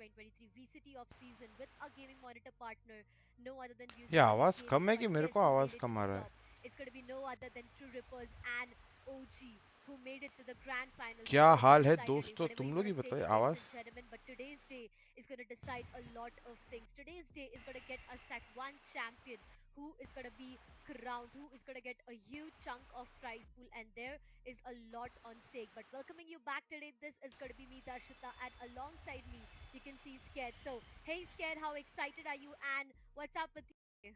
2023 VCT of season with a gaming monitor partner, no other than ये UCLA आवाज Gaming. कम है कि But मेरे guess को who आवाज made it to come the आ रहा है? top? It's going to be no other than True Rippers and OG who made it to the grand finals क्या over हाल this है Saturday. दोस्तों, Whatever तुम you लोग want he to say, बताओ ladies आवाज. and gentlemen, but today's day is going to decide a lot of things. Today's day is going to get us that one champion who is going to be crowned, who is going to get a huge chunk of prize pool, and there is a lot on stake. But welcoming you back today, this is going to be me, Darshita, and alongside me, you can see Scared. So, hey, Scared, how excited are you, and what's up with you?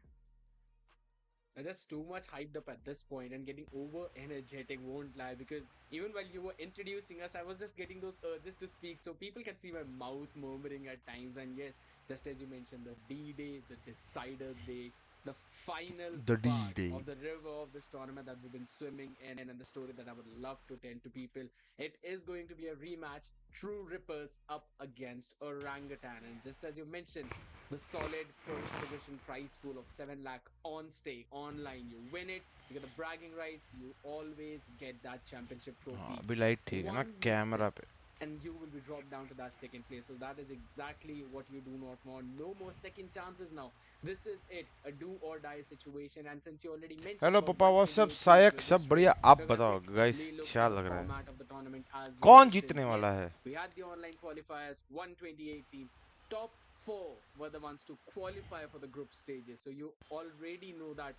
I'm just too much hyped up at this point and getting over energetic, won't lie, because even while you were introducing us, I was just getting those urges to speak so people can see my mouth murmuring at times. And yes, just as you mentioned, the D Day, the decider day, the final The D part Day. of the river of this tournament that we've been swimming in, and the story that I would love to tell to people. It is going to be a rematch. True Rippers up against Orangutan. And just as you mentioned, the solid first position prize pool of 7 lakh on stake online. You win it, you get the bragging rights, you always get that championship हाँ, trophy. अभी light ठीक है ना One mistake camera पे. and you will be dropped down to that second place. So that is exactly what you do not want. No more second chances now. This is it, a do or die situation. And since you already mentioned hello about पापा, वो सब 128 teams सायक सब registering, बढ़िया. आप we're going to बताओ guys, quickly look क्या at the लग रहा है? format of the tournament as कौन well. जीतने Since yes, वाला है? we had the online qualifiers, 128 teams. Top four were the ones to qualify for the group stages. So you already know that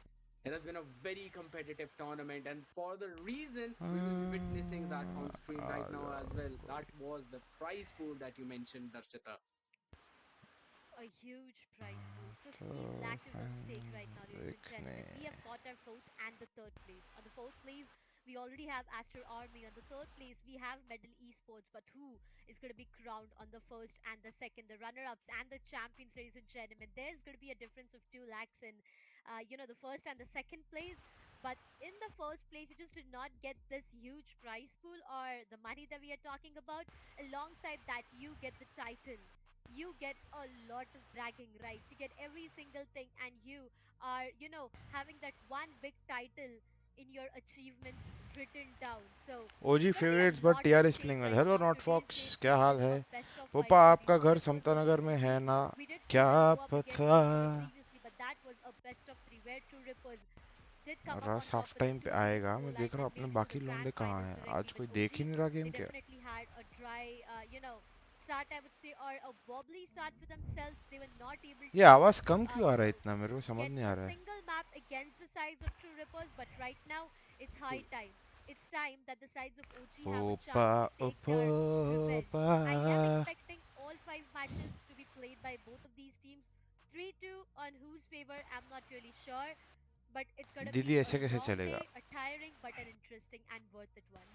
it has been a very competitive tournament, and for the reason we will be witnessing that on screen uh right now as जाओ well. That कोई. was the prize pool that you mentioned, Darshita. A huge prize pool. तो 15 lakh is on stake fan right now, ladies and देखने. gentlemen. We have got our fourth and the third place. On the fourth place, we already have Aster Army. On the third place, we have Medal Esports. But who is going to be crowned on the first and the second? The runner-ups and the champions, ladies and gentlemen. There's going to be a difference of 2 lakhs in, the first and the second place. But in the first place, you just did not get this huge prize pool or the money that we are talking about. Alongside that, you get the title, you get a lot of bragging rights, you get every single thing, and you are having that one big title in your achievements written down. So OG it's going to be a favourites but lot on टीआर stake स्प्लिंग में. right hello now. Not Today's fox, day, क्या this हाल is है? a best of पोपा 5 for these आपका true घर rippers versus Samta Nagar में है OG. ना? We did see क्या them go up against पता. each other previously, but that was a best of 3 where true rippers did come up on रस top half with a time पे 2-0 आएगा. मैं scoreline देख रहा हूँ and अपने made it to बाकी the लोंडे grand कहाँ finals हैं. directly. आज But कोई देख ही OG, नहीं रहा they गेम क्या? definitely had a dry, start, I would say, or a wobbly start for themselves. They were not able ये to, आवाज कम क्यों आ रहा है इतना? मेरे को समझ get नहीं a आ रहा है. single map against the sides of True Rippers. But right now, it's high Cool. time. It's time that the sides of OG have a पोपा chance to O take their revenge. पोपा. I am expecting all 5 matches to be played by both of these teams. 3-2 on whose favor, I'm not really sure. But it's gonna दीदी be a ऐसे कैसे long चलेगा? day, a tiring but an interesting and worth it one.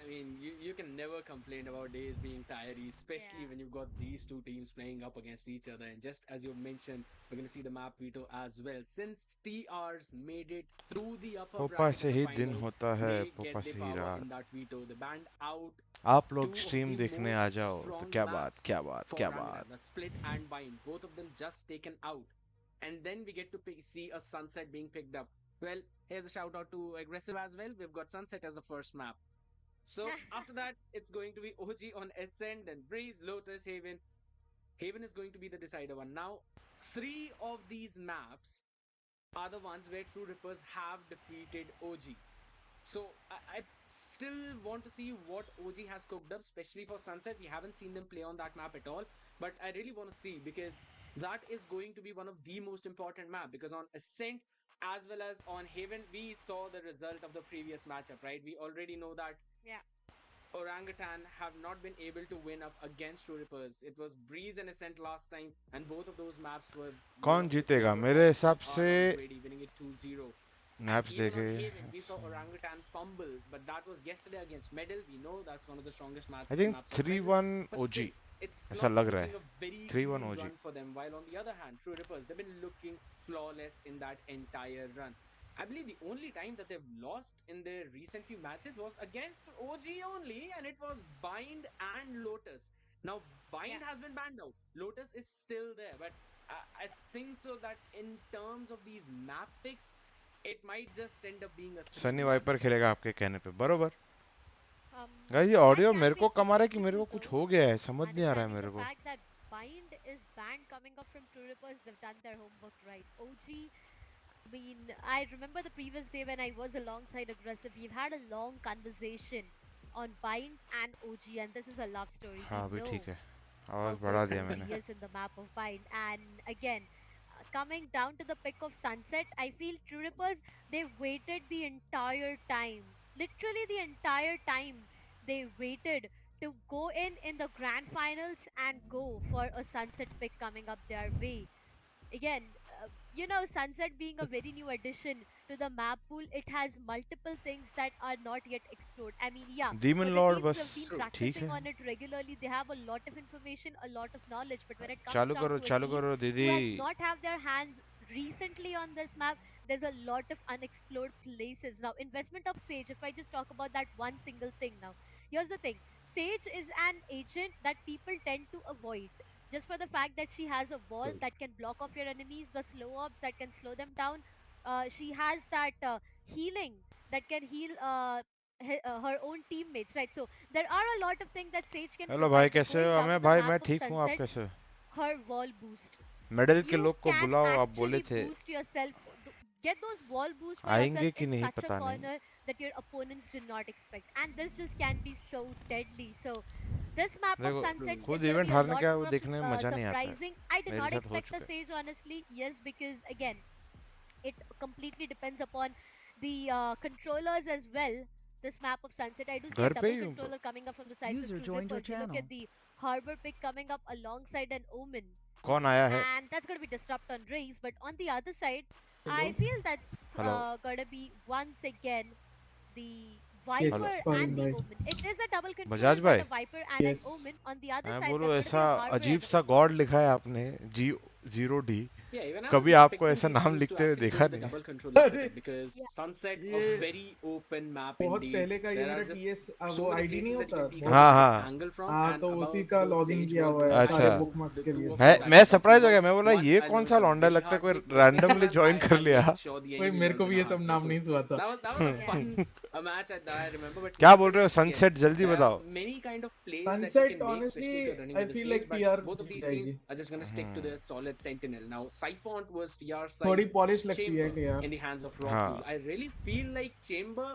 I mean, you can never complain about days being tiring, especially Yeah. when you've got these two teams playing up against each other. And just as you mentioned, we're going to see the map veto as well. Since TRs made it through the upper पोपा bracket से of the ही दिन finals, होता है. they पोपा get the से ही power in रात. that veto. They banned out आप लोग two of स्ट्रीम the देखने आ most जाओ. तो strong क्या बात, maps क्या बात, for क्या Orangutan. बात. That's Split and Bind. Both of them just taken out. And then we get to see a Sunset being picked up. Well, here's a shout out to Aggressive as well. We've got Sunset as the first map. So after that, it's going to be OG on Ascent, then Breeze, Lotus, Haven. Haven is going to be the decider one. Now, three of these maps are the ones where True Rippers have defeated OG. So I still want to see what OG has cooked up, especially for Sunset. We haven't seen them play on that map at all, but I really want to see because that is going to be one of the most important map because on Ascent as well as on Haven, we saw the result of the previous matchup, right? We already know that Yeah. Orangutan have not been able to win up against True Rippers. It was Breeze and Ascent last time, and both of those maps were one कौन of the जीतेगा? favorite मेरे of हिसाब से TR already, winning it 2-0. And maps even on देखे. Haven, we saw Orangutan fumble, but that was yesterday against Medal. We know that's one of the strongest I think maps of Medal, 3-1 but OG. still, it's ऐसा not लग been रहा है. looking a very 3-1 clean OG. run for them. While on the other hand, True Rippers, they've been looking flawless in that entire run. I believe the only time that they've lost in their recent few matches was against OG only, and it was Bind and Lotus. Now, Yeah. Bind has been banned now. Lotus is still there, but I think so that in terms of these map picks, it might just end up being a सनी 3-1. Viper खेलेगा आपके कहने पे. बरोबर. Guys ये That audio can मेरे be को कम आ रहा है कि attested मेरे to को कुछ though. हो गया है, समझ नहीं आ रहा है Understanding the मेरे को. fact that bind is banned coming up from True Rippers, they've done their homework right. OG, I mean, I remember the previous day when I was alongside Aggressive, we've had a long conversation on bind and OG, and this is a love story. We हाँ अभी ठीक know है, how आवाज good बढ़ा दिया मैंने. OG is in the map of bind. And again, coming down to the pick of sunset, I feel True Rippers, they waited the entire time, literally the entire time they waited to go in the grand finals and go for a sunset pick coming up their way. Again, sunset being a very new addition to the map pool, it has multiple things that are not yet explored. I mean, yeah, demon for the Lord teams who बस have been True. ठीक practicing है. on it regularly, they have a lot of information, a lot of knowledge. But when it comes चालू down करो to a चालू team करो who दीदी. has not have their hands recently on this map, there's a lot of unexplored places. Now, investment of Sage, if I just talk about that one single thing now, here's the thing. Sage is an agent that people tend to avoid just for the fact that she has a wall True. that can block off your enemies, the slow ops that can slow them down. She has that healing that can heal her own teammates, right? So there are a lot of things that Sage can hello भाई, provide. But कैसे going हो? down मैं to the भाई map मैं of ठीक हूँ, आप Sunset, कैसे हो? her wall boost, मेडल के you लोग को can बुलाओ, आप बोले actually थे. boost yourself, get those wall boosts for yourself आएंगे कि in नहीं such a पता नहीं. corner that your opponents do not expect, and this just can be so deadly. So this map of देखो, sunset True. is खुद going to event be a हारने lot का वो more of देखने में मजा नहीं आता है. surprising. I did मेरे not साथ हो expect the चुका है. Sage, honestly. Yes, because again, it completely depends upon the controllers as well. This map of sunset, I do see a घर पे double ही हूँ. controller coming up from the sides of User True joined your Rippers. We look at channel. the harbor pick coming up alongside an omen, कौन आया है? and that's going to be disrupt on Raze. But on the other side, I Hello. feel that's hello. going to be once again the Yes, hello. Viper and Bhavin the bhai. Omen. It is a double controller, Bajaj but भाई, a Viper and an Yes. Omen. On the other मैं side, बोलूँ there's going to be ऐसा a Harbor अजीब and an सा Omen. God लिखा है आपने, जी 0D. Yeah, even I was कभी आपको expecting ऐसा these नाम teams to लिखते हुए actually go देखा with the नहीं है. double controller अरे setup because Yeah. Sunset, a ये very open map बहुत indeed. पहले का ये There are मेरा just टीएस so वो many आईडी नहीं places that you होता can peek a बहुत. हाँ specific हाँ. angle from, हाँ and तो about उसी का those लॉगिन Sage किया wall हुआ है boosts, I सारे अच्छा. know बुकमार्क्स the के two लिए. of मैं them that मैं you're talking सरप्राइज हो गया. about. मैं बोला One, ये I'll कौन make सा a लौंडा very लगता है, hard कोई pick. The second randomly one, join कर I'll लिया. make sure the कोई enemy मेरे learns को in भी a ये hard सब way. नाम So नहीं सुना था. that was a Yeah. fun match that I remember. But क्या coming बोल to रहे हो? this, yes, सनसेट जल्दी there are बताओ. many kind of plays that you sunset can make, especially if honestly you're running I with the feel Sage. Like But TR both of Jeet these teams जाएगी. are just gonna stick to hmm. their solid Sentinel. Now, Siphont was TR थोड़ी side, polish लगती है Chamber TR. in the hands of Rockpool. हाँ. I really feel like Chamber,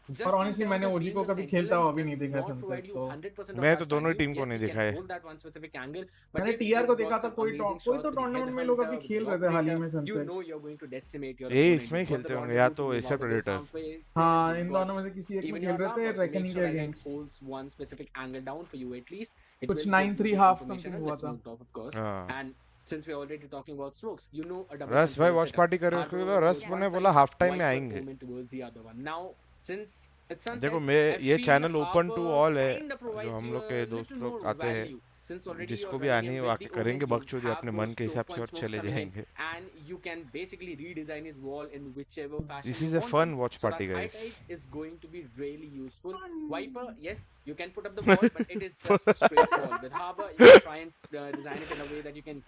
और just in honestly terms मैंने of OG being को the कभी खेलता Sentinel, हुआ भी does नहीं देखा not provide सनसेट you तो. 100% of मैं तो that दोनों ही value. टीम को Yes, नहीं he देखा can है. hold that one specific angle, but मैंने if टीआर को you've देखा got था some कोई amazing कोई shots तो with the टूर्नामेंट में लोग Headhunter, अभी with the खेल Block रहे थे हाल ही Breaker, में you sunset. know you're going to decimate your ये opponent. इसमें ही You've got the खेलते होंगे या rendezvous to तो move Asia out of those predator. harm places. हाँ You've इन got दोनों में से किसी एक में even खेल your रहे थे Rapa to रेकनिंग make के sure that it against. holds one specific angle down for you at least. It कुछ will get 9-3 you the half information, something and हुआ let's था. move top, of course. हाँ. And since we're already talking about smokes, you know a double रस भाई controller watch setup. Party करे उसको Harbor तो रस towards Yeah. one ने बोला side, हाफ टाइम में Viper आएंगे. Omen towards the other one. Now, since it's देखो sunset, मैं I ये feel channel open to Harbor all है. kind of जो provides हम you लोग a के little दोस्त more लोग आते हैं, value. Since already you're जिसको भी running आनी in है वो with आके the Omen करेंगे team, बकचोदी, have अपने मन those के choke हिसाब से, point और smokes चले coming in, जाएंगे. and you can basically redesign his wall in whichever fashion this you is a want to. Fun watch So that party high guys. tide is going to be really useful. Viper, yes, you can put up the wall, but it is just a straight wall. With Harbor, you can try and design it in a way that you can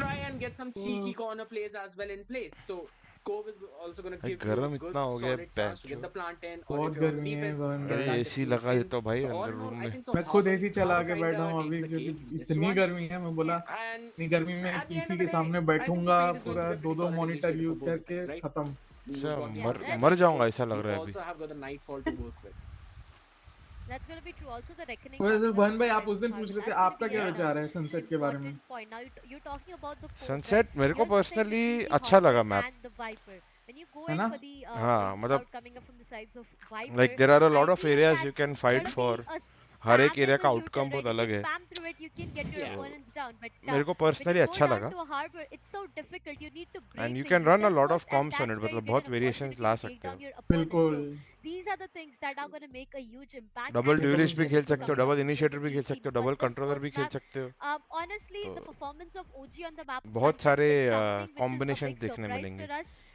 try and get some cheeky corner plays as well in place. So Cove is also going to भाई give you a गरम good इतना हो गया solid chance to बेंचो. get the plant in, or बहुत if you're on the गर्मी है defense, भवन get भाई. अरे that एसी defuse लगा in. देता हूँ भाई So all अंदर in रूम all, I में. think so. मैं खुद Harbor, एसी चला Harbor के kinda बैठा हूँ takes अभी the क्योंकि cake in this इतनी one. गर्मी है. मैं बोला And इतनी गर्मी में at the end PC of के the day, सामने I think so बैठूंगा trade is going to पूरा be a pretty 2-2 solid monitor initiative for use both the करके sides, right? खत्म. You've अच्छा, got the Yeah, Orangutan मर to जाऊंगा support. ऐसा लग You रहा है अभी. also have got the Nightfall to work with. That's going to be true. Also, the reckoning वैसे coming up भवन from भाई the आप sides उस of दिन Harbor. पूछ रहे थे That's going to आपका be क्या an विचार है सनसेट के बारे में. important point. Now, you're talking about the Cove, right? Sunset मेरे को Here's the thing personally between the अच्छा Harbor लगा map. and the Viper. When you go है in ना. for the हाँ lane मतलब cloud coming up from the sides of Viper, like there are a I lot of feel areas you that's can fight gonna be for. a हर एक area का spammable outcome util, बहुत right? If you अलग है. spam through it, you can get your Yeah. opponents down. But मेरे को when personally you go अच्छा down लगा. to a harbor, it's so difficult. You need to break and you the can run a util lot of first, and comms on that's it. where you मतलब get बहुत an variations opportunity ला to take सकते down हो. your opponent. बिल्कुल. So these are the things that are going to make a huge impact. Double And the ये तो double dualist भी मुझे खेल controllers सकते हो, coming up double from both initiator of भी खेल these सकते हो, teams. But double this controller भी first खेल map, सकते हो. honestly, तो the performance of OG on the map of बहुत Sunset सारे is something which is a combinations big देखने surprise मिलेंगे. for us.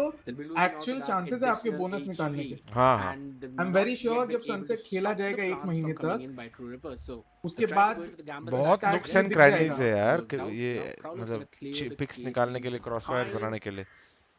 तो They'll be losing out to actual that chances है आपके additional बोनस निकालने के। HP, हाँ हाँ and they've I am not very yet sure been जब able to सनसेट खेला stop the जाएगा एक plants महीने from coming तक, in by True Rippers. So उसके they're trying to बाद go into the gamble उसका बहुत strategy स्टैट्स नुक्स भी again. एंड दिख क्रैनीज जाएगा। है यार Worked कि out. ये Now Prowler's मतलब gonna clear the picks KC निकालने के लिए, क्रॉस फायर्स high. बनाने के लिए।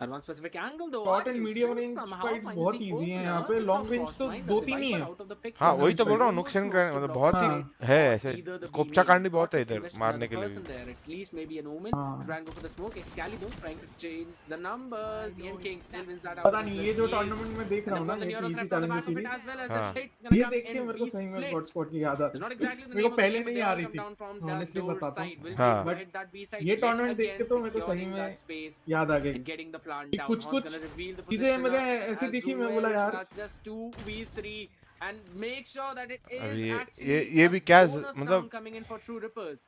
At one specific angle though, short and Aryu medium still range somehow fights finds बहुत the इजी हैं यहाँ opener. पे, It's a लॉन्ग रेंज तो Frostmine, the 2-3 ही Viper है out of the picture. हाँ लॉन्ग वही रेंज तो बोल रहा फाइट्स। हूँ, No more नुक्स एंड smokes to मतलब block बहुत the ही हाँ nade, है or ऐसे। either the B कोपचा main कांड भी got बहुत है to kill इधर with मारने another के लिए भी। person there. At least maybe an omen to हाँ try and go for the smoke. 𝑋𝐈𝐍𝐊𝐒 though trying to change the numbers. The End King still wins that out पता नहीं, against ये the जो Ace. Tournament में देख And रहा हूँ they've ना, got the ये Nero TC threat on the challenger back of it series, as well, as the हाँ hit's gonna ये come देख के in. मेरे को We सही में split. गॉड स्क्वाड की याद It's आती not है। exactly the मेरे को name of the पहले game, but नहीं they आ all रही come थी, down from मैं the ऑनेस्टली door बताता side. हूँ, Will they हाँ go but hit that B side ये yet टूर्नामेंट देख के again, तो मेरे को सही securing that में space याद आ गई and getting the plant कि down? कुछ Horn's कुछ gonna reveal the चीजें position मैंने ऐसी as दिखी, मैं बोला well. So यार that's just 2v3. And make sure that it अब is ये actually ये a भी क्या bonus मतलब round coming in for True Rippers.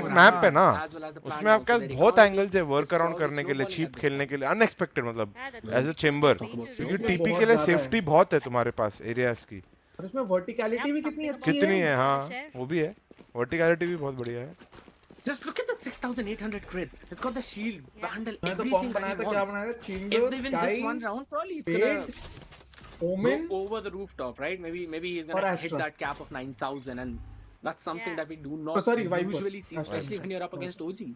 Compact है मैप ना। है ना, as well as the उसमें plant आपके also. पास Their बहुत economy एंगल्स है is वर्क अराउंड probably करने के लिए, snowballing चीप at this खेलने point. के लिए, अनएक्सपेक्टेड मतलब Yeah, that's as a very Chamber, dangerous, क्योंकि इसमें right? टीपी बहुत के लिए ज्यादा है। सेफ्टी बहुत है तुम्हारे पास एरियाज की। और इसमें वर्टिकलिटी Yep, भी कितनी something अच्छी about कितनी है। है, that, हाँ share. वो भी है, वर्टिकलिटी भी बहुत बढ़िया है। Just look at that 6,800 crits. It's got the shield, Yeah. bundle, मैं तो everything कॉम that बनाया he था, क्या wants. बनाया था, If चिंगल, they win this one round, probably it's gonna go Omen over the rooftop, right? Maybe he's और gonna hit Astra. that cap of 9,000, and that's something Yeah. that we do Oh, not sorry, Viper, usually see, Astra especially नहीं, when you're up against Viper. OG.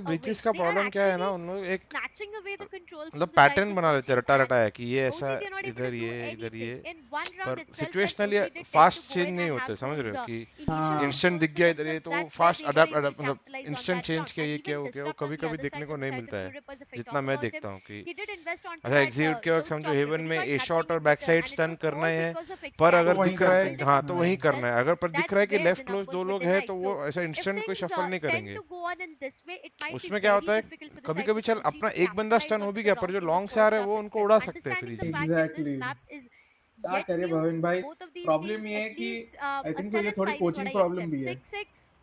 away. Breaches का They are problem क्या है actually ना, उन लोग एक snatching away the controls मतलब from the right pattern of बना देते हैं OG, रटा and रटाया कि ये OG ऐसा they're not able to इधर do इधर ये, anything. In one round पर itself, like situationally OG did tend to fast go change in नहीं and होते, have समझ those रहे हो कि initial इंस्टेंट दिख controls गया for इधर ये, themselves. तो वो That's where fast they were adapt able to मतलब capitalize on instant that change round. किया And ये किया even वो किया, वो Disrupt on कभी the कभी other देखने side को from नहीं the side मिलता of है, Euripus, if I जितना talk मैं about him, देखता हूँ कि he did invest onto अच्छा that एग्जीक्यूट के वक्त समझो showstopper, हेवन but he में got ए शॉट nothing और in back return. Side And it stun was करना all ही है, because of पर तो अगर X-Camp. वही If दिख they रहा are करते है, हैं। building हाँ up तो on वही हाँ। करना themselves, है, अगर पर दिख that's रहा है कि where the left close numbers दो would लोग हैं deny. तो वो So ऐसा if इंस्टेंट कोई things शफल नहीं tend करेंगे। to go on in this way, it might be उसमें क्या very होता है difficult for the कभी side कभी of चल OG अपना to एक बंदा capitalize स्टन हो onto भी the गया, पर round जो in the लॉन्ग से आ first रहा है half वो उनको itself. उड़ा सकते हैं फिर Understanding the easily. fact that this exactly map is क्या yet करे new, भविन भाई, both of these problem teams ये at है कि least I a think so ये थोड़ी 7-5 is what coaching I problem accept. भी है। 6-6.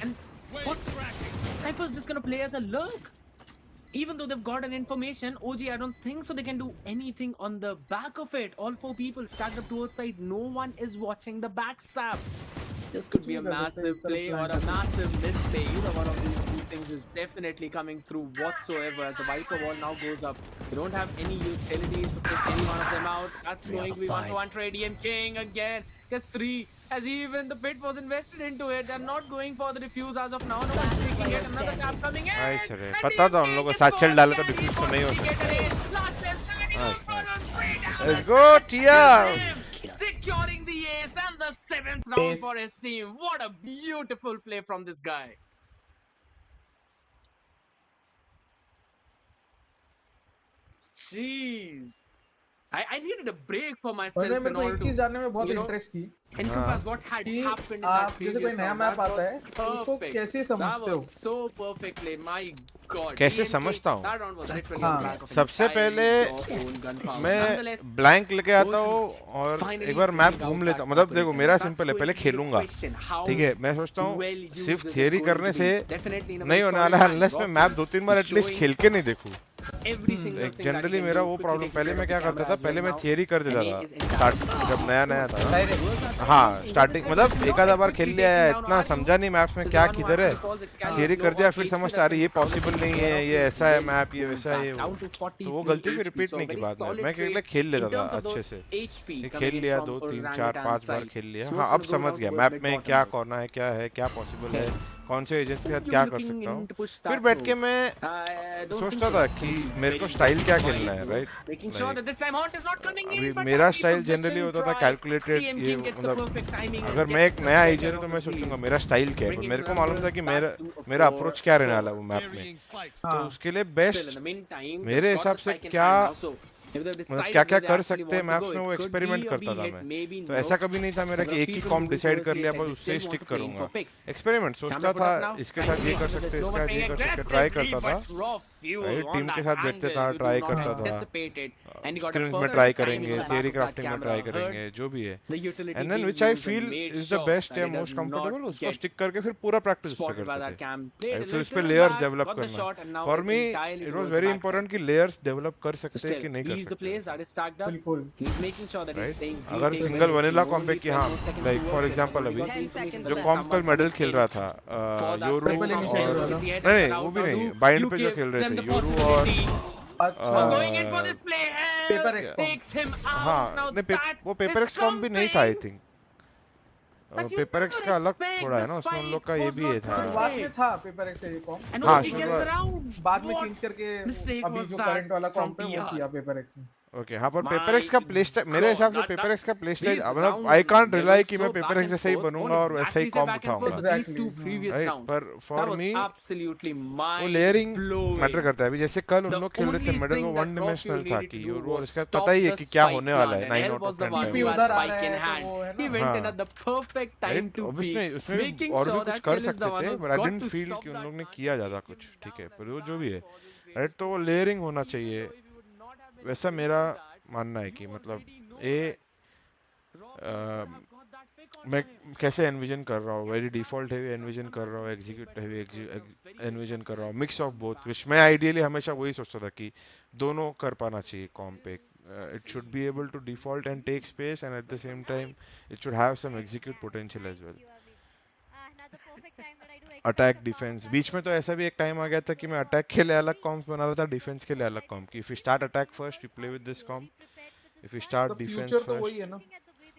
And what? Cypher's just gonna play as a lurk. Even though they've got an information, OG, I don't think so they can do anything on the back of it. All four people stacked up towards side. No one is watching the backstab. This could be a massive play or a massive misplay. Either one of these two things is definitely coming through whatsoever. As the Viper wall now goes up. They don't have any utilities to push any one of them out. That's going to be 1-1 trade. King again. Gets 3. As even the pit was invested into it. They're not going for the defuse as of now. No one's taking it. Another tap coming in. Nice रे पता था उन लोगों को साचल डाले तो diffuse तो नहीं हो सकता Last player standing up for a 3. Let's go Tiya round for his team. What a beautiful play from this guy. Jeez. I needed a break for और myself मेरे in को order एक to, चीज जानने में बहुत you know, इंटरेस्ट थी encompass what had कि happened in that आप जैसे कोई previous नया round. मैप That आता was है तो उसको perfect. कैसे That समझते हो? was so perfect play. My God. कैसे TNK, समझता हूँ? that round was literally हाँ। on the back of सबसे पहले मैं Nonetheless, ब्लैंक लेके आता हूँ Goldsmith और finally एक बार bringing मैप out घूम that लेता हूँ, मतलब map देखो intent. मेरा That's सिंपल है, going पहले to be the खेलूंगा, question. How ठीक है, मैं सोचता हूँ well सिर्फ used is it theory going करने to से be? Definitely in a नहीं very होने solid वाला है manner. अनलेस मैं मैप 2-3 बार एटलीस्ट Showing खेल के नहीं देखूँ। every single thing that he generally can मेरा do. वो Quickly प्रॉब्लम, taking पहले care मैं of क्या the करता camera था, as पहले well मैं now. थियरी कर देता NA था is entirely जब नया नया था ना। डायरेक्ट हाँ स्टार्टिंग मतलब एक आधा बार खेल लिया है, इतना समझा नहीं मैप्स में क्या किधर है, थियरी कर दिया, फिर समझ आ रही ये पॉसिबल नहीं है, ये ऐसा है मैप, ये वैसा है, वो तो वो गलती फिर रिपीट नहीं की बाद में। मैं अकेले खेल लेता था अच्छे से, ये खेल लिया 2 3 4 5 बार खेल लिया, हाँ अब समझ गया मैप में क्या करना है, क्या है, क्या पॉसिबल है, कौन से एजेंट्स के साथ क्या कर सकता हूँ। फिर बैठ के मैं सोचता था कि मेरे को स्टाइल क्या खेलना है, राइट। अभी मेरा स्टाइल जनरली होता था कैलकुलेटेड, ये मतलब अगर मैं एक नया यूजर हूँ तो मैं सोचूंगा मेरा स्टाइल क्या है, पर मेरे को मालूम था कि मेरा अप्रोच क्या रहने वाला है वो मैप में, तो उसके लिए बेस्ट मेरे हिसाब से क्या मतलब क्या क्या कर सकते हैं मैप्स में वो एक्सपेरिमेंट करता था मैं। तो ऐसा कभी नहीं था मेरा कि एक ही कॉम डिसाइड कर लिया बस उससे स्टिक करूंगा, एक्सपेरिमेंट सोचता था इसके साथ ये कर सकते हैं, इसके साथ ये कर सकते हैं, ट्राई करता था, राइट, टीम के साथ बैठते था, ट्राई करता था, स्क्रीन में ट्राई करेंगे, थियरी क्राफ्टिंग में ट्राई करेंगे, जो भी है, and then which I feel is the best या मोस्ट कंफर्टेबल उसको स्टिक करके फिर पूरा प्रैक्टिस उस पे करते थे, राइट। फिर उस पे लेयर्स डेवलप करना, for me it was very important कि लेयर्स डेवलप कर सकते हैं कि नहीं कर सकते, बिल्कुल राइट। अगर सिंगल वनीला कॉम्प पे कि हाँ लाइक फॉर एग्जांपल अभी जो कॉम्प कल मेडल खेल रहा था योरू और नहीं वो भी नहीं बाइंड पे जो खेल रहे थे योरू और पेपर एक्स हाँ नहीं वो पेपर एक्स कॉम्प भी नहीं था आई थिंक, पेपर एक्स का अलग थोड़ा है ना, उसमें उन लोग का ये भी ये था, शुरुआत में था पेपर एक्स का ये कॉम्प, हाँ शुरुआत बाद में चेंज करके अभी जो करंट वाला कॉम्प है वो किया पेपर एक्स ने। ओके हाँ, पर पेपर एक्स का प्ले स्टाइल मेरे हिसाब से पेपर एक्स का प्ले स्टाइल मतलब आई कांट रिलाई कि मैं पेपर एक्स जैसे ही बनूंगा और वैसा ही कॉम्प उठाऊंगा, राइट। पर फॉर मी वो लेयरिंग मैटर करता है। अभी जैसे कल उन लोग खेल रहे थे मेडल, वो वन डिमेंशनल था कि योरू और इसका पता ही है कि क्या होने वाला है, 9 आउट ऑफ 10 टीपी उधर आ रहा है तो वो है ना, उसमें भी और भी कुछ कर सकते थे, बट आई डिडंट फील कि उन लोग ने किया ज्यादा कुछ, ठीक है, पर वो जो भी है, राइट। तो वो लेयरिंग होना चाहिए, वैसा मेरा मानना है कि मतलब मैं कैसे एनविजन कर रहा हूँ, वेरी डिफॉल्ट हैवी एनविजन कर रहा हूँ, एग्जीक्यूट हैवी एनविजन कर रहा हूँ, मिक्स ऑफ बोथ, विच मैं आइडियली हमेशा वही सोचता था कि दोनों कर पाना चाहिए कॉम पे, it should be able to default and take space and at the same time it should have some execute potential as well. Attack defence बीच में तो ऐसा भी एक टाइम आ गया था कि मैं अटैक के लिए अलग कॉम्स बना रहा था, डिफेंस के लिए अलग कॉम्प, कि if you start attack first you play with this comp, if you start तो डिफेंस फ्यूचर तो वही फर्स्ट है ना,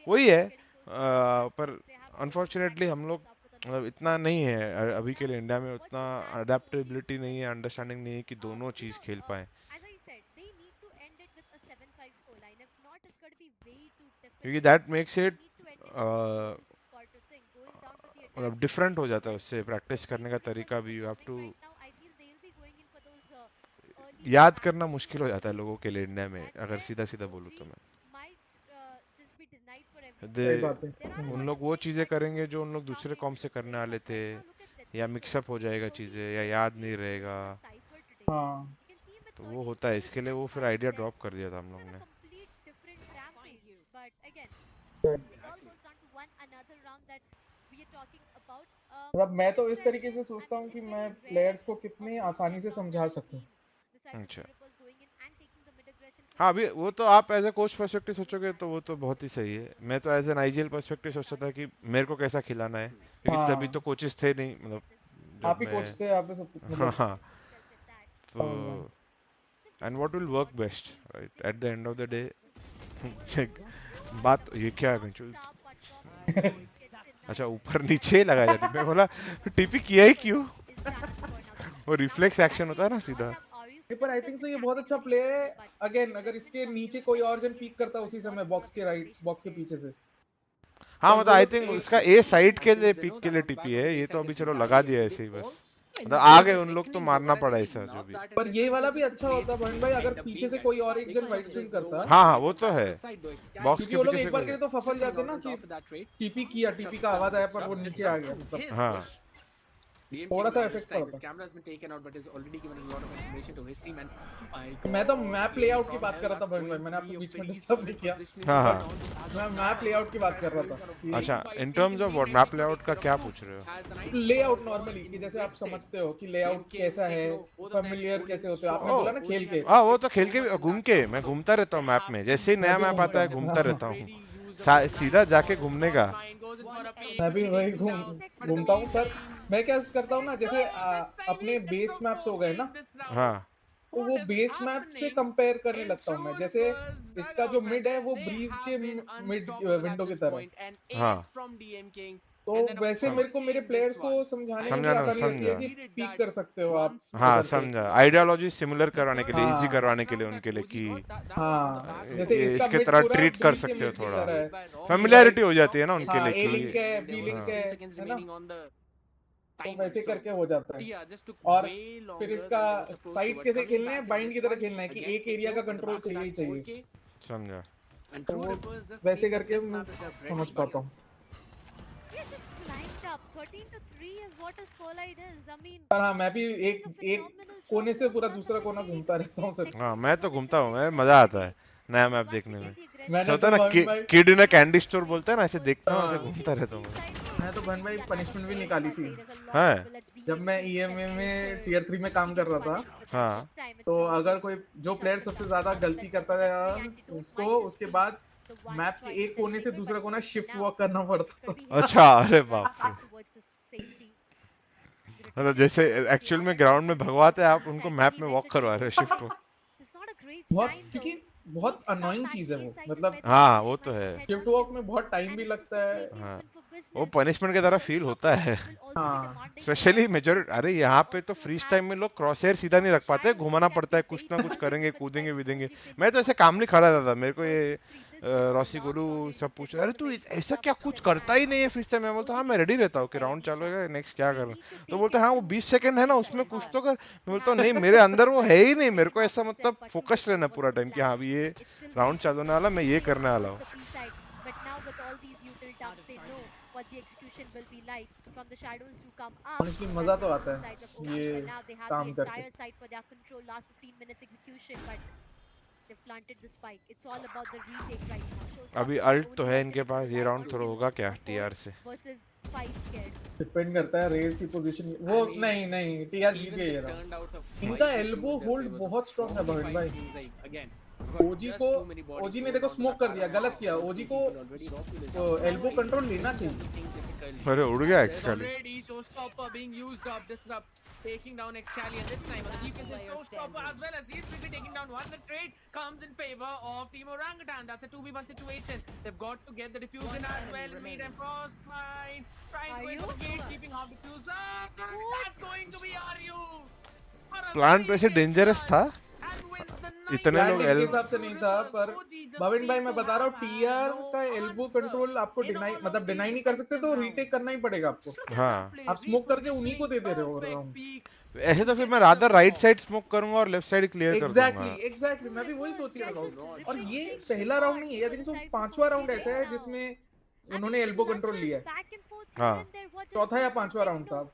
वही है, पर अनफॉर्चुनेटली हम लोग मतलब इतना नहीं है अभी के लिए इंडिया में, उतना अडेप्टेबिलिटी नहीं है, अंडरस्टैंडिंग नहीं है कि दोनों चीज खेल पाए, क्योंकि दैट मेक्स इट मतलब डिफरेंट हो जाता है, उससे प्रैक्टिस करने का तरीका भी, यू हैव टू याद करना मुश्किल हो जाता है लोगों के लिए इंडिया में, अगर सीधा सीधा बोलूँ तो मैं सही बात है। उन लोग वो चीजें करेंगे जो उन लोग दूसरे कॉम से करने वाले थे, या मिक्सअप हो जाएगा चीजें, या याद नहीं रहेगा, हाँ तो वो होता है, इसके लिए वो फिर आइडिया ड्रॉप कर दिया था हम लोग ने। मतलब मैं तो इस तरीके से सोचता हूँ कि मैं प्लेयर्स को कितनी आसानी से समझा सकूं। अच्छा हाँ, अभी वो तो आप एज ए कोच पर्सपेक्टिव सोचोगे तो वो तो बहुत ही सही है, मैं तो एज एन आईजीएल पर्सपेक्टिव सोचता था कि मेरे को कैसा खिलाना है, क्योंकि तभी तो कोचेस थे नहीं, मतलब आप जब ही मैं कोच थे, आप ही सब हाँ मतलब हाँ तो and what will work best, right, at the end of the day बात ये क्या है अच्छा ऊपर नीचे लगाया जाता है, मैं बोला टीपी किया ही क्यों वो रिफ्लेक्स एक्शन होता है ना सीधा, पर आई थिंक सो ये बहुत अच्छा प्ले है। अगेन अगर इसके नीचे कोई और जन पीक करता उसी समय बॉक्स के राइट, बॉक्स के पीछे से, हाँ मतलब आई थिंक उसका ए साइड के लिए पिक के लिए टीपी है, ये तो अभी चलो लगा दिया ऐसे ही बस, मतलब आ गए उन लोग तो मारना पड़ा ऐसा जो भी। पर ये वाला भी अच्छा होता भाई भाई, अगर पीछे से कोई और एक जन वाइट स्विंग करता। हाँ हाँ वो तो है, बॉक्स क्योंकि के वो लोग पीछे एक से बार के लिए तो फफल जाते ना कि टीपी किया, टीपी का आवाज आया पर वो नीचे आ गया, मतलब हाँ थोड़ा सा इफेक्ट पड़ता। मैं तो मैप लेआउट की बात कर रहा था भाई, मैंने आपको बीच में डिस्टर्ब नहीं किया। हाँ हाँ मैं मैप लेआउट की बात कर रहा था। अच्छा, in terms of what map layout का क्या पूछ रहे हो? लेआउट नॉर्मली कि जैसे आप समझते हो कि लेआउट कैसा है, फैमिलियर कैसे होते हो, आपने बोला ना खेल के। हाँ वो तो खेल के घूम के मैं घूमता रहता हूँ मैप में, जैसे ही नया मैप आता है घूमता रहता हूँ, सीधा जाके घूमने का। मैं भी वही घूमता हूँ, पर मैं क्या करता हूँ ना, जैसे अपने बेस मैप्स हो गए ना, हाँ तो वो बेस मैप से कंपेयर करने लगता हूँ मैं। जैसे इसका जो मिड है वो ब्रीज के मिड विंडो की तरह। हाँ तो वैसे मेरे को मेरे प्लेयर्स को समझाने में भी समझा ना, आसानी रहती है समझा। कि पीक कर सकते हो आप हाँ उधर से। समझा, आइडियोलॉजी सिमिलर करवाने के लिए, इजी हाँ करवाने के लिए उनके लिए कि हाँ, जैसे ये इसका इसके मिड तरह पूरा ट्रीट कर ब्रीज के सकते हो मिड की थोड़ा, तरह है कि फेमिलियरिटी भाई हो जाती है ना उनके हाँ लिए ए कि लिंक है, बी लिंक है ना, तो वैसे करके हो जाता है। और फिर इसका साइड्स कैसे खेलने हैं, बाइंड की तरह खेलना है कि एक एरिया का कंट्रोल चाहिए ही चाहिए, समझा। तो वो वैसे करके मैं समझ पाता हूँ। Yeah, just climbed up. 13 to 3 is what a score line is. I mean, पर हाँ, मैं भी एक doing a एक phenomenal job. कोने से Not पूरा not दूसरा the कोना way घूमता they रहता हूँ सिर्फ। हाँ technically मैं तो was घूमता हूँ, मैं aggressive मजा from आता the है beginning. नया But मैप once देखने you में। get the ऐसा मैंने aggressive होता तो है ना भवन भाई kid in a candy store बोलते हैं ना, ऐसे देखता हूँ, ऐसे हाँ, घूमता रहता हूँ मैं। मैं तो भवन भाई पनिशमेंट भी निकाली थी हाँ जब मैं ईएमए में टियर 3 में काम कर रहा था। हाँ तो अगर कोई जो प्लेयर सबसे ज्यादा गलती करता था उसको उसके बाद मैप के एक कोने से दूसरा कोना शिफ्ट वॉक करना पड़ता था। अच्छा, अरे बाप रे, मतलब जैसे एक्चुअल में ग्राउंड में भगवाते हैं आप उनको मैप में वॉक करवा रहे हो शिफ्ट में। बहुत, क्योंकि बहुत अनोइंग चीज है वो, मतलब हाँ वो तो है, शिफ्ट वॉक में बहुत टाइम भी लगता है। हाँ वो पनिशमेंट की तरह फील होता है, हाँ स्पेशली मेजर। अरे यहाँ पे तो फ्रीज टाइम में लोग क्रॉस हेयर सीधा नहीं रख पाते, घुमाना पड़ता है, कुछ ना कुछ करेंगे, कूदेंगे विदेंगे। मैं तो ऐसे काम नहीं खड़ा था, मेरे को ये रॉसी गोलू सब पूछ रहे, अरे तू ऐसा क्या कुछ करता ही नहीं है फ्रीज टाइम में? बोलता हाँ मैं रेडी रहता हूँ कि राउंड चालू होगा नेक्स्ट क्या करना, तो बोलते हाँ वो 20 सेकंड है ना उसमें कुछ तो कर। मैं बोलता हूँ नहीं मेरे अंदर वो है ही नहीं, मेरे को ऐसा मतलब फोकस रहना पूरा टाइम कि हाँ अभी ये राउंड चालू होने वाला, मैं ये करने वाला हूँ। what the execution will be like from the shadows to come up. Honestly, मजा तो आता Side है of ये Orangutan. Now they have काम the करके। entire side for their control. Last 15 minutes execution, but they've planted the spike. It's all about the retake right now. अभी alt तो है इनके पास, ये राउंड थ्रो होगा क्या टीआर से? Versus 5 scared. डिपेंड करता है रेस की पोजीशन, वो नहीं नहीं टीआर जीत गई है। इनका एल्बो होल्ड बहुत स्ट्रांग है भवन भाई। ओजी ने देखो स्मोक कर दिया, गलत किया। ओजी को एल्बो कंट्रोल लेना चाहिए। अरे उड़ गया actually. Taking down 𝐋𝐈𝐍𝐊𝐒, and this time on the defense is showstopper as well as he's quickly taking down one. The trade comes in favor of Team Orangutan. That's a 2v1 situation. They've got to get the diffusion as well. Mid and cross line, trying to go in for the gate, keeping half diffuser. That's going to be RU. Plant वैसे dangerous था, इतने लोग के हिसाब से नहीं था, पर भविन भाई मैं बता रहा हूँ टीआर का एल्बो कंट्रोल आपको डिनाई मतलब डिनाई नहीं कर सकते, तो रीटेक करना ही पड़ेगा आपको। हाँ आप स्मोक करके उन्हीं को दे दे रहे हो राउंड। ऐसे तो फिर मैं रादर राइट साइड स्मोक करूंगा और लेफ्ट साइड क्लियर कर दूंगा। एग्जैक्टली मैं भी वही सोच रहा हूँ। और ये पहला राउंड नहीं है, आई थिंक सो पांचवा राउंड ऐसा है जिसमें उन्होंने एल्बो कंट्रोल लिया है। हाँ चौथा या पांचवा राउंड था।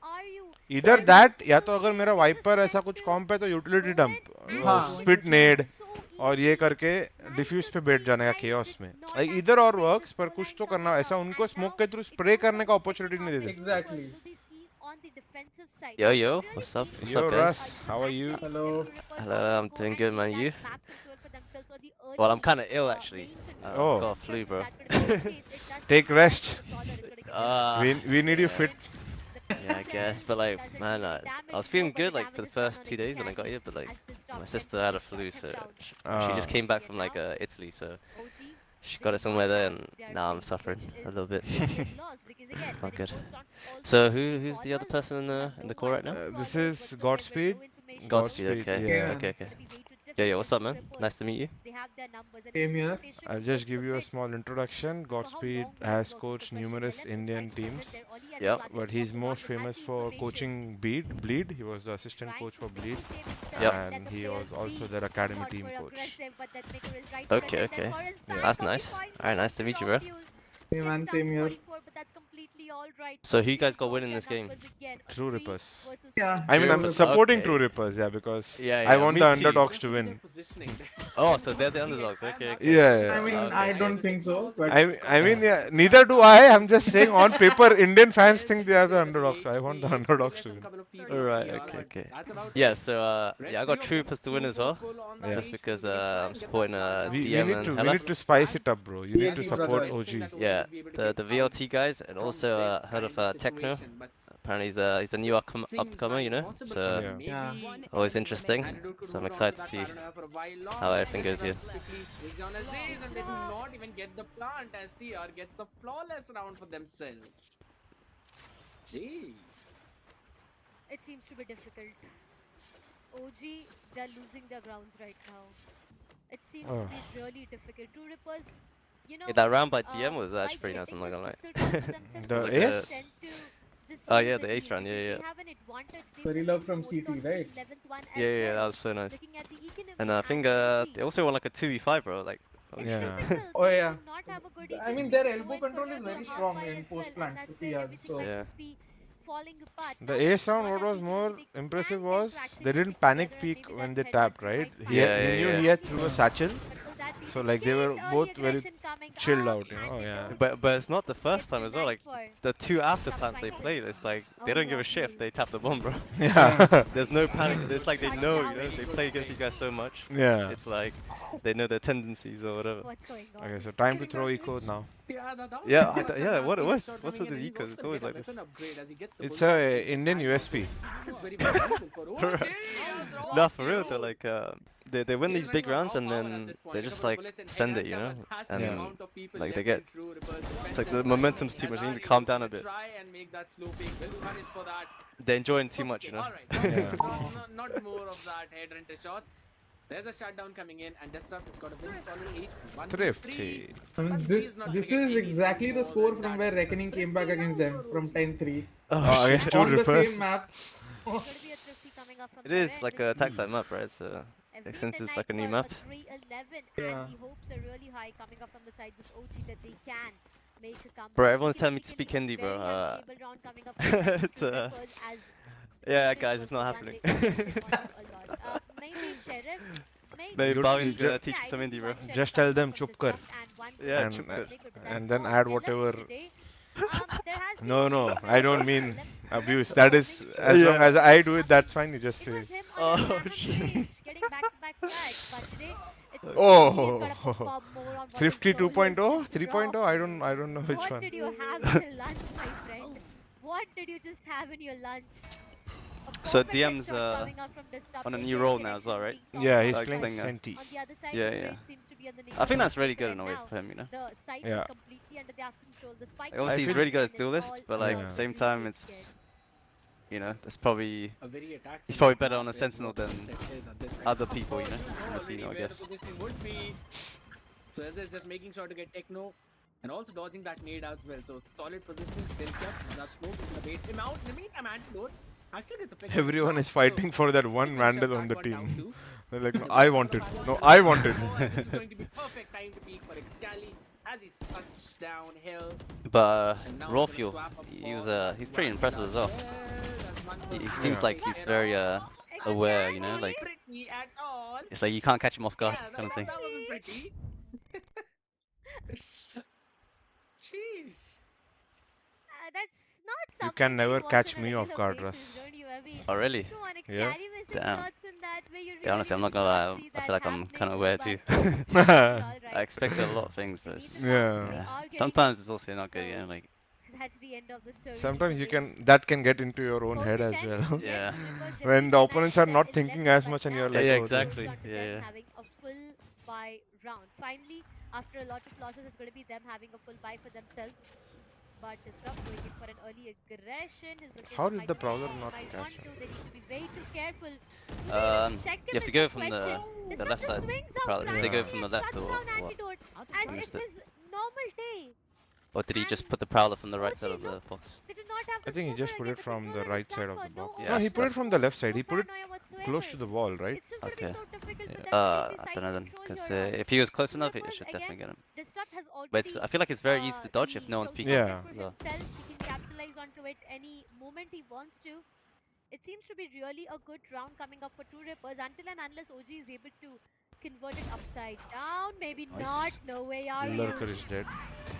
इधर दैट, या तो अगर मेरा वाइपर ऐसा कुछ कॉम्प है तो यूटिलिटी डंप, स्पिट नेड और ये करके डिफ्यूज पे बैठ जाने का केओस में, इधर और वर्क्स, पर कुछ तो करना ऐसा उनको स्मोक के थ्रू स्प्रे करने का अपॉर्चुनिटी नहीं देते। Exactly. Yo, what's up? What's Yo up, Russ, guys? how are you? Hello. Hello, I'm doing good, man. You? Well, I'm kind of ill, actually. Oh. Got a flu, bro. Take rest. Uh, We need you fit. yeah, I guess. But, like, man, I was feeling good, like, for the first 2 days when I got here. But, like, my sister had a flu, so she just came back from, like, Italy, so she got it somewhere there, and now I'm suffering a little bit. Not good. So, who's the other person in the call right now? This is Godspeed. Godspeed, okay. yeah. Okay. Yeah, what's up, man? Nice to meet you. They have their numbers. And Same here. I'll just give you a small introduction. Godspeed has coached numerous Indian teams, Yep. but he's most famous for coaching Bleed. He was the assistant coach for Bleed, Yep. and he was also their academy team coach. Okay, okay. Yeah. That's nice. Alright, nice to meet you, bro. Hey man, same here. So who you guys got winning this game? True Rippers. Yeah. I mean, I'm Rippers, supporting okay. True Rippers, yeah, because Yeah, I yeah, want me the too. underdogs to win. Oh, so they're the underdogs. Okay, okay. Yeah, I mean, Okay. I don't think so, but I mean, yeah, neither do I. I'm just saying on paper, Indian fans think they are the underdogs, so I want the underdogs to win. Alright, okay, okay. Yeah, so yeah, I got True Rippers to win as well. Yeah. Just because I'm supporting We DM need and to Hella. spice it up, bro. You need to Yeah, support brothers. OG. Yeah, the VLT guys, and also heard of Techno. Apparently he's a new upcomer, you know. So Yeah. yeah. always interesting. So I'm excited to see how everything goes here. And they do not even get the plant as TR gets the flawless round for themselves. Jeez. It seems to be difficult. OG, they're losing their grounds right now. It seems to be really difficult. True Rippers, you know. Yeah, that round by DM was actually pretty nice, I'm not gonna lie. The like ace? Oh yeah, the ace round, yeah, yeah. Very love from CT, right? Yeah, yeah, that was so nice. And I think they also won like a 2v5, bro. Like, Yeah. Oh yeah. I mean, their elbow control is very strong in post plants, TRs. So yeah. The ace round, what was more impressive was they didn't panic peek when they tapped, right? He Yeah, knew yeah. he had threw a satchel, so like they were both very chilled out, you know. Yeah. But it's not the first time as well. Like the two after plants they played, it's like they don't give a shit if they tap the bomb, bro. Yeah. There's no panic. It's like they know, you know, they play against you guys so much. Yeah. It's like they know their tendencies or whatever. Okay, so time to throw eco now. Yeah, yeah. What's with the ecos? It's always like this. It's a Indian USP. No, for real though. Like they win these big rounds and then they just like send it, you know, and Yeah. like they get. It's like the momentum's too much. You need to calm down a bit. They're enjoying too much, you know. Yeah. Not more of that head renter shots. There's a shutdown coming in, and Disrupt has got a very solid H1. Thrifty. I mean, this is exactly the score from where Reckoning came back against them from 10-3 Oh, against True on the Rippers. same map. It is like a attack side map, right? So since it's like a new map. Yeah. Bro, everyone's telling me to speak Hindi, bro. It's, yeah, guys, it's not happening. Maybe Bhavin's gonna teach you some Hindi, bro. Just tell them chup kar. Yeah, And, chup kar. and then add whatever. No, I don't mean abuse. That is, as long as I do it, that's fine. You just say. Oh shit. Oh, Thrifty 2.0, 3.0. I don't know which What one. did you have in your lunch, my friend? What did you just have in your lunch? So DM's on a new role now as well, right? Yeah, he's Like playing playing, Senti. Yeah, yeah. I think that's really good in a way for him, you know. Yeah. Like, obviously, he's really good as duelist, but like Yeah. same time, it's you know, it's probably A very attack he's probably better sequence on a as sentinel what than Sunset is at this point. other people, you know, in the scene, I guess. Positioning would be. So as is just making sure to get Techno and also dodging that nade as well. So solid positioning still kept. That smoke is gonna bait him out. In the meantime, antidote. Actually, it's a pick. Everyone is fighting for that one It's gonna shut Vandal on that the one down team. too. They're like, no, I want it. No, I want it. This is going to be perfect time to peek for 𝐋𝐈𝐍𝐊𝐒 as he sucks down Hell. But And now Raw he's gonna Fuel, swap up he's pretty impressive as well. That's one He more seems Yeah. like he's very aware, you know, like pretty at all. it's like you can't catch him off guard, Yeah, kind of thing. that wasn't pretty. Jeez. That's not You something can that never watch catch on a me off regular guard, basis, Russ. don't you? I mean, Oh really? come on, Yeah. 𝐋𝐈𝐍𝐿 missing Damn. shots in that where you Yeah, honestly, I'm really not gonna can't lie. see I that feel like I'm happening, kind of aware but too. it's all I right. expected a lot of things, but it's, Yeah. yeah. Sometimes it's also not good, you know, like That's the end of the story. Sometimes you that can get into your own head as 4%, well. Yeah. When the opponents are not thinking as much and you're like, yeah, oh, exactly. Down to Yeah, them yeah. having a full buy round. Finally, after a lot of losses, it's going to be them having a full buy for themselves. but Disrupt going in for an early aggression. His How location did might the be Prowler not compromised catch onto. him? They need to be way too careful. You have to go from the left side, Swings out probably. Did they go randomly from the and left shuts or down what? Antidote I as missed it's it. his normal day. Or did he just And put the Prowler from the right side OG, of the look, box? they did not have I the think he smoker just put again. it The from the controller right is side done of for. the box. No Yeah, No, he overhead put it that's from the left side. no He put it paranoia close whatsoever. to the wall, right? It's just going to Okay. be so difficult for Yeah. them to take the I side don't know then, control because here. if he was close enough, it Rippers should again, definitely get him. Destruct has But already I feel like it's very easy to dodge if the no one's show peeking. started Yeah. for as well. himself. He can capitalize onto it any moment he wants to. It seems to be really a good round coming up for two Rippers until and unless OG is able to convert it upside down. Maybe not. Nice. No way are you. Lurker is dead.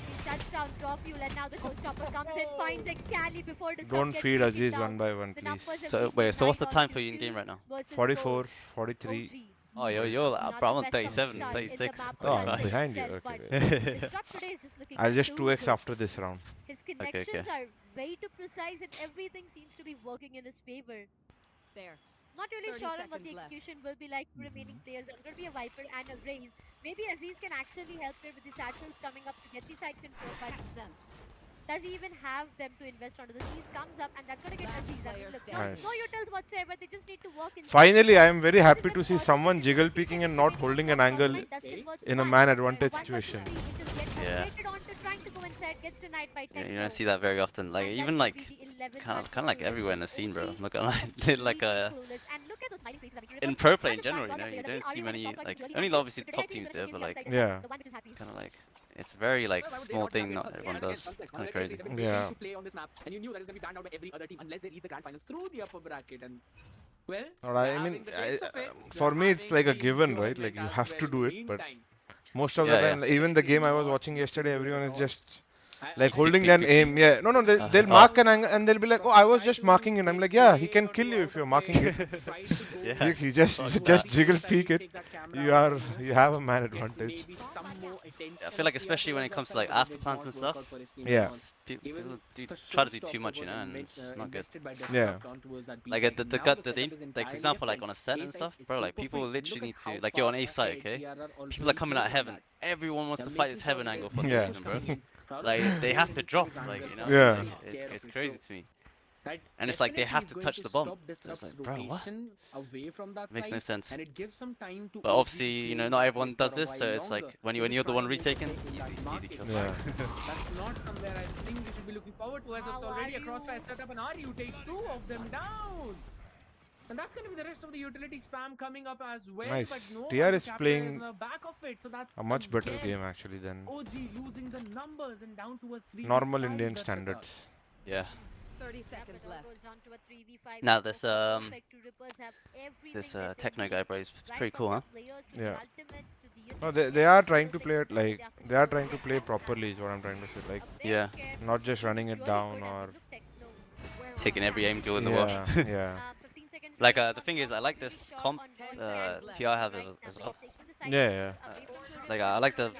He shuts down drop fuel and now the showstopper comes in, finds 𝐋𝐈𝐍𝐊𝐒 before the Don't gets feed taken Aziz down. one by one, The please. numbers have So been wait, so what's the nine time on for you in two game right now? versus 44, gold. 43. OG. Oh, you're Not bro, I'm the on best of 37, start in the 36, map Oh, I'm 35. behind you. itself, Okay, but wait. Disrupt today is just looking I'll just too 2x good. after this round. His Okay. connections are way too precise and everything seems to be working in his favor. There. Not really 30 sure on what the seconds left. execution will be like for remaining players. There's going to be a Viper and a Raze. Maybe Aziz can actually help there with the satchels coming up to get the side control, but Catch them. does he even have them to invest onto? The Seas comes up and that's going to get Last Aziz. I mean, player look, standing. Nice. no utils whatsoever. They just need to work in. Finally, I am very happy to see someone jiggle peeking and not holding an angle in a man advantage situation. Yeah. Trying to go inside, gets denied by Yeah, you Techno. don't see that very often. Like And even that's like gonna be the 11th kind match of for like Rippers. everywhere in the scene, bro. OG I'm not gonna lie. Like clueless. And look at those smiling faces. I mean, in Rippers, pro play in not just general, one you know, player, you I don't mean, see Ari many Software like really only happy. obviously the Today I top think teams he's do, gonna but choose like the Yeah. the one which is happy. kind of like it's very like small thing not everyone does. It's kind of crazy. Yeah. To play on this map, and you knew that it's going to be banned out by every other team unless they reach the grand finals through the upper bracket. And well, Or I having mean, the taste of it, for me, it's having like a the given, right? enjoyment Like you as have to well do in the it, but meantime. most of the Yeah, time, yeah. even the game I was Not watching yesterday, everyone is just like I holding Peek, an peek, aim. Yeah, no, they'll Oh. mark an angle and they'll be like, "Oh, I was just marking it." I'm like, "Yeah, he can kill you if you're marking it." Yeah. You just Fuck just that. jiggle peek it. You have a man advantage. I feel like especially when it comes to like after plants and stuff, Yeah. people try to do too much, you know, and it's not good. Yeah. Like like for example, like on a set and stuff, bro. Like people literally need to like you're on A site, okay? People are coming out of heaven. Everyone wants to fight this heaven angle for some Yeah. reason, bro. Like they have to drop, like you know. Yeah. It's crazy to me. And it's like they have to touch the bomb. So it's like, bro, what? Away from that Makes no sense. and it gives some time to But OG obviously, you know, players not to everyone play does for a this, so while it's like longer. when They will you're the try one and retaking, protect that easy market. kills. Yeah. That's not somewhere I think we should be looking forward to, as it's How already are a crossfire you? setup, and Aryu takes two of them down. And that's going to be the rest of the utility spam coming up as well. Nice. But no TR one is to capitalize playing on the back of it. So that's a much better again game actually than OG losing the numbers and down to a 3v5 normal Indian Darsaka. standards. Yeah. 30 seconds left. Now this techno guy, bro, is pretty cool, huh? Yeah. No, they are trying to play it like they are trying to play properly. Is what I'm trying to say. Like Yeah. not just running it down or Taking every aim duel in the world. yeah, yeah, Like the thing is, I like this comp TR have as well. yeah, yeah. Like I like the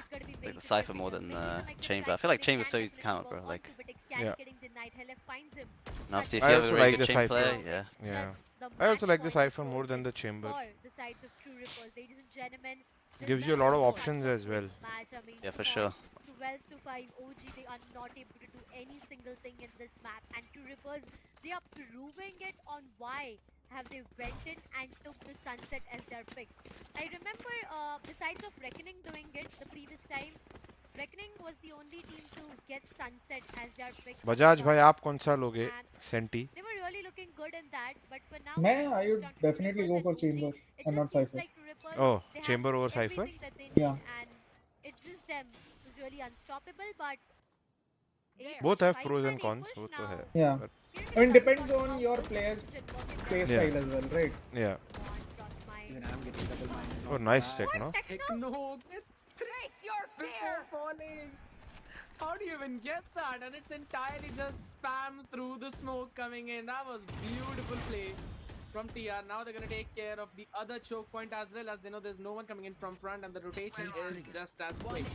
Cypher more than Chamber. I feel like Chamber's so easy to counter, bro. Like, Yeah. and obviously if I you have a also really like good the Chamber Cypher. player, yeah. Yeah. I also like the Cypher more than the Chamber. Gives you a lot of options as well. Yeah, for sure. 12 to 5 OG, they are not able to do any single thing in this map, and to Rippers, they are proving it on why have they went in and took the Sunset as their pick. I remember besides of Reckoning doing it the previous time, Reckoning was the only team to get Sunset as their pick. Bajaj भाई आप कौन सा लोगे? Senti. They were really looking good in that, but for now I would definitely go for Chamber and not Cypher. Oh, Chamber over Cypher? Yeah. And it's just them who's really unstoppable, but Both have pros and cons. वो तो है. Yeah. But I mean, depends on your player's play Yeah. style as well, right? yeah. Even I'm getting double minded. Oh, nice check, no? Techno, Face your fear! falling. How do you even get that? And it's entirely just spam through the smoke coming in. That was beautiful play from TR. Now they're going to take care of the other choke point as well, as they know there's no one coming in from front, and the rotation is just as quick.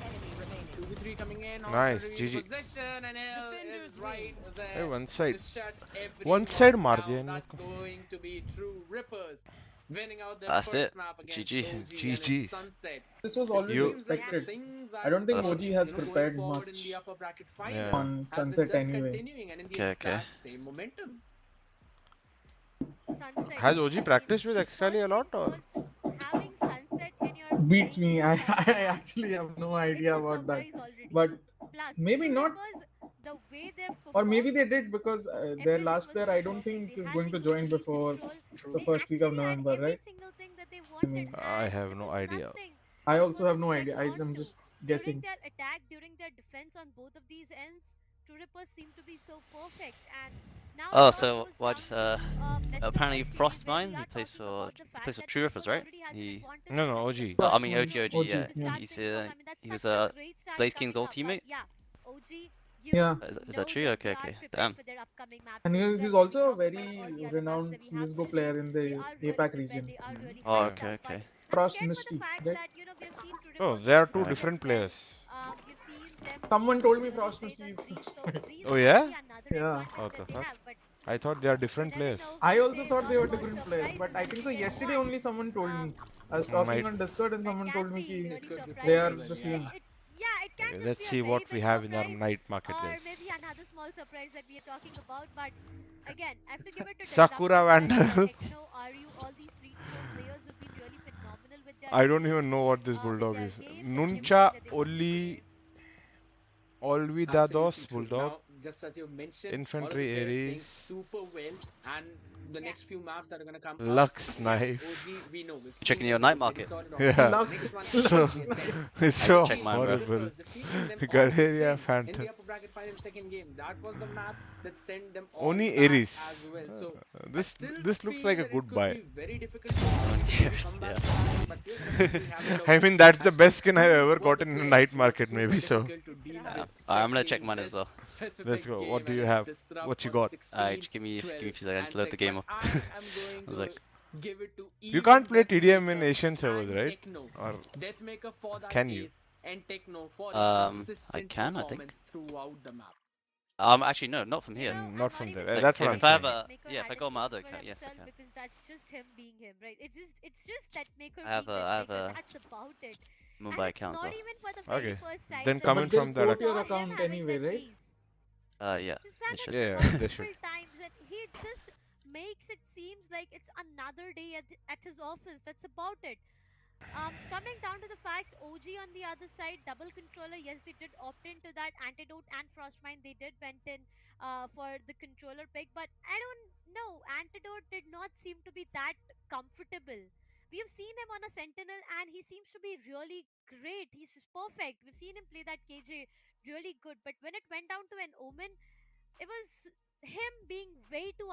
2v3 coming in. Nice, on the GG. Position, and Hell is right there. Hey, one side. to shut One everyone side मार down. दिया इन That's लोग को. going to be true Rippers. winning out their That's first it. map against GG. OG and GG's. its Sunset. This was It always seems like a expected. thing that I don't think Uh, OG has going prepared forward in much the upper bracket Yeah. finals on has been Sunset just anyway. continuing and in the Okay, okay. exact same momentum. Sunset. Has OG practiced with First 𝘋𝐈𝐍𝐊𝐒 a lot things or? first, having Sunset in your Beats playing me. pool I right now, actually have no it's idea a about that. surprise already. But Plus, maybe not. the way they've Or maybe performed, they did because their everything last was player so I don't perfect. think They is had going the to join OP before control. the They first week of actually had November, every right? single thing that they I wanted, mean, I and have there no was idea. nothing I that also was have a no check idea. I'm onto. just During guessing. their attack, during their defense on both of these ends, Tripper seemed to be so perfect. And now it Oh, all so goes what? down to Mr. Apparently World Series, where we Frostmine. He are plays talking for about the he fact plays for that True Tripper Rippers, right? already has an He. advantage No, in no, terms of OG. I mean Frostman, OG, OG, yeah. to yeah. start He's things off. I mean, that's he was such a great start Blaze King's coming old up. But teammate. yeah, OG, Yeah. Is that know true? that Okay, they are okay. prepared Damn. for their upcoming maps And as he's well. When we also a talk about all very the other maps renowned that we have CSGO seen, player in they the are really APAC good when region. they are really Oh, hyped okay, up. But okay. I'm Frost scared for the Misty, fact right? that we have seen Oh, Tripper's there are own two play Nice. as different well. players. We've seen them Someone told me really Frost play Misty that is Breeze. So Frostman. Breeze Oh is going to yeah? be another Yeah. advantage What the that they fuck? have. But I thought they are you different never players. know. I They also say it's thought all they were about different players, surprises but I in think so. 3 and Yesterday 1. only someone told Um, me. I was talking Might. on Discord and that someone can told me be ki It really could be they are surprising. possible, the yeah. same. Yeah, it can Okay, just let's be a see very what we big have in our surprise, night market, or guys. maybe another small surprise that we are talking about. But again, I have to give it to Sakura Disruptors that Vandal. Techno, RU, all these 3 to 4 players have been really phenomenal with their I don't teams, even know what this with bulldog their is. game, with everything Nuncha that they want to Oli do. Absolutely Olvidados true. bulldog. Now, just as you mentioned, all of the Infantry players playing Ares. super well, and the Yeah. next few maps that are going to come up Lux against knife. OG, we know we've seen Checking them your with night a very market. solid Yeah. offense. Luck, The next one Yeah. is luck the knife. Ascent. It's I have to so check mine, bro. horrible. Rippers defeating them on Galeria Ascent in Phantom. the upper bracket final second game. That was the map that sent them all Only back Ares. as well. So I This still looks feel like a that good it could buy. be very difficult for OG to maybe come back from that, but we'll definitely have a look I mean, that's the as best to skin I've who ever were the gotten in a players night who were market, super maybe so. difficult to deal Yeah. with, I'm gonna especially check in mine as this well. specific Let's go. game, What do and you it's have? Disrupt What you for got? 16, Just give me a 12, few seconds to and load the 6. game But up. I am going I was to like, give it to You either can't play TDM in Deathmaker Asian servers, and right? Techno. Or Deathmaker for that can you? ace, and Techno for his I consistent can, I think. performance throughout the map. Actually, no, not from You here. know, Not I'm from not there. even Like, That's saying what that I'm if I have saying. Deathmaker yeah, if had I an go on my ace other for account, yes, I himself can. because that's just him being him, right? It's just Deathmaker I have being I have Deathmaker. a That's about it. And Mumbai it's account, not so even for the very Okay. first time Then that come in But they'll from that we port account. your saw him account having anyway, that right? ace. yeah, He's they done should. it Yeah, they should. multiple times, and he just makes it seems like it's another day at his office. That's about it. Coming down to the fact, OG on the other side, double controller. Yes, they did opt into that antidote and frostmine. They did went in for the controller pick, but I don't know. Antidote did not seem to be that comfortable. We have seen him on a sentinel, and he seems to be really great. He's just perfect. We've seen him play that KJ really good, but when it went down to an omen, it was him being way too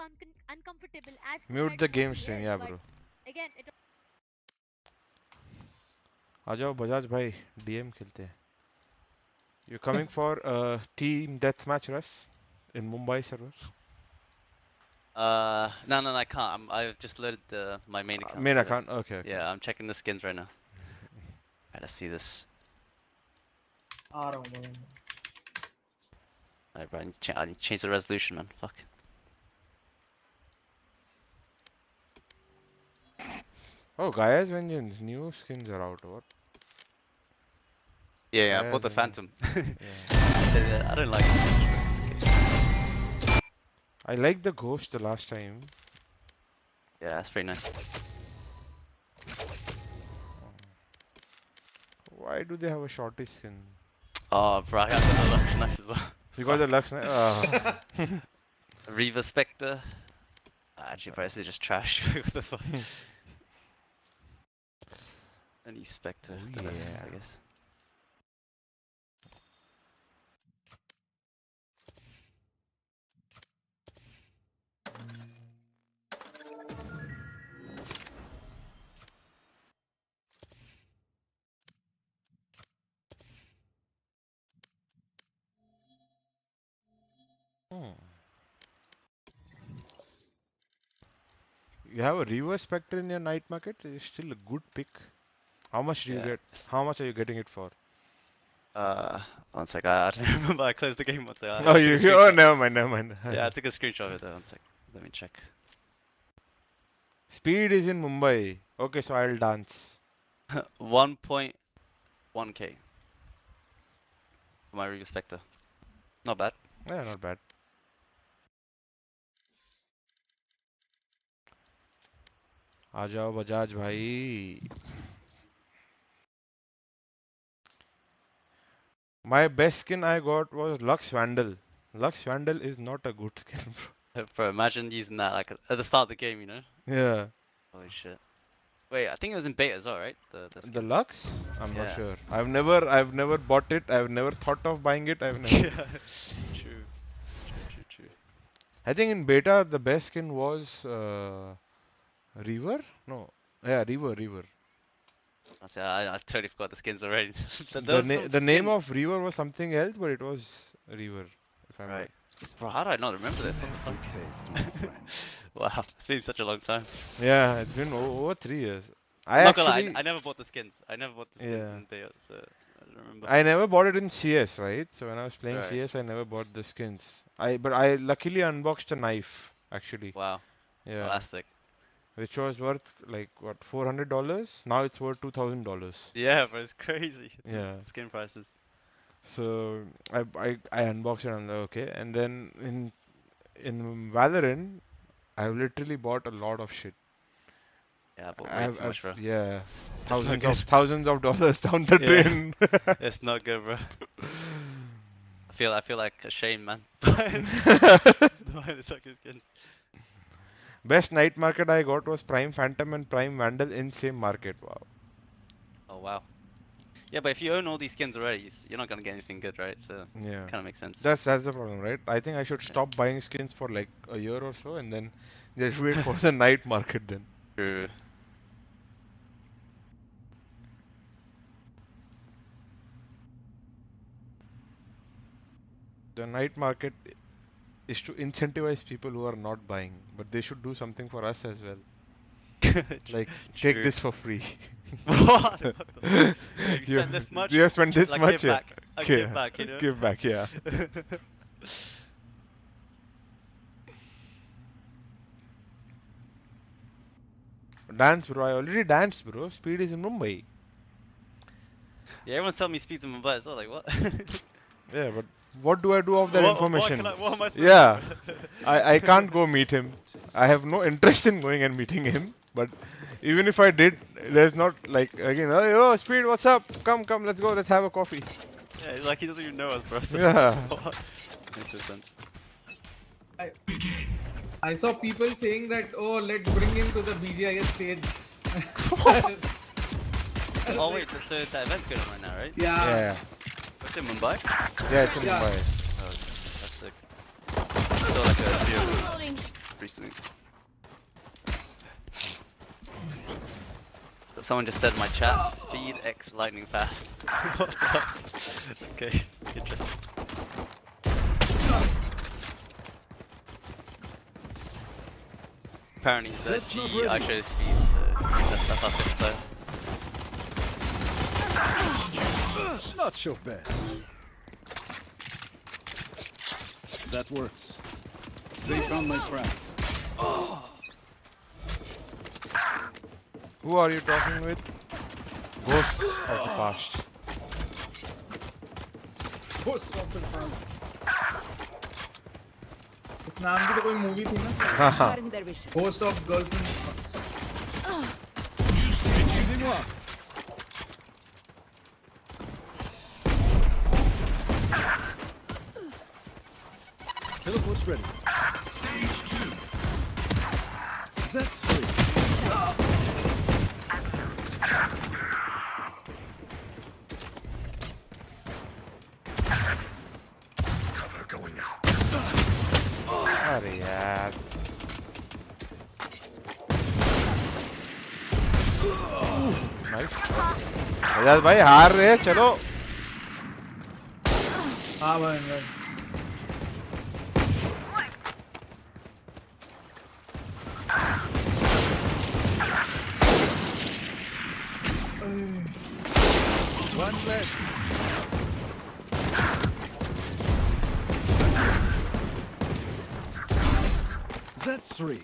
uncomfortable as Mute compared the to what game he stream, is. yeah, But bro. again, it आ जाओ बजाज भाई DM खेलते हैं. You're coming for team deathmatch, Russ, in Mumbai server. No, I can't. I've just loaded my main account. Main so account. Okay. yeah, I'm checking the skins right now. Alright, let's see this. आ रहा हूँ मैं. Alright, bro, I need to change the resolution, man. Fuck. Oh, Gaia's Vengeance. New skins are out. What? Yeah, I Gaia's bought the Vengeance. Phantom. Yeah. I don't like it much, but it's okay. I liked the Ghost the last time. Yeah, that's pretty nice. Why do they have a shorty skin? Oh, bro, I got the Lux knife as well. You got the Lux knife? Reaver Spectre. Actually, bro, this is just trash. What the fuck? Any Spectre, Oh, the best, yeah. I guess. You have a Reverse Spectre in your night market? It's still a good pick. How much do you Yeah, get? How much are you getting it for? One sec, I don't remember. I closed the game once. Oh, took a you? Oh, screenshot. never mind, never mind. Yeah, I took a screenshot of it though. One sec. Let me check. Speed is in Mumbai. Okay, so I'll dance. 1.1k for my Regal Spectre. Not bad. Yeah, not bad. आ जाओ बजाज भाई. My best skin I got was Lux Vandal. Lux Vandal is not a good skin, bro. Bro, imagine using that like at the start of the game, you know? Yeah. Holy shit. Wait, I think it was in beta as well, right? The The skin. Lux? I'm not Yeah. sure. I've never bought it. I've never thought of buying it. I've never. Yeah. True. True. I think in beta the best skin was Reaver? No. Yeah, Reaver. Honestly, I totally forgot the skins already. The name of Reaver was something else, but it was Reaver, if I'm Right. Bro, how do I not remember this? What the fuck? Wow, it's been such a long time. Yeah, it's been over 3 years. I'm not gonna lie, I never bought the skins. I never bought the skins Yeah. in beta, so I don't remember. I never bought it in CS, right? So when I was playing Right. CS, I never bought the skins. But I luckily unboxed a knife, actually. Wow. Yeah. Oh, that's sick. Which was worth like what, $400? Now it's worth $2,000. Yeah, but it's crazy. Yeah. The skin prices. So I unboxed it and okay, and then in Valorant, I've literally bought a lot of shit. Yeah, I bought way too much, bro. Yeah, That's thousands of dollars down the Yeah. drain. It's not good, bro. I feel like ashamed, man. Buying the sucker skins. Best night market I got was Prime Phantom and Prime Vandal in same market. Wow. Oh wow. Yeah, but if you own all these skins already, you're not gonna get anything good, right? So Yeah. kind of makes sense. That's the problem, right? I think I should stop buying skins for like a year or so, and then just wait for the night market then. True. The night market is to incentivize people who are not buying, but they should do something for us as well. Like, take True. this for free. What? Yeah, you spent this much? You have spent this like, much, give yeah. back. Give back, you know? Give back, yeah. Dance, bro. I already danced, bro. Speed is in Mumbai. Yeah, everyone's telling me speeds in Mumbai as well. Like what? Yeah, but what do I do of that information? What am I supposed Yeah, to do? I can't go meet him. I have no interest in going and meeting him. But even if I did, there's not like again. Oh, Speed, what's up? Come, let's go. Let's have a coffee. Yeah, like he doesn't even know us, bro. So Yeah. Makes no sense. I saw people saying that, oh, let's bring him to the BGIS stage. Oh wait, so that event's going on right now, right? Yeah. What's in Mumbai? Yeah, it's in Yeah. Mumbai. Oh, that's sick. I saw like a video recently. Someone just said in my chat, speed X lightning fast. Okay, interesting. Apparently it's G I show speed, so that's how fast play. Not your best. That works. They found my trap. Who are you talking with? Ghost of the past. Ghost of the past. इस नाम की तो कोई movie थी ना? Haha. Ghost of Girlfriend. Using lock. Teleport's ready. Stage 2. That's 3. Cover going out. अरे यार. Nice. आजाद भाई हार रहे हैं, चलो. हाँ भाई. One less. That's 3.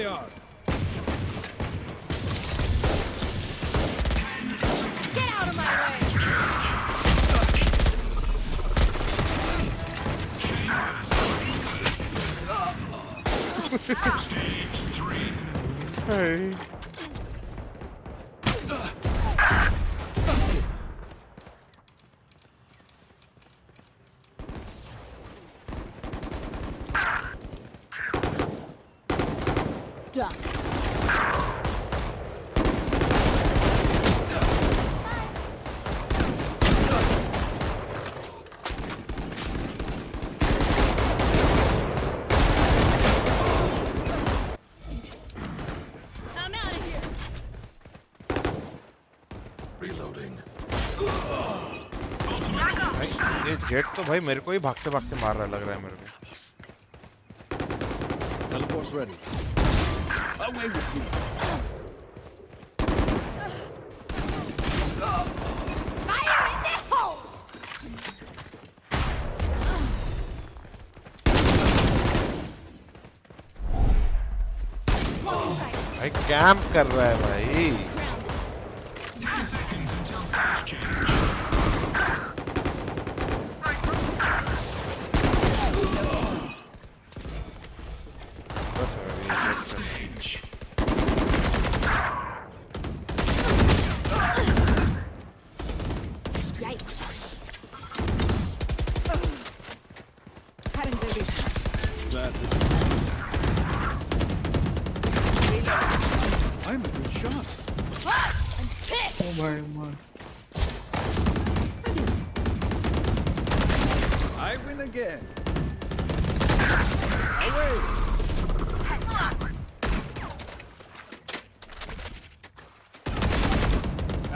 they are. Get out of my way! Stage 3. Hey. Done. I'm out of here. Reloading. भाई ये जेट तो भाई मेरे को ही भागते भागते मार रहा लग रहा है मेरे को. Teleport's ready. Away with you. Fire in the hole! भाई कैंप कर रहा है भाई. 10 seconds until stage change. बस Third stage. Yikes. Cutting baby. That's it. I'm a good shot. I'm pissed! ओ भाई मार. I win again. Away.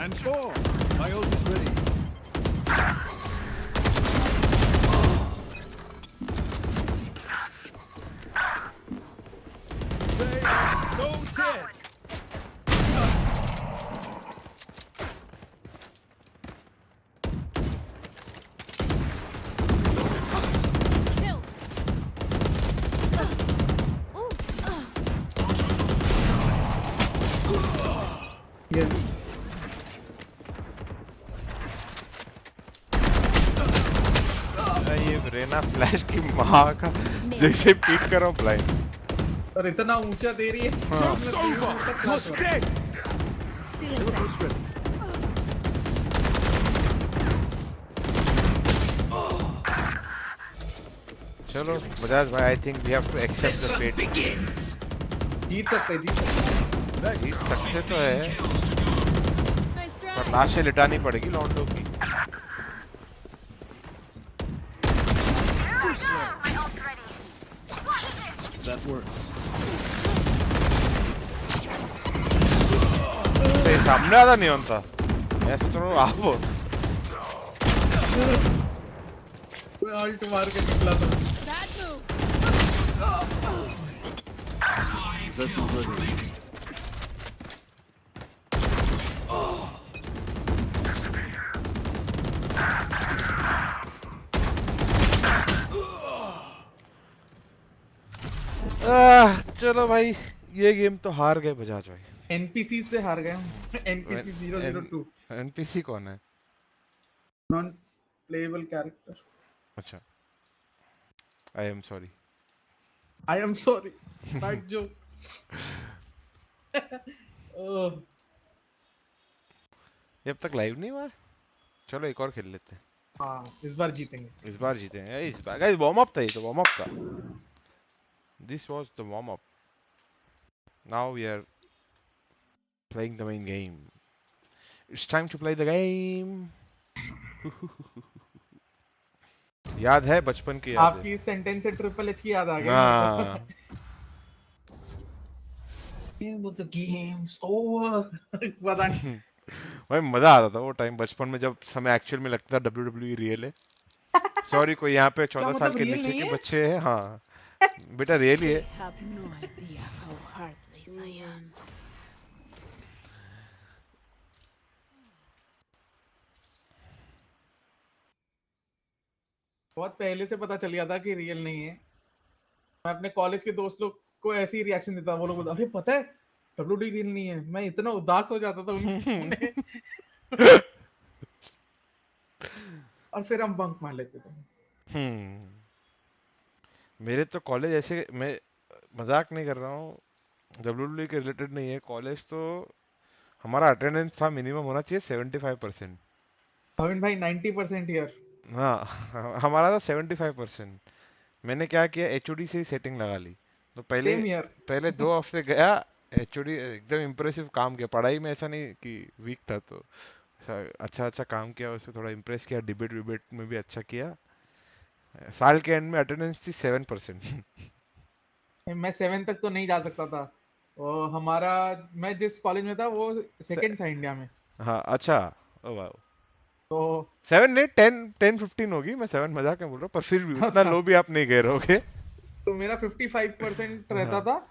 And 4. My ult is ready. They are so dead. Kill! Yes. ये Raina flash की माँ का जैसे peak करो blind. और इतना ऊंचा दे रही है. Joke's over. You're dead. Teleport's ready. चलो बजाज भाई I think we have to accept the fate. जीत सकते जीत सकते तो है Nice पर try. लाशें लिटानी पड़ेगी लॉन्डो की. Too slow. That works. तो ये सामने आधा नहीं होता. मैं सोच रहा हूँ आप मैं अल्ट मार के निकला था. Bad move. That's ready. चलो भाई ये गेम तो हार गए बजाज भाई. एनपीसी से हार गए हम. एनपीसी 002 एनपीसी कौन है? Non playable character. अच्छा I am sorry. I am sorry. Bad joke. Oh ये अब तक लाइव नहीं हुआ है. चलो एक और खेल लेते हैं. हाँ इस बार जीतेंगे. इस बार जीतेंगे. इस बार गाइस वार्म अप था. ये तो वार्म अप था. This was the warm up. Now we are playing the main game. It's time to play the game. याद है बचपन की याद है. आपकी सेंटेंस से ट्रिपल एच की याद आ गई. हाँ The game's over. पता नहीं. भाई मजा आता था वो टाइम बचपन में जब हमें एक्चुअल में लगता था WWE रियल है. सॉरी कोई यहाँ पे 14 साल के real नीचे नहीं के है? बच्चे हैं. हाँ बेटा रियल ही है. Have no idea how heartless I am. बहुत पहले से पता चल गया था कि रियल नहीं है. मैं अपने कॉलेज के दोस्त लोग को ऐसी रिएक्शन देता, वो लोग बोलते अरे पता है WD रील नहीं है, मैं इतना उदास हो जाता था उनके सामने। और फिर हम बंक मार लेते थे। मेरे तो कॉलेज ऐसे, मैं मजाक नहीं कर रहा हूँ, WWE के रिलेटेड नहीं है, कॉलेज तो हमारा अटेंडेंस था मिनिमम होना चाहिए 75%। भाविन भाई 90% यार। हाँ हमारा था 75%। मैंने क्या किया, HOD से ही सेटिंग लगा ली। तो पहले सेम यार। पहले 2 हफ्ते गया, HOD एकदम इम्प्रेसिव काम किया, पढ़ाई में ऐसा नहीं कि वीक था, तो अच्छा अच्छा काम किया, उससे थोड़ा इम्प्रेस किया, डिबेट विबेट में भी अच्छा किया। साल के एंड में अटेंडेंस थी 7%। मैं 7 तक तो नहीं जा सकता था, और हमारा, मैं जिस कॉलेज में था वो सेकंड था इंडिया में। हाँ अच्छा, ओ वाह। तो 7 नहीं, 10-15 होगी, मैं 7 मजाक में बोल रहा हूँ, पर फिर भी उतना अच्छा, लो भी आप नहीं कह रहे होगे। तो मेरा 55% रहता हाँ था,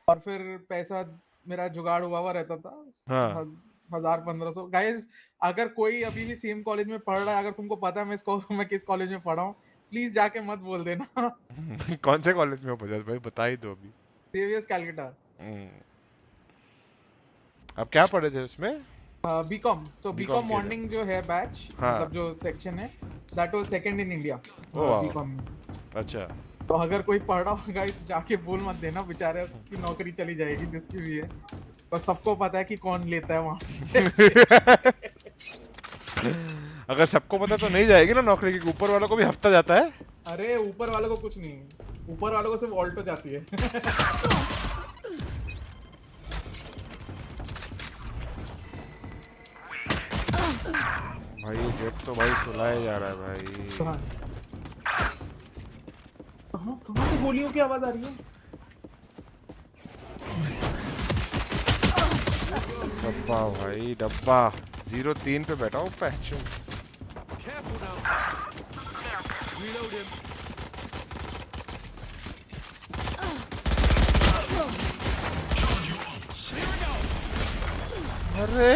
और फिर पैसा मेरा जुगाड़ हुआ रहता था। हाँ। 1000-1500 गाइस, अगर कोई अभी भी सेम कॉलेज में पढ़ रहा है, अगर तुमको पता है मैं किस कॉलेज में पढ़ा हूँ, प्लीज जाके मत बोल देना। कौन से कॉलेज में हो बजाज भाई, बता ही दो अभी। सेवियर्स कैलकाटा। अब क्या पढ़े थे उसमें? बीकॉम। सो बीकॉम बीकॉम के लिए। मॉर्निंग जो है बैच, हाँ। मतलब जो सेक्शन है, that was second in India oh वाह, बीकॉम में। अच्छा। तो अगर कोई पढ़ रहा हो गाइस, जाके बोल मत देना, बेचारे की नौकरी चली जाएगी जिसकी भी है। बस सबको पता है कि कौन लेता है वहाँ। अगर सबको पता तो नहीं जाएगी ना नौकरी की, ऊपर वालों को भी हफ्ता जाता है। अरे ऊपर वालों को कुछ नहीं, ऊपर वालों को सिर्फ ऑल्टो जाती है। भाई जेट तो भाई सुलाया जा रहा है भाई। कहाँ से गोलियों की आवाज आ रही है? डब्बा भाई डब्बा, 0-3 पे बैठा हूँ पैचू। अरे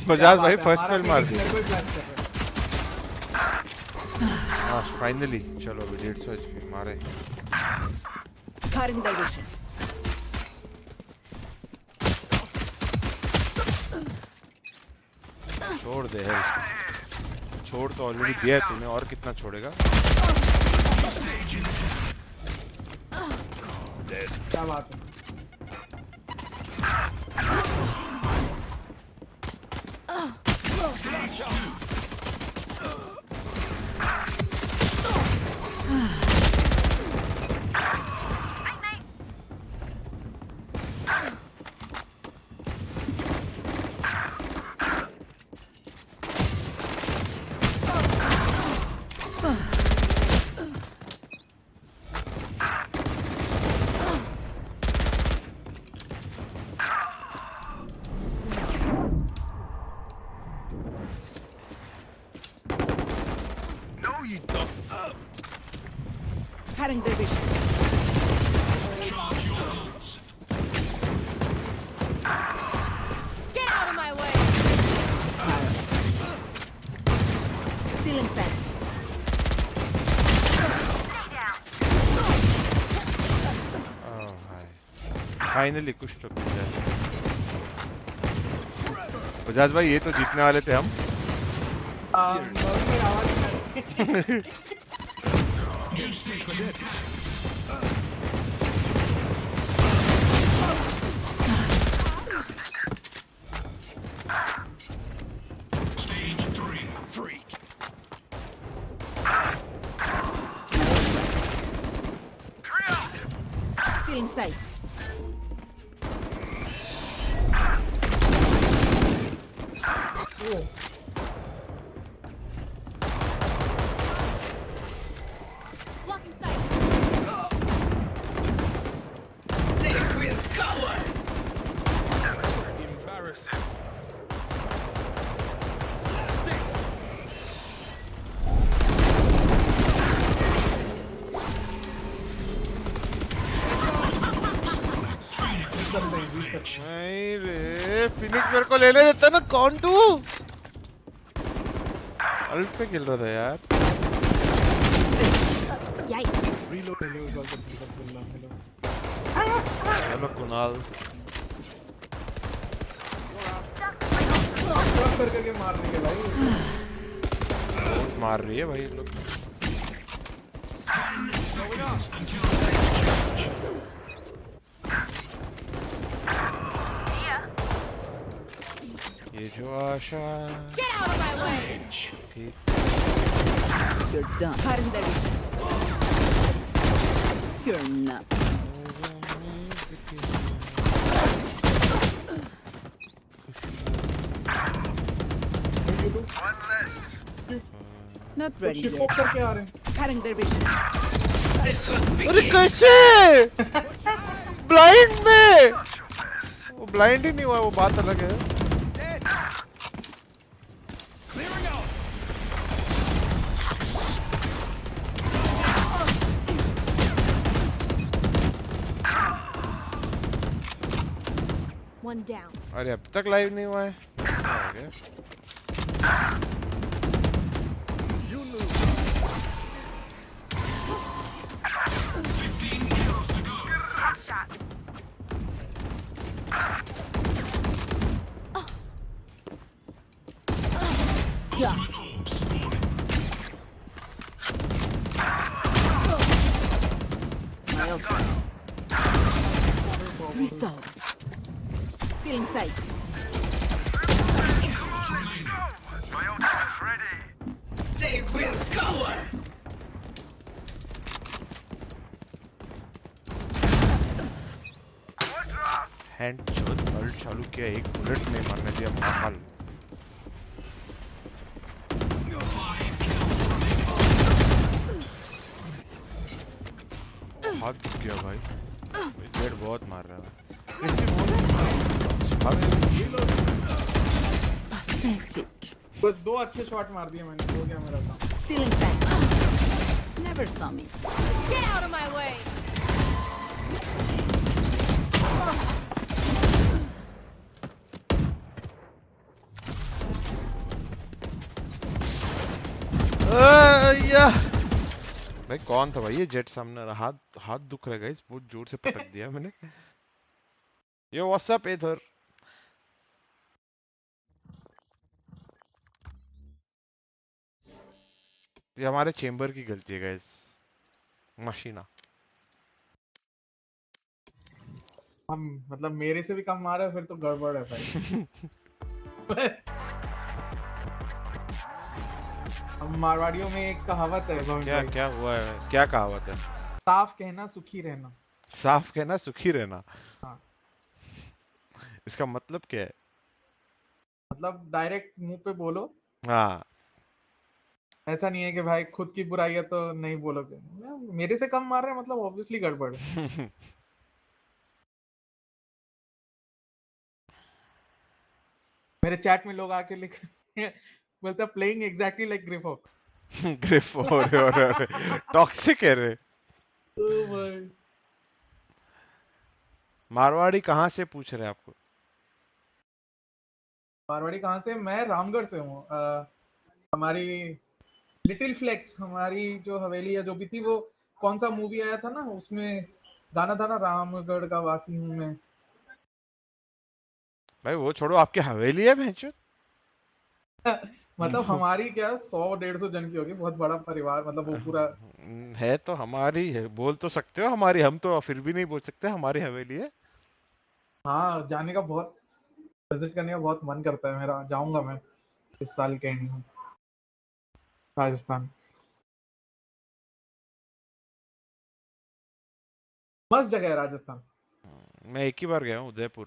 बजाज भाई फर्स्ट फेल मार दी। हाँ फाइनली, चलो अभी 150 HP मारे। छोड़ दे है, छोड़ तो ऑलरेडी दिया है तूने, और कितना छोड़ेगा? क्या बात है। Cutting their vision. Charge your ults. Get out of my way! Stealing scent. Finally कुछ तो किया है। बजाज भाई ये तो जीतने वाले थे हम। New stage intact. Stage 3, freak. Stealing sight. Blocking sight. They will cover. Embarrassing. Phoenix is नहीं रे, फिनिक्स मेरे को लेने देता ना, कौन तू? अल्ट पे खेल रहा था यार। Yikes. Reload. हेलो कुणाल करके मार रही है भाई, बहुत मार रही है भाई लोग। ये जो आशा Get out of my way. थी You're done. Cutting their vision. You're not. Not ready ship yet. करके आ रहे हैं। Cutting their vision. अरे कैसे ब्लाइंड में, वो ब्लाइंड ही नहीं हुआ, वो बात अलग है। One down. अरे अब तक लाइव नहीं हुआ है, क्या हो गया? You lose. 15 kills to go. Done. Ultimate orb spawning. My ultimate. Results. Still in sight. Kills remaining. They will cover. Hand shot ult चालू किया, एक बुलेट नहीं मारने दिया माहौल। 5 kills remaining. हाथ दुख गया भाई, जेड बहुत मार रहा है। Pathetic. बस 2 अच्छे शॉट मार दिए मैंने, हो गया मेरा काम। Still in sight. Never saw me. Get out of my way. या भाई कौन था भाई ये जेट सामने, हाथ हाथ दुख रहा है गाइस, बहुत जोर से पटक दिया मैंने। यो व्हाट्सअप इधर। ये हमारे चेंबर की गलती है गाइस, मशीना। हम मतलब मेरे से भी कम मारा है, फिर तो गड़बड़ है भाई। हम मारवाड़ियों में एक कहावत है भवन क्या भाई, क्या हुआ है, क्या कहावत है? साफ कहना सुखी रहना। साफ कहना सुखी रहना। हाँ। इसका मतलब क्या है? मतलब डायरेक्ट मुंह पे बोलो, हाँ ऐसा नहीं है कि भाई खुद की बुराई है तो नहीं बोलोगे। मेरे से कम मार रहे हैं मतलब ऑब्वियसली गड़बड़ है। मेरे चैट में लोग आके लिख रहे हैं, बोलते हैं प्लेइंग एग्जैक्टली लाइक ग्रिफॉक्स। ग्रिफ और टॉक्सिक है रे। ओ भाई मारवाड़ी कहाँ से पूछ रहे हैं आपको? मारवाड़ी कहाँ से? मैं रामगढ़ से हूँ। हमारी लिटिल फ्लेक्स, हमारी जो हवेली है जो भी थी, वो कौन सा मूवी आया था ना, उसमें गाना था ना, रामगढ़ का वासी हूँ मैं। भाई वो छोड़ो, आपकी हवेली है भैंचो। मतलब हमारी क्या 100-150 जन की होगी, बहुत बड़ा परिवार, मतलब वो पूरा। है तो हमारी है, बोल तो सकते हो हमारी, हम तो फिर भी नहीं बोल सकते हमारी हवेली है। हाँ, जाने का बहुत, विजिट करने का बहुत मन करता है मेरा। जाऊंगा मैं इस साल के एंड में राजस्थान। मस्त जगह है राजस्थान। मैं एक ही बार गया हूँ उदयपुर।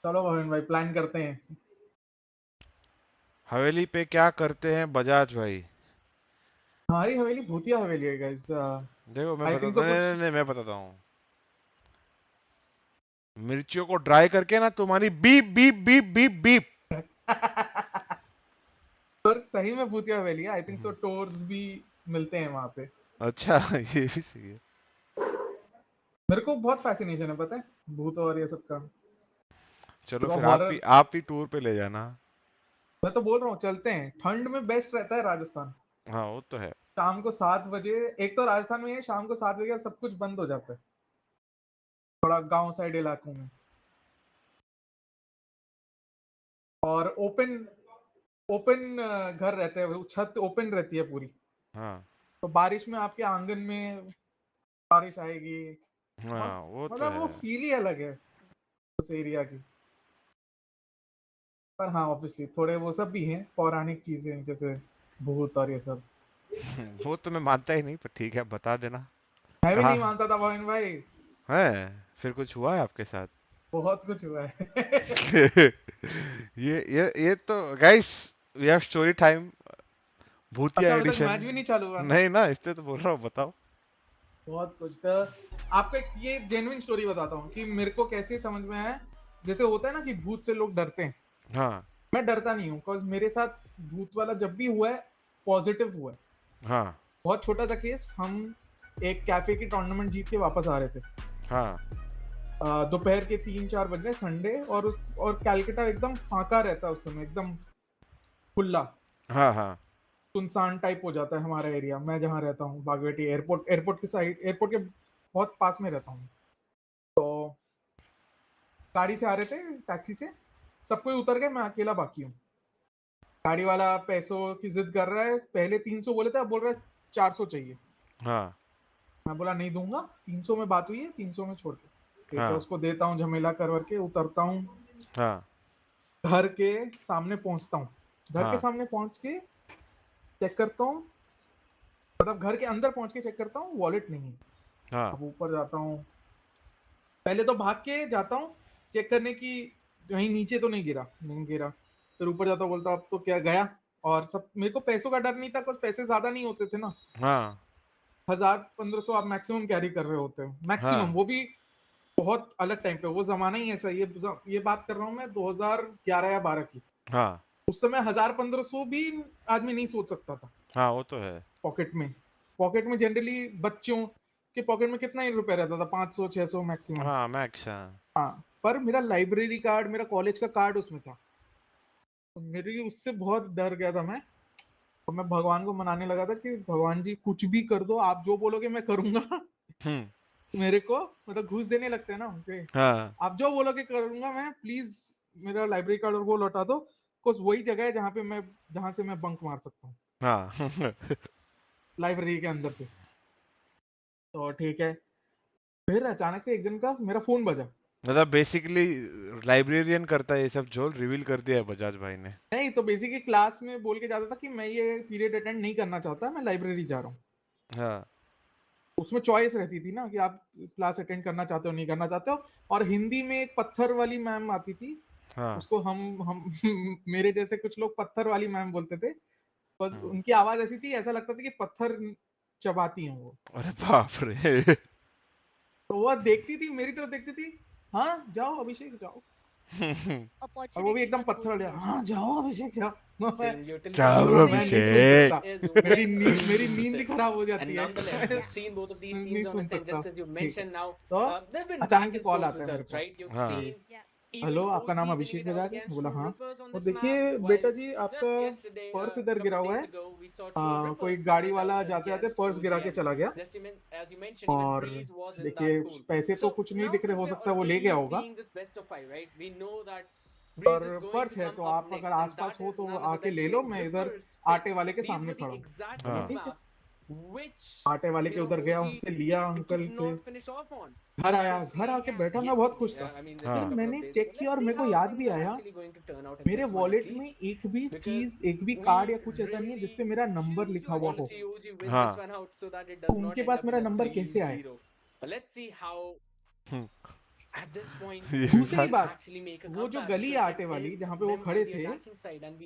चलो भविन भाई प्लान करते हैं। हवेली पे क्या करते हैं बजाज भाई? हमारी हवेली भूतिया हवेली है गाइस। देखो मैं आई थिंक बताता तो हूँ, कुछ नहीं मैं बताता हूँ। मिर्चियों को ड्राई करके ना तुम्हारी beep beep beep beep beep. पर सही में भूतिया हवेली है। आई थिंक सो टूर्स भी मिलते हैं वहां पे। अच्छा ये भी सही है। मेरे को बहुत फैसिनेशन है पता है भूत और ये सब का। चलो तो फिर हॉरर, आप ही टूर पे ले जाना। मैं तो बोल रहा हूँ चलते हैं, ठंड में बेस्ट रहता है राजस्थान। हाँ वो तो है। शाम को 7 बजे, एक तो राजस्थान में है, शाम को 7 बजे सब कुछ बंद हो जाता है, थोड़ा गांव साइड इलाकों में, और ओपन घर रहते हैं, छत ओपन रहती है पूरी। हाँ तो बारिश में आपके आंगन में बारिश आएगी, हाँ, वो तो मतलब वो है। फील ही अलग है उस एरिया की। पर हाँ ऑब्वियसली थोड़े वो सब भी हैं पौराणिक चीजें, जैसे भूत और ये सब। वो तो मैं मानता ही नहीं, पर ठीक है, बता देना। मैं भी कहा नहीं मानता था भाविन भाई, है? फिर कुछ हुआ है आपके साथ? बहुत कुछ हुआ है। ये तो guys, we have story time, भूतिया अच्छा अभी तक एडिशन। मैच भी नहीं चालू हुआ ना? नहीं ना, इसलिए तो बोल रहा हूँ, बताओ। बहुत कुछ था। आपको एक ये जेन्युइन स्टोरी बताता हूँ कि मेरे को कैसे समझ में आया। जैसे होता है ना कि भूत से लोग डरते हैं, हाँ मैं डरता नहीं हूँ, बिकॉज मेरे साथ भूत वाला जब भी हुआ है पॉजिटिव हुआ है। हाँ बहुत छोटा सा केस, हम एक कैफे की टूर्नामेंट जीत के वापस आ रहे थे, हाँ दोपहर के 3-4 बज रहे संडे, और कैलकाटा एकदम फाका रहता है उस समय, एकदम खुला हाँ हाँ सुनसान टाइप हो जाता है हमारा एरिया। मैं जहाँ रहता हूँ बागवेटी एयरपोर्ट के साइड, एयरपोर्ट के बहुत पास में रहता हूँ। तो गाड़ी से आ रहे थे, टैक्सी से, सब कोई उतर गए, मैं अकेला बाकी हूँ। गाड़ी वाला पैसों की जिद कर रहा है, पहले 300 बोले थे, अब बोल रहा है 400 चाहिए। हाँ मैं बोला नहीं दूंगा, 300 में बात हुई है, 300 में छोड़ के ठीक है, हाँ उसको देता हूँ, झमेला कर के उतरता हूँ, हाँ घर के सामने पहुंचता हूँ। घर के हाँ सामने पहुंच के चेक करता हूँ, मतलब घर के अंदर पहुंच के चेक करता हूँ, वॉलेट नहीं है। हाँ अब ऊपर जाता हूँ, पहले तो भाग के जाता हूँ चेक करने की कहीं नीचे तो नहीं गिरा। फिर ऊपर जाता हूँ, बोलता अब तो क्या गया। और सब, मेरे को पैसों का डर नहीं था, कुछ पैसे ज्यादा नहीं होते थे ना, हाँ 1000-1500 आप मैक्सिमम कैरी कर रहे होते हो, मैक्सिमम, हाँ वो भी बहुत अलग टाइम पे, वो जमाना ही ऐसा। ये बात कर रहा हूँ मैं 2011 या 12 की। हाँ उस समय 1000-1500 भी आदमी नहीं सोच सकता था हाँ, वो तो है। पॉकेट में जनरली बच्चों के पॉकेट में कितना ही रुपया रहता था, 500-600 मैक्सिमम। हाँ मैक्स, हाँ। हाँ, पर मेरा लाइब्रेरी कार्ड, मेरा कॉलेज का कार्ड उसमें था, तो मेरी उससे बहुत डर गया था मैं। तो मैं भगवान को मनाने लगा था कि भगवान जी कुछ भी कर दो, आप जो बोलोगे मैं करूंगा। हम्म। मेरे को मतलब घूस देने लगते हैं ना उनके, हाँ आप जो बोलोगे करूंगा मैं, प्लीज मेरा लाइब्रेरी कार्ड और वो लौटा दो, कुछ वही जगह है जहाँ से मैं बंक मार सकता हूँ हाँ। लाइब्रेरी के अंदर से। तो ठीक है, फिर अचानक से एक जन का मेरा फोन बजा। मतलब बेसिकली लाइब्रेरियन करता है ये सब, जो रिवील कर दिया है बजाज भाई ने। नहीं तो बेसिकली क्लास में बोल के जाता था कि मैं ये पीरियड अटेंड नहीं करना चाहता, मैं लाइब्रेरी जा रहा हूँ। हाँ उसमें चॉइस रहती थी ना कि आप क्लास अटेंड करना चाहते हो नहीं करना चाहते हो। और हिंदी में एक पत्थर वाली मैम आती थी, हाँ उसको हम मेरे जैसे कुछ लोग पत्थर वाली मैम बोलते थे, बस हाँ। उनकी आवाज ऐसी थी, ऐसा लगता था कि पत्थर चबाती हैं वो। अरे बाप रे। तो वो देखती थी, मेरी तरफ देखती थी, हाँ जाओ अभिषेक जाओ, और वो भी अपॉर्चुनिटी एकदम मत पत्थर बोल वाले, दिया। हाँ जाओ अभिषेक जाओ। जाओ मैं नहीं सुन अभिषेक। सकता, मेरी नींद खराब हो जाती है। नहीं सुन सकता। ठीक है, तो अचानक से कॉल आता है मेरे पास हाँ कि हेलो, आपका नाम अभिषेक बजा के, बोला हाँ। और देखिए बेटा जी, आपका पर्स इधर गिरा हुआ है, कोई गाड़ी वाला जाते जाते पर्स गिरा के चला गया, और देखिए पैसे तो कुछ नहीं दिख रहे, हो सकता है वो ले गया होगा, और पर्स है, तो आप अगर आसपास हो तो आके ले लो, मैं इधर आटे वाले के सामने खड़ा हूँ। बोला हाँ ठीक है, आटे वाले के उधर गया, उनसे लिया, अंकल से घर आया, घर आके बैठा, मैं बहुत खुश था। फिर हाँ मैंने चेक किया और मेरे को याद भी आया, मेरे वॉलेट में एक भी चीज, एक भी कार्ड या कुछ ऐसा नहीं है जिसपे मेरा नंबर लिखा हुआ हो। हाँ। तो उनके पास मेरा नंबर कैसे आया? हम्म, ये भी दूसरी बात। बात, वो जो गली है आटे वाली जहाँ पे वो खड़े थे,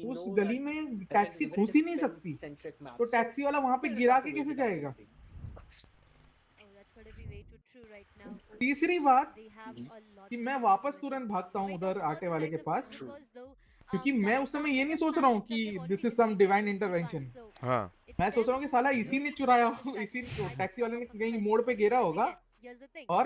उस गली में टैक्सी घुस ही नहीं सकती, तो टैक्सी वाला वहां पे गिरा के कैसे जाएगा? Oh, that's gonna be way too true right now. तीसरी OGs, बात they have a lot कि to मैं do वापस with तुरंत this. भागता हूँ Right on उधर the आटे third वाले side, के the पास, because though क्योंकि मैं that उस समय ये sounds नहीं like a सोच रहा हूँ pattern कि that they've this already is some decided divine to keep on. Intervention. So हाँ it's मैं सोच them रहा हूँ कि who साला will इसी ने be चुराया the इसी distracting टैक्सी वाले factor ने from कहीं telling मोड़ पे गिरा them. होगा, Again, here's the thing. और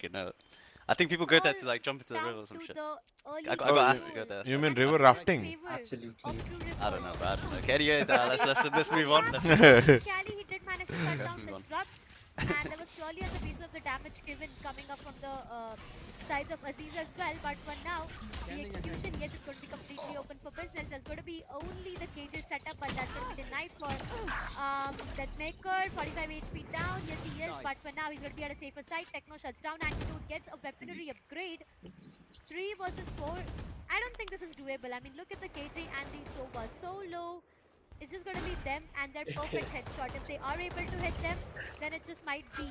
freaking out. I think people It's go there all to like jump into the down river or some to shit. the early I got Oh, asked to go there. you So. mean and river it's in rafting? favor of Absolutely. True I don't know, Rippers. bro. I don't know. Okay, anyways, let's move on. Let's move on. Scally, he did manage to shut Let's down move on. Disrupt, and that was purely on the basis of the damage given coming up from the sides of Aziz as well. But for now, the execution, yes, it's going to be completely open for business. There's going to be only the cages set up, but that's going to be denied for that Maker. 45 HP down, yes he is, but for now he's going to be at a safer side. Techno shuts down, Antidote gets a weaponry upgrade. 3 versus 4. I don't think this is doable. I mean, look at the KJ and the Sova. So low. It's just going to be them and their perfect headshot. If they are able to hit them, then it just might be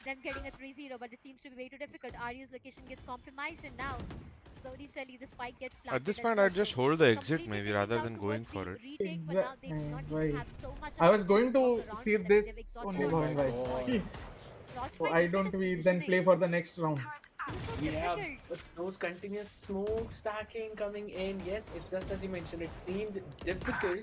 them getting a 3-0. But it seems to be way too difficult. Aryu's location gets compromised, and now slowly the spike gets planted. At this as point, well. I'd just So hold the exit completely maybe taking rather out than going towards for it. the retake, but now they do not even Right. have so much I of was a going to walk around see them. They've this exhausted only, all Bhavin their bhai. weapons. So Watchparty I is don't better we then positioning. play for the next round. This is so Yeah, difficult. but those continuous smoke stacking coming in, yes, it's just as you mentioned, it seemed difficult,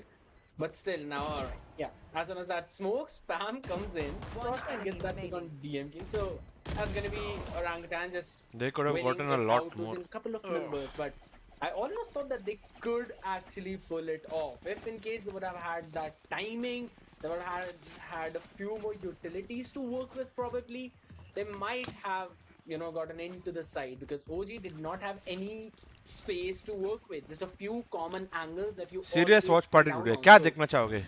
but still now, alright. Yeah, as soon as that smoke spam comes in, Frostbite gets that big on DM king, so that's gonna be Orangutan just They could have winning gotten a it lot out, more. losing a couple of members, but I almost thought that they could actually pull it off. If in case they would have had that timing, they would have had a few more utilities to work with probably, they might have, you know, gotten into the side, because OG did not have any space to work with, just a few common angles that you Serious always watch party down today. on. क्या So, देखना चाहोगे?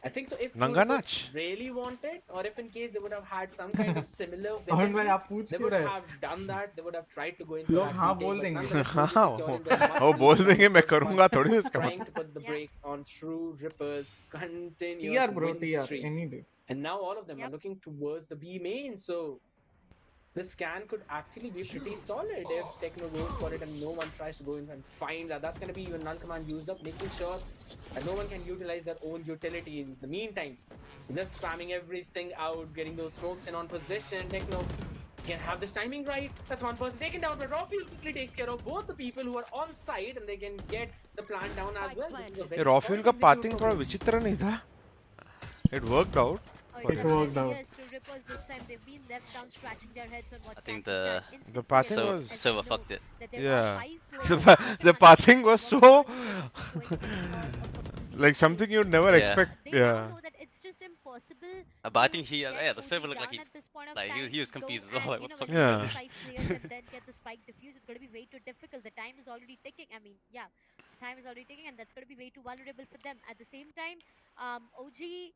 I think so. If Nanga True Nach? really wanted, or if in case they would have had some kind of similar Bhavin bhai weaponry, आप पूछ they क्यों would रहे? have done that. They would have tried to go in for लोग that हाँ retake, बोल but देंगे। nonetheless, OG हाँ securing them much वो बोल deeper देंगे on मैं first करूँगा one, थोड़ी इसका trying मतलब. to put the Yeah. brakes on True Rippers' continuous TR bro, win TR streak. any day. And now all of them are Yep. looking towards the B main, so the scan could actually be pretty solid if Techno goes for it and no one tries to go in and find that. That's going to be your null command used up, making sure that no one can utilize their own utility. In the meantime, just spamming everything out, getting those smokes in on position. Techno can have this timing right. That's one person taken down, but Rafiel quickly takes care of both the people who are on site, and they can get the plant down as well. This is a ये very रॉफिल solid का execute pathing from थोड़ा OG. विचित्र नहीं था? It worked out. Oh, But it worked out. Yes, True Rippers this time they've been left down scratching their heads on what I think can be done. the Instantly pathing as was- as Silver we know fucked it. that there Yeah. are 5 The players pa- missing the on pathing team. was What so are they going to be completely like something you'd never Yeah. expect. They now Yeah. know that it's just impossible. But I to think he, get yeah, the OG server looked like down he, at this point of like time he was to go confused as well. and, Like, you what the know, fuck? when Yeah. you have 5 players and then get the spike defused, it's going to be way too difficult. The time is already ticking. I mean, yeah, the time is already ticking, and that's going to be way too vulnerable for them. At the same time, OG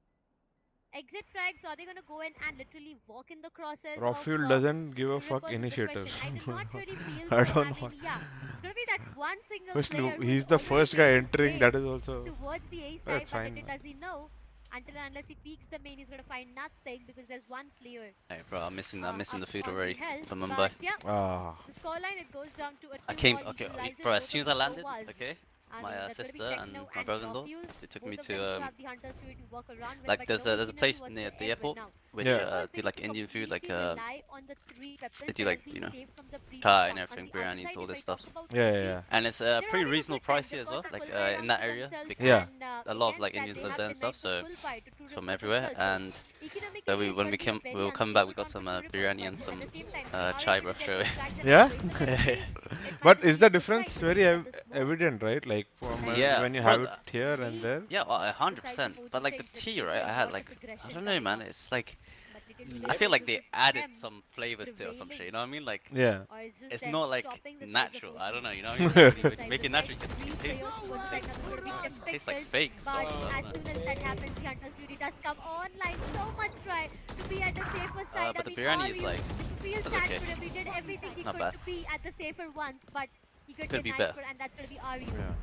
exit frags, are they going to go in and literally walk in the crosses Roffuel of doesn't give a True fuck Rippers is the initiative. question. I did not really feel I so. don't I know. mean, yeah, it's going to be that one single Especially player who's he's the already first guy made his entering. way That is also. towards the A That's side, but fine, little man. does he know, until and unless he peeks the main, he's going to find nothing because there's one player Hey, bro, I'm missing the up food on the already hill. from Mumbai. But yeah, Ah. the scoreline, it goes down to a 2-all. I came, He okay, utilizes bro. As both soon of as I the landed, Sovas. okay, I my mean, that's gonna be sister and Techno my brother-in-law, Roffuel. they took Both me of them do to have the Hunter's Fury to walk around with, like but there's no a infinity place whatsoever near the airport now. which Yeah. Because do they like need to Indian food, like completely rely on the 3 weapons they do that like, have you been know, saved from the previous Thai and round. On everything, the other biryanis, side, all if this I stuff. talk about Yeah, OG, yeah. And it's they're pretty having a reasonable good time. pricey They've as well, got a like full buy in that onto area themselves, because Yeah. a and lot of against like that, Indians they live have there and stuff, denied so the full buy to True from Rippers as everywhere. well. So And economically, then it's when going we to be a came, very we were coming back, we unstable got some round for True biryani Rippers, and but some at the same time, they are chai, able bro. to get Straight the away. frags and Yeah. upgrades eventually. It But might is be the a good difference fight, very looking at the smoke. evident, right? Like from Yeah, when you bro, have it here and there. Yeah, well, Besides 100%. the But like the 46, tea, it's right? I a had lot like, of I aggression don't know, coming man. up. It's like, But it I is I feel like able they to added them some flavors to it or some shit. You prevailing, know what I mean? Like, Yeah. or it's just it's them not like stopping the surge of natural. I OG. don't know. You know what I mean? Like, when you Besides make the it natural, fact, it 3 tastes, players towards the side, now it's going to be tastes like difficult. fake. But So, I don't as know. soon as that happens, the Hunter's Fury does come online. So much try to be at the safer side. But I the mean, biryani is Oreo, like, feel that's sad okay. for him. He did everything he Not could bad. to be at the safer ones, but he got Could be denied better. for, and that's going to be Aryu. Yeah.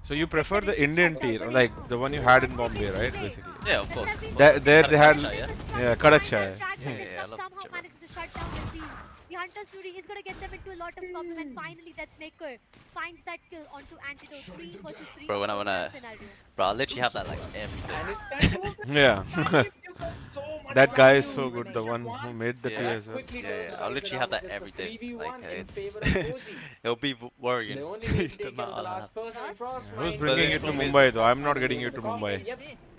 So you Get prefer that the instant Indian shutdown, tea, but like yeah, the one you it's had one in Bombay, second right? delay. Basically. Yeah, of That course. has been There they had Kadak chai, yeah? yeah, Kadak chai. and Yeah, I love somehow chai, bro. manages to shut down the scene. The Hunter's Fury is going to get them into a lot of problem, and finally that Maker finds that kill onto Antidote. 3 versus 3 Bro, when I- in when that I- scenario. Bro, I literally have that like every day. And it's kind of Yeah. you've got so much That guy is value so with good, the Nation one who One. made the Yeah. tea That as well. quickly Yeah, turns yeah, the I'll round literally have around. that It's a every day. 3v1 Like, in it's favor of OG. it'll be So worrying. they only need to the take care of amount the I'll last have. person. Frostbite Who's is bringing there it to for Mumbai his though? I'm not final getting win you of to the coffee. Mumbai. Yep. This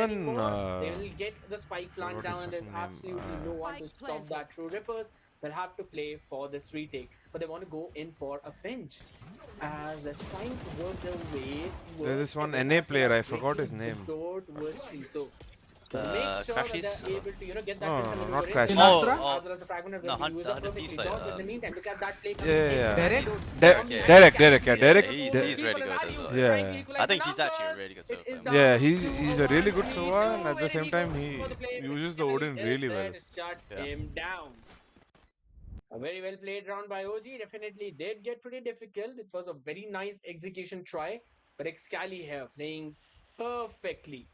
even anymore. They will get the spike plant forgot his down, and there's fucking name. absolutely no one to Spike stop that. planted. True Rippers they'll have to play for this retake, but they want to go in for a pinch as they're trying to work their way There's towards this one heaven NA as well player, as I forgot breaking his the name. door towards tree. So make sure that Crashies? they're able to, get that No, pin no, summon not over in. Crashies. Oh, After the fragment no, will be used up 100 perfectly. piece Dodge in the fight, meantime, look at that play Yeah, coming in. yeah. Derek? Derek, yeah, Derek. he's De- really good as well. Yeah. I think he's actually a really good surfer. Yeah, he's a really good Sova, and at the same time he uses the Odin really well. Shut him down. A very well played round by OG. Definitely did get pretty difficult. It was a very nice execution try, but 𝘋𝐈𝐍𝐊𝐒 here playing perfectly.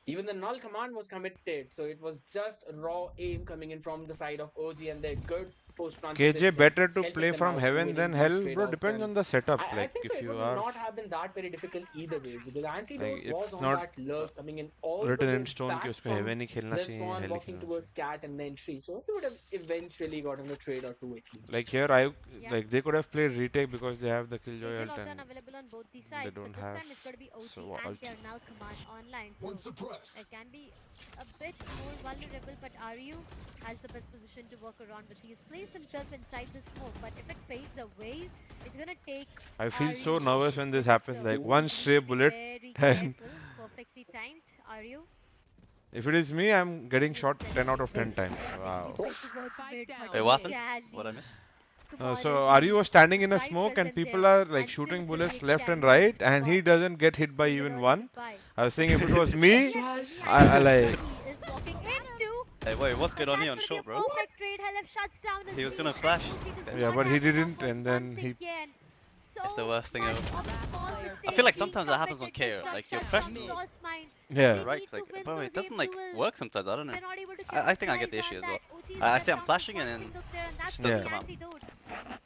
Even the null command was committed, so it was just raw aim coming in from the side of OG, and their good post-plant KJ positioning, better to helping play them from out heaven winning than these hell, trade bro. offs. Depends And on the setup. I Like think so. if It you would are not have been that very difficult either ways, because Antidote like was it's on not that lurk coming in all the written way in stone back कि उसपे from heaven ही खेलना the चाहिए, spawn, hell ही walking खेलना towards cat and then tree. So he would have eventually gotten a trade or two at चाहिए. least. Like here like they could have played retake because they have the killjoy Hazel ult Lockdown and available on both the they sides, don't but this have. time it's going to be OG So and ult. their null command online. So One suppressed. it can be a bit more vulnerable, but Ryu has the best position to work around with. He's placed himself inside the smoke, but if it fades away, it's gonna take. I feel Ryu so to nervous when this visit happens. the Like wall. one He stray needs to be bullet, very and careful. Perfectly timed, Ryu. if it is me, I'm getting He shot instead 10 out of 10 takes times. the Wow. immediate fight towards Spike mid, down. but Wait, what happened? Cali. What I miss? Come on, So Aziz. Ari was standing in a Right smoke and present people there, are like and still shooting it will bullets be left and extended. right, and he But doesn't get hit by Hazel even early one. goodbye. I was saying if it was me, Yes, I like. he is walking into. Hey, wait, what's going on here on That's short, gonna be bro? a perfect trade. Helef shuts down the He was Zeke, gonna and flash. OG does Yeah, not but he have the didn't, numbers and then once he. again. It's the So worst thing much ever. of small I feel like mistakes sometimes being that happens on committed KO. to Like shut you're down pressing cross mine. Yeah. They right need to click, win but it those doesn't aim like duels. work sometimes. I don't know. They're not able to I think I get the capitalize issue on as well. that. OG is I left see I'm down to flashing one and then single player, and that's just the doesn't come out. antidote.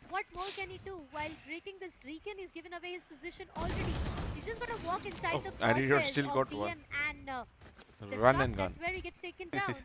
What more can he do while breaking this recon? He's given away his position already. He's just gonna walk inside the Antidote crosshairs still of got DM one. and the Run slot. and gun. That's where he gets taken down.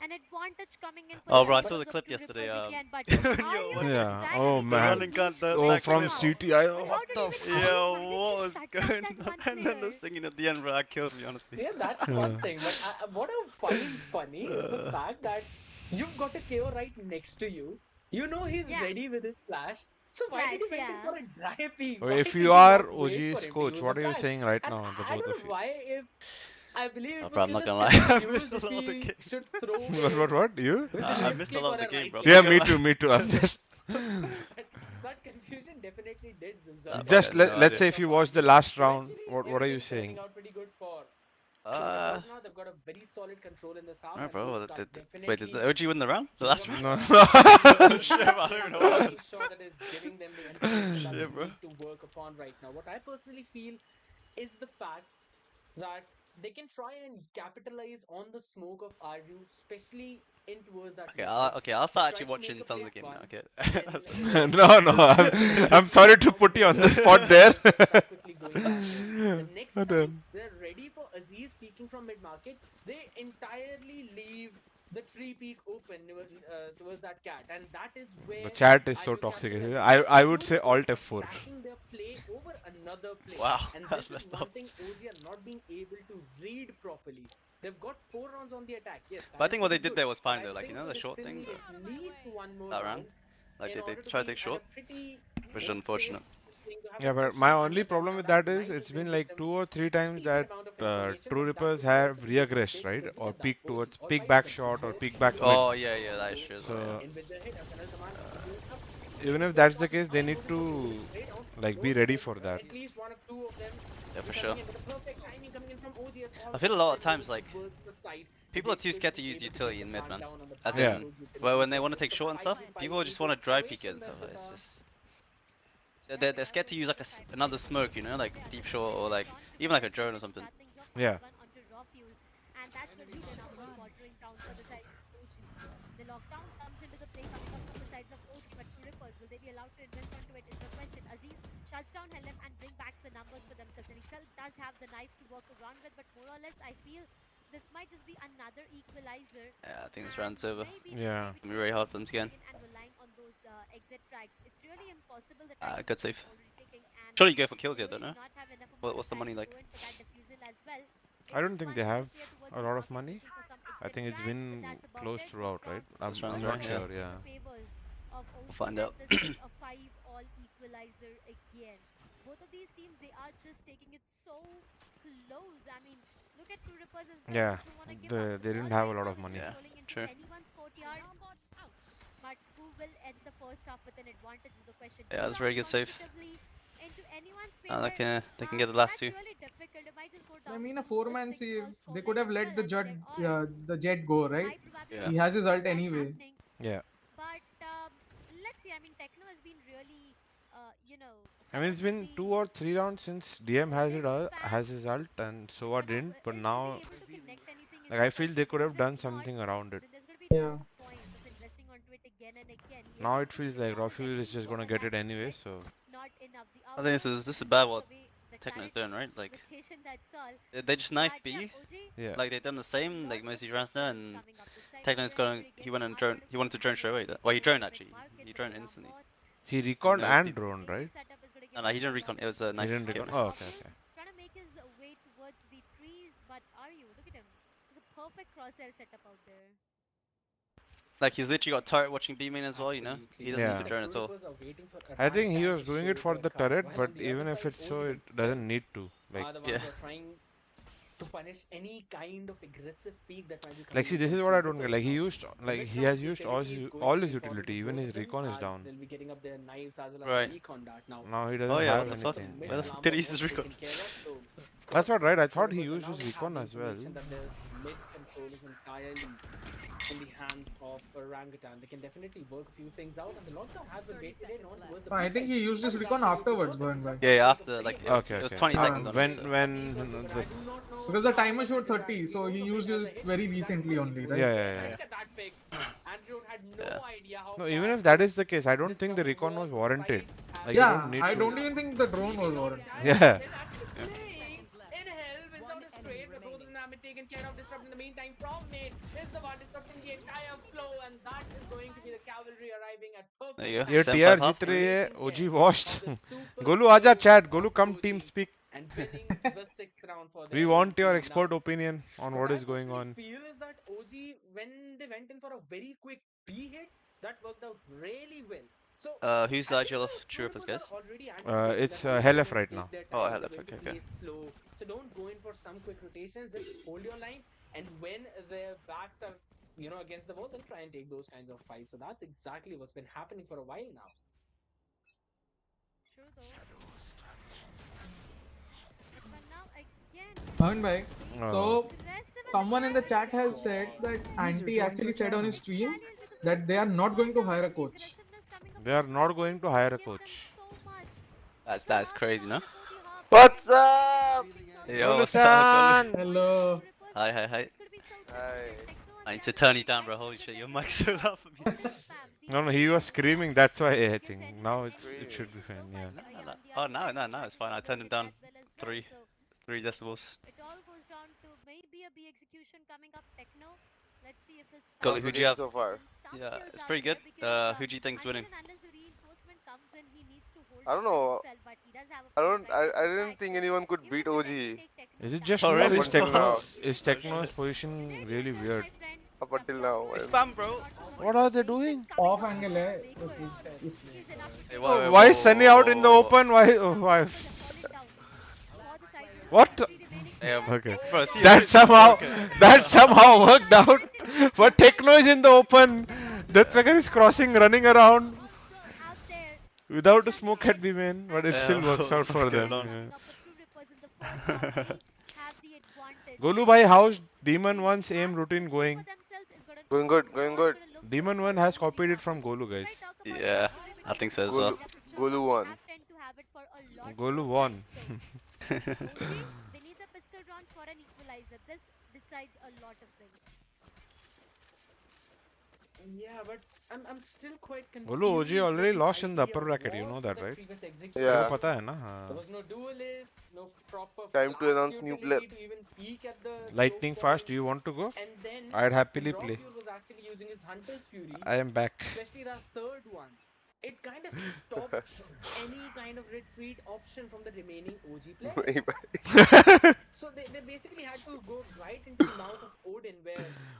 An advantage coming in for Oh, the bro, I Red saw the Bullets clip to yesterday. Rippers again, but Yo, Aryu what is Yeah. dragging Oh it man. running gun, down. Oh, that from clip. CTI. But how What did the even fuck? Aryu Yo, manage what to was shut down going that on? one And then the player? singing at the end, bro, that killed me, honestly. Yeah, that's one thing. But what I find funny is the fact that you've got a KO right next to you. You know he's Yeah. ready with his flash. So why did he Flash, went in yeah. for a dry peek? Oh, Why if did you he are not wait for OG's him to coach, use what the are you flash? saying right And now, the I both don't of know you? why if I believe it Oh, was bro, I'm still not just gonna lie. I confused missed a if lot of the he game. should throw What? You? with I a left missed a click lot or of the a game, right bro. click. Yeah, Not me gonna too. Me too. I'm just. That confusion definitely did deserve. Nah, bro, I Just had no let's idea. say if you watch the last round, Eventually, what are you everything saying? turning out pretty good for Rippers now. They've got a very solid control in this half. Alright, And bro. Wolves are Wait, did definitely the OG win the round? The last round? No. Shit, I don't even know what making sure that is giving them the information that Shit, they bro. need to work upon right now. What I personally feel is the fact that they can try and capitalize on the smoke of Aryu, especially in towards that Okay, mid. okay, I'll start Try actually to make watching a some of play the game now. once, Okay. then That's- No, no. I'm sorry to put you on the spot there. start quickly going back home. The next But, time they're ready for Aziz peeking from mid market, they entirely leave the tree peak open towards that cat, and that is where The chat is so Aryu toxic. capitalizes. I would Two say Rippers Alt are F4. stacking their play over another play. Wow, And that's this is messed one up. thing OG are not being able to read properly. They've got 4 rounds on the attack. Yes, But I that think is what they pretty did there good, was but fine I though, like, you think know, so the they short still thing, need at least one more that round round. Like in they order to try to be take at short, a pretty which is good unfortunate. safe thing to have Yeah, a but push my shot only under them. problem Now with that that is might it's do been give like them 2 or 3 times decent that amount of information, True but that Rippers would be have also a huge regressed, mistake right? because look Or at that. peek OG towards all peek five back of them shot or both peek back mid. Oh yeah, that is true as well. So in with the hit, a final command goes up. even if Very that's the important case, they now need moving forward to to the trade off. like be Both ready players, for that. at least 1 or 2 of them Yeah, for coming sure. in with the perfect timing coming in from OG as all I feel a lot of five times like towards the side. people are They too still scared to be use able to utility get in the mid, man man. down on the As back Yeah. of those utilities. well, when they So want to take it's a short and stuff, 5v5 people just want to equals dry away peek it from and stuff. their It's Saka. just they're scared to use like another smoke, you know, like deep short or like even like a drone or something. Yeah. And that's the reason now for watering down for the side of OG. The lockdown comes into the play coming up from the sides of OG, but True Rippers, will they be allowed to invest onto it is the question. Aziz shuts down Helem and bring back the numbers for themselves. And Excel does have the knives to work around with, but more or less I feel this might just be another equalizer. Yeah, I think this round's over. Yeah. It'll be very hard for them to get in. And relying on those exit tracks. It's really impossible that Good save. already taking and Surely you go for kills here, will though, no? not have enough What's the amount money of time like? to go in for that defusal as well. I don't think they have a lot of money. I think it's been close throughout, right? I'm round, not right? sure. In Yeah. the favors of OG, find and out. this is a 5-all equalizer again. Both of these teams, they are just taking it so close. I mean, look at True Rippers as well. Yeah. Doesn't want to give up. The They didn't ball have a right lot now of is money. just Yeah, rolling into true. anyone's courtyard. But who will end the first half with an advantage is the question. Yeah, that's very good save. Comfortably into anyone's And favor. they can get the last That's two. really difficult. It might just go I down mean, to a four-man 6 save. or They scoreline could have as let well. the I mean, the Jet go, there are right? high probability Yeah. He has his ult that anyway. happening. Yeah. But let's see. I mean, Techno has been really, you know, I mean, it's been 2 or 3 rounds since DM has has his ult and Sova didn't. But now, is he able to connect anything? Is like, the I feel they question. could have Because done if not, something around it. then there's going to be Yeah. no point of investing onto it again and again. He is Now able it to feels swing like out his Rafael is enemies just for gonna a get it one anyway. hit. So Not enough. The I think outcome this is takes bad what away the Techno's clarity, doing, right? Like, location, that's all. they just knifed But yeah, B. OG, yeah. Like, they've done the same, like, most of these rounds now, is and coming up this time. Techno's Clear going, entry he again. went They and are drone, going to he wanted to keep drone moving straight away. into Well, he the droned mid actually. market He with droned the instantly. Rambot. He And, reconned and The droned, right? basic setup is going to no, give no, him he a didn't recon. lot It of was a space. He knife. didn't Now recon. it's Oh, okay, Waffle okay. trying to make his way towards the trees, but are you? Look at him. There's a perfect crosshair setup out there. Like, he's literally got turret watching B main as well, you know? Absolutely. He doesn't need to Yeah. drone at all. Are waiting for a I right think he time was to doing show it for their the cards. turret, While but on the even other if side, it's so, OG it doesn't themselves need to. Like, are the ones Yeah. who are trying to punish any kind of aggressive peak that might be coming like, see, in this from is what True I don't get. Rippers. Like, Now, the mid he round has used utility is going all to be his important utility. for Even both his of them, recon is as down. they'll be getting up their knives as well as Right. the recon dart. Now, Now he Oh doesn't yeah, have what the fuck? the anything. mid Where the Yeah. fuck did he Lambert use his was recon? taken care of, so of That's course, what, right? I True thought he Rippers are used now his going to have recon the as well. information that their mid control is entirely in the hands of Orangutan. They can definitely work a few things out, and the lockdown has been 30 weighted in on seconds towards the left. I B think side. he used How his is recon that going to afterwards, work? The Bhavan bhai. disruption Yeah, plays a after, like, pretty it was, Okay, it was okay. 20 seconds on it, When so. the Because the timer showed 30, so he used it very recently only, right? Yeah. Look at that pick. Andrew had no Yeah. idea how No, far even if that is the case, I don't think the disrupt recon was was on the warranted. side, Like, you Yeah, don't need I to. don't even think the drone was warranted. Yeah. Then after playing in hell wins out a straight, but both of them have been taken care of. Disrupt in the meantime from mid is the one disrupting the entire flow, and that is going to be the cavalry arriving at perfect There you go. time. ये 7-5 TR half. जीत रही है. Taking OG care washed. of the super Golu, आजा slow chat. of Golu, come OG team speak. and winning the 6th round for We their want own your team. expert Now, opinion on what what I is going personally on. feel is that OG, when they went in for a very quick B hit, that worked out really well. So Who's I the think ideal so of True True Rippers, Rippers guys? are already anticipating It's that OG are Hellf going to right take now. their Oh, time, Hellf, they're going to okay. play slow. So don't go in for some quick rotations, just hold your line, and when their backs are against the wall, then try and take those kinds of fights. So that's exactly what's been happening for a while now. True though. But now again, Bhavan bhai, so aggressive someone in the chat has said that Anti actually said on his stream that they are not going to hire a coach. They are not going to hire a coach. That's crazy, no? What's up? Yo, what's up, Golu? Hello. Hi. Hi. I need to turn you down, bro. Holy shit, your mic's so loud for me. No, he was screaming. That's why I think now it should be fine. Yeah. Oh, no, it's fine. I turned him down 3 decibels. It all goes down to maybe a B execution coming up. Techno. Let's see if his Golu, who do you have? So far? Yeah, it's pretty good. Who do you think's winning? Unless the reinforcement comes in, he needs to hold I don't know. himself, but he does have a I didn't think anyone could beat OG Is it just Oh, me or really? is Up until now. Techno's position really weird? Up until now. It's spam, bro. What are they doing? Off angle hai. Hey, Why is Sunny out in the open? Why? What? Yeah, Okay. bro, see, That somehow worked out. But Techno is in the open. Deathmaker is crossing, running around without a smoke at B main, but it still works out for what's them. going on? Yeah. Golu bhai, how's Demon 1's aim routine going? Going good, going good. Demon 1 has copied it from Golu, guys. Yeah, I think so as well. Golu won. Golu won. They need the pistol round for an equalizer. This decides a lot of things. Yeah, but I'm still quite confused. Golu OG already what lost in the idea upper bracket, you was know that, the right? previous execution. Yeah. वो पता है ना? There was no duelist, no proper Time to flash announce new utility player. to even peek at the Lightning choke fast, point. do you want to go? And then I'd happily when play. Rockfuel was actually using his Hunter's Fury, I am back. especially that third one, it kind of stopped any kind of retreat option from the remaining OG players. So they basically had to go right into the mouth of Odin, where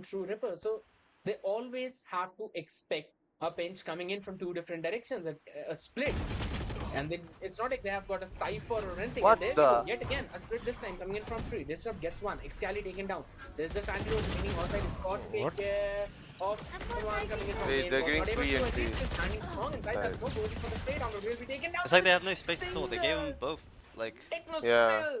from True Ripper. So they always have to expect a pinch coming in from two different directions, a split. And then it's not like they have got a Cypher or anything. What And there we the? go. Yet again, a split this time coming in from Tree. Disrupt gets one. 𝘋𝐈𝐍𝐊𝐒 taken down. There's just antidote remaining outside. It's got to take care of the one coming in from Wait, main. they're Not getting able free to entries. assist. Is standing strong inside that smoke. Going for the trade down. Will be taken down. It's like they have no space at all. They gave them both like. Techno Yeah. still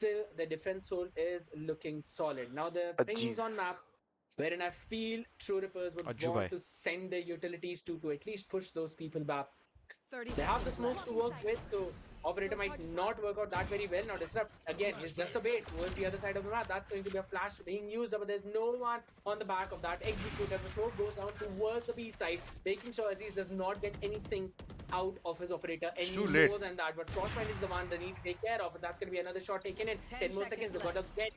still the defense hold is looking solid. Now the ping is on map, wherein I feel True Rippers would Ajju want bhai. to send their utilities to at least push those people back. 30 They have the seconds smokes left. to work with, so Operator might not work out that very well. Now Disrupt, again, is just a bait towards the other side of the map. That's going to be a flash being used, but there's no one on the back of that executor. The smoke goes down towards the B side, making sure Aziz does not get anything out of his operator any more than that. But Frostbite is the one they need to take care of, and that's going to be another shot taken in. 10 more seconds. They've got to get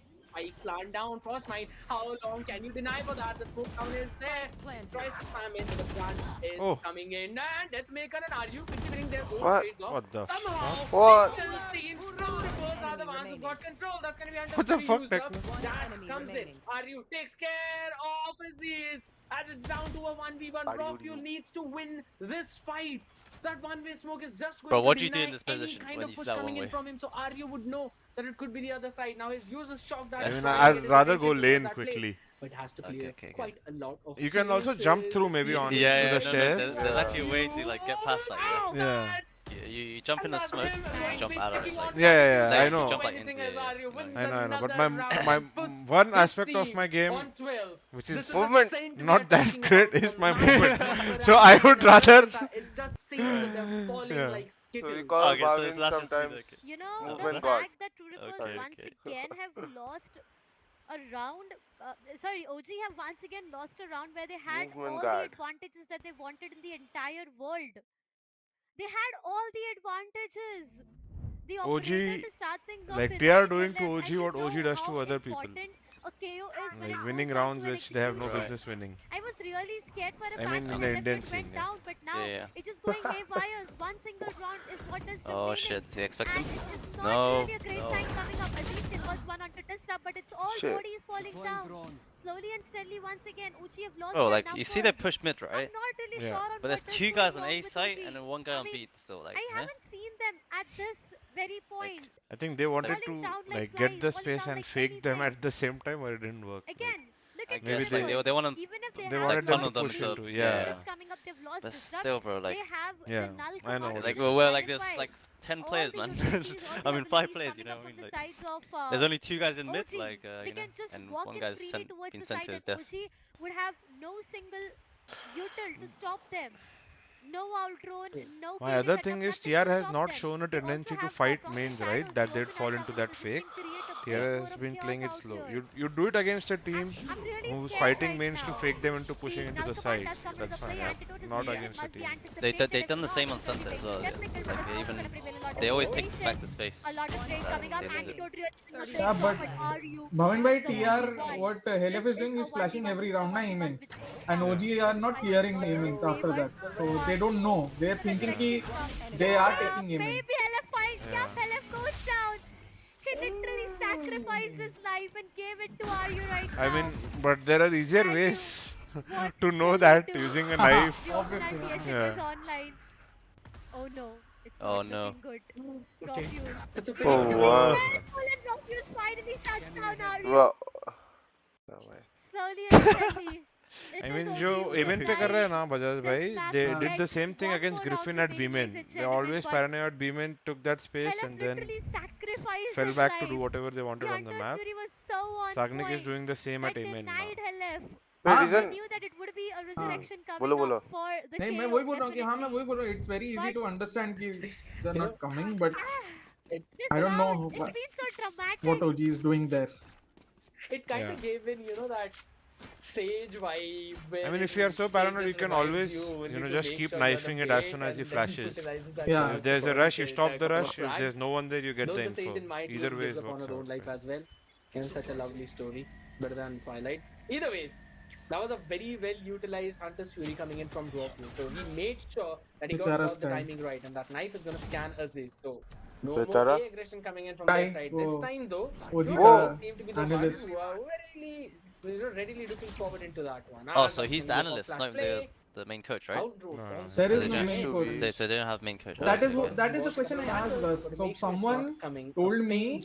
plant down. Frostbite, how long can you deny for that? The smoke down is there. Tries to spam in, but the plant is coming in. And Deathmaker and Aryu continuing their own trades off. What the Somehow, What? still seen through the doors are the ones who got control. That's going to be What the fuck, used up. Techno? Dash comes in. Aryu takes care of Aziz. As it's down to a 1v1, Raw Fuel needs to win this fight. That one-way smoke is just going what to do you do deny in this any position kind when of you push start coming one in way? from him. So Aryu would know that it could be the other side. Now his user shocked that. I mean, trying to I'd get his rather go attention towards lane that place, quickly. but it has to clear quite a lot of You can also jump through maybe on Yeah, to the no, stairs. there's actually a way to like get past that. Yeah. You jump in the smoke, you jump out of it. Like, Yeah, like I you know. jump like into I know. But my one aspect of my game, which is Movement, not that great, is my movement. So I would rather. It just seems that they're falling like So skittles. we call Okay, so Bhavin that's just me, sometimes. okay. You know, the Movement God. fact that True Rippers Okay, once okay. again have lost a round. Sorry, OG have once again lost a round where they had Movement all guard. the advantages that they wanted in the entire world. They had all the advantages. The operator to start things off. Like did they are not doing even to left. OG I what don't OG know does to how other people. important a KO is when Like it winning goes down rounds to an which they have no execution. business winning. I was really scared for a I fact mean, that in the the left Indian foot scene, went yeah. down, but now Yeah. it's just going haywire. One single round is what is remaining. Oh shit, did he expect And him? it's not No, really a great no. sign coming up. At least it was one onto Disrupt, but it's all Shit. bodies falling down. Slowly and steadily, once again, Uchi have lost Bro, their like you see they numbers. push mid, right? I'm not really Yeah. sure on But there's what is two going guys on wrong A with site OG. and then one guy I on mean, B still. Like, I huh? haven't seen them at this very point. I think they wanted Falling to down like like get the flies, falling space down and like fake them anything. at the same time, or it didn't work. Like, Again, look I at maybe guess like Universe. they want Even if they they have wanted the them to tunnel push opportunity, into, yeah. just coming up, they've lost But Disrupt. still, bro, like, They have Yeah, the null I know. command like to well, like minus there's five. like 10 All players, the man. utilities, all I the mean 5 abilities players, you coming know up what I mean? from the Like, sides of there's only 2 guys in mid, OG. like, They you know, can just and walk one in guy's freely towards been the sent side, to his and death. OG would have no single util to stop them. No outrun, no My KD other setup, thing is nothing TR to has stop not them. shown a They also tendency to have fight from the mains, shadows, right? the That they'd Open fall Alpha into cover, that which fake. can create a TR bit more has of been chaos playing it out slow. here. You do it against a team I'm really who's scared fighting right mains to now. fake them into pushing The into null the command sides. does come into That's play. fine. Antidote is Not needed, against a must be team. anticipated. They've It's done the not same on going to be Sunset as fixed. well. Definitely Like, the they smoke even gonna prevail, a lot they of always take rotation, back the space. a lot of trade coming up. They lose it. Antidote really not Yeah, takes but off, but are you Bhavin bhai, the TR, 1v1? what Helef This is doing a is flashing 1v1, every this is a round, na 1v1 aiming. with Disrupt. And OG are not I clearing think aimings not after that. favored. So they don't know. They're thinking ki they are taking aiming. Maybe LF finds Cap, LF goes down. He literally sacrificed his life and gave it to Aryu right now. I mean, but there are easier ways What to know will that he do? using a knife. The Open Obviously, IP yeah. is online. Oh no, it's Oh, not no. looking good. Raw Fuel. It's okay. Oh wow. And Raw Fuel finally shuts down Aryu. Well, no way. Slowly and steadily. It I is mean, OG जो who event पे कर रहे हैं decides ना Bajaj this भाई, map they to did get the same thing one against more round Griffin to at beat B-main. Ace They Gentlemen, always but paranoid B-main, took that space LF and then literally sacrificed fell his back to life. do whatever they wanted The on the Hunter's map. Fury was so on Sagnik is point doing the same at that A-main now. denied LF. Wait, They isn't knew that it would be a resurrection bolo coming bolo. up for the नहीं मैं KO, वही बोल रहा हूँ कि हाँ मैं definitely. वही बोल रहा हूँ it's very easy But to understand कि they're You not coming but this I don't know round, it's been so dramatic. what OG is doing there. It kind Yeah. of gave in, you know, that sage vibe. I mean, if you are so paranoid, you can always, you know, just keep knifing it as soon as he flashes. Yeah. If there's a rush, you stop the rush. If there's no one there, you get Though the the sage info. in my Either team way gives it up on works her own out. life as well. And such a lovely story, better than Twilight. Either ways, that was a very well utilized Hunter's Fury coming in from Dwarf. So he made sure that he Bichara got the Sky. timing right, and that knife is going to scan Aziz. So no Bichara. more A aggression coming in from Sky, their side. This wo time though, OG Dwarf का seem to be the ones analyst. who are really, you know, readily looking forward into that one. Oh, And so that's he's the gonna be a analyst, flash not play. the main coach, right? Outro No. also. There So is they no don't- main to coach. be- So they don't have main coach. That Oh, is okay. that is the question I asked us. So someone told me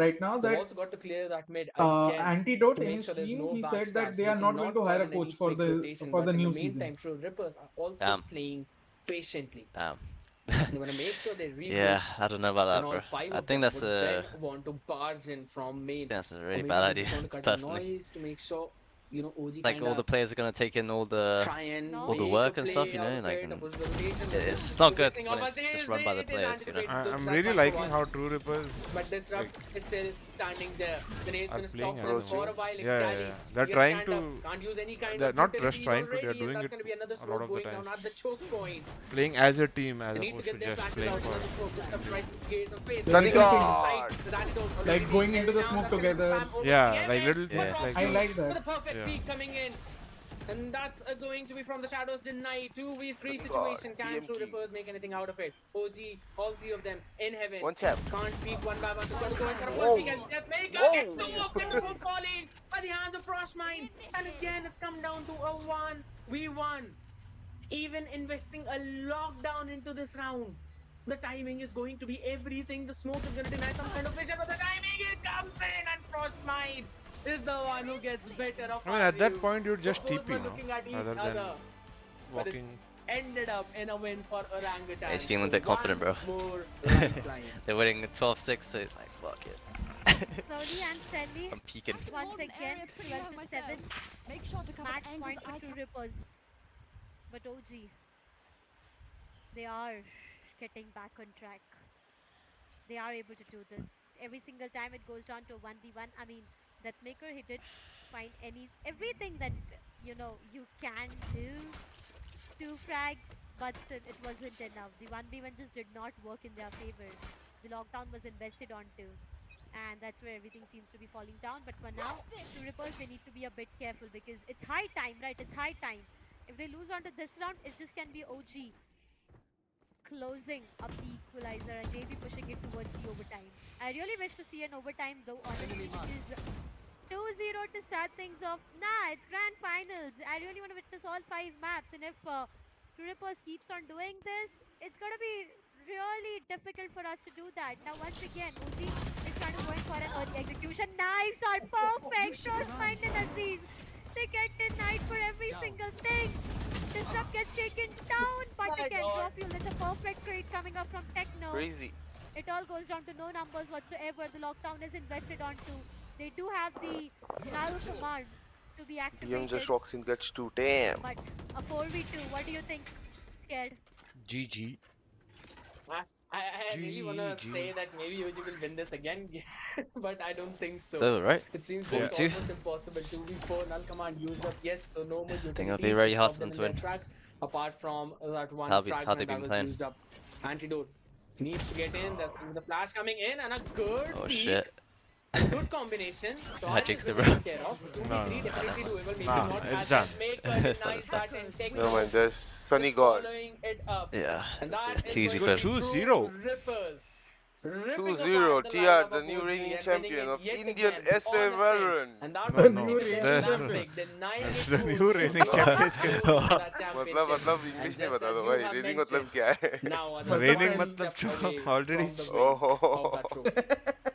right now They've that also got to clear that mid again. Antidote to in make his sure there's team, no he said backstabs. that they They are not going cannot to hire call a in coach any for quick the rotation, for but the in new the season. meantime, True Rippers are also Damn. playing patiently. Damn. They want to make sure they regroup. Yeah, I don't know about that, And all bro. five I of think them that's would a then want to barge in from main. that's a Or really maybe bad they idea, just want to cut personally. noise to make sure you know, OG Like all the players are gonna take in all the work and stuff, you know, like it's not good when it's just run by the players, you know. I'm really liking how True Rippers but Disrupt is still standing there. The nade's are gonna playing stop as them for a while. yeah. They're He gets trying stand up. to. Can't use any kind They're of not just utilities trying to. They're already, and doing that's it gonna be another a lot smoke of the going time. down at the choke point. Playing as a team as They need to opposed get to their just flashes playing out for. into the smoke. Disrupt tries to create some space. Sunny God! Like going into the smoke together. Yeah, like little things Yeah. like I that. like With a that. perfect Yeah. peek coming in. And that's going to be from the shadows denied. 2v3 Sunny God, situation. Can True TMT. Rippers make anything out of it? OG, all three of them in heaven. One tap. Can't peek one by one. So gotta go in for a Whoa. full peek as Deathmaker Whoa. gets two of them before falling by the hands of Frostmine. And again, it's come down to a 1v1. Even investing a lockdown into this round. The timing is going to be everything. The smoke is going to deny some kind of vision, but the timing, it comes in, and Frostmite is the one who gets better of I mean, at that RU. point, you'd just Both were TP, no? looking at each Rather than other, but it's walking. ended up in a win for Orangutan. He's feeling a So bit confident, bro. one more lifeline. They're winning 12-6, so it's like fuck it. Slowly and steadily, I'm peeking. once again, 12 to 7. Make sure to cover Match the angles point I for True Rippers. But OG, they are getting back on track. They are able to do this. Every single time it goes down to 1v1. I mean, Deathmaker, he did find everything that, you know, you can do. 2 frags, but still it wasn't enough. The 1v1 just did not work in their favor. The lockdown was invested onto. And that's where everything seems to be falling down. But for now, True Rippers, they need to be a bit careful because it's high time, right? It's high time. If they lose onto this round, it just can be OG closing up the equalizer and maybe pushing it towards the overtime. I really wish to see an overtime though, honestly, because 2-0 to start things off. Nah, it's grand finals. I really want to witness all 5 maps, and if True Rippers keeps on doing this, it's gonna be really difficult for us to do that. Now once again, OG is trying to go in for an early execution. Knives are perfect. Frostmine and Aziz, they get denied for every single thing. Disrupt gets taken down, but again, Drawfuel, it's a perfect trade coming up from Techno. Crazy. It all goes down to no numbers whatsoever. The lockdown is invested onto. They do have the null command to be DM activated. just walks in, gets 2. Damn. But a 4v2, what do you think? Scared? GG. I really want to say that maybe OG will win this again, but I don't think so. So, right? It seems Four it's two. almost impossible. 2v4 null command used up. Yes, so no more utilities. think it'll be very hard stop for them in to their win. tracks, apart from that one How they fragment that been was playing? used up. Antidote needs to get in. The flash coming in and a good Oh peek. shit. A good combination. So I jinxed it, bro. bro. 2v3 definitely doable. Maybe Nah, not it's as done. Maker It's denies done. that and take Never mind, there's Sunny just God. following it up. Yeah. And that It's is too easy going for to them. be 2-0. True Rippers. 2-0, TR, the new reigning champion of Indian SA Valorant. And that No, was no, new there's- denying it the to new OG. reigning They champions have के- to lose that championship. मतलब And English just नहीं as बता दो you भाई have raiding मतलब mentioned, क्या है now are Reigning one मतलब step जो away already- from the win of that trophy.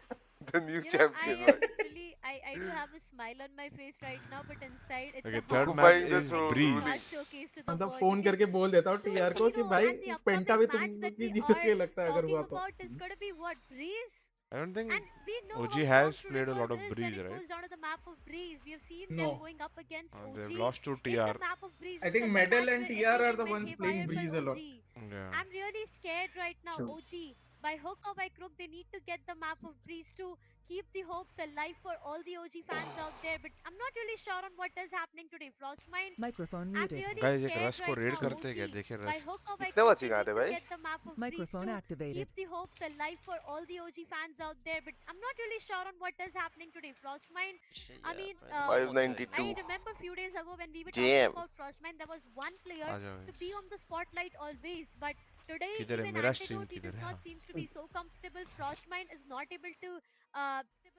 the new You know, champion I भाई literally, I do have a smile on my face right now, but inside it's Okay, a third heart map Occupying the is throne, Breeze. ruling. showcase to the मतलब world phone because करके बोल देता हूँ TR को कि 2-0 भाई and the penta upcoming भी match तुम that की we जीत के are लगता है अगर talking हुआ तो about is going to be what? Breeze? I don't think And we know OG how strong has True played a lot Rippers of is Breeze, when it right? goes down to the map of Breeze. We have seen No. them going up against OG. They've lost to in TR. the map of Breeze. I It's think a Medal match and where TR are everything the went ones haywire playing for Breeze a lot. OG. Yeah. I'm really scared right now, True. OG. By hook or by crook, they need to get the map of Breeze to keep the hopes alive for all the OG fans out there. But I'm not really sure on what is happening today. Frostmine, Microphone I'm muted. really Guys, एक scared रस को right red now, करते हैं क्या? OG. देखिए By रस. hook or by कितने crook, बचे they गाने need to भाई? get the map of Breeze Microphone to activated. keep the hopes alive for all the OG fans out there. But I'm not really sure on what is happening today. Frostmine, Shit, I yeah, mean, bro, there's a lot more to it, 592. I you know. remember a few days ago when we were Damn. talking about Frostmine, there was one player आ जाओ to guys. be on the spotlight always. But today, किधर है even मेरा stream Antidote, he किधर does है? not seems to be so comfortable. Frostmine is not able to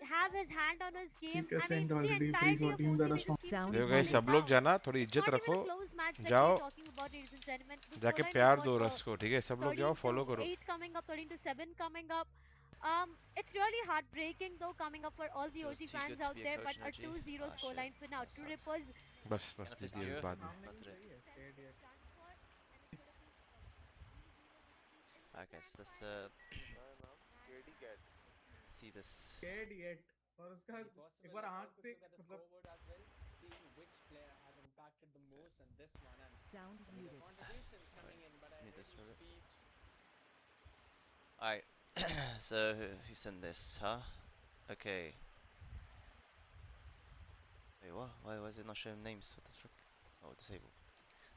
have his hand on his game. ठीक है I mean, send the already free entirety for of team OG, that they are just strong. seems to Sound be देखो guys, falling सब लोग down. जाना थोड़ी It's इज्जत not even रखो. a close match that जाओ. we're talking about, ladies and gentlemen. The जाके scoreline is प्यार what, दो रस को, ठीक है? सब लोग 13 जाओ, to follow करो. 8 coming up, 13 to 7 coming up. It's really heartbreaking though coming up for all the Feels OG too fans good to out be a there, coach but in a OG. 2-0 Ah, scoreline shit. for now. That True sucks. Rippers बस Gonna दीजिए fist you. बाद में. Not today. Alright guys, let's see this. Scared yet और उसका एक बार आंख देख मतलब see which player has impacted the most in this one, and Sound the muted. contributions coming in, but I Need this really for it. feel Alright, so who sent this, huh? Okay. Wait, what? Why was it not showing names? What the frick? Oh, disable.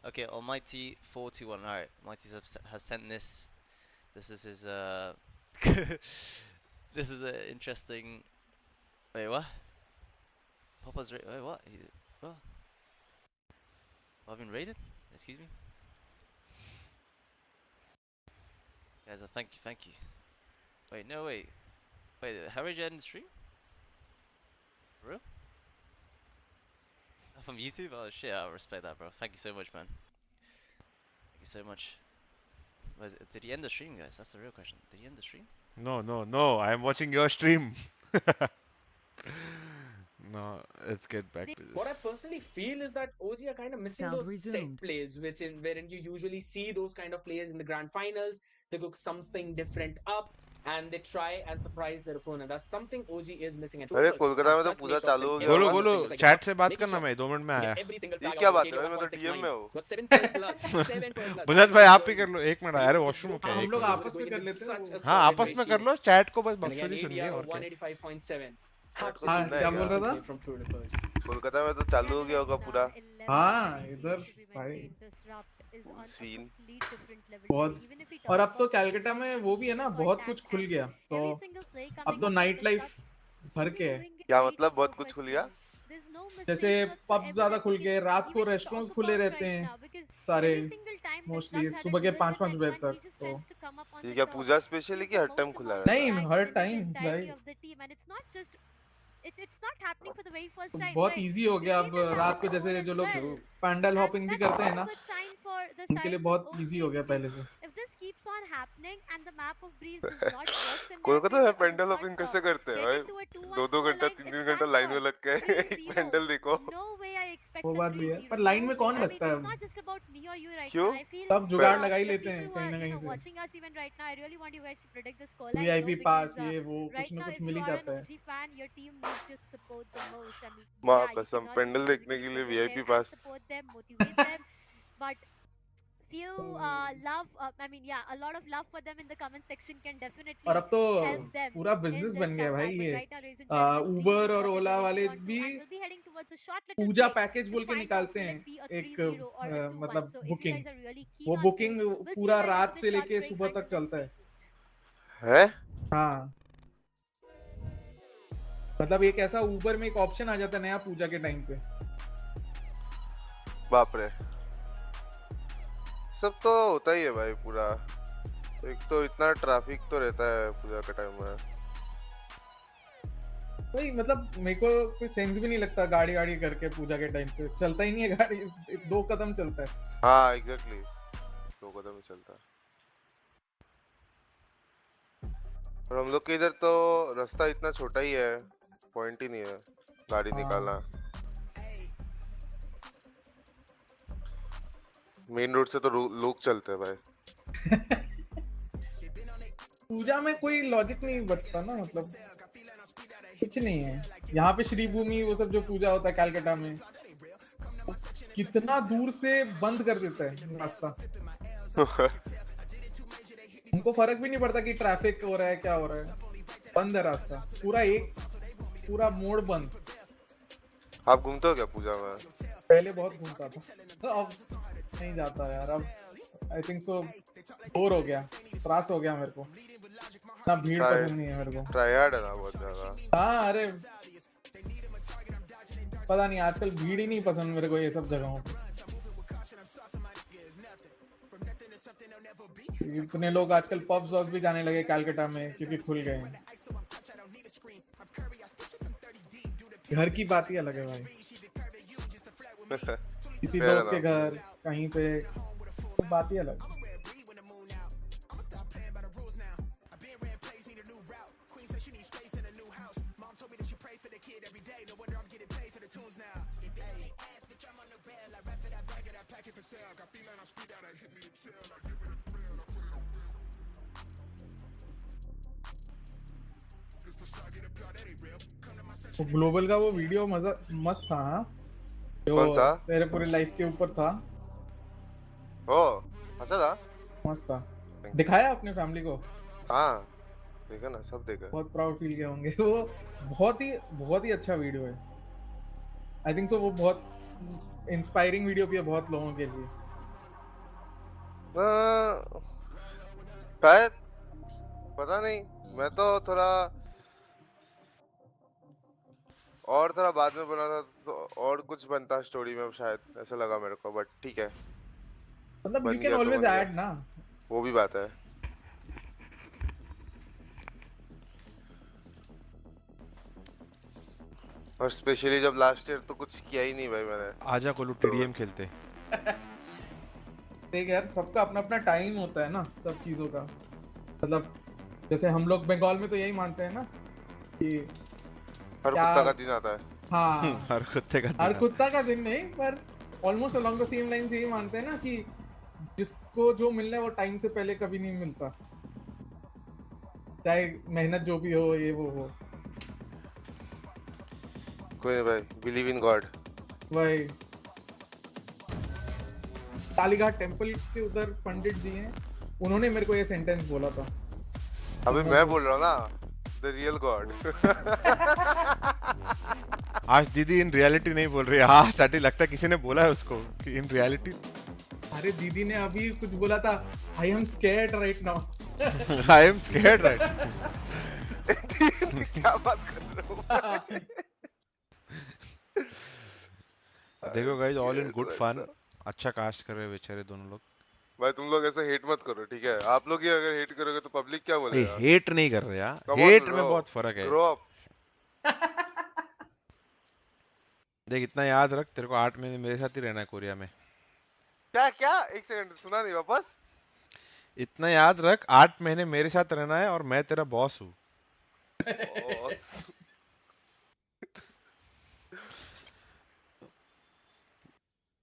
Okay, Almighty 421. Alright, Almighty has sent this. This is his, this is an interesting. Wait, what? Papa's wait, what? What? I've been raided? Excuse me? Guys, thank you, thank you. Wait, no, wait. Wait, HellrangeR end the stream? For real? From YouTube? Oh shit, I respect that, bro. Thank you so much, man. Thank you so much. Did he end the stream, guys? That's the real question. Did he end the stream? No. I am watching your stream. No, let's get back to this. what I personally feel is that OG are kind of missing Sound those resumed. set plays, wherein you usually see those kind of players in the grand finals. They cook something different up and they try and surprise their opponent. That's something OG is missing. And अरे focus Kolkata have में तो just पूजा made shots चालू in हो गया Golu all भाई। the Golu things like chat that, से बात making करना, sure मैं 2 मिनट में he आया। gets every single ये flag क्या out बात of है भाई, मैं तो KD 1.69. डीएम में हूँ। Got 7 first bloods, 7 first bloods. बुझत भाई आप ही कर लो, 1 मिनट, अरे वॉशरूम Both क्या है, हम 1 लोग मिनट। आपस में कर लेते हैं such a हाँ solid आपस में कर ratio. लो, चैट को बस And again, बकचोदी सुनिए ADR और of क्या। 185.7. चैट को हाँ सुनना है क्या क्या? बोल रहा था? From True Nippers. कोलकाता में तो चालू हो गया होगा पूरा हाँ इधर भाई फुल सीन। बहुत। और अब तो कैलकाटा में वो भी है ना, बहुत कुछ खुल गया, तो अब तो नाइट लाइफ भर के है। क्या मतलब बहुत कुछ खुल गया? जैसे पब ज्यादा खुल गए, रात को रेस्टोरेंट्स खुले रहते हैं सारे, मोस्टली सुबह के 5-5 बजे तक। तो ये क्या पूजा स्पेशल है कि हर टाइम खुला रहता है? नहीं, हर टाइम भाई। बहुत इजी हो गया अब रात को, जैसे जो लोग पैंडल हॉपिंग भी करते हैं ना, उनके लिए बहुत इजी हो गया पहले से। कोलकाता में पेंडल हॉपिंग कैसे करते हैं भाई? 2-2 घंटा 3-3 घंटा लाइन में लग के एक पेंडल देखो। वो बात भी है, पर लाइन में कौन लगता है अब? क्यों? सब जुगाड़ लगा ही लेते हैं कहीं ना कहीं से। VIP पास ये वो कुछ ना कुछ मिल ही जाता है। माँ कसम, पेंडल देखने के लिए VIP पास। और अब तो पूरा बिजनेस बन गया भाई ये। उबर और ओला वाले भी पूजा पैकेज बोल के निकालते हैं एक, मतलब बुकिंग। वो बुकिंग पूरा रात से लेके सुबह तक चलता है। हाँ, मतलब एक ऐसा उबर में एक ऑप्शन आ जाता है नया पूजा के टाइम पे। बाप रे, सब तो होता ही है भाई पूरा। एक तो इतना ट्रैफिक तो रहता है पूजा के टाइम में। वही मतलब मेरे को कोई सेंस भी नहीं लगता गाड़ी करके पूजा के टाइम पे। चलता ही नहीं है गाड़ी, 2 कदम चलता है। हाँ एग्जैक्टली, 2 कदम ही चलता है। और हम लोग के इधर तो रास्ता इतना छोटा ही है, पॉइंट ही नहीं है गाड़ी निकालना। मेन रोड से तो लोग चलते हैं भाई। पूजा में कोई लॉजिक नहीं बचता ना, मतलब कुछ नहीं है। यहाँ पे श्री भूमि वो सब जो पूजा होता है कैलकाटा में, कितना दूर से बंद कर देता है रास्ता। उनको फर्क भी नहीं पड़ता कि ट्रैफिक हो रहा है क्या हो रहा है, बंद है रास्ता पूरा मोड़ बंद। आप घूमते हो क्या पूजा में? पहले बहुत घूमता था, अब नहीं जाता यार। अब आई थिंक सो बोर हो गया, त्रास हो गया मेरे को, ना भीड़ पसंद नहीं है मेरे को। ट्रायड है ना बहुत ज्यादा। हाँ अरे पता नहीं, आजकल भीड़ ही नहीं पसंद मेरे को ये सब जगहों पे। इतने लोग आजकल पब्स वब्स भी जाने लगे कैलकाटा में क्योंकि खुल गए हैं। घर की बात ही अलग है भाई। किसी दोस्त के घर कहीं पे बात ही अलग। ग्लोबल का वो वीडियो मस्त था। हाँ कौन सा? तेरे पूरी लाइफ के ऊपर था। अच्छा था, मस्त था। दिखाया अपने फैमिली को? हाँ देखा ना, सब देखा। बहुत प्राउड फील किया होंगे वो। बहुत ही अच्छा वीडियो है। आई थिंक सो वो बहुत इंस्पायरिंग वीडियो भी है बहुत लोगों के लिए। शायद, पता नहीं, मैं तो थोड़ा बाद में बना था तो और कुछ बनता स्टोरी में शायद, ऐसा लगा मेरे को, बट ठीक है, मतलब बन यू कैन गया तो ऑलवेज बन गया। ऐड ना। वो भी बात है। और स्पेशली जब लास्ट ईयर तो कुछ किया ही नहीं भाई मैंने। आजा कोलू टीडीएम खेलते। देख यार, सबका अपना अपना टाइम होता है ना सब चीजों का। मतलब जैसे हम लोग बंगाल में तो यही मानते हैं ना कि हर कुत्ता का दिन आता है। हाँ हर कुत्ते का दिन हर कुत्ता का दिन नहीं, पर almost along the same lines यही मानते हैं ना कि जिसको जो मिलना है वो टाइम से पहले कभी नहीं मिलता, चाहे मेहनत जो भी हो, ये वो हो। कोई नहीं भाई, बिलीव इन गॉड। वही कालीघाट टेम्पल के उधर पंडित जी हैं, उन्होंने मेरे को ये सेंटेंस बोला था। अभी मैं बोल रहा हूँ ना, द रियल गॉड। आज दीदी इन रियलिटी नहीं बोल रही है। हाँ साठी लगता है किसी ने बोला है उसको कि इन रियलिटी। अरे दीदी ने अभी कुछ बोला था, I am scared right now. I am scared right. क्या बात कर रहे हो? देखो guys, all in good fun. अच्छा कास्ट कर रहे हैं बेचारे दोनों लोग। भाई तुम लोग ऐसे हेट मत करो, ठीक है? आप लोग ही अगर हेट करोगे तो पब्लिक क्या बोलेगा? हेट नहीं कर रहे यार, हेट में बहुत फर्क है। Grow up. देख इतना याद रख, तेरे को 8 महीने मेरे साथ ही रहना है कोरिया में। क्या क्या? एक सेकंड, सुना नहीं वापस। इतना याद रख, 8 महीने मेरे साथ रहना है और मैं तेरा बॉस हूँ।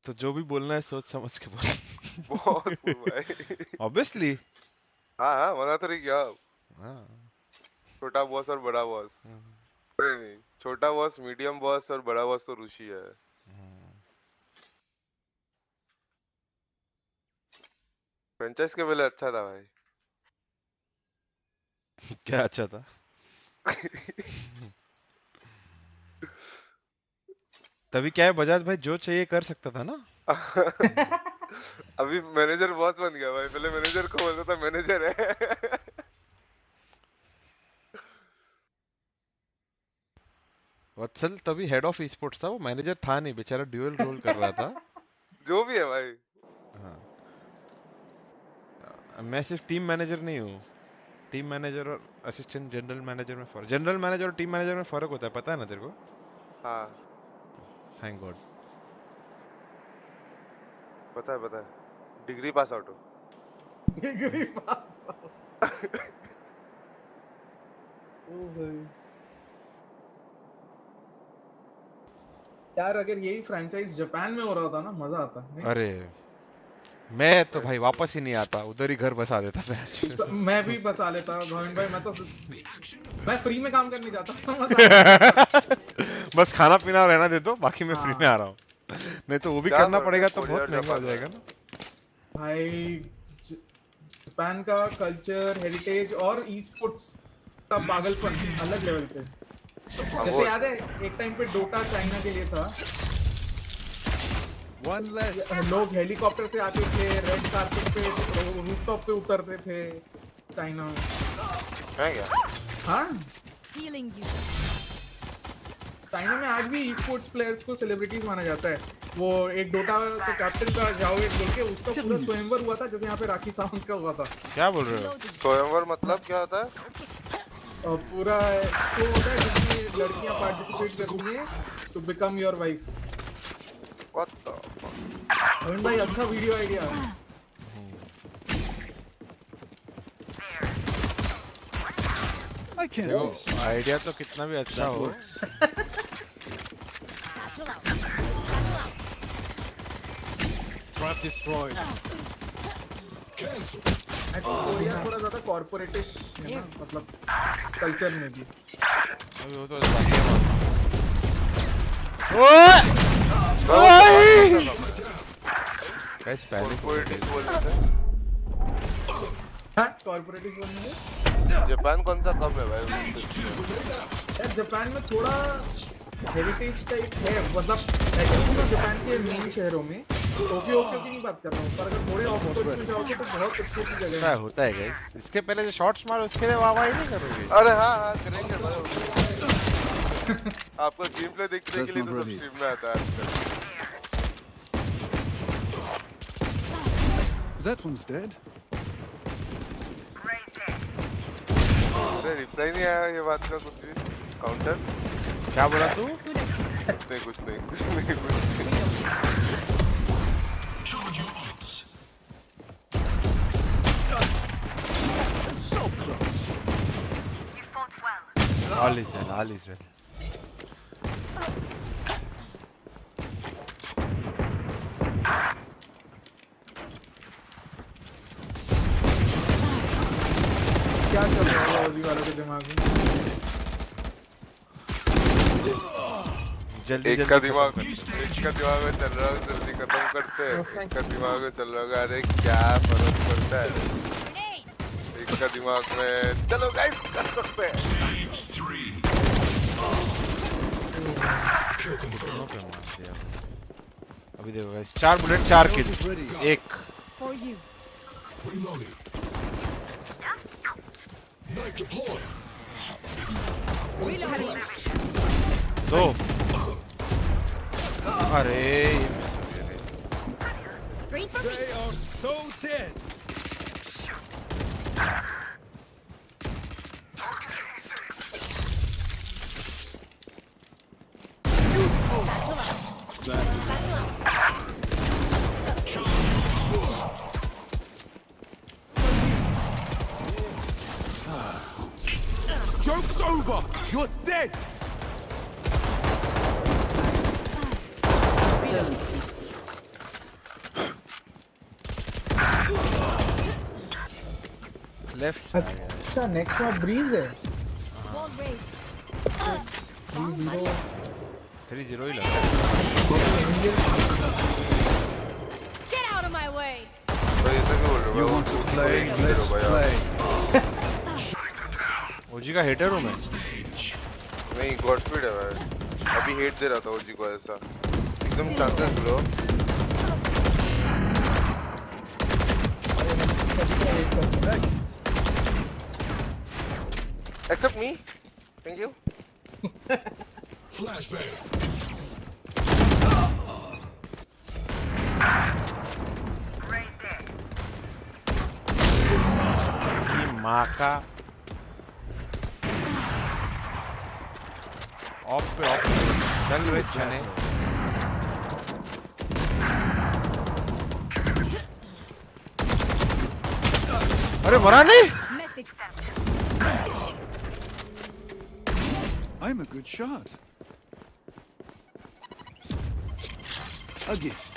तो जो भी बोलना है सोच समझ के बोल। बहुत भाई। ऑब्वियसली। हाँ मना तो नहीं किया। हाँ। छोटा बॉस और बड़ा बॉस। नहीं, छोटा बॉस, मीडियम बॉस और बड़ा बॉस तो ऋषि है। फ्रेंचाइज के पहले अच्छा था भाई। क्या अच्छा था? तभी क्या है, बजाज भाई जो चाहिए कर सकता था ना। अभी मैनेजर बॉस बन गया भाई, पहले मैनेजर को बोलता था मैनेजर है। वत्सल तभी हेड ऑफ ई स्पोर्ट्स था, वो मैनेजर था नहीं, बेचारा ड्यूअल रोल कर रहा था। जो भी है भाई। हाँ। मैं सिर्फ टीम मैनेजर नहीं हूँ। टीम मैनेजर और असिस्टेंट जनरल मैनेजर में फर्क, जनरल मैनेजर और टीम मैनेजर में फर्क होता है, पता है ना तेरे को? हाँ थैंक गॉड। पता है। डिग्री पास आउट हो। Degree pass out. ओ भाई यार, अगर यही फ्रैंचाइज जापान में हो रहा था ना, मजा आता नहीं? अरे मैं तो भाई वापस ही नहीं आता, उधर ही घर बसा देता था। मैं भी बसा लेता भाविन भाई। मैं फ्री में काम करने जाता। बस खाना पीना रहना दे दो, बाकी मैं फ्री में आ रहा हूँ। नहीं तो वो भी करना पड़ेगा तो बहुत महंगा हो जाएगा ना भाई। जापान का कल्चर, हेरिटेज और ई स्पोर्ट्स का पागलपन अलग लेवल पे। जैसे याद है एक टाइम पे डोटा चाइना के लिए था। लोग हेलीकॉप्टर से आते थे, रेड कार्पेट पे, रूफटॉप पे उतरते थे चाइना में। है क्या? हाँ, चाइना में आज भी ई स्पोर्ट्स प्लेयर्स को सेलिब्रिटीज माना जाता है। वो एक डोटा का कैप्टन का जाओ एक बोल के उसका पूरा स्वयंवर हुआ था, जैसे यहाँ पे राखी सावंत का हुआ था। क्या बोल रहे हो? स्वयंवर मतलब क्या होता है? पूरा शो होता है जिसमें लड़कियां पार्टिसिपेट करती हैं to become your wife. What the fuck? भाई अच्छा वीडियो आइडिया है। देखो आइडिया तो कितना भी अच्छा हो, Trap destroyed. कोरिया थोड़ा ज़्यादा कॉर्पोरेटिश है ना, मतलब कल्चर में भी। अभी वो तो गाइस पहले कॉर्पोरेटिव वन में जापान कौन सा कम है भाई? यार जापान में थोड़ा हेरिटेज टाइप है, मतलब जापान के मेन शहरों में टोक्यो की नहीं बात कर रहा हूँ, पर अगर थोड़े ऑफकोर्स में जाओगे तो बहुत अच्छी अच्छी जगह क्या होता है गाइस? इसके पहले जो शॉट्स मारो उसके लिए वाह वाह नहीं करोगे? अरे हाँ करेंगे भाई। आपको गेम प्ले देखने के लिए तो सब स्ट्रीम में आता है आजकल। That one's dead. अरे रिप्लाई नहीं आया ये बात का कुछ भी। काउंटर क्या बोला तू? कुछ नहीं। Charge your ults. So close. All is well. क्या चल रहा है ओजी वालों के दिमाग में? जल्दी एक का दिमाग में चल रहा है, जल्दी खत्म करते हैं। एक का दिमाग में चल रहा है, अरे क्या फर्क पड़ता है? एक का दिमाग में चलो गाइस कर सकते हैं। Stage 3. अभी देखो guys 4 bullet 4 kill 1 For you. Reloading. Knife deployed. Reloading. 2 अरे Three for me. They are so dead. Joke's over. You're dead. Left side अच्छा नेक्स्ट में ब्रीज है। Wall raised. 3-0 ही लगा। Get out of my way. भाई ऐसा क्यों बोल रहे हो? You want to play? Let's play. ओजी का हेटर हूँ मैं। नहीं गॉड स्पीड है भाई। अभी हेट दे रहा था ओजी को ऐसा एकदम chances low. Next. Accept me. Thank you. Flashbang. इसकी माँ का ऑफ पे चल वे चने। अरे मरा नहीं। Message sent. I'm a good shot. A gift.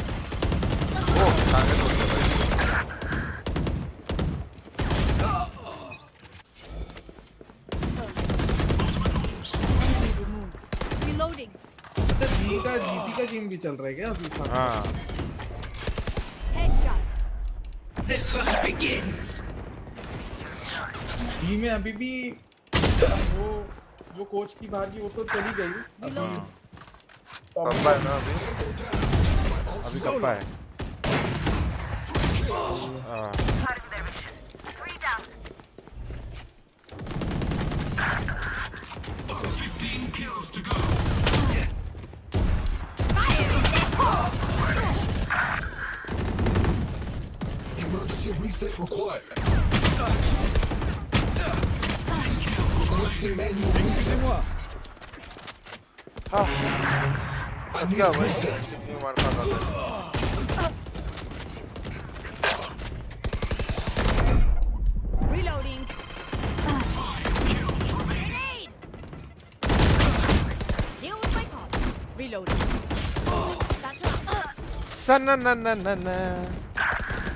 Reloading. अच्छा जीसी का गेम भी चल रहा है क्या अभी साथ? हाँ Headshot. जी में अभी भी वो जो कोच थी बाहर की वो तो चली गई। Reloading. कप्पा है ना अभी? अभी कप्पा है। हाँ 15 kills to go. Emergency reset required. Requesting manual reset. हाँ I need क्या a भाई? reset. ये मार खा था। Reloading. 5 kills remaining. Deal with my pop. Reloading. That's up. सना ना ना ना ना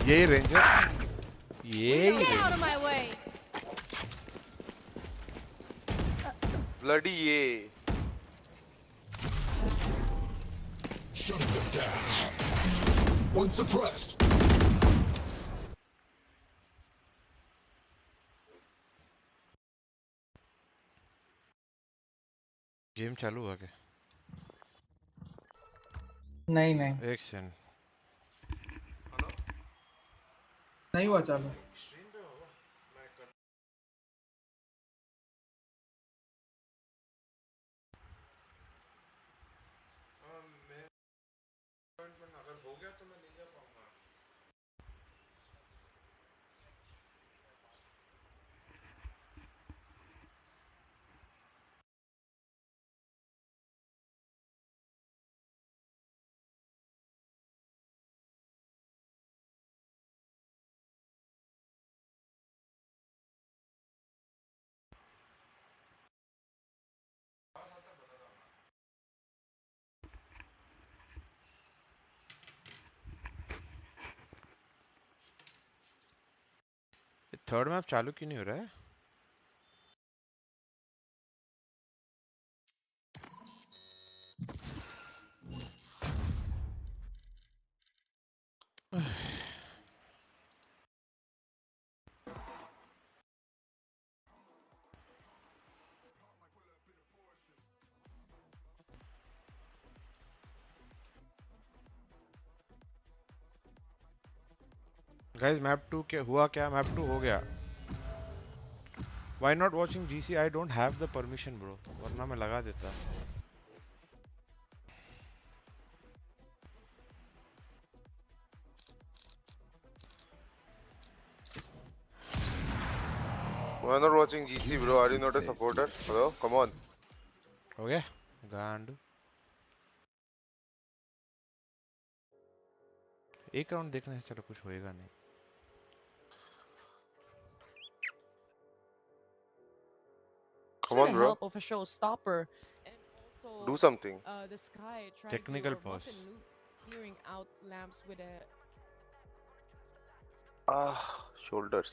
यही रेंजर यही Get out ranger of my way. Bloody ये Shutting them One suppressed. Game चालू हुआ क्या? नहीं नहीं एक सेकंड। नहीं हुआ चालू। स्ट्रीम पे होगा। मैं कर मैं अपॉइंटमेंट अगर हो गया तो मैं ले जा पाऊंगा। थर्ड मैप चालू क्यों नहीं हो रहा है? गाइस मैप 2 क्या हुआ? क्या मैप 2 हो गया? Why not watching GC? I don't have the permission bro, वरना मैं लगा देता। Why not watching GC bro? Are you not a supporter? Hello, come on. हो गया गांडू। एक राउंड देखने से चलो कुछ होएगा नहीं। Come on bro. help of a showstopper and also Do something. the sky tried Technical to pause. buff and loop clearing out lamps with a Shoulders.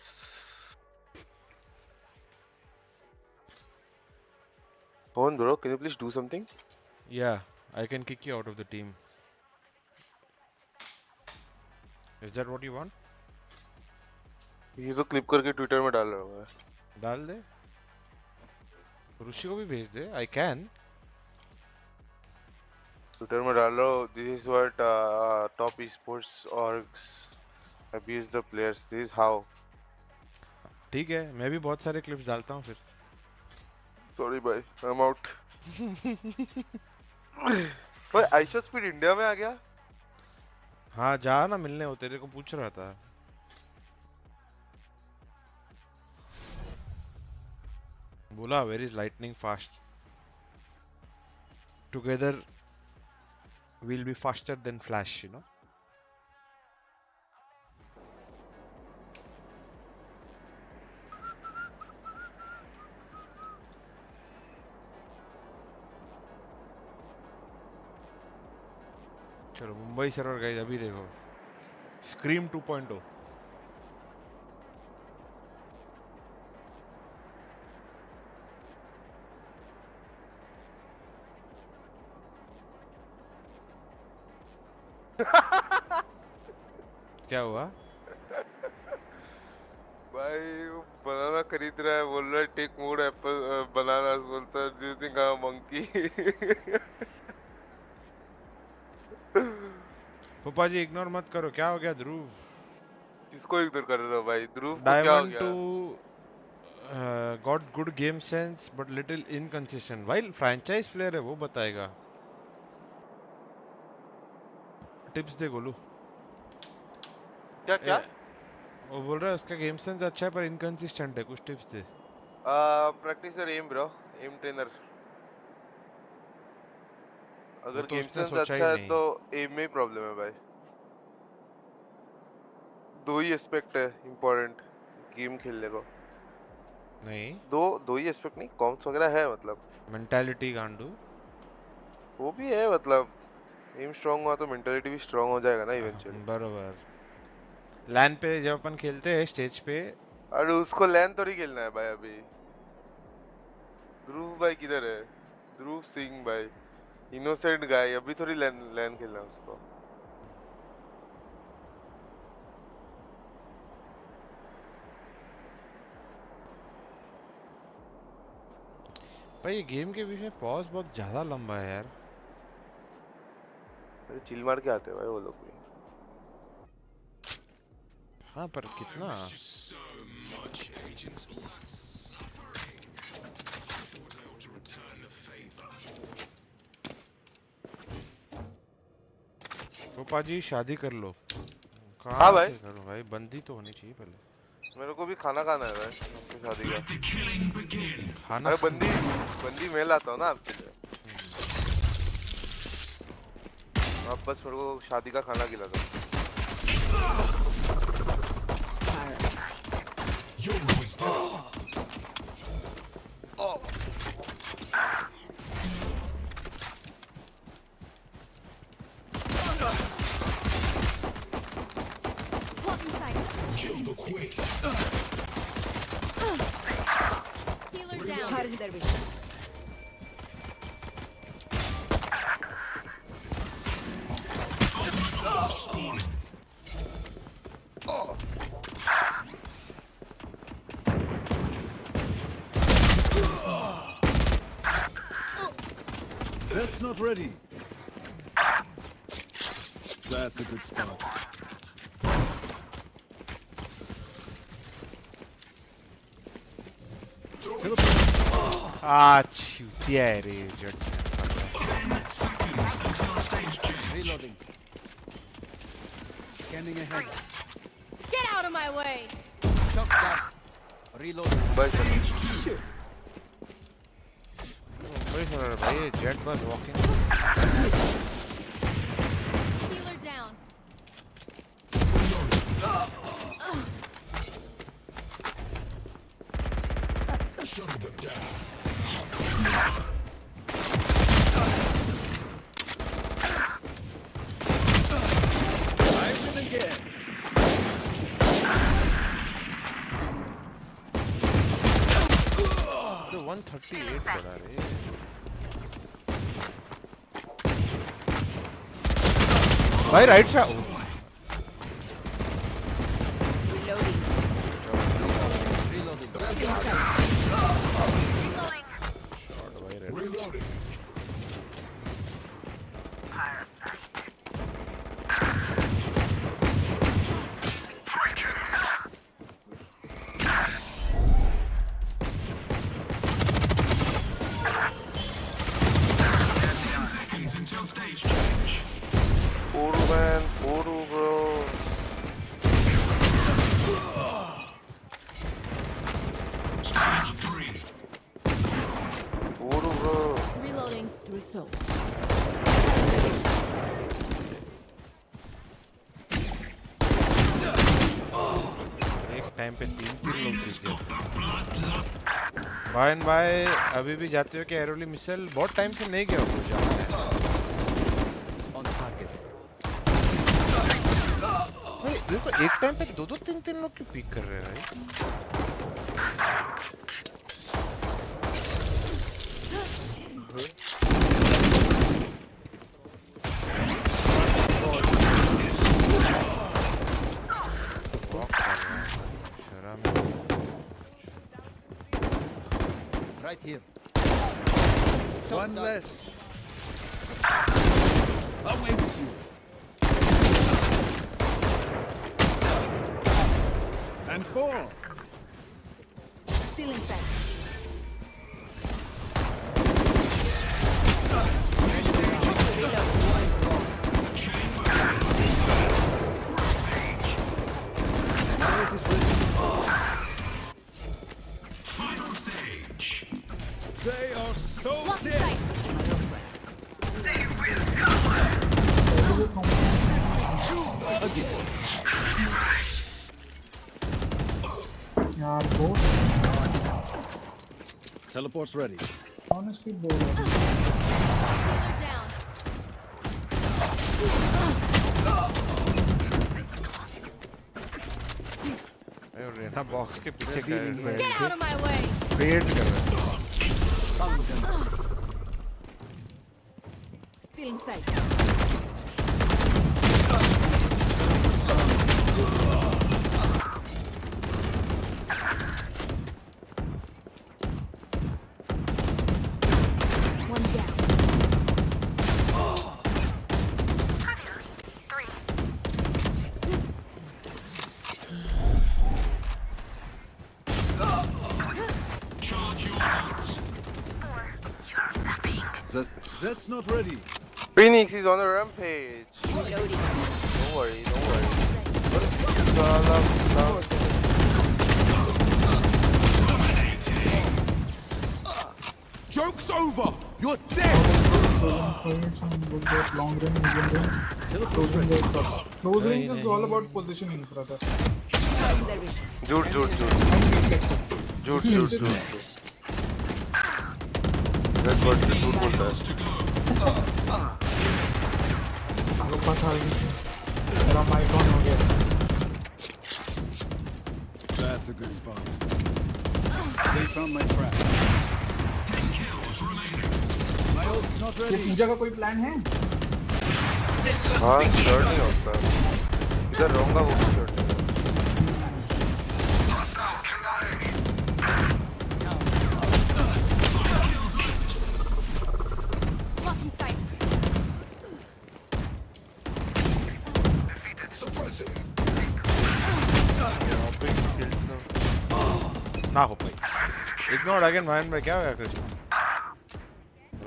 Come on bro, can you please do something? Yeah, I can kick you out of the team. Is that what you want? ये तो clip करके Twitter में डाल रहा हूँ। डाल दे। ऋषि को भी भेज दे। I can. ट्विटर में डाल रहा हूँ। This is what top esports orgs abuse the players. This is how. ठीक है, मैं भी बहुत सारे क्लिप्स डालता हूँ फिर। Sorry bye, I'm out. भाई आइशा स्पीड इंडिया में आ गया? हाँ जा ना मिलने, हो तेरे को पूछ रहा था। बोला where is lightning fast? Together we'll be faster than flash, you know. चलो मुंबई सर्वर गाइस अभी देखो स्क्रीम 2.0 क्या हुआ? भाई वो बनाना खरीद रहा है, बोल रहा है टेक मोर एप्पल बनाना, बोलता है do you think I am monkey? पापा जी इग्नोर मत करो। क्या हो गया ध्रुव? किसको इग्नोर कर रहे हो भाई? ध्रुव को क्या हो डायमंड गया? Two got good game sense but little inconsistent. भाई फ्रैंचाइज प्लेयर है, वो बताएगा। टिप्स दे गोलू। क्या क्या? वो बोल रहा है उसका गेम सेंस अच्छा है पर इनकंसिस्टेंट है, कुछ टिप्स दे। Practice your aim bro, aim trainer. अगर तो गेम उसने सेंस सोचा अच्छा ही है नहीं। तो एम में ही प्रॉब्लम है भाई। दो ही एस्पेक्ट है इम्पोर्टेंट गेम खेलने को। नहीं दो ही एस्पेक्ट नहीं, कॉम्स वगैरह है मतलब। मेंटालिटी गांडू वो भी है मतलब। एम स्ट्रांग हुआ तो मेंटालिटी भी स्ट्रांग हो जाएगा ना इवेंचुअली। बरोबर। लैन पे जब अपन खेलते हैं स्टेज पे। अरे उसको लैन तो नहीं खेलना है भाई अभी। ध्रुव भाई किधर है? ध्रुव सिंह भाई इनोसेंट गाय, अभी थोड़ी लैन खेलना है उसको। भाई ये गेम के बीच में पॉज बहुत ज्यादा लंबा है यार। अरे चिल मार के आते हैं भाई वो लोग भी। हाँ पर कितना तो पाजी शादी कर लो। हाँ भाई करो भाई, बंदी तो होनी चाहिए पहले। मेरे को भी खाना खाना है भाई अपनी शादी का। खाना अरे बंदी मैं लाता हूँ ना आपके लिए। आप बस मेरे को शादी का खाना खिला दो। Healer down. That's not ready. That's a good spot. चूतिया है रे जट। Reloading. Scanning ahead. Get out of my way. Shock that. Reloading. बस भाई जेट बस walking. Healer down. Shutting them down. I win again. तो 138 करा रे। भाई right shot. Reloading. Reloading. Reloading. Poru man, Poru bro. Stage 3. Poru bro. Reloading. Through soul. एक time पे 3 लोग जीते। भाई अभी भी जाते हो कि एरोली मिसल? बहुत टाइम से नहीं गया हूँ मुझे। On target. भाई देखो एक टाइम पे 2-3 लोग क्यों पिक कर रहे हैं भाई? Right here. One less. Away with you. And 4. Still inside. Now it is ready. Final stage. They are so Lock in dead. sight. Again. यार बहुत Teleport's ready. honestly बहुत Healer down. रेना बॉक्स के पीछे Get out of my way. Create कर रहा है। Still inside. That's not ready. Phoenix is on a rampage. Reloading. Don't worry, don't worry. Joke's over. You're dead. Long range, medium range. Close range is all about positioning, brother. Jute. That's what the Jute बोलता है. मेरा mic on हो गया. That's a good spot. They found my trap. 10 kills remaining. My ult's not ये ready. पूजा का कोई plan है? हाँ, शर्ट नहीं होता. इधर रहूँगा वो भी शर्ट नहीं. ना हो पाई. Ignored again man में क्या होगा कृष्ण?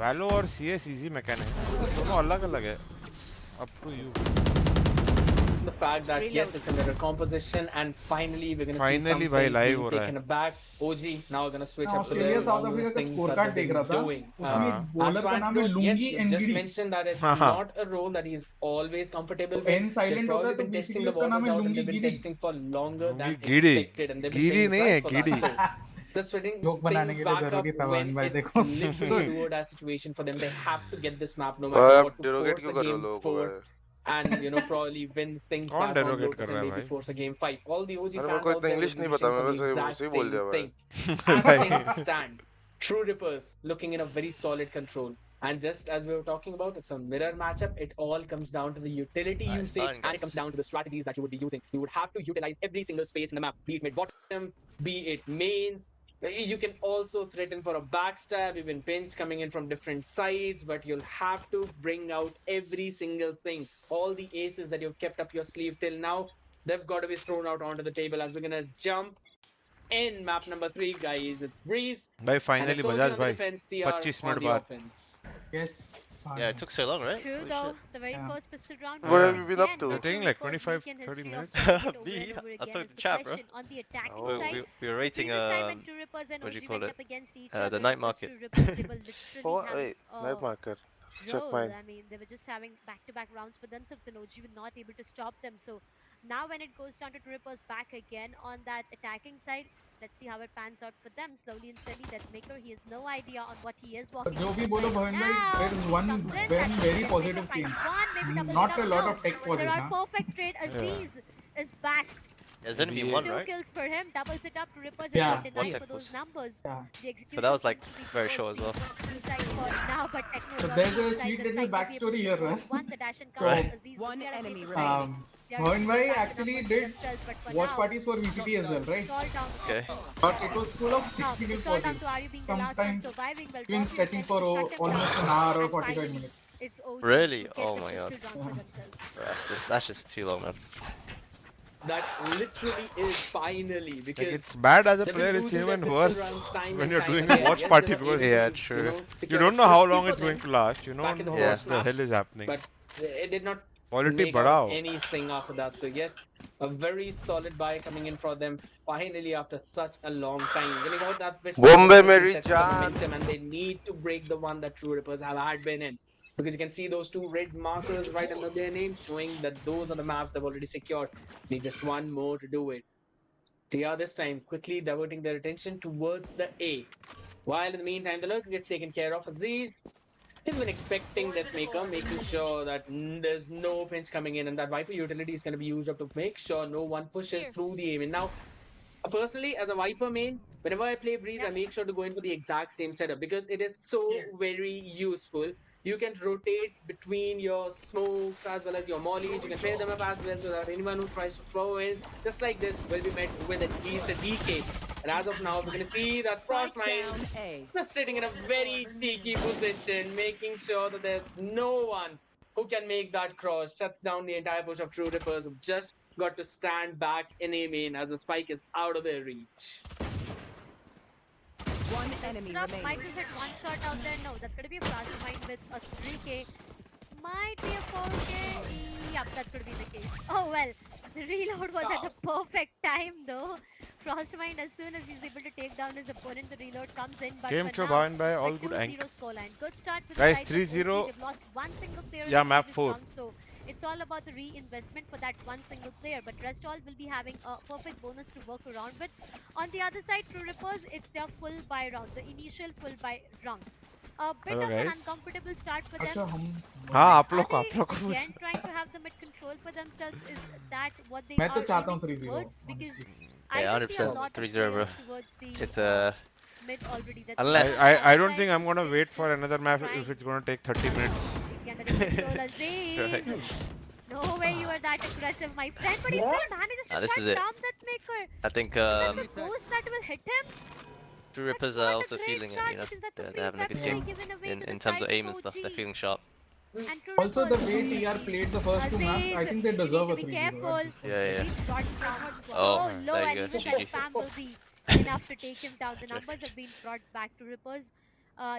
Valo और CS easy mechanic दोनों अलग-अलग है. Up to you. The fact that yes, it's a mirror composition, and finally we're gonna see Finally some भाई things live being हो रहा taken है. aback. OG now we're gonna switch up to the Australia south normal Africa का things score that card they've देख रहा been था. doing. उसमें bowler का नाम है Yes, lungi you just Ngidi. mentioned that it's हाँ. not a role that he's always comfortable with. N silent They've होता probably है तो been testing basically the उसका नाम waters है out, and lungi they've been Giri. testing for longer than lungi Giri. expected, and they've been Giri paying the नहीं price है, for Giri. that. So just switching joke बनाने things के लिए back up जरूरी था when भाई it's देखो. literally a do or die situation for them. They have to get this map no matter आप what to derogate force क्यों a कर रहे हो game लोगों को 4 भाई? and probably win things कौन back on derogate कर Lotus रहा and है maybe भाई? force a game 5. All the OG अरे मेरे fans को out इतना there इंग्लिश will be नहीं wishing पता, for मैं the वैसे exact वैसे ही बोल same दिया भाई. thing. As things stand, True Rippers looking in a very solid control. And just as we were talking about, it's a mirror matchup. It all comes down to the utility Nice, usage, fine, and it guys. comes down to the strategies that you would be using. You would have to utilize every single space in the map, be it mid bottom, be it mains. You can also threaten for a backstab, even pinch coming in from different sides, but you'll have to bring out every single thing. All the aces that you've kept up your sleeve till now, they've got to be thrown out onto the table as we're gonna jump in map number 3, guys. It's Breeze, भाई and finally it's OG Bajaj on the भाई. defense, TR 25 on minute the बाद. offense. Yes. Yeah, it took so long, right? True Holy though, shit. the very Yeah. first pistol round. What once have you been up again, to? the They're taking True like Rippers 25, make in 30 history of minutes. taking it over Me? and over I again started is to the chat, bro. question on the attacking Oh. side. We were rating, Previous time when True Rippers and what do OG you call went it? up against each The other, night because market. True Rippers, they were literally Oh having wait, night marker. Check role. mine. I mean, they were just having back-to-back rounds for themselves, and OG were not able to stop them. So now when it goes down to True Rippers back again on that attacking side, let's see how it pans out for them. Slowly and steadily, that Maker, he has no idea on what he is walking जो भी into बोलो right भवन भाई, now. there is one Comes in, very that very Maker positive finds change. one, maybe doubles Not it a up. lot No, of tech for there this, are huh? perfect trade. Aziz is back. There's only been one, 2 right? kills for him, doubles it up to Rippers, Yeah. and denied One for those tech numbers. Yeah. The execution But that was like seems to be very close. short as We well. got B-side for now, but Techno So is there's already a inside sweet the little site to be able backstory to here, hold Russ. one. The dash and So, cover Right. Aziz One would be enemy safe remaining. They are Bhavin just bhai back the actually numbers for did themselves, but for watch now, parties for VCT as well, right? it's all down to Okay. But it was full of now, technical it's all down pauses. to Ari being the last one Sometimes surviving. Well, twin Bhavin stretching attempts for to shut him almost down, an hour or and 45 finally, minutes. it's OG Really? who get Oh the my god. pistol round for themselves. That's just too long, man. That literally is finally, Like because it's bad as a they've been player. It's losing even their pistol worse rounds time when and you're time doing again. watch Yes, party they were because able Yeah, to, true. you secure don't know how 50 long for it's going them to last. You back don't in the know first what the map, hell is happening. but it did not Quality make out बढ़ाओ. anything after that. So yes, a very solid buy coming in for them finally after such a long time. Winning out that pistol Bombay definitely Mary sets the Jaan. momentum, and they need to break the one that True Rippers had been in. Because you can see those two red markers right under their names showing that those are the maps they've already secured. Need just one more to do it. TR this time quickly diverting their attention towards the A. While in the meantime, the lurker gets taken care of. Aziz, he's been expecting that Maker, making sure that there's no pinch coming in, and that Viper utility is going to be used up to make sure no one pushes through the aim. And now, personally, as a Viper main, whenever I play Breeze, I make sure to go in for the exact same setup because it is so very useful. You can rotate between your smokes as well as your mollies. You can pair them up as well so that anyone who tries to throw in just like this will be met with at least a DK. And as of now, we're going to see that Frostmine Down A. just sitting in a very cheeky position, making sure that there's no one who can make that cross. Shuts down the entire push of True Rippers, who just got to stand back in a main as the spike is out of their reach. One enemy Disrupt might remaining. just hit one shot out there. No, that's gonna be a Frostmind with a 3k. Might be a 4k. Yep, that could be the case. Oh well, the reload was at the perfect time though. Frostmind, as soon as he's able to take down his opponent, the reload comes in. But Game for cho now, Bhavin bhai, a all good 2-0 ank. scoreline. Good start for the Guys, sides of OG. 3-0. They've lost one single player Yeah, in the map previous 4. round, so it's all about the reinvestment for that one single player. But rest all will be having a perfect bonus to work around with. On the other side, True Rippers, it's their full buy round, the initial full buy round. A bit Hello, of an guys. uncomfortable start for अच्छा them. हम हाँ आप Are लोग they को again trying to have the mid control for themselves? Is that what they मैं तो are चाहता हूँ aiming 3-0 towards? Because honestly. I Yeah, just see a 100% lot of 3-0, bro. players towards the It's mid already. That's unless I don't think I'm gonna wait for another map if it's gonna take 30 minutes. Right. No way you are that aggressive, my friend. But he still manages to this shut is it. down that maker. I think That's a ghost that will hit him. True That's Rippers not are a also great feeling it, start you know. because that's a They're free having a good weapon game given away to the in terms of sides aim and stuff. They're OG. feeling sharp. And True Also, the Rippers, way TR played the first two maps, I think they you deserve need a to be 3-0. careful. at this point. Yeah, yeah. He's brought down so Oh, low, there and you go. even that GG. spam will be enough to take him down. The numbers have been brought back to Rippers.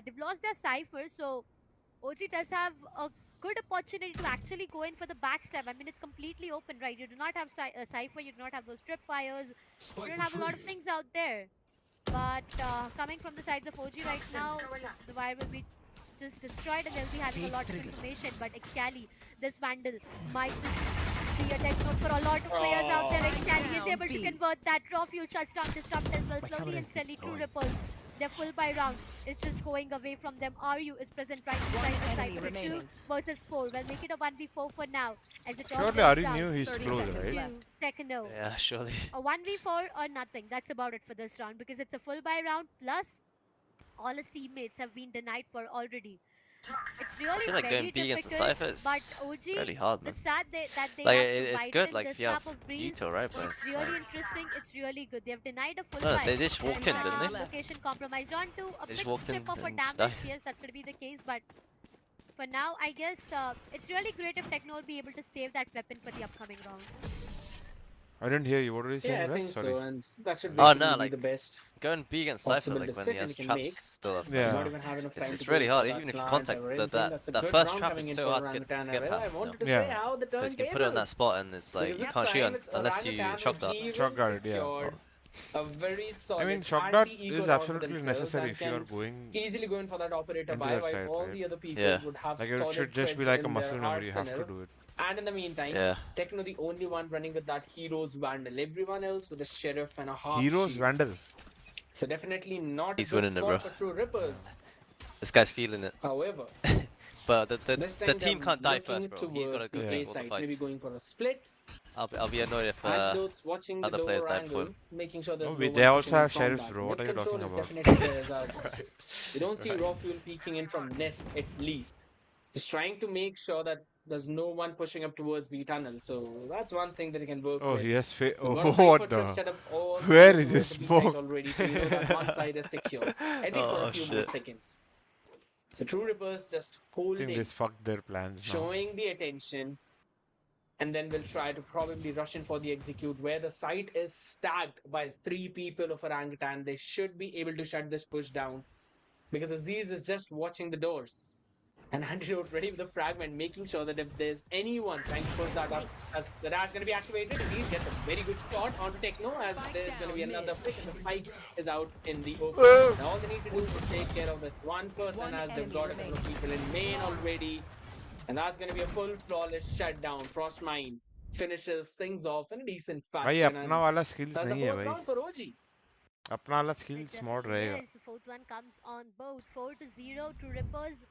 They've lost their cipher, so OG does have a good opportunity to actually go in for the backstab. I mean, it's completely open, right? You do not have cipher, you do not have those trip fires, you don't have a lot of things out there. But coming from the sides of OG right now, the wire will be just destroyed and they'll be having a lot of information. But 𝐋𝐈𝐍𝐊𝐒, this Vandal might just be a death note for a lot of players out there. 𝐋𝐈𝐍𝐿𝐴 is able to convert that. Raw Fuel shuts down Disrupt as well. Slowly and steadily, True Rippers, their full buy round is just going away from them. RU is present right inside the side for 2 versus 4. We'll make it a 1v4 for now. As it all Surely goes Ari down knew he's 30 close, seconds right? left. Techno. Yeah, surely. A 1v4 or nothing. That's about it for this round because it's a full buy round plus all his teammates have been denied for already. It's I really feel like very going B against the difficult, Cypher but is OG, really hard, the man. start that they Like, have it's provided good, in like, this if you have map of Breeze, veto, right? But it's it's really like... interesting. It's really good. They have denied a full No, buy. they just walked in, didn't they? Location compromised onto a They just bit walked in chip of a and just damage. died. Yes, that's going to be the case, but for now, I guess it's really great if Techno will be able to save that weapon for the upcoming rounds. I didn't hear you. What were you saying? Yeah, I Wes? think Sorry. so, and that should Oh, basically no, be like, the best going B against Cypher, possible like, when he decision has you can traps make. still up. Yeah. Not even have enough time It's to really go hard, for even if you plant contact or that anything. That's a that good first round trap coming is in so for hard to Orangutan get as well. I past. wanted to Yeah. say how the turn Because you can tables. put it on that spot and it's like, Because you this can't shoot time it's unless you Orangutan shock with that. even Shock guard, yeah. secured a very solid I mean, shock dart anti-eco is round for absolutely themselves necessary and if you are can going easily go in for that operator into buy that while side, all right? the other people Yeah. would have Like it solid should just be creds like a in muscle their memory. You have to arsenal. do it. And in the meantime, Yeah. Techno the only one running with that Hero's Vandal. Everyone else with a Sheriff and a half Heroes shield. Vandal. So definitely not He's a good winning it, spot bro. for True Rippers. This guy's feeling it. However, But this the time team they're can't die looking first, bro. He's got to towards go the take A all the side, maybe fights. going for a split. I'll be annoyed if Antidotes watching the other players lower die before angle, him. making sure there's Oh, no they one also pushing in have from sheriffs, back. bro. What Mid are you control talking is about? definitely theirs as well. Right. You don't see Right. raw fuel peeking in from Nest at least. Just trying to make sure that there's no one pushing up towards B tunnel. So that's one thing that you can work Oh, with. he has So oh, got a cipher what trip the? set up all the Where way is towards this the B side smoke? already. So you know that one side is secure. At least for a Oh, few more shit. seconds. So True Rippers just I think holding, this fucked their plans now. showing the attention, and then we'll try to probably rush in for the execute where the site is stacked by 3 people of Orangutan. They should be able to shut this push down because Aziz is just watching the doors. And Antidote ready with the fragment, making sure that if there's anyone trying to push that up, as the dash going to be activated, Aziz gets a very good shot onto Techno as there's going to be another flick and the spike is out in the open. And all they need to do is just take care of this one person as they've got a couple of people in main already. And that's going to be a full flawless shutdown. Frostmine finishes things off in a decent भाई fashion. अपना And वाला skills that's the नहीं है fourth भाई. round for OG. अपना वाला It skills mod definitely रहेगा. is. The fourth one comes on both 4-0 to Rippers.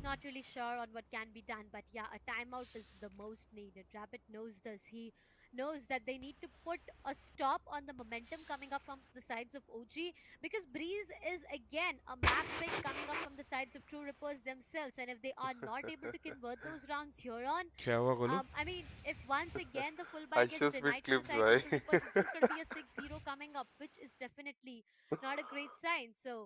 Not really sure on what can be done, but yeah, a timeout is the most needed. Rabbit knows this. He knows that they need to put a stop on the momentum coming up from the sides of OG because Breeze is again a map pick coming up from the sides of True Rippers themselves, and if they are not able to convert those rounds here on, क्या हुआ Golu? I mean, if once again the full I buy gets just denied with to the clips, sides of True bhai. Rippers, it's just going to be a 6-0 coming up, which is definitely not a great sign. So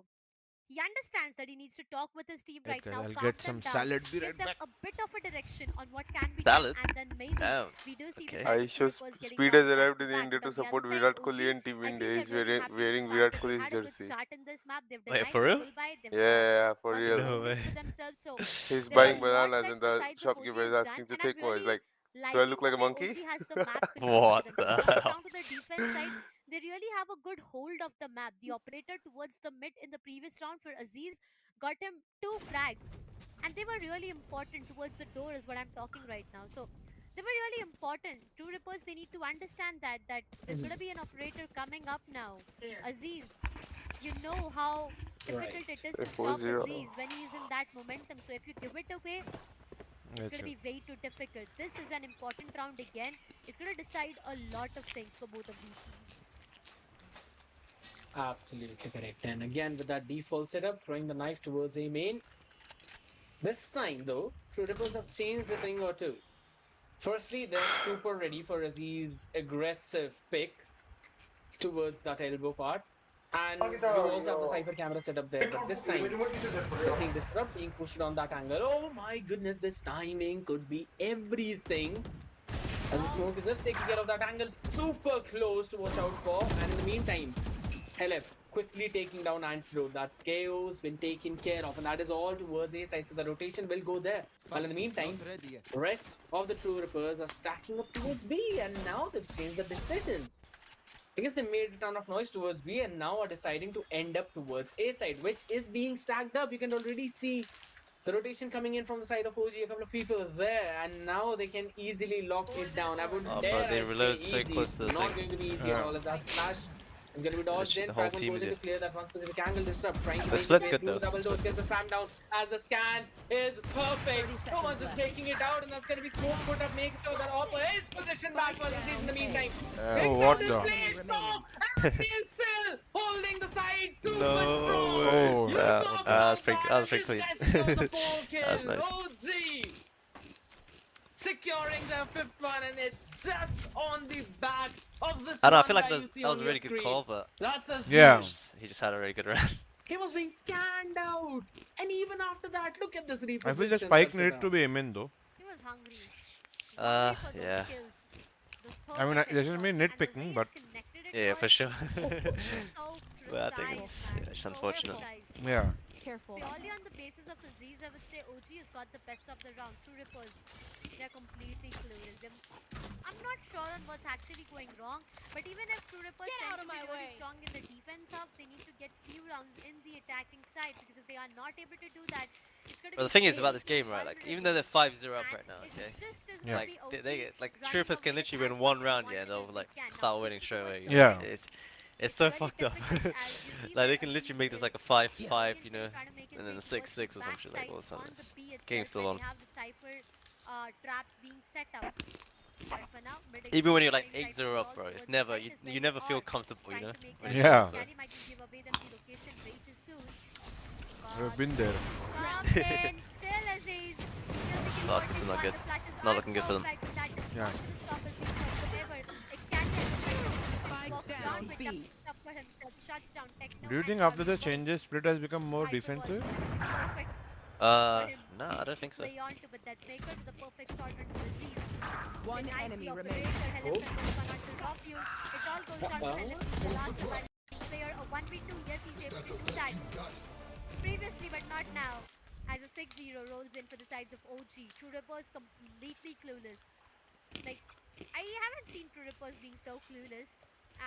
He understands that he needs to talk with his team Right, right guys, now, I'll calm get them some down, salad. Be give right them back. a bit of a direction on what can be done, Salad? and then maybe Damn. we do see the Okay. side I of True show Rippers getting Speed has bounced back arrived to in back. India But to on the other support side, Virat OG, Kohli and Team I India. feel they're He's really happy with the wearing fact Virat that they've Kohli's had a good jersey. start in this map. They've Wait, denied for the real? full buy. They've Yeah, for got the real. No bonus way. to themselves. So He's there's a buying lot bananas that and the the sides of OG shopkeeper is has done, asking to and I'm take more. He's really like, do I liking look like the a way monkey? OG has the map control for What themselves. the When it comes hell? down to the defense side, they really have a good hold of the map. The operator towards the mid in the previous round for Aziz got him 2 frags, and they were really important towards the door, is what I'm talking right now. So they were really important. True Rippers, they need to understand that there's gonna be an operator coming up now. Aziz, you know how Right. difficult it is A to stop 4-0. Aziz when he's in that momentum. So if you give it away, it's Yes, going to sir. be way too difficult. This is an important round again. It's going to decide a lot of things for both of these teams. Absolutely correct. And again, with that default setup, throwing the knife towards A main. This time, though, True Rippers have changed a thing or two. Firstly, they're super ready for Aziz's aggressive pick towards that elbow part. And we also have the Cypher camera set up there. But this time, we're seeing Disrupt being pushed on that angle. Oh my goodness, this timing could be everything. As the smoke is just taking care of that angle, super close to watch out for. And in the meantime, LF quickly taking down Antidote. That's chaos been taken care of, and that is all towards A side. So the rotation will go there. While in the meantime, rest of the True Rippers are stacking up towards B, and now they've changed the decision. Because they made a ton of noise towards B and now are deciding to end up towards A side, which is being stacked up. You can already see the rotation coming in from the side of OG, a couple of people there, and now they can easily lock it down. I wouldn't Oh, dare bro, they I say reload so easy. close to the Not thing. going to be easy at all, as that splash is going to be dodged Literally in. the whole Fragment team goes is in to here. clear that one specific angle. Disrupt, trying to The make split's his way good through though. the double The doors, split's gets the spam down as the scan is perfect. 30 No one's seconds just left. taking it out, and that's going to be smoke put up, making sure that Oppa is positioned back for the in the meantime. Oh, Picks what up this the? play, smoke, and he is still holding the side super No strong. way. Oh. You That talk was about pretty. that, That was and pretty this clean. guy secures the 4 That was kill. nice. OG securing their 5th one, and it's just on the back of this I don't know. I one feel like guy you see that was on a your really good screen. call, but That's a Yeah. he just had a really good round. He was being scanned out, and even after that, look at this reposition. I feel the spike needed to be Emin though. He was hungry. He's hungry for those Yeah. kills. Those I mean, perfect this is me headshots, and the nitpicking, way but he's connected it Yeah, was for sure. so But I think precise, it's man. just So unfortunate. precise. yeah. Careful. Purely on the basis of Aziz, I would say OG has got the best of the round. True Rippers, they're completely clueless. I'm not sure on what's actually going wrong, but even if True Rippers Get tend out to of be my really way. strong in the defense half, they need to get few rounds in the attacking side, because if they are not able to do that, it's going to But be the thing is way about this too game, right? Like, even though vulnerable. they're 5-0 up And right now, it's okay? just as Yeah. gonna Like, be OG like running Troopers away can with literally as win much one round, yeah, advantage they'll as like they can. start Now, winning straight away. towards You the know? Yeah. It's so really fucked up. difficult as you see Like that they can Aziz literally make this is like a 5-5, slowly you and know, steady trying to make his and then way a towards the 6-6 or some shit like backside all of a sudden. on the It's B game's itself, still where on. they have the Cypher traps being set up. But for now, mid Even when again, you're like trying 8-0 Cypher up, call bro, it's towards the never site is where you they never feel are comfortable, you trying know, to make when their you're Yeah. move. 8-0. Scally might just give away them the location way too soon. We've But been there. comes in, still Aziz. Still picking Fuck, this is not good. the flashes Not are looking good for them. perfect, but that does Yeah. not stop Aziz whatsoever. Spike Walks down down with B. up for himself, shuts down Techno, Do you and think after the Vivo. changes, Split has become more Cypher was defensive? perfect for him No, I don't think so. play on to, but that maker to the perfect start onto Aziz. One Denies enemy the remaining. operator, Helen Oh. Fenton cannot to rock you. It all goes down to Helen. The last player, a 1v2, yes, he's able to do that. Previously, but not now. As a 6-0 rolls in for the sides of OG. True Rippers completely clueless. Like, I haven't seen True Rippers being so clueless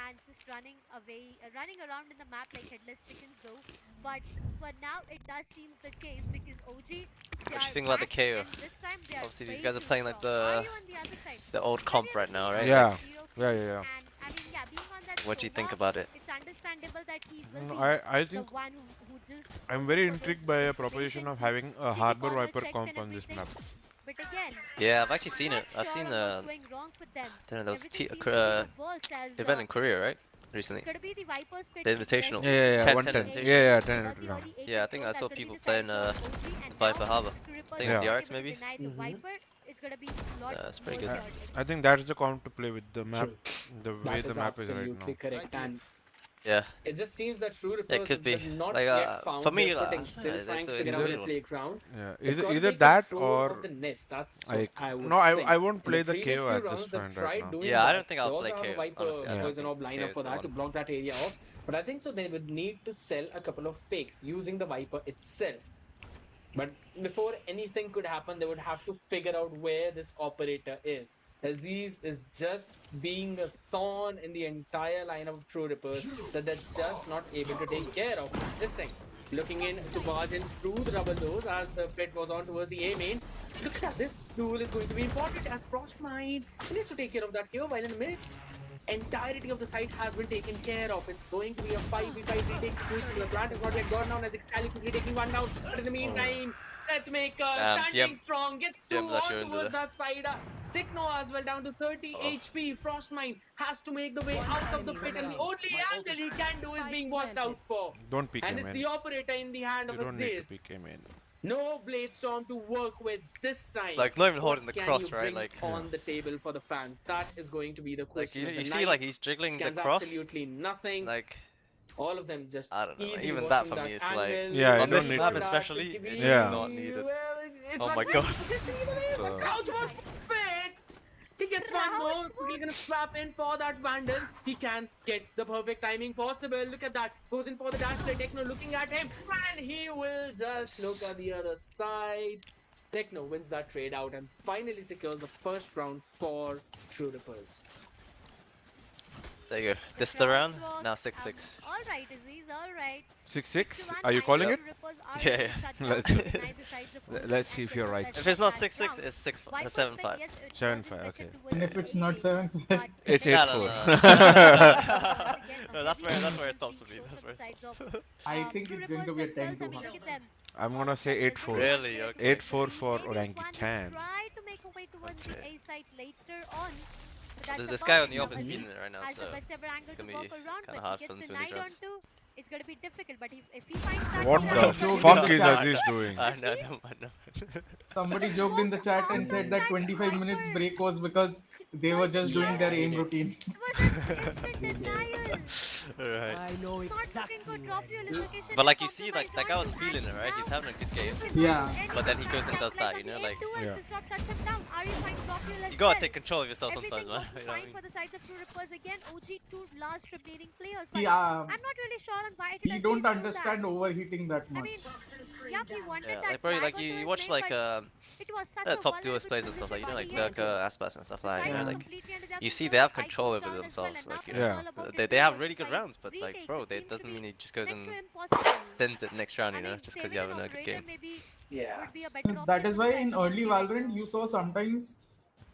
and just running away, running around in the map like headless chickens though. But for now, it does seem the case because OG, they What do you are think about the back, KO? and this time they are Obviously, these way guys are too playing like strong. Are the you on the other side? old Maybe comp on the right now, team right? Yeah. like 0 Yeah, kills, yeah, yeah. And I mean, yeah, being on that What do you think solo, about it? it's understandable that he will No, be I the think one who just I'm goes very in for those intrigued by a situations, proposition of he's having a taking Harbor corner Viper checks comp and on this everything. map. But again, Yeah, I've actually I'm seen not it. I've sure seen on what's going wrong for them. there was Everything seems to be the worst as event in Korea, right? Recently. it's gonna be the Vipers pit. The Invitational. Yeah, yeah, yeah. 10 110. invitation. Yeah, yeah, 10 Got the yeah. early 8 Yeah, I think growth, I that's saw gonna be people decided playing for OG, and Viper now Harbor. the Rippers I think it's are Yeah. DRX able to maybe. deny the Viper. It's gonna be a lot That's pretty more good. chaotic. I think that's the comp to play with the map, True. the way That the is map is right absolutely now. correct. And Yeah. It just seems that True It Rippers could be. have not Like, yet found for me, their footing, still trying it's to it's figure out their debatable. playground. Yeah, They've got to either take that control of or the nest. That's what like I would no, I think. won't In the play the previous KO few at this rounds, they've point right tried now. doing Yeah, I that. don't think They I'll also play have a KO, Viper honestly. I Poison think Orb KO lineup is for the that to one. block that area off. But I think so they would need to sell a couple of picks using the Viper itself. But before anything could happen, they would have to figure out where this operator is. Aziz is just being a thorn in the entire line of True Rippers that they're just not able to take care of. Interesting. Looking in to barge in through the double doors as the pit was on towards the A main. Look at that. This duel is going to be important as Frostmind needs to take care of that KO while in the mid. Entirety of the site has been taken care of. It's going to be a 5v5 retake situation. The plant is not yet gone down as 𝑋𝐈𝐍𝐿𝐒 quickly taking one down. But in the meantime, Letmaker standing strong, gets two on towards that side. Techno as well down to 30 HP. Frostmind has to make the way out of the pit, and the only angle he can do is being watched out for. Don't peek And him it's in. the operator in the hand You of don't need to Aziz. peek him in. No Blade Storm to work with this time. Like, not even What holding the can cross, you right? bring Like, on the table for the fans? That is going to be the like question. you see, like he's jiggling the Scans cross. absolutely nothing. Like, All of them just I don't know. easily Even that watching for me, that it's like angle. Yeah, on you this don't map need to. especially, it's just Yeah. not needed. Well, it's Oh not my really god. position either way, but Crouch was fit. He gets one more. Quickly gonna swap in for that Vandal. He can get the perfect timing possible. Look at that. Goes in for the dash play. Techno looking at him, and he will just look at the other side. Techno wins that trade out and finally secures the first round for True Rippers. There you go. This is the round. Now 6-6. Alright, Aziz, alright. 6-6? Are you calling it? Yeah, Let's see if you're right. If it's not 6-6, it's 7-5. 7-5, okay. And if it's not 7-5, It's No, 8-4. no, no, that's where it stops for me. That's where it stops. I think it's going to be a 10-2. I'm gonna say 8-4. Really? Okay. 8-4 for Orangutan. Try to make a way towards the A site later on. This guy on the off is feeling it right now, Has so the best ever angle it's to gonna walk be around, kind but of hard he for gets them to win these denied on rounds. two. It's gonna be difficult, but if he finds that What shot, the Joke fuck in is the chat. Aziz doing? I know. Somebody joked in the chat and said that 25 minutes break was because they were just doing their aim routine. it was an instant denial. Right. I know Not looking exactly good drop where. realization. But like you see, like that guy was feeling it, right? He's having a good game. Yeah. But then he goes and does that, you know, like Yeah. You you gotta take control of yourself sometimes, man. You know what I fine mean? for the sides of True Rippers again. OG two last remaining players. But Yeah. I'm not really sure on why did We Aziz don't do understand that. overheating that I much. mean, yeah, he wanted Yeah, that like probably like flag onto you his watch lane, like but it was such a top duelist vulnerable plays and stuff like, you know, like position by the Durka, end. Aspas and stuff The like that, side you know, was like completely under their you see control. they have Ike control was over down as well, themselves, and like, now you know, Yeah. it's all about they the have first really good fight. rounds, but like Retake, bro, it they seems to doesn't be mean he just goes next and to impossible. thins it next round, I you know, mean, just because saving you have an a good operator game. maybe Yeah. would be a better option That is for why the in side of early True right Valorant now. you saw sometimes,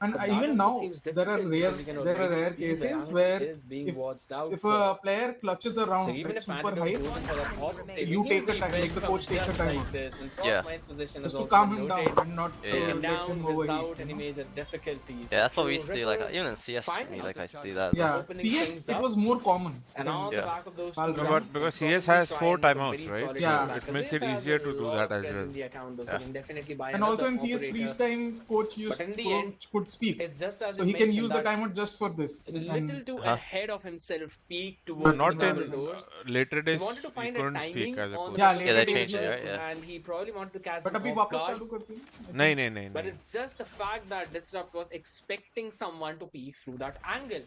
and But that even also now seems there are difficult because you can already rare see the cases angle where is being if watched out if for. a player clutches a So round even like if super Antidote high, goes in for that off, you take a time, like the coach takes a time this. And Yeah. Frostmind's position is just to also calm been him noted. down and not Yeah, Taken let down him without overheat. any major difficulties. Yeah, that's what we True used to do, like Rippers even in CS for me, finally like I used to do that as well. Yeah, opening CS things it up. was more common. And than- on the Yeah. back of those two Valorant. No, rounds, but because they'll CS probably has try 4 and make a timeouts, very right? solid Yeah. comeback, It 'cause makes this it has easier a to do lot that of as players well. in the account, though, so Yeah. you can definitely buy And also another in CS operator. freeze time, coach in the end, could speak, It's just as so you he can mentioned use the that timeout just for this. little And too Uh-huh. ahead of himself peak No, towards the not double in doors. later He days. wanted to You find a couldn't speak timing as a on the coach. Yeah, double later they days changed it, में- right? Yeah. and he probably wanted to catch But them अभी off वापस guard. चालू करते हैं. नहीं But it's just the fact that Disrupt was expecting someone to peek through that angle.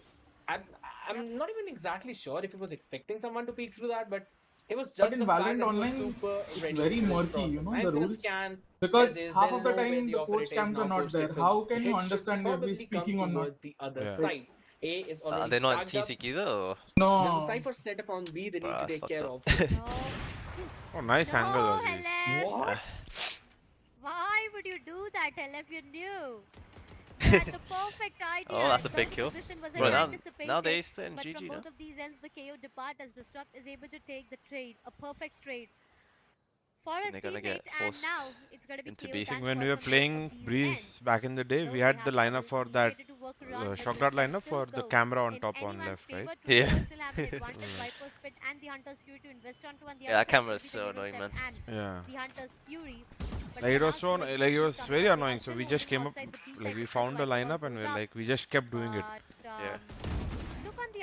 I'm not even exactly sure if he was expecting someone to peek through that, but it was just in the fact Valorant that he was Online, super it's ready very for this murky, process. you know, And the he's gonna rules. scan Because edges, half they'll of the know where time the the coach operator is cams are now not there. posted, so How can hit you should understand if probably he's come speaking or not? towards the other Yeah. side. A is Are already they not in stacked up. TEC either? Or? There's a No. cipher set up on B they need Bruh, to that's take fucked care up. of. No. Oh, nice No, angle, Aziz. Helen. What? Why would you do that, Helen, if you knew? You had the perfect idea. Oh, that's a and big the kill. position was Bro, now anticipated, they split in but GG from now. both of these ends, the KO depart as Disrupt is able to take the trade, a perfect trade for his they're gonna teammate, get and forced now it's gonna be into KO B. I think done when for we were from both playing of these Breeze ends. back in the day, Though we they had have the to lineup for that initiated to work around, but shock this dart can lineup still for the go camera on in top on anyone's left, favor. right? True Yeah. Rippers still have the advantage. Viper's Pit and the Hunter's Fury to invest onto on the Yeah, other that side camera is will be so the annoying, Hero man. Tech and Yeah. the Hunter's Fury. But Like it now was so situation like it has was come very up. They are annoying. So still we just moving came up outside the B like side we before found the a Viper lineup and goes we up. like we just kept doing it. But Yeah. look on the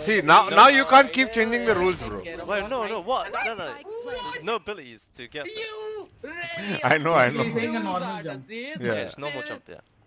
See, now you can't keep changing the rules, bro. Wait, no, what? No. There's no abilities to get there. You really I know. He's saying a normal jump. Yeah. Yeah, it's normal jump, yeah.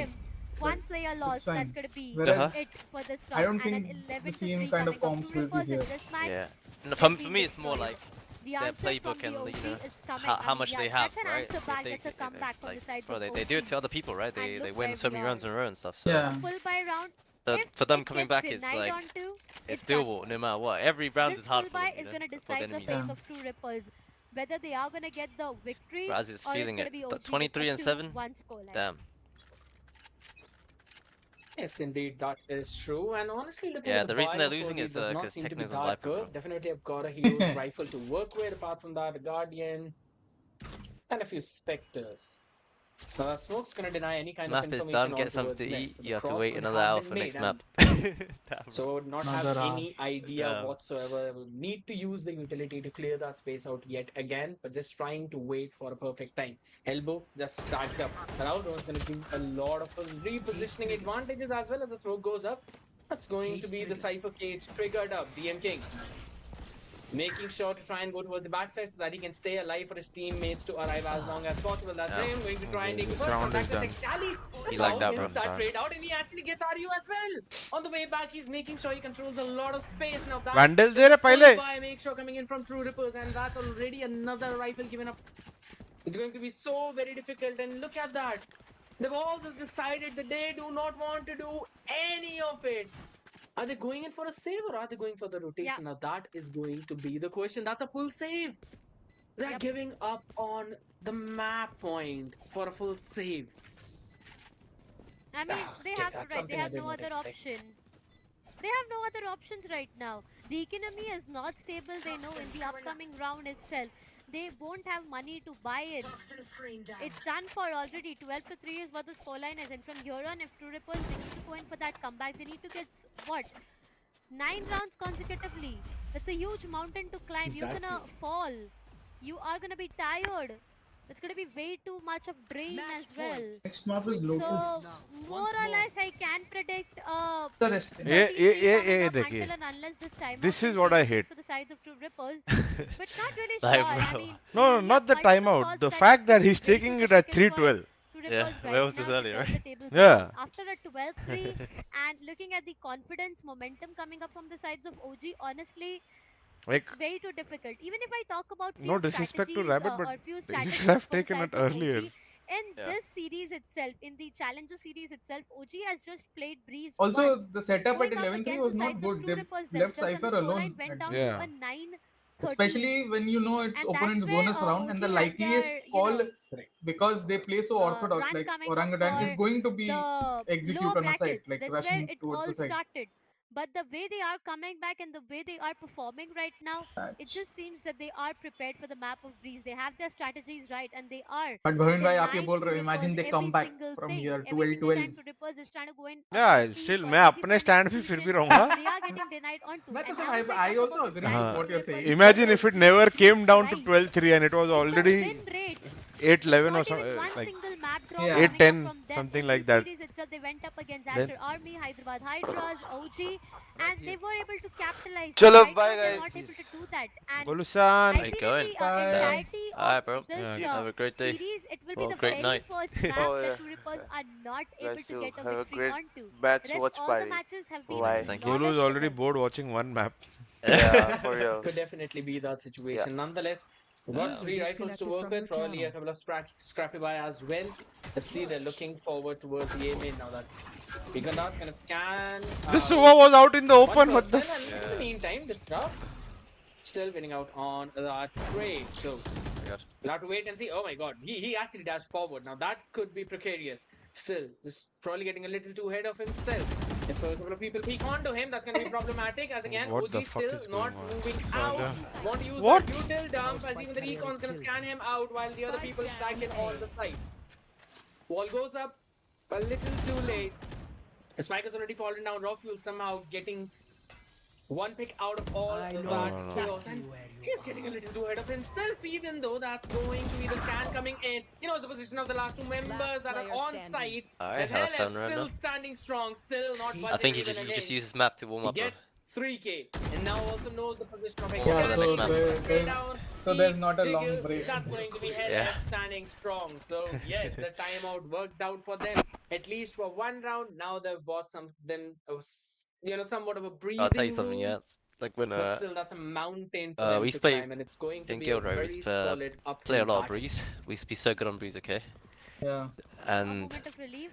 him. One player lost. fine. That's gonna be Whereas it for this I round. don't And think an the 11 to same 3 kind of coming up comps to will be Rippers in here. this match. Yeah. No, They've for been me, it's more destroyed. like The their answer playbook from and the you know OG is coming. how I mean, much yeah, they have, that's an right? answer back. They, That's a comeback from the like, side bro, of they do it OG. to other people, right? And They look win where so we many are. runs in a row and stuff. So Yeah. Full buy round. If for them it coming gets back, it's denied like onto, it's done. doable no matter what. Every round This is hard full for buy them, you is know, going to for the decide the enemies. fate Yeah. of two Rippers. Whether they are going to get the victory Raz is or it's feeling going it. to be OG 23 with and a 7. 2-1 scoreline. Damn. Yes, indeed, that is true. And honestly, looking Yeah, at the the reason buy they're of losing OG, is it does not because seem to be Techno's on that Viper, bro. good. Definitely have got a hero's rifle to work with, apart from that, a Guardian, and a few Spectres. Now that smoke's gonna deny any kind of Map is done, information on get something towards to eat, Nest. The you have to cross wait would another have hour been for made, next and map. Damn, so bro. would not have Another hour. any idea Damn. whatsoever. Will need to use the utility to clear that space out yet again, but just trying to wait for a perfect time. Elbow just stacked up. Ronaldo is going to give a lot of repositioning advantages as well as the smoke goes up. That's going to be the Cypher Cage triggered up. DM King making sure to try and go towards the backside so that he can stay alive for his teammates to arrive as long as possible. That's him going to try and take the first round is contact with done. 𝘋𝐈𝐍𝐊𝐒. He like that, Wins bro. that trade out, and he actually gets RU as well. On the way back, he's making sure he controls a lot of space. Now that Vandal दे रहे पहले. by make sure coming in from True Rippers, and that's already another rifle given up. It's going to be so very difficult, and look at that. They've all just decided that they do not want to do any of it. Are they going in for a save or are they going for the rotation? Now that is going to be the question. That's a full save. They're giving up on the map point for a full save. I mean, they have to, right? They have no other option. They have no other options right now. The economy is not stable. They know in the upcoming round itself, they won't have money to buy it. It's done for already. 12-3 is what the scoreline is. And from here on, if True Rippers, they need to go in for that comeback. They need to get, what, 9 rounds consecutively. That's a huge mountain to climb. Exactly. You're gonna fall. You are gonna be tired. It's gonna be way too much of drain as well. Next map is So, Lotus. more or less, I can predict The rest. ये देखिए. until and unless this timeout This is is what I changed hate. for the sides of True Rippers, but not really Like, sure. I bro. mean, No, we not the have multiple timeout. thoughts The that fact it's that gonna be he's very taking it at difficult for 3-12. True Yeah, Rippers where right was this now to earlier, turn right? the tables Yeah. around. After a 12-3 and looking at the confidence momentum coming up from the sides of OG, honestly, Like, it's way too difficult. Even if I talk about few no disrespect to strategies Rabbit, but or few he strategies should have for the taken it sides of earlier. OG, in Yeah. this series itself, in the Challenger series itself, OG has just played Breeze Also, once. the setup at Going up 11-3 against was the not sides good. of True They Rippers left themselves, and Cypher the alone scoreline went at down the Yeah. to a 9-13. especially when you know it's And that's opponent's where bonus round and the OG had likeliest their, call, because they play so orthodox run like coming up Orangutan, is for going to be the execute lower on a side, brackets. like That's where rushing it towards all the side. started. But the way they are coming back and the way they are performing right now, it Match. just seems that they are prepared for the map of Breeze. They have their strategies right, and they are But Bhavin bhai, आप ये denying बोल True रहे हो, Rippers imagine they every come back single from thing. here Every single 12-12. time True Rippers is trying to go in for Yeah, a peak still or मैं maybe अपने for an stand पे फिर भी execution, रहूँगा. they are getting denied onto. मैं And तो now if I I talk also about the agree with stats what of you're True saying. Rippers Imagine if it never Jesus came down to Christ. 12-3 and it was It's a already win rate. 8-11 or Not something even one like single map draw Yeah. coming up 8-10, from them. something In like this that. series itself, they went up against Then Aster Army, Hyderabad Hydras, OG, and they were able to capitalize. Chalo, Right bye now, they're guys. not able to do that. And Golusan. I How you feel in going? the Bye. entirety Alright, of bro. this Yeah. Have a great day. series, it will Well, be the great very night. first map Oh, that yeah. True Rippers are not able Guys, to too. get a Have a victory great onto. match Rest, watch all the party. matches have been Bye. Thank you. Golu flawless is already for them. bored watching one map. Yeah, for real. Could definitely be that situation. Nonetheless, we've got User 3 rifles to disconnected work from with, your probably a channel. couple of scrappy buy as well. Let's see, they're looking forward towards the A main now that Beacondart's gonna scan. This Suva was out in the one open. What the? person, and in the meantime, this drop still winning out on that trade. So God. we'll have to wait and see. Oh my god, he actually dashed forward. Now that could be precarious. Still, just probably getting a little too ahead of himself. If a couple of people peek onto him, that's going to be problematic. As again, What the OG fuck still is not going on? moving Raja. out. Want to use What? the util dump as even the recon's going to scan him out while the other people stack in on the side. Wall goes up a little too late. The spike has already fallen down. Raw Fuel somehow getting one pick out of all I of know that exactly chaos. And he's getting a little too ahead of himself, even though that's going to be the scan coming in. You know, the position of the last two members that are player on standing. site. Alright, As how's Hell Sandra still now? standing strong, still not I budging think he even just an you just inch. use his map to warm He up, bro. gets 3k and now also knows the position of Yeah, Yeah, the so, next map. so there's not a long break. That's going to be hell Yeah. standing strong. So yes, the timeout worked out for them at least for one round. Now they've bought somewhat of a breathing I'll tell you something, room. yeah. It's like when But still, that's a mountain for we them used to to play climb, and it's going to in be Guild, a right? We very used to solid play a uphill lot of battle. Breeze. We used to be so good on Breeze, okay? Yeah. A And moment of relief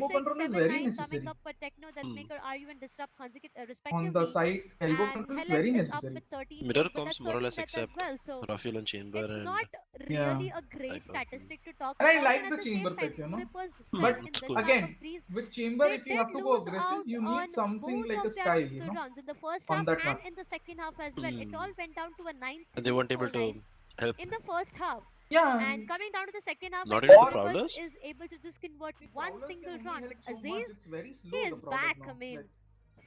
elbow 6, control is 7, very 9 coming necessary. up for Techno, Deathmaker, RU, and Disrupt On the respectively. side, elbow And control is Helen very is up necessary. with 13 Mirror kills, but comps that's more or 13 less deaths as except well. So Rafael and Chamber it's and not Yeah. really a great Cypher. statistic to talk And I about. And like at the the same chamber time, pick, you two know. Rippers this But time in It's this cool. half of again, threes, with chamber, they if you did have to go lose aggressive, out you on need something both like a of their sky, you pistol know, rounds in the first on half that and map. in the second half as well. It all went down to a And they 9-3 weren't able to scoreline help. in the first half. Yeah, And coming down to the second half, I Not feel even the Two or Rippers Prowlers? is able to just convert the one prowlers can single only round. help But so much. Aziz, It's very he slow, the is prowlers back. I now. mean, Like,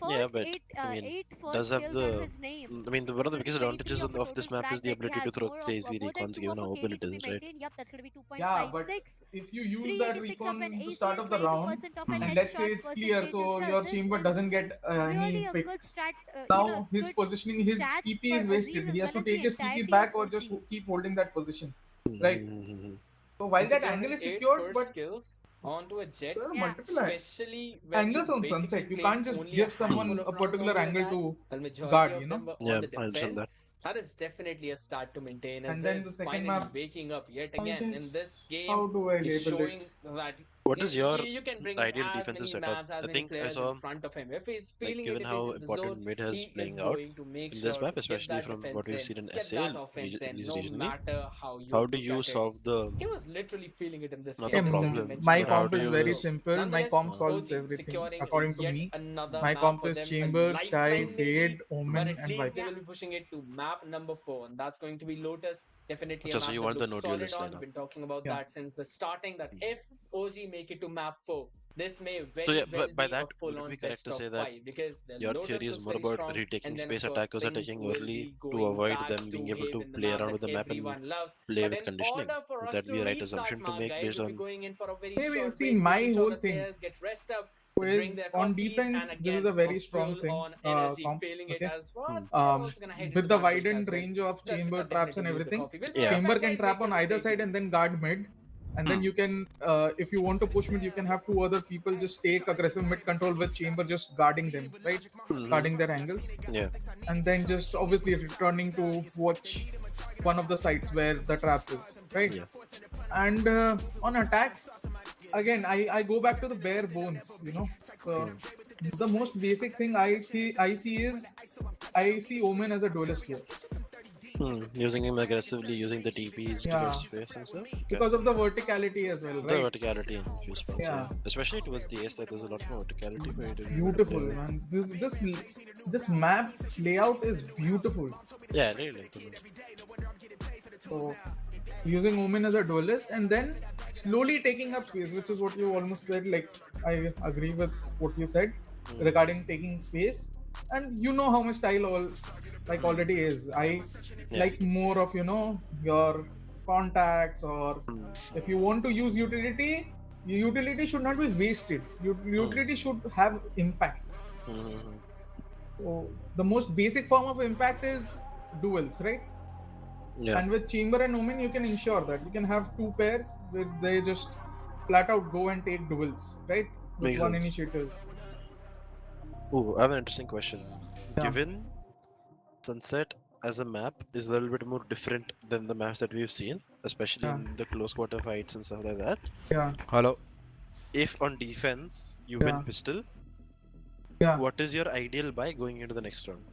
first but I mean, eight does first have kills the. under his name. I mean, one of the So biggest 23 advantages of a of this total map is frag the that he ability to has, throw more of crazy more than recons 2 given of how a open KD it to be is, right? maintained. Yep, that's gonna be Yeah, but 2.56. if you use that 386 of an recon to AC start and off the round, 22% of an and let's say headshot it's clear, percentage as so well. your This chamber is doesn't get really any a good picks. strat, Now his good positioning, his stats TP for is Aziz wasted. as He has well to as the take his TP entirety of back or just OG. keep holding that position, right? Mm-hmm. So while And that securing angle is 8 secured, first but kills onto a Jet, there are Yeah. multiple especially when you angles on basically Sunset. You played can't just only a give handful someone of a rounds on particular the angle attack, to while majority guard, of them were Yeah, on the I understand defense. that. That is definitely a start to maintain and as then if the second finally map, waking up yet I again in this guess, game how do I is label it? showing that What is your you can bring ideal as defensive many setup? maps, as I many think I players in saw, front of him. If he's like, feeling it, given if he's how in the zone, important mid he has is playing out going to make in this sure map, to get especially that from defense what we've in, seen in get SA, that offense at in, least no recently. matter how you How do look you at it. solve the He was literally feeling it in this not game, the just as you problem, mentioned My but how comp do is earlier. you very So, simple. My nonetheless, comp uh, solves OG everything, securing according to yet me. another My map comp for is them, a Chamber, Sky, lifeline maybe. Fade, But Omen, at and least Viper. they Yeah. will be pushing it to map number 4, and that's going to be Lotus. Definitely a so map you that want the looks no solid duelist on. We've lineup. been talking about Yeah. that since the starting. That if OG make it to map 4, this may So yeah, very well but by be a that, would it full-on be correct best to of say that 5 because the your theory Lotus is looks more very about strong, retaking and then of space, course attackers things attacking will early be to going avoid back them to being able wave to in the play map around that with the map and everyone loves. play But with in conditioning? order for Would us that to be a right reach that assumption to mark, make guys, based we'll be on? going in for a very Maybe short see break, my making sure whole that thing players get rest up, to drink is their on coffees, defense. and This is again, a a very strong full thing. on energy, Comp. feeling it Okay. as fast. We are Um, also going to head into with the the map break widened as well. range of Just chamber traps definitely and use the everything, coffee. We'll be Yeah. right chamber back, can guys. Make trap sure on to either stay side tuned. and then guard mid. And then you can, if you want to push mid, you can have two other people just take aggressive mid control with chamber just guarding them, right? Guarding their angles. Yeah. And then just obviously returning to watch one of the sites where the trap is, right? Yeah. And on attack, again, I go back to the bare bones, you know. So the most basic thing I see Omen as a duelist here. Using him aggressively, using the TPs Yeah, towards space and stuff. Okay. because of the verticality as well, The right? verticality in a few spots, yeah. Yeah, Especially towards the ace, there's a lot more verticality where you didn't beautiful, play. man. This map layout is beautiful. Yeah, I really like the map. So using Omen as a duelist and then slowly taking up space, which is what you almost said. Like, I agree with what you said regarding taking space. And you know how my style already is. I like more of, you know, your contacts, or if you want to use utility, your utility should not be wasted. Utility should have impact. So the most basic form of impact is duels, right? Yeah. And with Chamber and Omen, you can ensure that you can have two pairs where they just flat out go and take duels, right? With Makes one sense. initiative. Oh, I have an interesting question. Yeah. Given Sunset as a map is a little bit more different than the maps that we've seen, especially Yeah. in the close quarter fights and stuff like that. Yeah. Hello. If on defense you Yeah. win pistol, Yeah. what is your ideal buy going into the next round?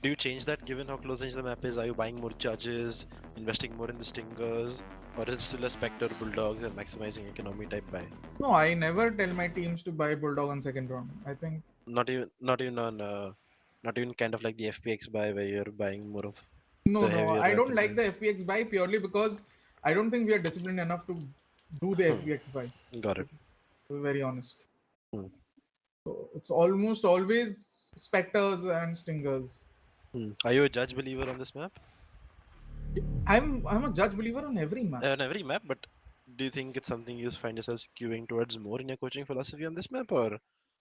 Do you change that given how close range the map is? Are you buying more charges, investing more in the stingers, or is it still a Spectre, Bulldogs, and maximizing economy type buy? No, I never tell my teams to buy Bulldog on second round. I think Not even on, not even kind of like the FPX buy where you're buying more of no, the heavier I don't weapon like buy. the FPX buy purely because I don't think we are disciplined enough to do the FPX buy. Got it. To be very honest. Hmm. So it's almost always Spectres and Stingers. Are you a judge believer on this map? I'm a judge believer on every map. On every map, but do you think it's something you find yourself skewing towards more in your coaching philosophy on this map, or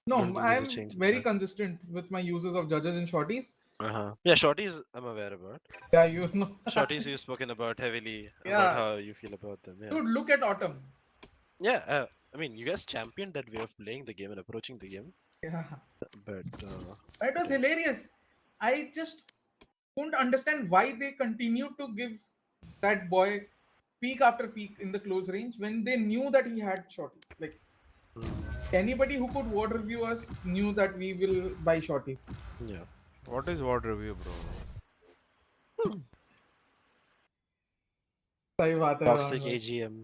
No, you don't think there's a I'm change in very that? consistent with my uses of judges and shorties. Yeah, shorties I'm aware about. Yeah, you know. Shorties you've spoken about heavily about Yeah. how you feel about them. Yeah. Dude, look at Autumn. Yeah, I mean, you guys championed that way of playing the game and approaching the game, Yeah. but It was hilarious. I just couldn't understand why they continued to give that boy peak after peak in the close range when they knew that he had shorties. Like, anybody who could ward review us knew that we will buy shorties. yeah. What is ward review, bro? सही बात है Toxic भाई। AGM.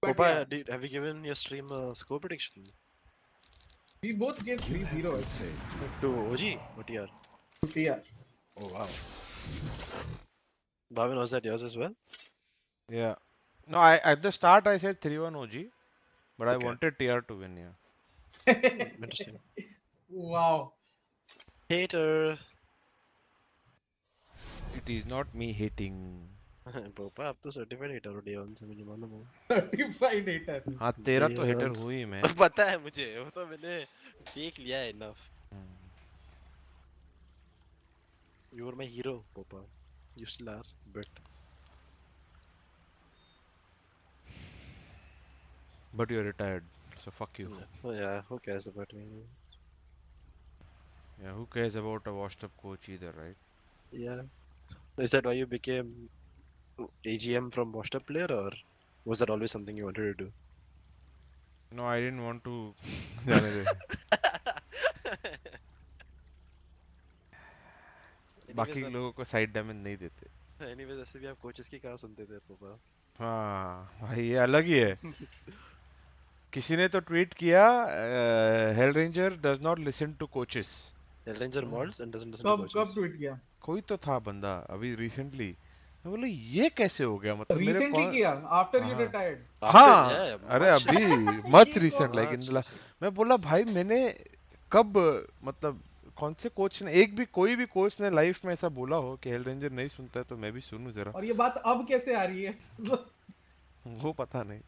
But Opa, yeah, have you given your stream a score prediction? we both gave 3-0 To OG? What year? to TR. Oh, wow. Bhavin, was that yours as well? Yeah. No, I at the start I said 3-1 OG, but I Okay. wanted TR to win. Yeah. Interesting. Wow. Hater. It is not me hating. पापा आप तो certified hater हो day 1 से मुझे मालूम है। Certified hater. हाँ तेरा Day तो हेटर ones. हुई मैं। पता है मुझे, वो तो मैंने देख लिया है enough. You were my hero, पापा. You still are, but But you're retired, so fuck you. oh yeah, who cares about me? Yeah, who cares about a washed up coach either, right? Yeah. Is that why you became AGM from Watchparty Player, or was that always something you wanted to do? No, I didn't want to. जाने दे। बाकी लोगों को side damage नहीं देते। Anyways, ऐसे भी आप coaches की कहाँ सुनते थे पापा? हाँ भाई ये अलग ही है। किसी ने तो ट्वीट किया HellrangeR does not listen to coaches. HellrangeR mods and doesn't listen to coaches. कब ट्वीट किया? कोई तो था बंदा अभी रिसेंटली। मैं बोला ये कैसे हो गया मतलब मेरे रिसेंटली किया आफ्टर यू रिटायर्ड। हाँ अरे अभी मच रिसेंट लाइक इन मैं बोला भाई मैंने कब मतलब कौन से कोच ने एक भी कोई भी कोच ने लाइफ में ऐसा बोला हो कि HellrangeR नहीं सुनता है तो मैं भी सुनूं जरा। और ये बात अब कैसे आ रही है? वो पता नहीं।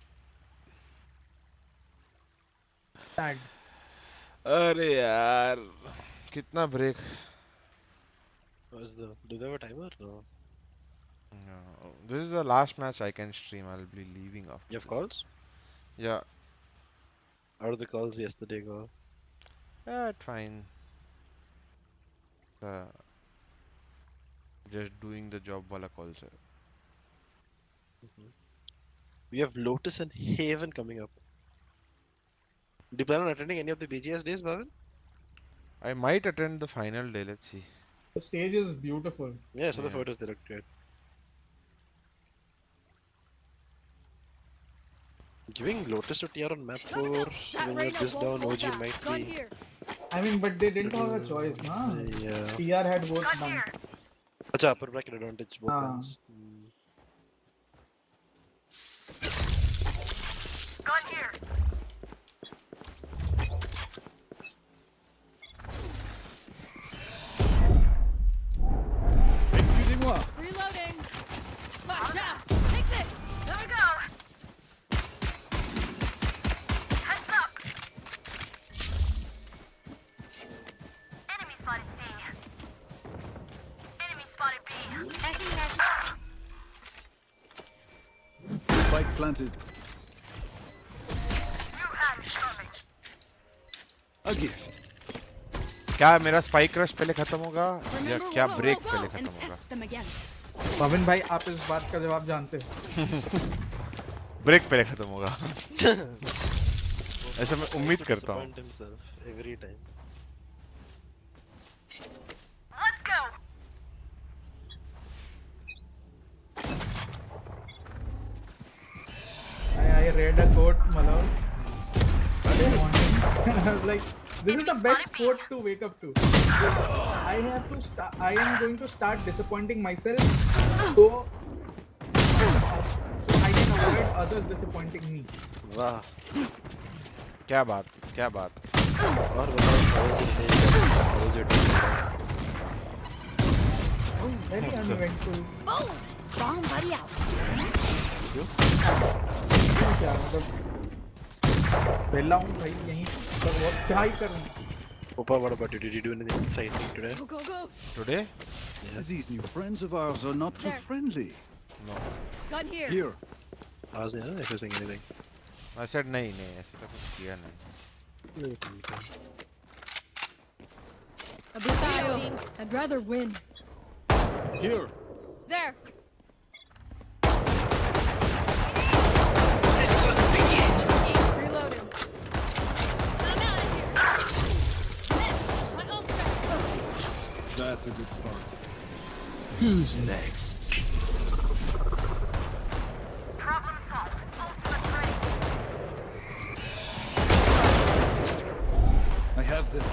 अरे यार कितना break. Do they have a timer? No. No, this is the last match I can stream. I'll be leaving after. You have calls? Yeah. How did the calls yesterday go? Yeah, it's fine. Just doing the job wala calls hai. We have Lotus and Haven coming up. Do you plan on attending any of the BGS days, Bhavin? I might attend the final day. Let's see. The stage is beautiful. Yeah, so the photos they look great. Giving Lotus to TR on map 4 when you're this down, OG might be. I mean, but they didn't have a choice, na? Yeah. TR had both done. Acha, upper bracket advantage both guns. Gun here. Excusez-moi. Reloading. Watch out. Take this. There we go. Heads up. Enemy spotted C. Enemy spotted B. Spike planted. New hands coming. A gift. क्या मेरा spike rush पहले खत्म होगा या क्या break पहले खत्म होगा? पवन भाई आप इस बात का जवाब जानते हो। ब्रेक पहले खत्म होगा। ऐसा मैं उम्मीद करता हूँ। Every time. Let's go. I read a quote, Malal. I was like, this is the best quote to wake up to. I am going to start disappointing myself so I can avoid others disappointing me. वाह क्या बात क्या बात। और बताओ how was your day? Very uneventful. Oh, bomb buddy out. क्या मतलब पहला हूँ भाई यहीं पर वो क्या ही करूँ? Opa, what about you? Did you do anything exciting today? Go, go, go. Today? Yes. These new friends of ours are not too There. friendly. No. Gun here. Here. I was not saying anything. I said नहीं नहीं ऐसे तो कुछ किया नहीं। Reloading. I'd rather win. Here. There. Reloading. I'm out of here. My ult's ready. That's a good spot. Who's next? Problem solved. Ultimate ready. I have them.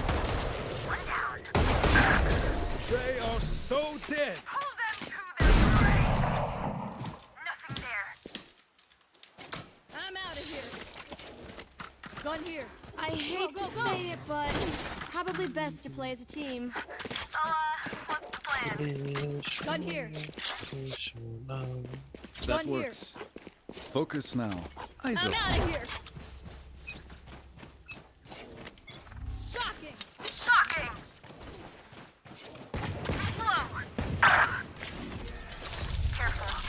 One down. They are so dead. Pull them to their prey. Nothing there. I'm out of here. Gun here. I hate to Probably best to play as a team. Gun here. That works. Focus now. Eyes I'm up. out of here. Shocking. Shocking! Whoa! Careful.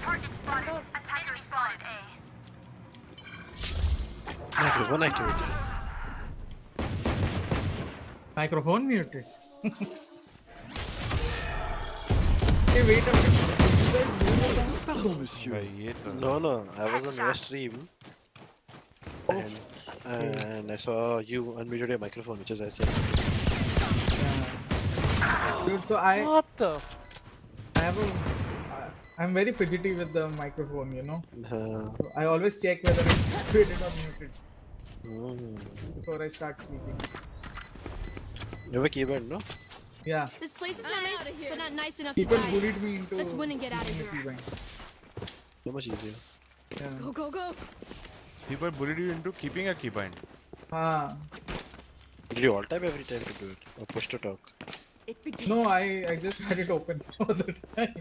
Target spotted. Attacker spotted A. Microphone activity. Microphone muted. Hey, wait a minute. You guys know that? Pardon, monsieur. भाई ये तो No, I was on your stream. And I saw you unmuted your microphone, which is I said. Dude, so what the I'm very fidgety with the microphone, you know. Uh, So I always check whether it's muted or muted mm. before I start speaking. You have a keyboard, no? Yeah. This place is nice, but not nice enough People to die. bullied me into Let's win and get out of using a here. keybind. So much easier. Yeah. Go, go, go. people bullied you into keeping a keybind Ah. Did you alt tab every time to do it? Or push to talk? It begins. No, I just had it open all the time.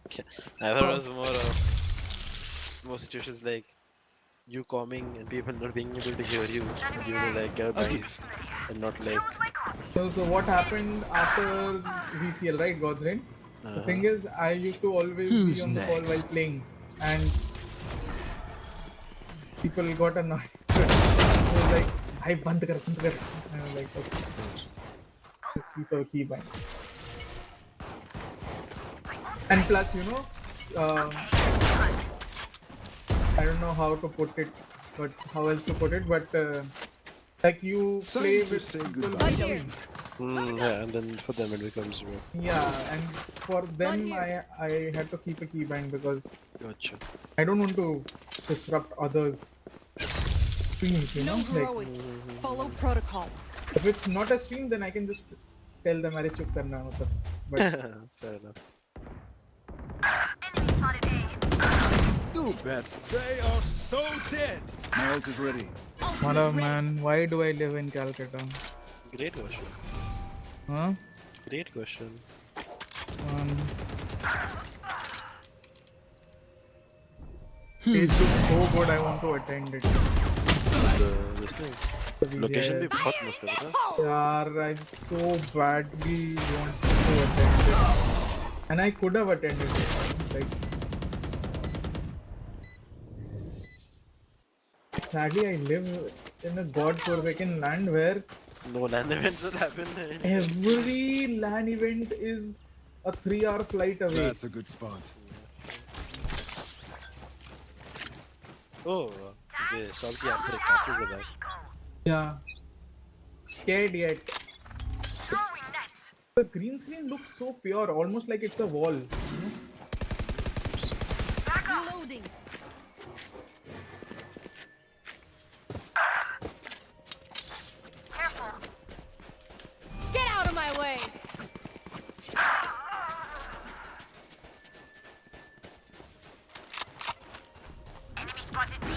Okay. I thought it was more situations like you calming and people not being able to hear you. And you know, like get a bind and not like. So what happened after VCL, right? God's Reign. The thing is, I used to always Who's be on the call while next? playing, and people got annoyed. They were like, "Bhai, band kar, band kar." And I was like, "Okay, keep a keybind." And plus, you know, I don't know how to put it, but how else to put it, but like you play Time to with say people goodbye. who win. Yeah, and then for them it becomes rough. Yeah, and for them, I had to keep a keybind because Gotcha. I don't want to disrupt others' streams, you No know? Like, heroics. Follow protocol. if it's not a stream, then I can just tell them, "Arey, chup karna," matlab. But Fair enough. Enemy spotted A. You bet. They are so dead. My ult is ready. Mother man, why do I live in Calcutta? Great question. Huh? Great question. It's so good, I want to attend it. This thing. The Location भी VGIS. बहुत मस्त है पता? Yaar, I so badly want to attend it. And I could have attended it. Like, sadly, I live in a god-forsaken land where No LAN events will happen. every LAN event is a 3-hour flight away. That's a good spot. Oh, the salty after classes are back. Yeah. Scared yet. Throwing net. The green screen looks so pure, almost like it's a wall. You know? Reloading. Careful. Get out of my way. Enemy spotted B.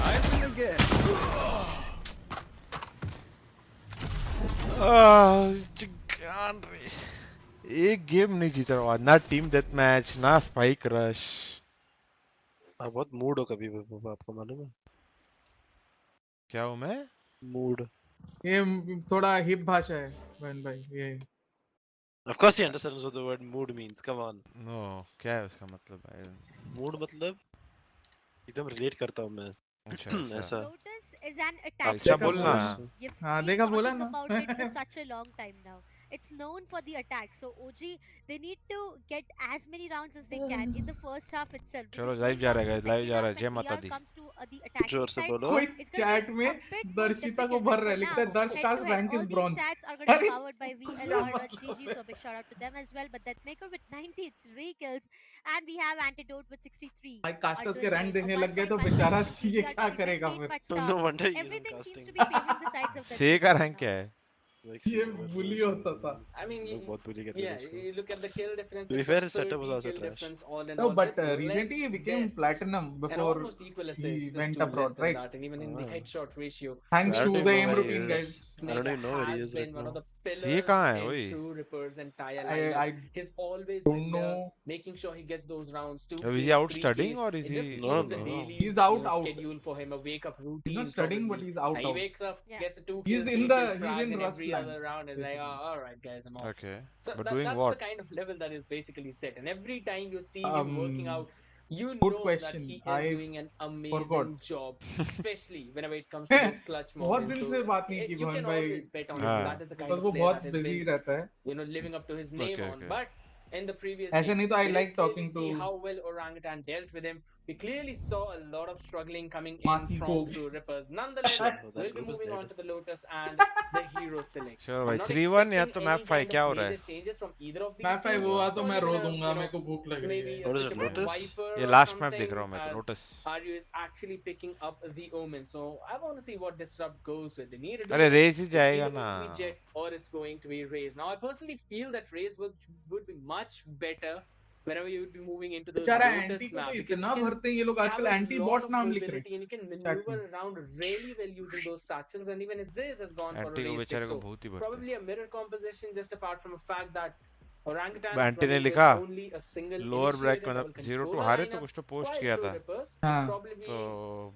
I win again. जान रे एक game नहीं जीता हुआ ना team death match ना spike rush आप बहुत मूड हो कभी भी आपको मालूम है क्या हूँ मैं मूड ये थोड़ा हिप भाषा है बहन भाई ये Of course he understands what the word mood means. Come on. No क्या है उसका मतलब Mood मतलब एकदम relate करता हूँ मैं ऐसा Lotus is an attack. ऐसा बोलना हाँ देखा बोला ना about it for such a long time now. It's known for the attack. So OG, they need to get as many rounds as they can in the first half itself. चलो live जा रहा है live जा रहा है जय माता दी जोर से बोलो कोई चैट में दर्शिता को भर रहा है लिखता है दर्श का rank is bronze stats are going to be powered by VLR.GG, so big shout out to them as well. But that maker with 93 kills, and we have Antidote with 63. भाई कास्टर्स के रैंक देखने लग गए तो बेचारा CA क्या करेगा फिर No wonder he's in Everything seems casting. to be favoring the sides of the सी का रैंक क्या है ये bully होता था. I mean, लोग बहुत bully करते थे yeah, इसको. you look at the kill difference. To be It's fair, a his setup was 30 also kill trash. difference all in No, all. but with recently less he became deaths platinum and before almost equal he assists went to abroad, less than right? that, and even in the Ah. headshot ratio. Thanks I to don't the even know aim where he routine, is. guys. I don't even know where he Has is been right one of now. the ये pillars कहाँ है in वही? True Ripper's entire lineup. I He's always don't been there, know. making sure he gets those rounds, Is 2Ks, he out 3Ks. studying or is It just he? No, seems a no. daily, He's out. schedule for him, a wake-up He's routine. not studying, but Probably. he's out. He wakes up, Yeah. gets a 2 He's kill, in 3 the kill he's frag, in and Rust every land, other round is like, basically. oh, all right, guys, I'm off. Okay. So But doing that's what? the kind of level that is basically set. And every time you see him working out, you Good know that question. he is I doing an forgot. amazing job, especially whenever it comes to those clutch बहुत moments. दिन So से बात नहीं की you भवन can भाई always bet on से, him. That is the kind because of वो player बहुत that has busy been, रहता है. living up to his name Okay, on. okay. But in the previous ऐसे game, नहीं तो I we like did clearly talking see to how well Orangutan dealt with him. We clearly saw a lot of struggling coming in Masi from को. True Rippers. Nonetheless, Sure, that we'll be group is moving dead. on to the Lotus and the Hero Select. Sure I'm भाई not 3-1 या expecting तो any map 5 kind क्या of हो रहा major है? changes from either of these map 5 teams. हुआ तो Or मैं even रो a, दूंगा, मेरे को भूख लग रही maybe है. a What is switch it, up of Lotus? Viper ये or लास्ट मैप देख रहा हूँ something, मैं तो as lotus. Aryu is actually picking up the Omen. So I want to see what Disrupt goes with. They need to do अरे this. Raise he It's जाएगा either ना. going to be Jet or it's going to be Raze. Now, I personally feel that Raze would be much better whenever you would be moving into those बेचारा Lotus anti को map, तो because you इतना can भरते हैं ये लोग have आजकल. a anti lot bot of नाम लिख रहे mobility and you can chat maneuver में. around really well using those satchels. And even Aziz has gone for a anti को Raze pick. बेचारे को So बहुत ही भरते. probably a mirror composition, just apart from the fact that Orangutan is anti ने running with लिखा only a single lower bracket initiator double मतलब 0 to controller हारे तो lineup, कुछ तो पोस्ट while किया True था. Rippers हाँ. probably be तो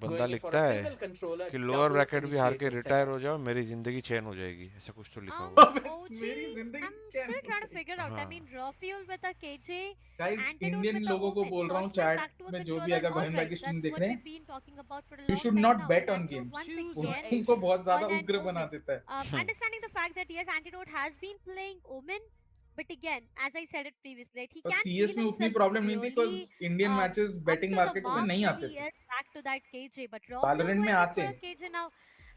बंदा going in for लिखता a है single controller कि लोअर double ब्रैकेट भी हार के initiator रिटायर setup. हो जाओ, मेरी जिंदगी चैन हो जाएगी, ऐसा कुछ तो लिखा हुआ. OG, मेरी जिंदगी I'm चैन still हो trying to जाएगी. figure out. I हाँ. mean, raw fuel with a KJ, Guys, antidote Indian with a लोगों को Omen. बोल रहा हूँ First one chat back to a में जो भी controller. अगर All बहन भाई right, की स्ट्रीम that's देख what रहे हैं, we've been talking about for a you long should time not now. bet And on Antidote games. once Choose वो your again तुमको बहुत ज्यादा on an उग्र बना Omen. देता है. Understanding the fact that yes, Antidote has been playing Omen, but again, as I said it previously, right, he और can't CS feel में उतनी himself प्रॉब्लम नहीं थी really because Indian matches up betting to the markets में mark नहीं when आते he थे. is back to that KJ. But raw fuel Valorant going में in आते for a हैं. KJ now.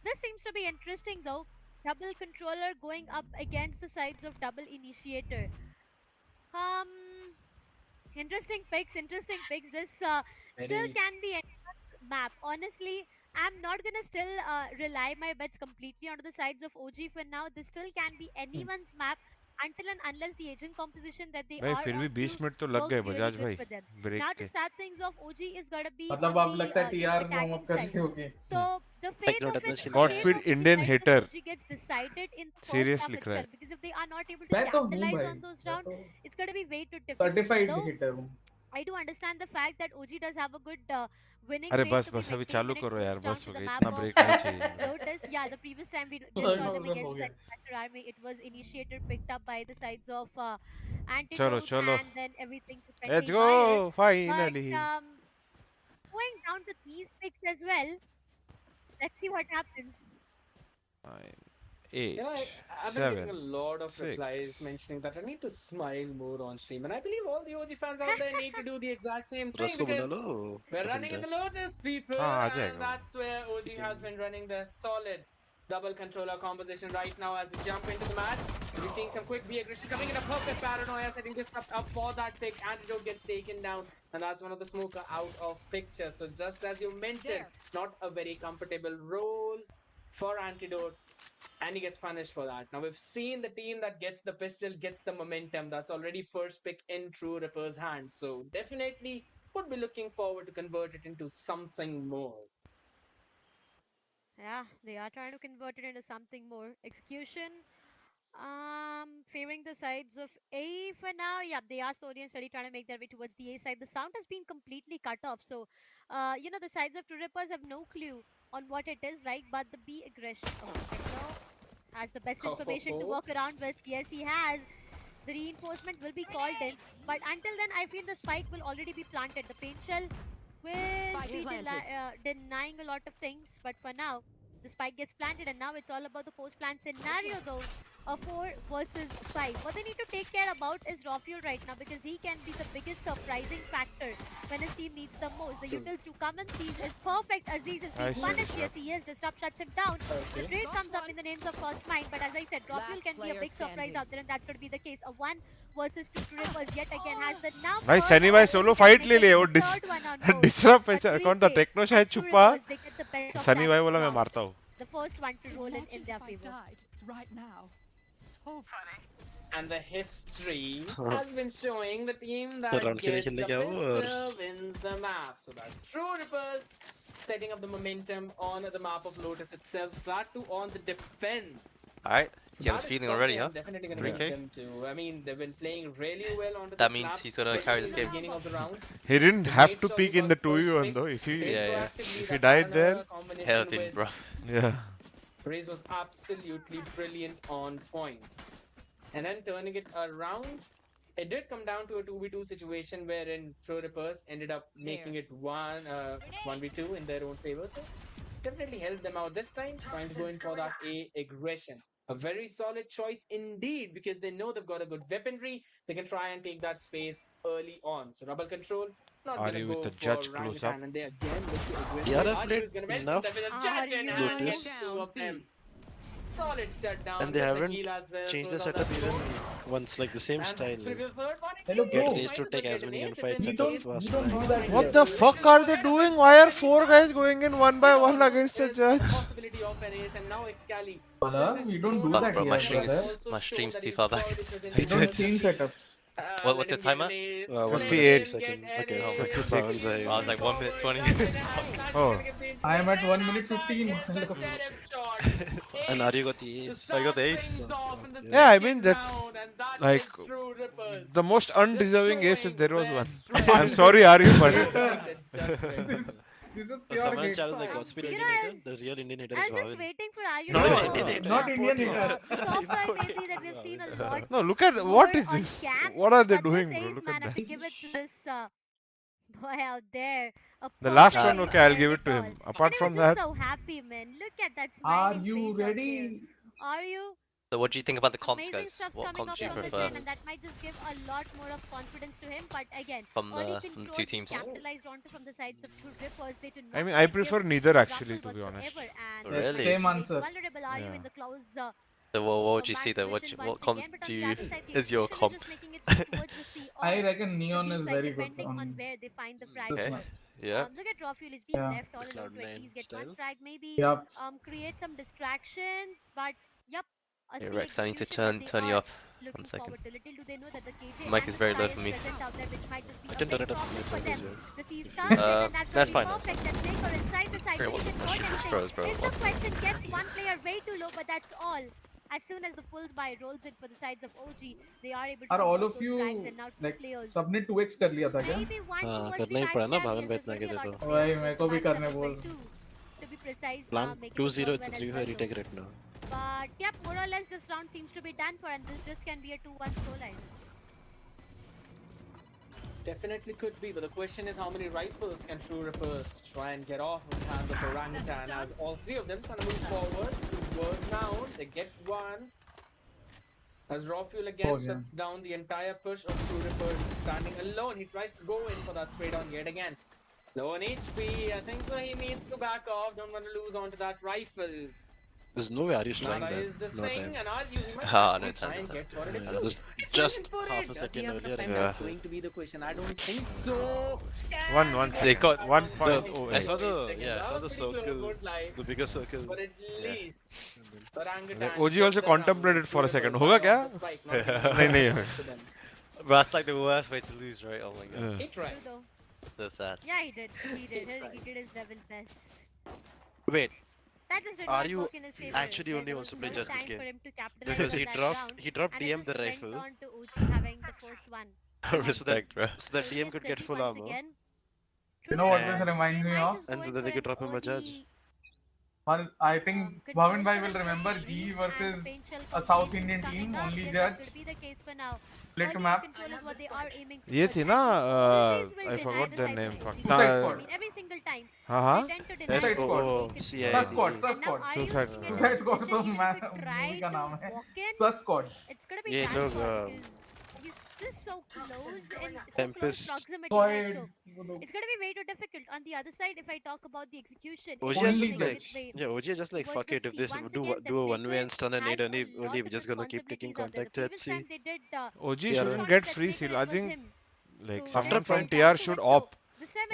This seems to be interesting though. Double controller going up against the sides of double initiator. Um, interesting picks, interesting picks. This still Very. can be anyone's map. Honestly, I'm not gonna still rely my bets completely onto the sides of OG for now. This still can be anyone's map until and unless the agent composition that they भाई are फिर भी onto 20 minute तो लग works गए really Bajaj good भाई for them. Break Now के. to start things off, OG is gonna be मतलब on आप the लगता है टीआर वार्म attacking अप कर side. रहे होगे. So the Like fate not of at it, the the god fate speed of the Indian sides of hater OG gets decided in the first serious half लिख रहा है. itself, because if they are not able to मैं तो हूँ capitalize भाई, on those मैं rounds, तो it's gonna be way too difficult. Certified Though hitter हूँ. I do understand the fact that OG does have a good winning अरे rate बस to be बस अभी maintained चालू when it करो comes यार, down बस to हो the गया, map इतना of ब्रेक नहीं चाहिए मुझे. Lotus. Yeah, the previous time we हो did saw them गया, हो against गया. Master Army, it was initiator picked up by the sides of चलो Antidote चलो and then everything to let's Friendly go Fire. Finally. But going down to these picks as well, let's see what happens. 9 You know, 8 I've been getting a 7 lot of 6 replies mentioning that I need to smile more on stream, and I believe all the OG fans out there need to do the exact same thing, रस को बुला because low. we're running in the Lotus, people, हाँ आ and जाएगा वो. that's where OG has been running their solid double controller composition right now. As we jump into the match, we're seeing some quick B aggression coming in, a perfect paranoia setting this up for that pick. Antidote gets taken down, and that's one of the smoker out of picture. So just as you mentioned, not a very comfortable role for Antidote, and he gets punished for that. Now we've seen the team that gets the pistol gets the momentum. That's already first pick in True Ripper's hands, so definitely would be looking forward to convert it into something more. Yeah, they are trying to convert it into something more. Execution, favoring the sides of A for now. Yeah, they are slowly and steady trying to make their way towards the A side. The sound has been completely cut off, so the sides of True Rippers have no clue on what it is like. But the B aggression, Techno has the best information to walk around with. Yes, he has. The reinforcement will be called in, but until then, I feel the spike will already be planted. The paint shell will Spike be planted. denying a lot of things, but for now, the spike gets planted, and now it's all about the post-plant scenario, though. A 4 versus 5. What they need to take care about is raw fuel right now, because he can be the biggest surprising factor when his team needs the most. The utils to come and seize is perfect. Aziz is being punished. Yes, he is. Disrupt shuts him down. The trade comes up in the names of Cost Mine, but as I said, raw fuel can be a big surprise out there, and that's going to be the case. A 1 versus 2 True Rippers yet again has the number. भाई सनी भाई solo fight ले ले वो disrupt कौन था techno शायद छुपा. सनी भाई बोला मैं मारता हूँ. the first one to roll in their favor. Right now. So funny. And the history has been showing the team that Round के लिए gets खेलने the क्या हो और pistol wins the map. So that's True Rippers setting up the momentum on the map of Lotus itself. That too on the defense. Alright, So Kian's that is feeling already, huh? something I'm definitely gonna 3K? get them to. I mean, they've been playing really well onto That this means map, he's gonna carry this especially in game. the beginning of the round. He didn't They have made to sure peek they in the got first 2v1 pick. though. If Played he proactively, if he that died Banana there, combination Hairpin, with bro. yeah. Raze was absolutely brilliant on point. And then turning it around, it did come down to a 2v2 situation wherein True Rippers ended up making it 1v2 in their own favor. So definitely helped them out this time, trying to go in for that A aggression. A very solid choice indeed, because they know they've got a good weaponry. They can try and take that space early on. So Rebel Control, not Are gonna you go with the for judge close up? Orangutan, and they again look to aggressive. Yeah, I've Aryu played is gonna welcome enough them with a judge in hand. Lotus. Gets two of them. Solid shutdown. And they gets the haven't kill as well, changed the throws out setup that even smoke. once, like the same And style. that's gonna be the third one. Hello, Get bro. Raze to take as many gunfights We at don't a fast do pace. that What here. the fuck are they doing? Why are 4 guys going in one by one against a judge? Possibility of an ace, and now 𝐋𝐈𝐍𝐊𝐒. Bala, we don't do Fuck, that bro, here, my brother. stream's too far back. We don't change setups. What's your timer? 1 minute 58 second. Okay, Oh, 56. Bhavan's I was like 1 minute 20. Oh. I am at 1 minute 15. And Aryu got the ace. I got the ace. Yeah, I mean that's like the most undeserving ace if there was one. I'm sorry, are you? But This is For pure someone hate. challenge like Godspeed You Indian know, hitter, the real Indian hitter I is was just Bhavin. waiting for Aryu No, to no, go. Indian hitter. Not Indian hitter. Software maybe that we've seen a lot. no, look at more what is on this? camp, What are they but doing, this bro? ace, Look man, at I have that. to give it to this boy out there. A The last perfect one, okay, I'll give it to all. him. Apart And he from was just that, so happy, man. Look at that Are smiling you face out there. ready? Are you? So what do you think about the comps, Amazing guys? stuff's What coming comps up do you from this prefer end, and that might just give a lot more of confidence to him. But again, from early the control two teams? capitalized onto from the sides of True Rippers. They do not I mean, I prefer give neither a actually, rumble to be honest. whatsoever, and Yes, Really? same answer. vulnerable are you Yeah. in the close So what would you combat see there? position What once comp again, but on do the you other side, the is your execution is comp? just making its way towards the sea. I Or reckon the Neon B is side, very good depending on on where they find the this fragments. map. Yeah. Look at Rafuel, he's been Yeah. left all The alone. Cloud9 20s get one style. frag, maybe Yup. create some distractions, but yep, a Hey C Rex, I need to execution that turn they you are up. 1 looking second. forward to. Little do they know that the KJ Mic and is the very low Sky for me. present out there, which might just be I a can turn big it up problem for myself them. as well. The C's comes in, and that's That's gonna be fine. perfect. That Blake or inside the side, Great, they well, can I throw should just anything. froze, bro. Is the question, gets one player way too low, but that's all. As soon as the full buy rolls in for the sides of OG, they are able to Are all convert of those frags, you and now two like players. सबने 2x कर लिया था क्या? Maybe one हाँ, towards करना the ही पड़ा ना, backstab, Bhavin yes, को इतना there's कहते gonna be a तो। lot of भाई players मेरे with को भी one करने level बोल। 2, to be precise, Plan making it 2-0, work it's well a 3 as for well, though. retake right now. But yep, more or less this round seems to be done for, and this just can be a 2-1 scoreline. Definitely could be, but the question is how many rifles can True Rippers try and get off in the hands of Orangutan, as all three of them kind of move forward towards now. They get one. As Rafuel again Oh, yeah. shuts down the entire push of True Rippers, standing alone. He tries to go in for that spray down yet again. Low on HP, I think so he needs to back off. Don't want to lose onto that rifle. There's no way Aryu's Now trying that that. is the No thing, time. and Aryu, he might Ah, actually no time, try and no get for it. Yeah, just half a second earlier. And That's going to be the question. I don't think so. one They got 1 The, point. I saw the That I saw the was pretty close, circle, good lie. the bigger circle. But at least Orangutan OG also gets the contemplated round. for a True second. Rippers होगा fire क्या? off the spike, not giving नहीं, नहीं, it to them. Bro, that's like the worst way to lose, right? Oh my god. Yeah. He tried. True though. So sad. Yeah, he did. He did. He's right. He did his level best. Wait, That just did Are not you work in his favor. actually There only was wants to play no just this time game? for him to capitalize because on he that dropped round, DM and the it just rifle, went on to OG having the first one. Respect, bro. so that So DM it's could get steady full once armor, again. You know what And- this reminds me of? and so that they could drop him a judge. Well, I think Bhavin Bhai will remember G versus a South Indian team, only judge, split map. ये थी ना I forgot their name. Fuck. Suicide Squad. Every single time. हाँ हाँ. Suicide Squad. SOO, Sus Squad, Sus Squad. Suicide Squad. Suicide Squad तो movie का नाम है. Sus Squad. It's gonna be ये done लोग, for because he's just so close in so close Tempest. proximity. Right? Squad. So it's gonna be way too difficult. On the other side, if I talk about the execution, OG it's are Only just making like, its way yeah, OG are just like, towards fuck the it, if sea. this Once do again, the a Blake one way and stun a has nade, a only lot we're of just gonna keep taking responsibilities out contact there. The at previous sea. time they did, OG Yeah, shouldn't man. get that free Blake seal. it I was think him like to someone get from right TR back should to it. So opt. this time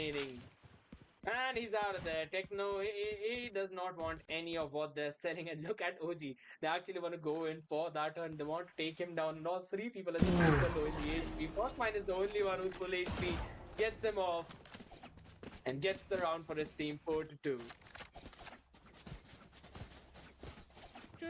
remaining. And he's out of there. Techno, he does not want any of what they're selling. And look at OG. They actually want to go in for that and they want to take him down. And all three people are super low in the HP. Fortmine is the only one who's full HP. Gets him off. And gets the round for his team 4-2.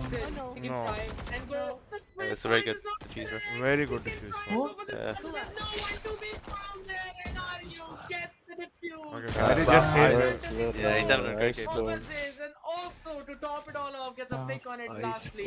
Still, Oh no. he can No. try and go. That's very good diffuse, bro. Very good diffuse. Yeah. There's no one to be found there, and Aryu gets the defuse. Okay, Gary just said that. Yeah, he's having a great game. Opposites, and also to top it all off, gets a pick on it lastly.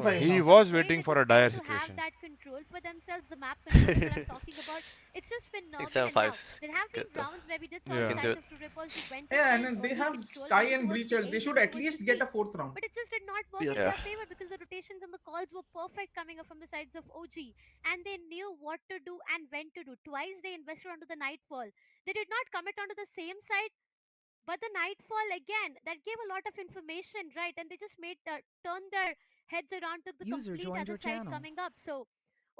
5 he now. was The way waiting they for just a dire tend to have situation. that control for themselves, the map control is what I'm talking about. It's just I think phenomenal. Now, 7-5's there have good been though. rounds where we did saw Yeah. the You can do signs it. of True Repulse went in Yeah, for an and they early have control, Sky went and towards the Breachel. A, They should went at towards the least get C. a 4th round. But it just did not work Yeah. in Yeah. their favor because the rotations and the calls were perfect coming up from the sides of OG. And they knew what to do and when to do. Twice they invested onto the Nightfall. They did not commit onto the same side, but the Nightfall again, that gave a lot of information, right? And they just made turn their heads around to the User complete joined other your side channel. coming up. So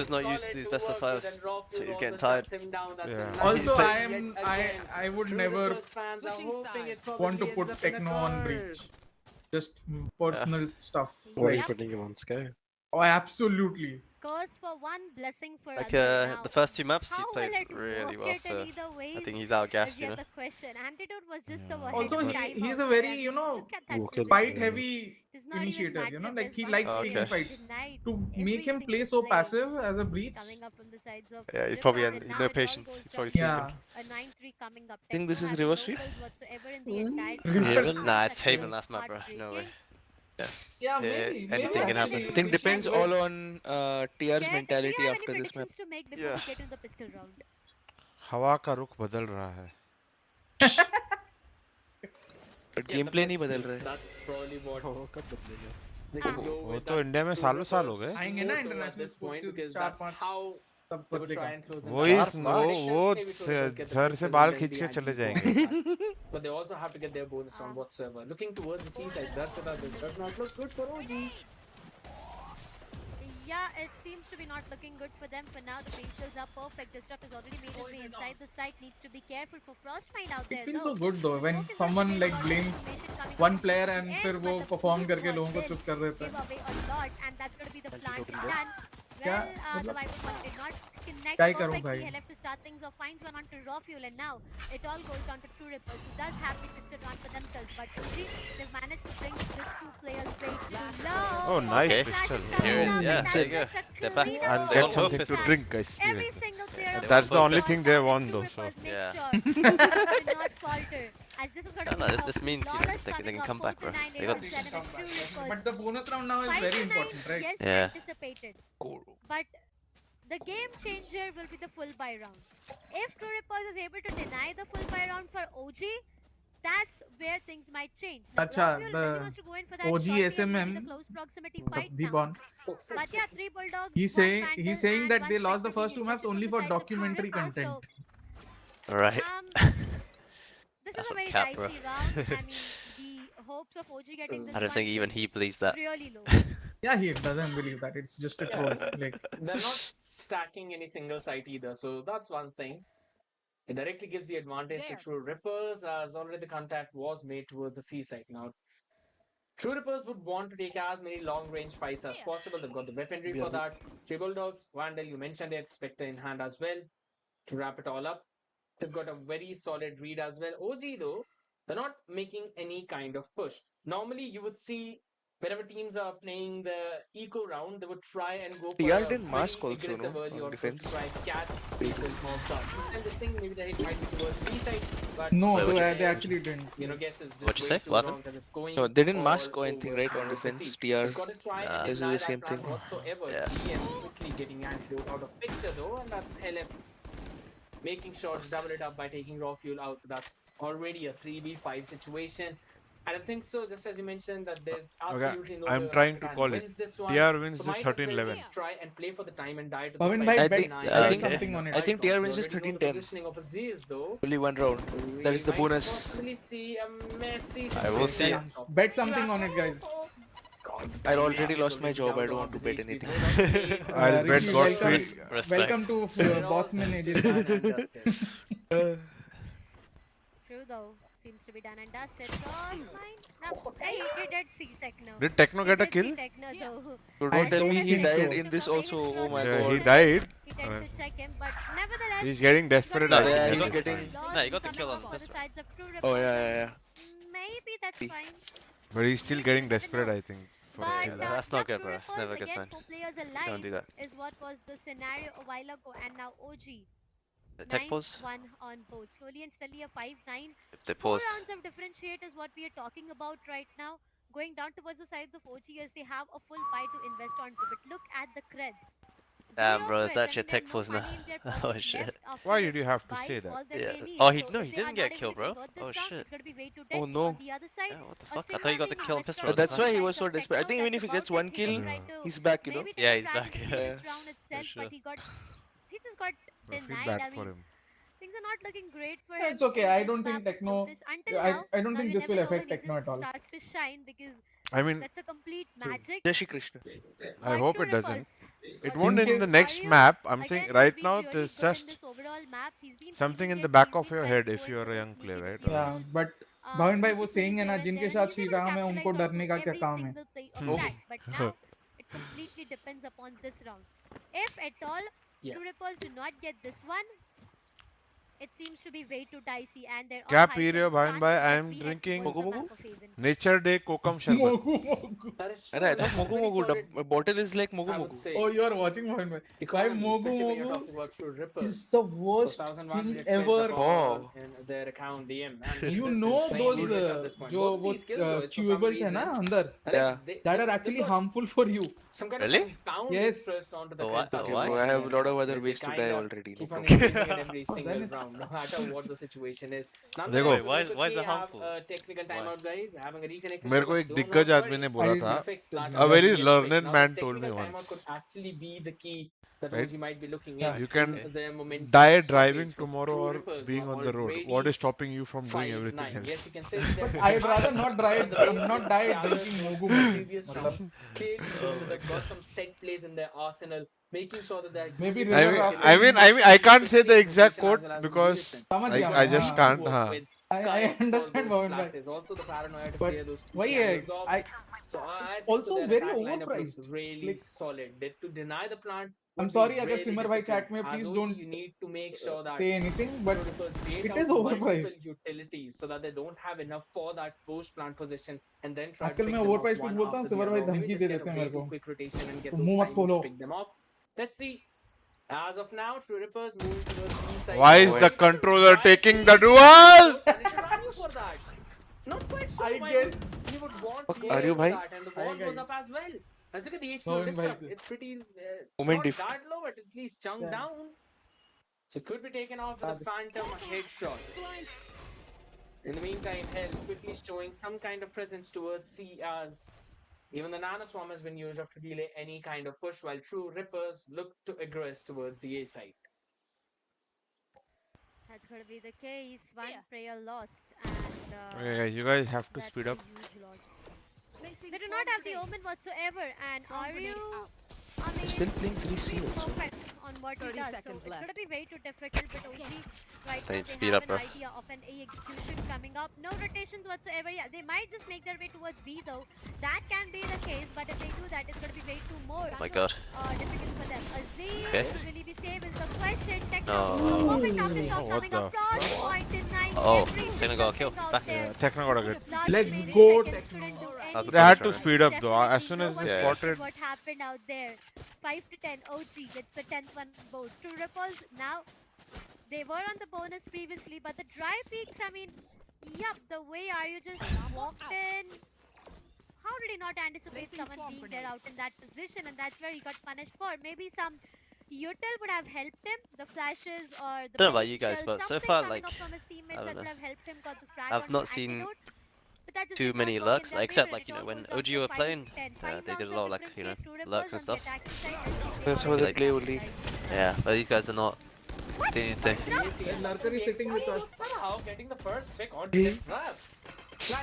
Teemo's not used to these best of fives, so he's getting tired. Yeah. Also, I would never want to put Techno on Breach. Just personal stuff. Why are you Yep. putting him on Sky? Oh, absolutely. Curse for one, blessing for Like other. Now, the first two maps he how will played it really work well, it so in either ways I think he's outgassed, is you yet know. the question. Antidote was just so Yeah. ahead Also, in he time he's out a there, very, and you know, look at that vocal. position. fight heavy It's not even initiator, you know, matter. like he There's likes one taking player fights. denied To every make him play single so play passive as a Breach. coming up from the sides of Yeah, he's Liverpool, probably and now no it all patience. goes He's probably down to sleeping. Yeah. a 9-3 coming up. Think this Techno is having reverse no sweep? kills whatsoever in the entire Reverse game. Nah, it's That's Haven just last map, bro. No way. heartbreaking. Yeah. Yeah, maybe anything can happen. I think depends all on TR's Jack, mentality do you have after any this map. predictions to make before we get into the pistol round? हवा का रुख बदल रहा है. But gameplay नहीं बदल रहा है. That's probably what Oh, कब बदलेगा? they can go वो with. तो That's इंडिया में two सालों साल हो numbers गए. आएंगे ना photo at international this point sports because चार that's पांच. how सब They कुछ would try देखा and close in वो tight इस वो positions. Maybe True Rippers get the sir से pistol बाल and then खींच के behind चले the जाएंगे. back. But they also have to get their bonus round whatsoever. Looking towards the seaside, Darshita, this does not look good for OG. Yeah, it seems to be not looking good for them for now. The facials are perfect. Disrupt has already made his way inside the site. Needs to be careful for Frostmine out there. it feels though. so good though when Smoke is someone definitely like got blames information coming one from player the and end, फिर but वो the perform blue करके लोगों को ball चुप कर देता give है. away a lot, and that's going to be the plan to open done. क्या Well, the मतलब Viper one did not connect क्या ही करूं perfectly. भाई. He'll have to start things off. Finds one onto Raw Fuel, and now it all goes down to True Rippers, who does have the pistol run for themselves. But see, they've managed to bring just two players way too low. Oh, nice Okay. pistol. Here it is, yeah. There you go. They're back. I'll They get want both something to pistols. drink, guys. Every single player of That's the Viper only falls thing they down, want and though. True So Rippers make Yeah. sure they do not falter. As this is going to No, be no, this means, you know, flawless they coming can up, come back, 4 to bro. 9, They got this. 8 to 7 with True Rippers. But the bonus round now is 5 very to 9, important, right? yes, Yeah. anticipated. But the game changer will be the full buy round. If True Rippers is able to deny the full buy round for OG, that's where things might change. Now, Acha, Rafuel the wants to go in for that OG shortly and SMM, maybe the close proximity the fight now. B-Born, But yeah, 3 Bulldogs, he's 1 saying Phantom, that and they 1 lost the Spectre first being two maps invested only from for the sides of True documentary Rippers, content. So, Right. this That's is a some very cap, bro. dicey round. I mean, the hopes of OG getting this I don't one think even is he believes that. really low. Yeah, he doesn't believe that. It's just a troll. Like They're not stacking any single site either, so that's one thing. It directly gives the advantage to True Rippers, as already the contact was made towards the C site. Now, True Rippers would want to take as many long-range fights as possible. They've got the weaponry for that. Three Bulldogs, Vandal, you mentioned it, Spectre in hand as well to wrap it all up. They've got a very solid read as well. OG, though, they're not making any kind of push. Normally, you would see whenever teams are playing the eco round, they would try and go for TR a did very mask also, aggressive no, early on or push to defense. try and catch people mobbed up. This time, they think maybe the hit might be towards B side, but no, Wait, they actually didn't. you know, guess is just What'd you way say? too What long happened? because it's going No, they didn't mask all or anything, over right, on towards the defense, sea. TR. They've got to try Nah. and This is deny the that same plan thing. whatsoever. Yeah. TM quickly getting antidote out of picture though, and that's HellrangeR making sure to double it up by taking Raw Fuel out. So that's already a 3v5 situation. I don't think so, just as you mentioned, that there's absolutely no way I'm Orangutan trying to call it. wins this one. TR wins So this might as well 13-11. just try and play for the time and die to the Bhavin spike. bhai, I bet, think- bet okay. something on it. I think TR wins just You already know the 13-10. positioning of Aziz though. Only one round. That is the We might bonus. possibly see a messy I will see situation. it. Bet something on it, guys. God, I the already damage lost my already job. I down don't want to to bet Aziz. anything. We know I'll that bet Rishi, God's welcome, face. Respect. welcome to They're all Bossman just Agency. done and dusted. True though, seems to be done and dusted. Frostmine? No, he did see Techno. Did Techno He get a did see kill? Techno though. So I don't tell me don't he think died so. in this also. Oh my Yeah, he god. died. He tended to check him, but nevertheless, He's getting desperate. No, I yeah, think. he's That's getting- fine. No, he got the coming kill up on the this one. sides of True Oh Rippers. yeah. Maybe that's fine. But he's still getting desperate, I think, for a But kill. That's not yeah, good, True bro. It's Rippers, never a good again, sign. 4 players Don't alive do that. is what was the scenario a while ago, and now OG. The tech pause. 9-1 on both. Slowly and steadily a 5-9. They 4 paused. rounds of differentiate is what we are talking about right now. Going down towards the sides of OG as they have a full buy to invest onto. But look at the creds. Damn, Zero bro, it's creds. actually a I mean, tech they have pause no now. money in their Oh, pockets shit. left after Why they did you have to buy say that? all that Yeah. they need. Oh, he So no, if he they didn't are get not able killed, to bro. convert this Oh round, shit. it's going to be way too Oh, dead. no. On the other side, Yeah, what the a fuck? I still thought you got the holding kill on a pistol. Western That's why he side was so of desperate. I Techno think even if that's he gets about one it, kill, he tried to he's back, you know. maybe Yeah, take he's a back. chance in Yeah. this round itself, sure. but he just got I feel denied. bad I for mean, him. things are not looking great for Yeah, him. it's okay. in I this don't map think of Techno. this until I now. don't Now think you this will never know affect when he Techno just at all. starts to shine because I mean, that's a complete magic. Jai Shri Krishna. I But hope True it doesn't. Rippers, It what won't In in the case- next Mario, map. I'm saying again, right has now, been really there's good in just this overall map. He's been something feeding in it. the back He's of been your trying head to if go in you're for a the young player, sneaky right? Yeah, defusals, but Bhavin bhai, वो sneaky saying है ना, plays here जिनके and साथ there. Shri He's able to Ram है, उनको capitalize डरने onto का क्या every काम है? single play of that. But now it completely depends upon this round. If at all Yeah. True Rippers do not get this one, it seems to be way too dicey, and there क्या are P high रहे हो भाविन भाई? chances I that am we head drinking towards the Mogu map of Haven. Nature Day Kokam Sharbat. Mogu, Mogu. That is Arey, I true. thought Mogu Very Mogu. solid, The bottle is like Mogu I would Mogu. say. Oh, you are watching Bhavin bhai. Why Economy, Mogu especially when you're Mogu talking about True Rippers. is the worst 4,100 thing ever. ever in their account DM. And he's You just know insanely those rich at this point. जो Both वो these skills though, is for some chewables है ना reason, अंदर, Yeah. that are actually harmful for you. some kind Really? of compound Yes. interest onto the Oh, credits that why? you're Why? Bro, I have a lot of other They ways to kinda die already. No keep on problem. increasing in every Then single it's round. matter what the situation is. देखो why is it have harmful? a technical timeout, guys. We're having a reconnect. मेरे को एक दिग्गज आदमी ने बोला था, a A very learned man told me timeout once, could actually be the key that right? OG might be looking in. You can The momentum die stoppage driving was tomorrow True or Rippers being were on the road. already What is stopping you from doing everything 5-9. Yes, else? you can say that I'd rather not drive, not die drinking Mogu Mogu. previous rounds clearly showing that they've got some set plays in their arsenal, making sure that they're Maybe using River their after ability I can't say the positioning exact rotation quote as well as in because unison. समझ They've गया, got I just teams हाँ. to can't. work हाँ. with. I Sky for understand those Bhavin bhai. flashes. Also the paranoia to But clear those why angles off. So I it's think also so their very attack lineup looks overpriced. really Like, solid. To deny the plant I'm would sorry be अगर very Simar bhai difficult. chat में As please OG, don't you need to make sure that say anything, but Troopers wait it out is multiple overpriced. utilities so that they don't have enough for that post plant position and then try to आजकल pick मैं them off overpriced कुछ one बोलता हूँ, after the Simar other, भाई or maybe धमकी just they get a देते हैं way मेरे too को. quick rotation and get तो those मुंह मत timings खोलो. to pick them off. Let's see. As of now, True Rippers moving towards the east side. Why is the controller taking the duel? For that. Not quite sure I why guess. he would want Fuck, to are you for bhai? that, and the wall goes up as well. Let's look at the HP on Bhavin this bhai stuff. se. It's pretty Moment not diff. that low, but at least chunked Yeah. down. So it could be taken off with a phantom headshot. In the meantime, Hell quickly showing some kind of presence towards C as even the Nano Swarm has been used up to delay any kind of push, while True Rippers look to aggress towards the A side. That's going to be the case. One player lost, and Okay, guys, you guys have to that's speed a up. huge loss. They do not have the omen whatsoever, and are you? I mean, Still playing 3C also. perfect on what he 30 does. So seconds it's left. going to be way too difficult. But OG right They now need to they speed have up, an bro. idea of an A execution coming up. No rotations whatsoever. Yeah, they might just make their way towards B though. That can be the case. But if they do that, it's going to be way too more. Oh my god. Difficult for them. Aziz, Okay. will he be safe? Is the question. Oh. Perfect after shot What coming the up. Frost point in 9. Oh, Every Techno got a kill. single Back. thing out there. Techno got a good. Let's Last go, minute Techno. couldn't do That's They had anything. to Right. speed up though. As soon as they Definitely spotted. what happened out there. 5 to 10 OG gets the 10th one both. True Ripples now they were on the bonus previously, but the dry peaks, I mean, yup, the way are you just walked in. How did he not anticipate someone being there out in that position, and that's where he got punished for? Maybe some util would have helped him, the flashes or the Don't know about you guys, potential, but so something far, coming like, up from his teammates I that don't would know. have helped him got the frag I've on not the seen antidote. But that just too did not many work in lurks, their except favor. like, It you know, all when goes down OG to were 5 playing, to 10. 5 they did rounds a lot of of, like, you know, differentiate. True lurks and Rippers on stuff. the attacking side, and That's they how they got play the only. side. Yeah, but these guys are not doing anything. Lurker is sitting with us. Somehow getting the first pick on disrupt.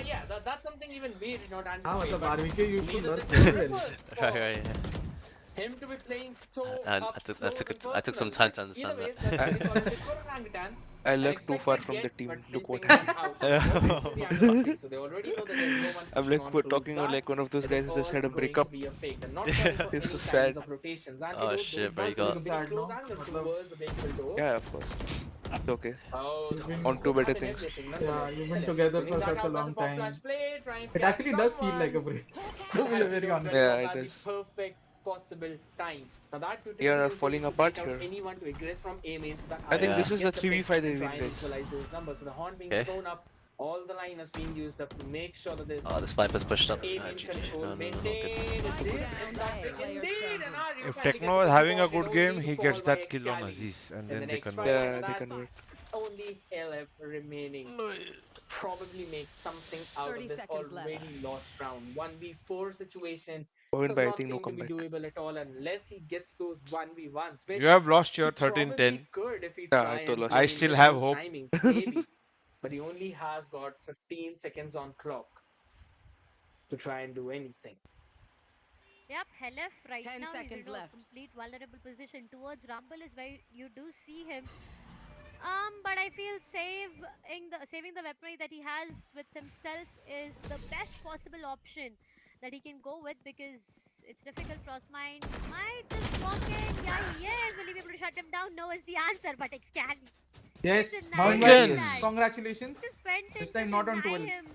Yeah, that's something even we did not हाँ anticipate. मतलब but RVK used to neither lurk did the very well. Rippers Right, for right, yeah. him to be playing so And up I took close and I took some personal. time to Either understand ways, that. that's very solid. They got Orangutan. I An lurked too far expected from the get, team. but Look what helping them happened. out. Eventually underbuffing, so they already know that there's no one I'm pushing like on through talking that. like one of those It guys is who just all had a going breakup. to be a fake. They're not calling for It's any so sad. kinds of rotations. Oh Antidote, shit, those bro, you buzzers got. will be very Sad, close no? angles मतलब- towards the vehicle door. Yeah, of course. It's okay. Oh, On to better things. Yeah, you've been together for such a long time. It actually does feel like a break. To be very honest. Yeah, it does. Perfect possible time. Now that They are falling apart here. anyone to aggress from A main so that I think Yeah. this is the get 3v5 they pick and win, try and guys. equalize those numbers. With the horn being Okay. thrown up, all the liners being used up to make sure that there's Oh, the sniper's pushed up. A Ah, main GG. control No, no, no, good. maintained. It is fantastic indeed. And now If finally Techno gets is the having a ball, good it game, only he fall gets by that kill on 𝑋𝐈𝐍𝐊𝐒. Aziz, and In then the they next convert. fight, Yeah, they that's convert. only LF remaining. Probably make something out 30 of this seconds left. already lost round. 1v4 situation Bhavin does bhai, I not think no seem to be comeback. doable at all unless he gets those 1v1s, which You have lost your he probably 13-10. could if he Yeah, try I and told lost. play I in still with have those hope. timings, maybe. But he only has got 15 seconds on clock to try and do anything. Yep, Helef right 10 now seconds he's in a left. complete vulnerable position. Towards Rumble is where you do see him. But I feel saving the weaponry that he has with himself is the best possible option that he can go with, because it's difficult. Frostmine might just walk in. Yeah, he is. Will he be able to shut him down? No is the answer, but 𝐋𝐈𝐍𝐊𝐒. Yes, It's a Bhavin nice bhai, tag. congratulations. Just went in This to time not on deny 12. him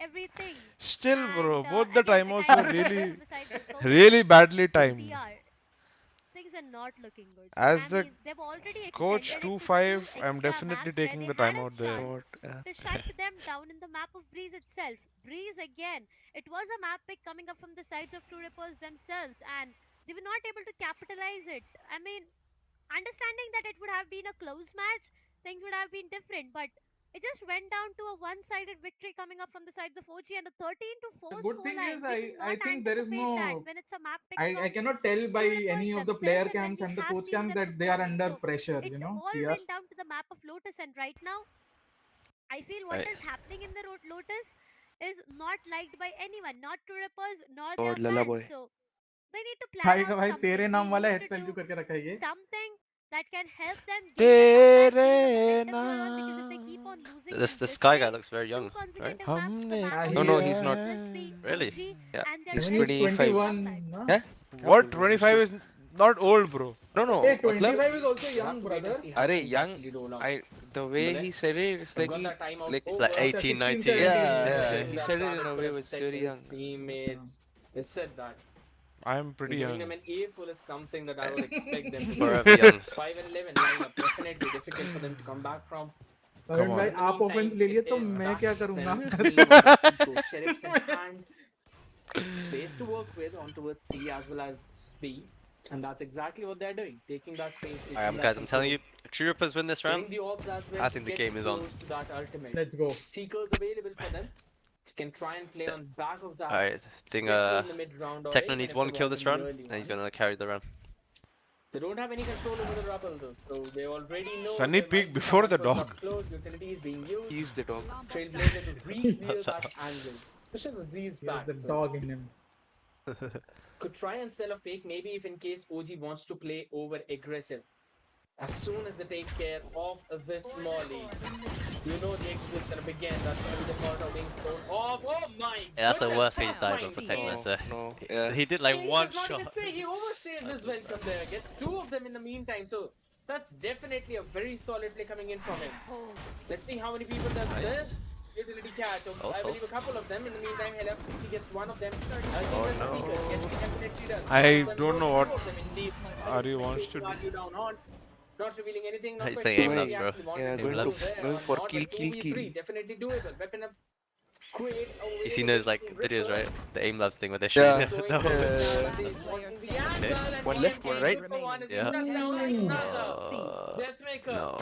everything. Still, bro, And, both the again, timeouts attacking were the really, from the side just goes really badly timed. TR. Things are not looking good. As I the mean, they've already coach extended it to 2-5, 2 I'm extra definitely maps where taking they the had a timeout there. chance What? to shut them down in the map of Breeze itself. Breeze again. It was a map pick coming up from the sides of True Rippers themselves, and they were not able to capitalize it. I mean, understanding that it would have been a close match, things would have been different. But it just went down to a one-sided victory coming up from the sides of OG, and a 13-4 The good thing scoreline. is, We did I not think there is anticipate that no. when it's a map pick I from cannot tell by True any Rippers of the themselves, player and when cams we and the have coach seen cams them that they are performing. under So pressure. it You know, all here. went down to the map of Lotus, and right now I feel what Right. is happening in the Lotus is not liked by anyone, not True Rippers nor और their Lalla fans. boy. So they need to plan भाई का out भाई something. तेरे नाम We वाला need head to sell do क्यों करके रखा है ये? something that can help them gain a comeback, gain the तेरे momentum going on. Because if they keep on नाम losing This in the this Sky way, guy looks very young, two right? consecutive maps, the हमने map of No, no, Lotus he's not. will just be Really? OG Yeah, and their he's I mean, he's 25. 21. No? Yeah? What? 25 is not old, bro. No, no. Hey, मतलब 25 is also We'll young, have to wait and brother. see how अरे things young. actually roll out. The way But he let's- said it, it's we've like got he that timeout like over. Like 18, 16, 19. 17. Yeah, he That said it in Bhavin a could way have was said very to young. his teammates. They said that. I am pretty Giving young. them an A full is something that I would expect them to do. Forever young. It's 5 and 11 lineup. Definitely difficult for them to come back from. Arun on. भाई In the आप offence meantime, ले लिए it तो is मैं back क्या to करूंगा? them being able to go sheriffs in hand. Space to work with on towards C as well as B. And that's exactly what they're doing. Taking that space, taking Alright, that guys, I'm telling you, control, if True Rippers win this getting round, the orbs as well I to think the get game is on. close to that ultimate. Let's go. Seekers available for them. Can try and play on back of that. alright, I think Especially in the mid round or Techno even needs if one they kill want this in the run, early and he's one. gonna carry the run. They don't have any control over the rubble though, so they already know Sunny there might peeked be before the someone dog. up close, utilities being used. He's the dog. Trailblazer to re-clear that angle. Which is Z's He has back, the so dog in him. could try and sell a fake maybe if in case OG wants to play over aggressive. As soon as they take care of this molly, you know the expo is gonna begin. That's gonna be the Molotov being thrown off. Oh my Yeah, that's the goodness, worst way he's that's died fine for Techno, score. so. No, yeah. He did like He one does not even shot. say, he overstays his welcome there. Gets two of them in the meantime, so that's definitely a very solid play coming in from him. Let's see how many people does Nice. this. Utility catch. I believe a couple of them. In the meantime, Hella quickly gets one of them. Even no. Seekers gets definitely does. I One of them don't goes, know two what of them indeed. Ari wants to Taking do. value down on. Not revealing anything. Not He's quite playing sure aim what he labs, bro. actually wanted Yeah, to going do to- there going or for not, kill, but kill, 2v3, kill. definitely doable. Weapon up. Create a You seen way those like to videos, right? Rippers. The aim labs thing where they're Yeah. shooting. Slowing No. down, he's watching the angle, and One left, one right. good for one as he Yeah. shuts down another. Uh, Deathmaker. no.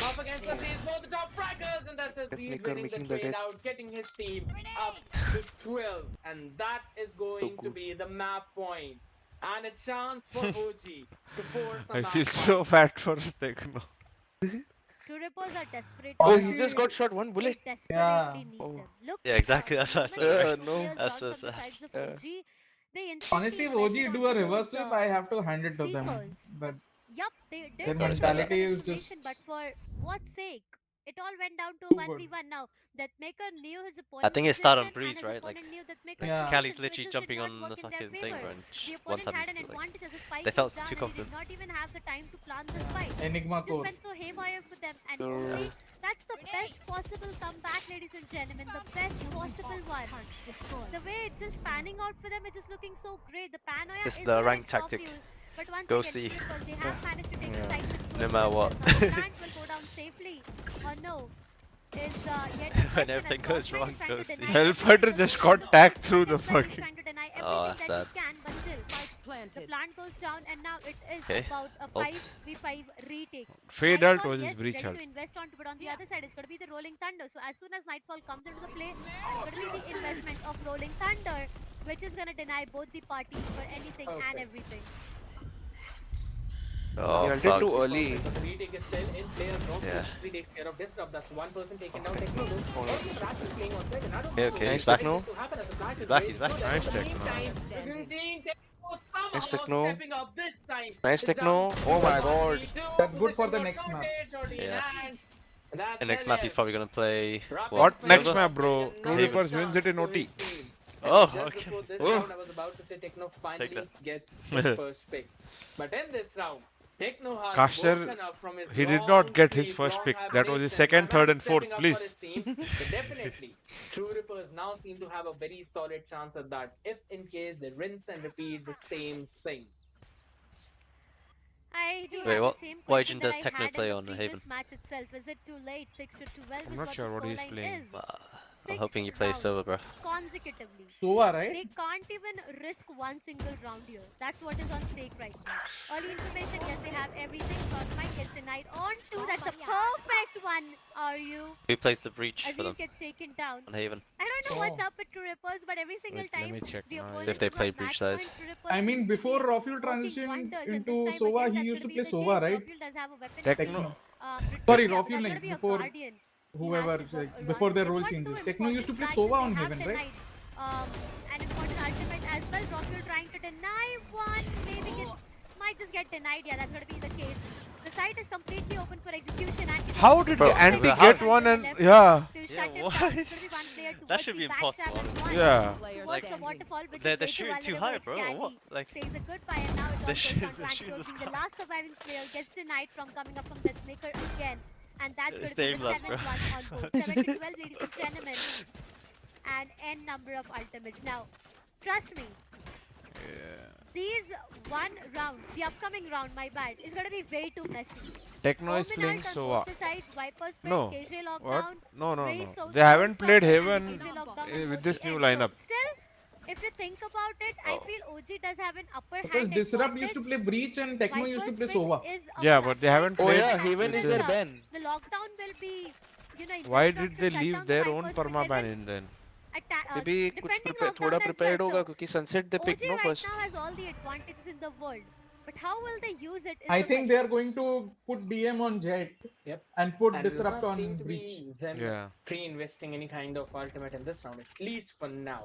Up against us, he's both the top fraggers, and that's as he's Deathmaker winning the making the trade death. out, getting his team up to 12. And that is going to good. be the map point. And a chance for OG to force a I map feel fight. so fat for Techno. True Rippers are desperate. Oh, to he have just them. got shot one They bullet. desperately Yeah. need Oh. them. Look Yeah, at exactly, that. that's what I So said, many right? good No. players That's down so from the sad. sides of Yeah. OG. They instantly Honestly, if invested OG do onto a reverse those, whip, I have to hand it to them. Seekers. But Yup, they did their give us mentality that is information, just but for what sake? It all went down to too 1v1 now. That Maker knew his I opponent's think it started on position, and Breeze, his right? Like, opponent knew that Maker's Yeah. position, Callie's so it literally just did jumping not on work the in their fucking thing, favor. bro, and The one opponent time had an like, advantage as the spike they felt was down, too and he confident. did not even have the time to plant the spike. Enigma Just core. went so haywire for them, and So- only that's the best possible comeback, ladies and gentlemen. The best possible one. The way it's just panning out for them, it's just looking so great. The paranoia This is is the there in rank top tactic. fuel, but once Go again, see. because they have managed to take the side with No two matter what. kills. Now the plant will go down safely, or no? Is yet a When question everything as goes Watchparty wrong, is trying go to see. deny Hellfighter everything just that got is tagged through the Hellfighter is fucking. trying to deny Oh, everything that's that sad. he can, but still, the Planted. plant goes down, and now it is Okay, about a ult. 5v5 retake. Fade ult Nightfall, was his yes, breach ready ult. to invest onto, but on the other side, it's going to be the Rolling Thunder. So as soon as Nightfall comes into the play, it's going to be the investment of Rolling Thunder, which is going to deny both the parties for anything and Perfect. everything. Oh, He ulted fuck. too early. But the retake is still in play as long Yeah. as takes care of Disrupt. That's one person taken down. Techno though. Also, Rats is playing on side, and I don't Okay, know okay, what he's is back going now. to happen as the flash He's is back, way he's back. good. Nice At the Techno. meantime, we've been seeing Techno somehow Nice Techno. stepping up this time. Nice It's Techno. down Oh my to god. 1v2. That's good for the Position next got map. counted, shortly in Yeah. hand. And that's The next map he's LF. probably gonna play. What Rapid next fire map, bro? getting True another Reapers wins chance it in to OT. his team. Oh, Just okay. before this Oh. round, I was about to say Techno finally that. gets his first pick. But in this round, Techno has Caster, woken up from his he did long not get his sleep, first long pick. That was his hibernation. second, My third, man and fourth. stepping up Please. for his team. So definitely, True Rippers now seem to have a very solid chance at that. If in case they rinse and repeat the same thing. I do Wait, have what- the same what question agent that does I Techno had play in the on the previous Haven? match itself. Is it too late? 6 to 12 I'm is not what sure the what he's scoreline playing. is. I'm hoping you play Silver, bro. consecutively. Sova, right? They can't even risk one single round here. That's what is on stake right now. Early information, yes, they have everything. Crossmind gets denied on two. That's a perfect one. Are you? Who plays the breach for Aziz them? gets taken down. On Haven. I don't know what's up with Trippers, but every single Wait, time let me check the now. opponent If they is on play breach match size. point, Trippers I mean, seems to before be Rafuel working transitioned wonders, and into this time Sova, again, he that's used to gonna be play the Sova, case. right? Rafuel does have a weapon. Techno. Sorry, Yeah, Rafuel, that's nahi, gonna be a before Guardian. He whoever, has to go before run. their They've role got two changes. Techno used to play important Sova strikes on that they Heaven, have right? denied. An important ultimate as well. Rafuel trying to deny one. Maybe might just get denied. Yeah, that's gonna be the case. The site is completely open for execution. How did Bro, Anti how- get one and yeah? That should be impossible. Yeah. Like, they're shooting too high, bro. Or what? Like, says a goodbye, and now it's they're all shooting goes on the Transcode, being the sky. last surviving player gets denied from coming up from Deathmaker again. And that's It's going to be the the aim last, 7th one on board. 7 to 12, ladies and gentlemen. And n number of ultimates. Now, trust me, these one round, the upcoming round, my bad, is going to be way too messy. Techno is Ominite playing on Sova. both the sides, Vipers played, No. KJ What? lockdown. No, no, Ray no. so They haven't close played first, and Haven KJ lockdown on with both this the new ends. So lineup. still, if you think about it, I feel OG does have an upper Because hand Disrupt used to advantage. play Breach and Techno used to play Vipers Sova. is a Yeah, plus but they point, haven't Oh played. yeah, as Haven soon is as their ban. the lockdown will be, Why instead of did to they shut leave down the their own Vipers perma ban position, in then? Maybe कुछ defending थोड़ा lockdown as prepared well. होगा So क्योंकि Sunset they picked OG no right first. now has all the advantages in the world, but how will they use it? Is I the think they are question. going to put BM on Jet Yep. and put And it does Disrupt not seem on to Breach. be them Yeah. pre-investing any kind of ultimate in this round, at least for now.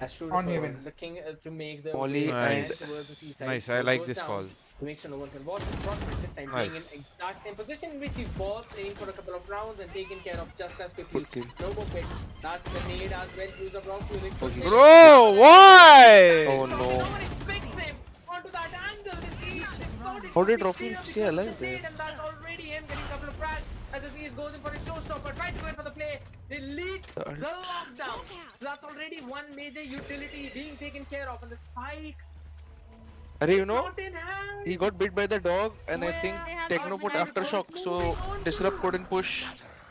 As True On Ripper Haven. looking to make the Molly way Nice. again towards the seaside. Nice, I Smoke like goes this down call. to make sure no one can watch him. Prospect this time being in Nice. exact same position in which he was playing for a couple of rounds and taken care of just as quickly. Good kill. No more pick. That's the nade as well. Use of round to it. Bro, why? Oh no. Nobody picks him onto that angle. The siege. How did Rafuel stay alive there? And that's already him getting a couple of frags as the siege goes in for a showstopper. Trying to go in for the play. They lead the lockdown. So that's already one major utility being taken care of. And the spike. Arey, you is know, not in hand. he got bit by the dog, and I think They have Techno put Omenite aftershock, so Disrupt couldn't push.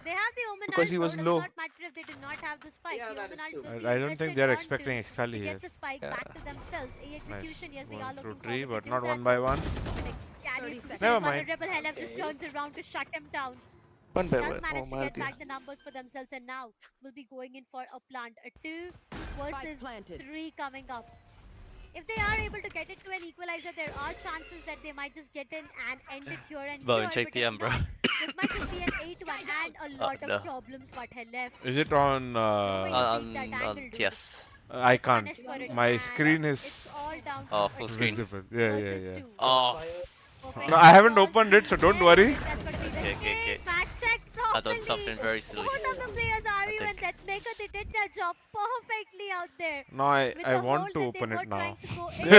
They have the Omenite, Because he was though, low. does not matter if they did not have the spike. Yeah, The that is Omenite true. will be I don't think invested they are onto expecting Excali to here. get the spike back to themselves. A execution, yes, they are Going through looking tree, forward but to not do one that, by though. one. But Excali, Never mind. Rebel Hell have just turns around to shut him down. One by Does one. Oh, manage to maar get diya. back the numbers for themselves, and now will be going in for a plant. A 2 versus 3 coming up. If they are able to get it to an equalizer, there are chances that they might just get in and end it here and Bhavin, here. check But the if M, bro. not, this might just be an 8-1 and a lot no. of problems what had left. Is it on? On TS. I can't. Punished for it, My and screen it's is all down to Oh, a full two screen. visible. Yeah, yeah, versus yeah. two. Oh. Perfect No, I haven't balls. opened it, so don't worry. That's gonna be the Okay, okay, case. okay. Fact check I done properly. something very silly. Both of the players, Aru and think. Deathmaker, they did their job perfectly out there. No, I With I the want hole to that they open were it now. trying to go in.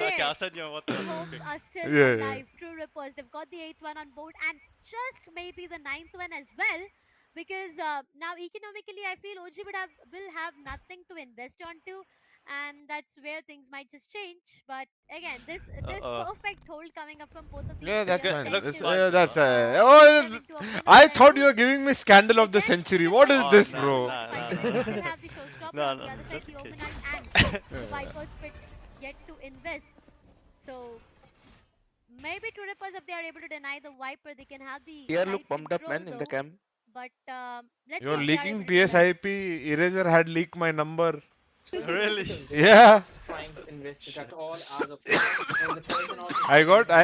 Okay, I'll send you what the Hopes are still Yeah, yeah. alive. True Rippers, they've got the 8th one on board and just maybe the 9th one as well. Because now economically, I feel OG will have nothing to invest onto, and that's where things might just change. But again, this perfect hold coming up from both of these Yeah, that's players fine. It looks That's, fine, that's oh, oh, I thought you were giving me scandal of the century. What is Oh, this, no, bro? no, no, Still no. have the showstopper No, on no, the other side, just the in open case. and the Vipers pit yet to invest. So maybe True Rippers, if they are able to deny the Viper, they can have the TR side look pumped up, control man, in the though. cam. But let's You're see if they are leaking able to do that. TSIP. Eraser had leaked my number. Really? Yeah. Trying to invest it at all as of now. And the person also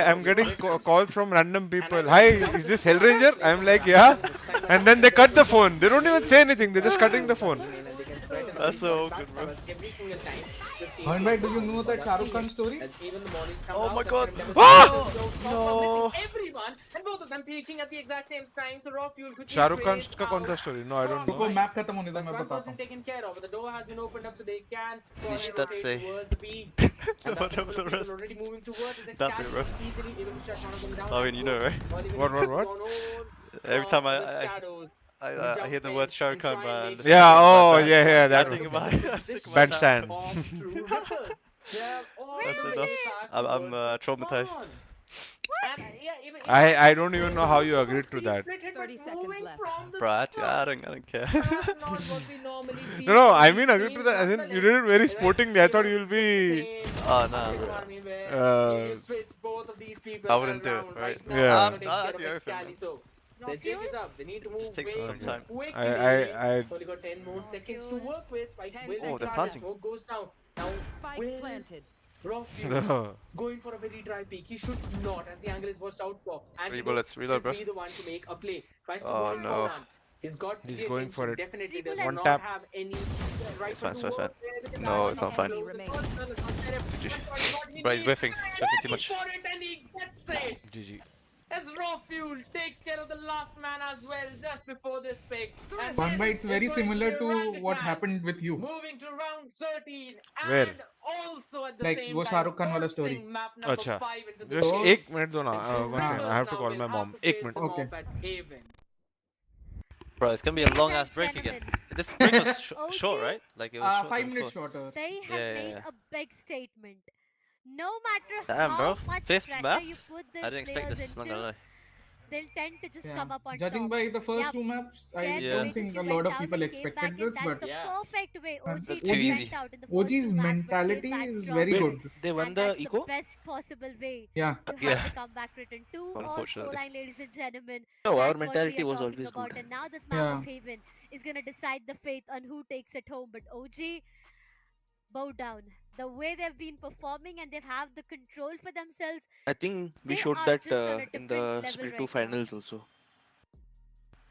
I'm getting calls from random people. Hi, is this HellrangeR? I'm like, yeah. And then they cut the phone. They don't even say anything. They're just cutting the phone. That's so awkward, bro. Every single time. Bhavin bhai, do you know that Shah Rukh Khan story? As even the Mollies come Oh out, my the God. Kingdom Ah! No. Everyone, and both of them peaking at the exact same time. So Raw Fuel quickly Shah Rukh Khan trades का कौन सा out. story? No, I don't रुको know. Map खत्म होने दो That's मैं one बताता person हूँ. taken care of. The door has been opened up so they can Did rotate that say? towards the B. And that's Whatever what the people rest. already moving towards. It's That bit, bro. easily able to shut one of them down. I mean, you know, right? What? Every time the I shadows. I hear the word Shah Rukh Khan, man. Yeah, oh, yeah, I that think one. about I think about Bad that. stand. Of true rippers. They are all That's the way enough. back I'm towards the traumatized. spawn. And, yeah, even I don't even know how you agreed to that. Split hit 30 seconds moving left. from the Bro, I spot. don't care. That's not what we normally see. No, I from mean, these agree to teams, that. As in, but you did it very like, sportingly. I thought it's you'll the be. same Oh, no, Akshay bro. Kotwani where you switch both of these people I wouldn't do it, around right? right now. Yeah. Taking care of 𝐿𝐴, so the jig is up. They need to move Just takes way some time. quickly. I Only got 10 more seconds to work with. Spike 10 will Oh, they're be planting. smoke goes down. Now, Spike will planted. Rockfield No. going for a very dry peak. He should not, as the angle is watched out for. And Three he bullets, reload, should bro. be the one to make a play. Tries to Oh, go in no. for one. He's got He's the going for attention. it. Definitely does One not tap. have any right It's fine, to it's fine, work it's there. No, it's not fine. Close. The first one is not Sheriff. Bro, he's whiffing. He's whiffing too much. For it and he gets it. GG. As Rockfield takes care of the last man as well just before this pick. And One this by it's is very going to similar be a to Orangutan. what happened with you. Moving to round 13 Where? and also at the Like, same वो time Shahrukh Khan वाला forcing story. map number अच्छा. 5 into the Just game. 1 minute दो ना. And One second. I have to now call will my have mom. to 1 face minute. them Okay. off at Haven. Bro, it's gonna be a long ass break again. This break was short, right? Like it was short 5 than minutes before. shorter. They have Yeah, made yeah. a big statement. No matter Damn, how bro. much 5th pressure map? you put these I didn't expect players this, not into, gonna lie. they'll tend to just Yeah. come up on Judging top. by the first Yeah, 2 maps, I scared Yeah. don't way think to a went lot of down people and came expected back in. this, That's but the Yeah. perfect way OG Too went easy. out in the first OG's 2 maps, but mentality came back is strong. very Wait, good. they won And the that's eco? the best possible way Yeah. to have Yeah. the comeback written. 2 all Unfortunately. scoreline, ladies and gentlemen. No, our That's what we mentality are was talking always about. good. And now this map Yeah. of Haven is going to decide the fate on who takes it home. But OG, bow down. The way they've been performing and they have the control for themselves, I think we they showed are that just on a in different the level split right 2 now. finals also.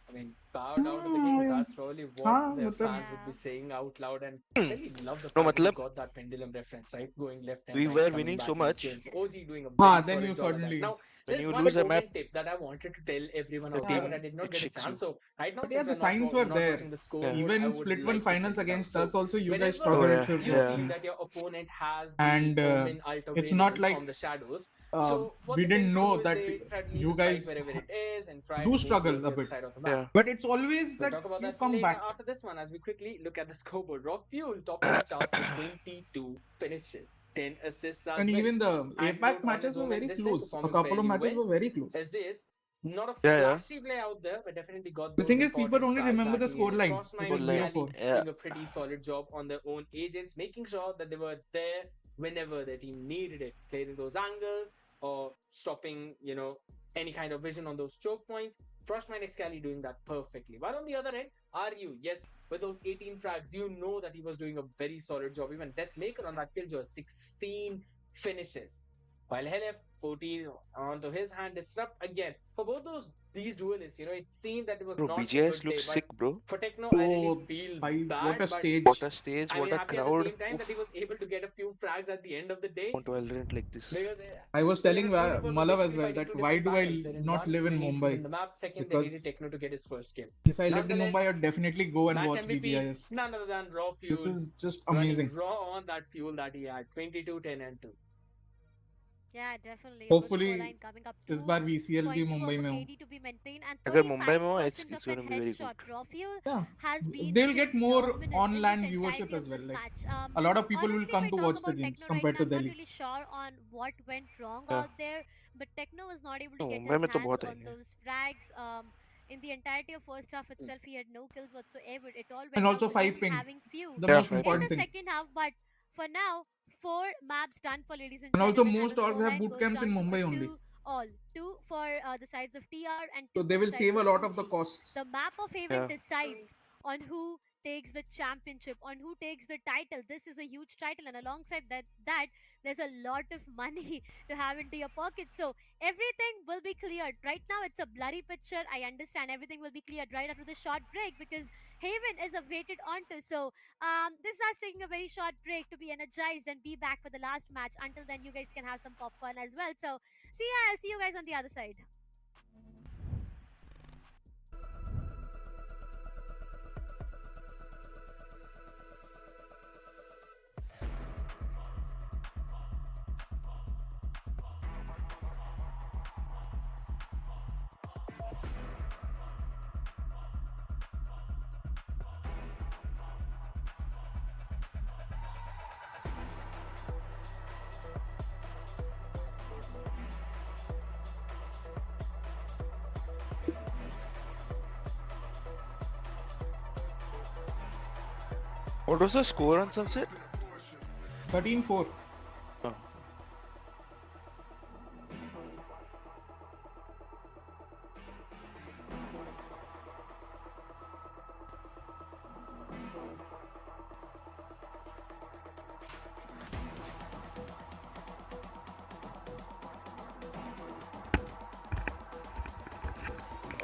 I mean, bow down to the king. That's probably what हाँ, their मतलब- fans would be Yeah. saying out loud. And I really love the No, fact that you मतलब- got that pendulum reference, right? Going left and We right, were coming winning back so in this much. game. So OG doing a हाँ, very then solid you job of that. suddenly- Now, When there's you one lose a opponent map, tip that I wanted to tell everyone the out there, team, but I did not it get a shakes you. chance. So right now, But since yeah, the we're not signs wa- were not there. watching the score, I Even would split like 1 to finals sit it out. against So us also, you guys whenever struggled. Oh, It yeah, should you yeah. see that your opponent has the And, Omen ult it's available not like, from the shadows, uh, so what we they didn't tend to know do is that they try to leave you the spike guys wherever it is and try do to move struggle towards the a other bit. side of the map. Yeah. But it's always We'll that talk about you that come later back. after this one as we quickly look at the scoreboard. Rockfuel topping the charts with 22 finishes, 10 assists as And well. even the Antidote APAC on matches his were own very this time, close. A performing couple of fairly matches well. were very close. As is not a Yeah, yeah. flashy play out there, but definitely got The those thing is, people important only frags remember the that he needed. scoreline. Frostmine It was and Scoreline. zero 4. Scally Yeah. doing a pretty solid job on their own agents, making sure that they were there whenever the team needed it, clearing those angles or stopping, any kind of vision on those choke points. Frostmine and Scally doing that perfectly. While on the other end, RU, yes, with those 18 frags, you know that he was doing a very solid job. Even Deathmaker on that Killjoy, 16 finishes. While Helef, 14 onto his hand, disrupt again. For both these duelists, it seemed that it was Bro, not a BGS good day, looks but sick, bro. for Techno, I really Oh, feel bhai, bad, what a but stage. What a stage, I what mean, a happy at the crowd. same time that he was able to get a few frags at the end of the day. On Valorant like this. Because I was telling Valorant was Malav as basically well fighting that two why different do I battles, wherein not one, live in they needed to Mumbai? win the map, second, they Because needed Techno to get his first kill. if I lived in Nonetheless, Mumbai, I'd definitely go and Match watch MVP, BGIS. none other than Raw Fuel. This is just running amazing. raw on that fuel that he had. 22, 10 and 2. Yeah, definitely. Hopefully, Good scoreline coming up इस to bar VCL भी 0.2 Mumbai of में हो. KD to be maintained and अगर मुंबई में हो, 35% it's of gonna that be very headshot. good. Rafiel Yeah. has been They'll get more phenomenal in on-land this viewership entirety as of well. this Like, match. a lot of people will Honestly, come if I to talk watch the about games Techno compared right to now, I'm Delhi. not really sure on what went wrong Yeah. out there, but Techno was not able to No, get Mumbai his में तो hands बहुत on आएंगे. those frags. In the entirety of first half itself, he had no kills whatsoever. It all went And up also with 5 him ping. having few The Yeah, most 5 in important the thing. second half, but for now, 4 maps done for ladies and And also gentlemen. most the orgs have scoreline boot goes camps in down to Mumbai a only. 2 for the sides of TR and 2 So they for the will sides save a of lot of the OG. costs. The map of Haven Yeah. decides on who takes the championship, on who takes the title. This is a huge title, and alongside that there's a lot of money to have into your pocket. So everything will be cleared. Right now, it's a blurry picture. I understand everything will be cleared right after the short break because Haven is awaited onto. So this is us taking a very short break to be energized and be back for the last match. Until then, you guys can have some popcorn as well. So see ya. I'll see you guys on the other side. What was the score on Sunset? 13-4. Oh.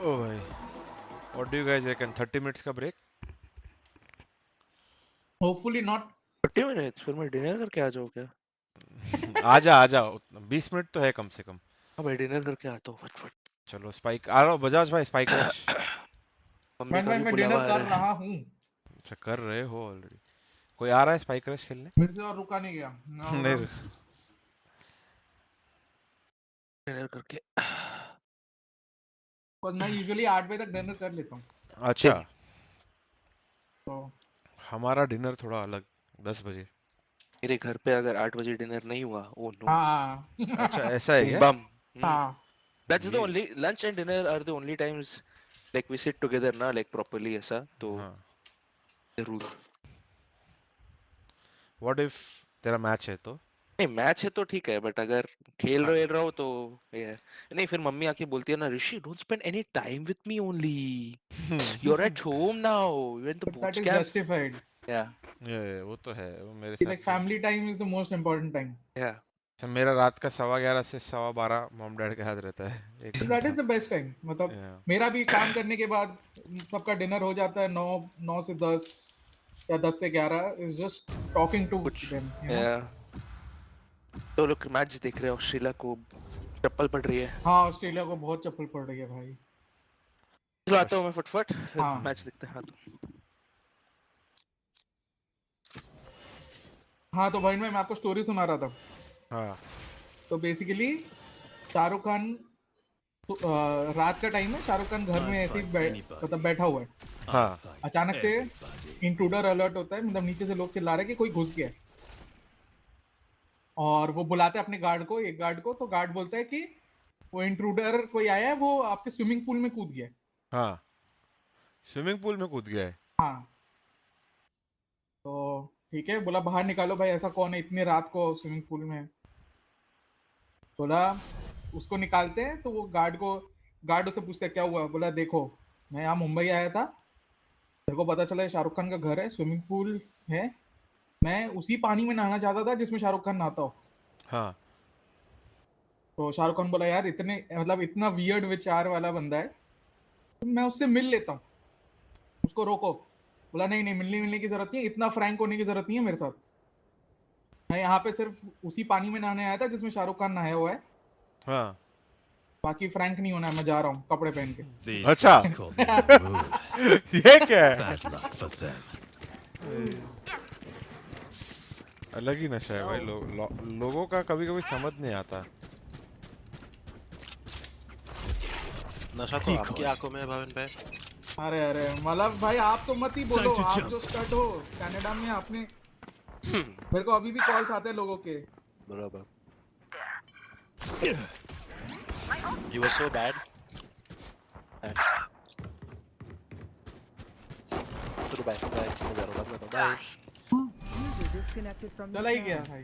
Oh भाई, what do you guys reckon? 30 minutes का break? Hopefully not. 30 minutes फिर मैं dinner करके आ जाऊँ क्या? आ जाओ 20 minute तो है कम से कम। हाँ भाई डिनर करके आता हूँ फटफट। चलो स्पाइक आ रहा हूँ, बजाज भाई स्पाइक रश। मैं डिनर कर रहा हूँ। अच्छा कर रहे हो ऑलरेडी। कोई आ रहा है स्पाइक रश खेलने? मेरे से और रुका नहीं गया। नहीं डिनर करके। पर मैं यूजुअली 8 बजे तक डिनर कर लेता हूँ। अच्छा। तो हमारा डिनर थोड़ा अलग 10 बजे। मेरे घर पे अगर 8 बजे डिनर नहीं हुआ, ओ नो। हाँ। अच्छा ऐसा है क्या? बम। हाँ। That's the only lunch and dinner are the only times like we sit together ना like properly ऐसा तो जरूर। What if तेरा मैच है तो? नहीं मैच है तो ठीक है बट अगर खेल रहा हो तो ये नहीं फिर मम्मी आके बोलती है ना Rishi don't spend any time with me only you are at home now you in the boot camp justified या वो तो है वो मेरे साथ like family time is the most important time या अच्छा मेरा रात का 11:15 से 12:15 मॉम डैड के साथ रहता है एक that is the best time मतलब मेरा भी काम करने के बाद सबका डिनर हो जाता है 9 से 10 या 10 से 11 is just talking to them you know तो लोग मैच देख रहे हैं ऑस्ट्रेलिया को चप्पल पड़ रही है हाँ ऑस्ट्रेलिया को बहुत चप्पल पड़ रही है भाई चलो आता हूँ मैं फटफट फिर मैच देखते हैं हाँ तो भाई मैं आपको स्टोरी सुना रहा था हाँ तो बेसिकली शाहरुख खान रात का टाइम है शाहरुख खान घर में ऐसे ही मतलब बैठा हुआ है हाँ अचानक से इंट्रूडर अलर्ट होता है मतलब नीचे से लोग चिल्ला रहे हैं कि कोई घुस गया है और वो बुलाते हैं अपने एक गार्ड को तो गार्ड बोलता है कि वो इंट्रूडर कोई आया है वो आपके स्विमिंग पूल में कूद गया है हाँ स्विमिंग पूल में कूद गया है हाँ तो ठीक है बोला बाहर निकालो भाई ऐसा कौन है इतनी रात को स्विमिंग पूल में बोला उसको निकालते हैं तो वो गार्ड उससे पूछता है क्या हुआ बोला देखो मैं यहाँ मुंबई आया था मेरे को पता चला शाहरुख खान का घर है स्विमिंग पूल है मैं उसी पानी में नहाना चाहता था जिसमें शाहरुख खान नहाता हो हाँ तो शाहरुख खान बोला यार इतना वियर्ड विचार वाला बंदा है तो मैं उससे मिल लेता हूँ उसको रोको बोला नहीं मिलने की जरूरत नहीं है इतना फ्रैंक होने की जरूरत नहीं है मेरे साथ मैं यहाँ पे सिर्फ उसी पानी में नहाने आया था जिसमें शाहरुख खान नहाया हुआ है हाँ बाकी फ्रैंक नहीं होना है मैं जा रहा हूँ कपड़े पहन के अच्छा ये क्या है अलग ही नशा है भाई लोगों का कभी कभी समझ नहीं आता नशा तो आपकी आंखों में है भाविन भाई अरे मतलब भाई आप तो मत ही बोलो आप जो स्टार्ट हो कनाडा में आपने मेरे को अभी भी कॉल्स आते हैं लोगों के बराबर You were so bad. चलो बाय मैं जा रहा हूँ बाद में bye User disconnected from the चला ही गया भाई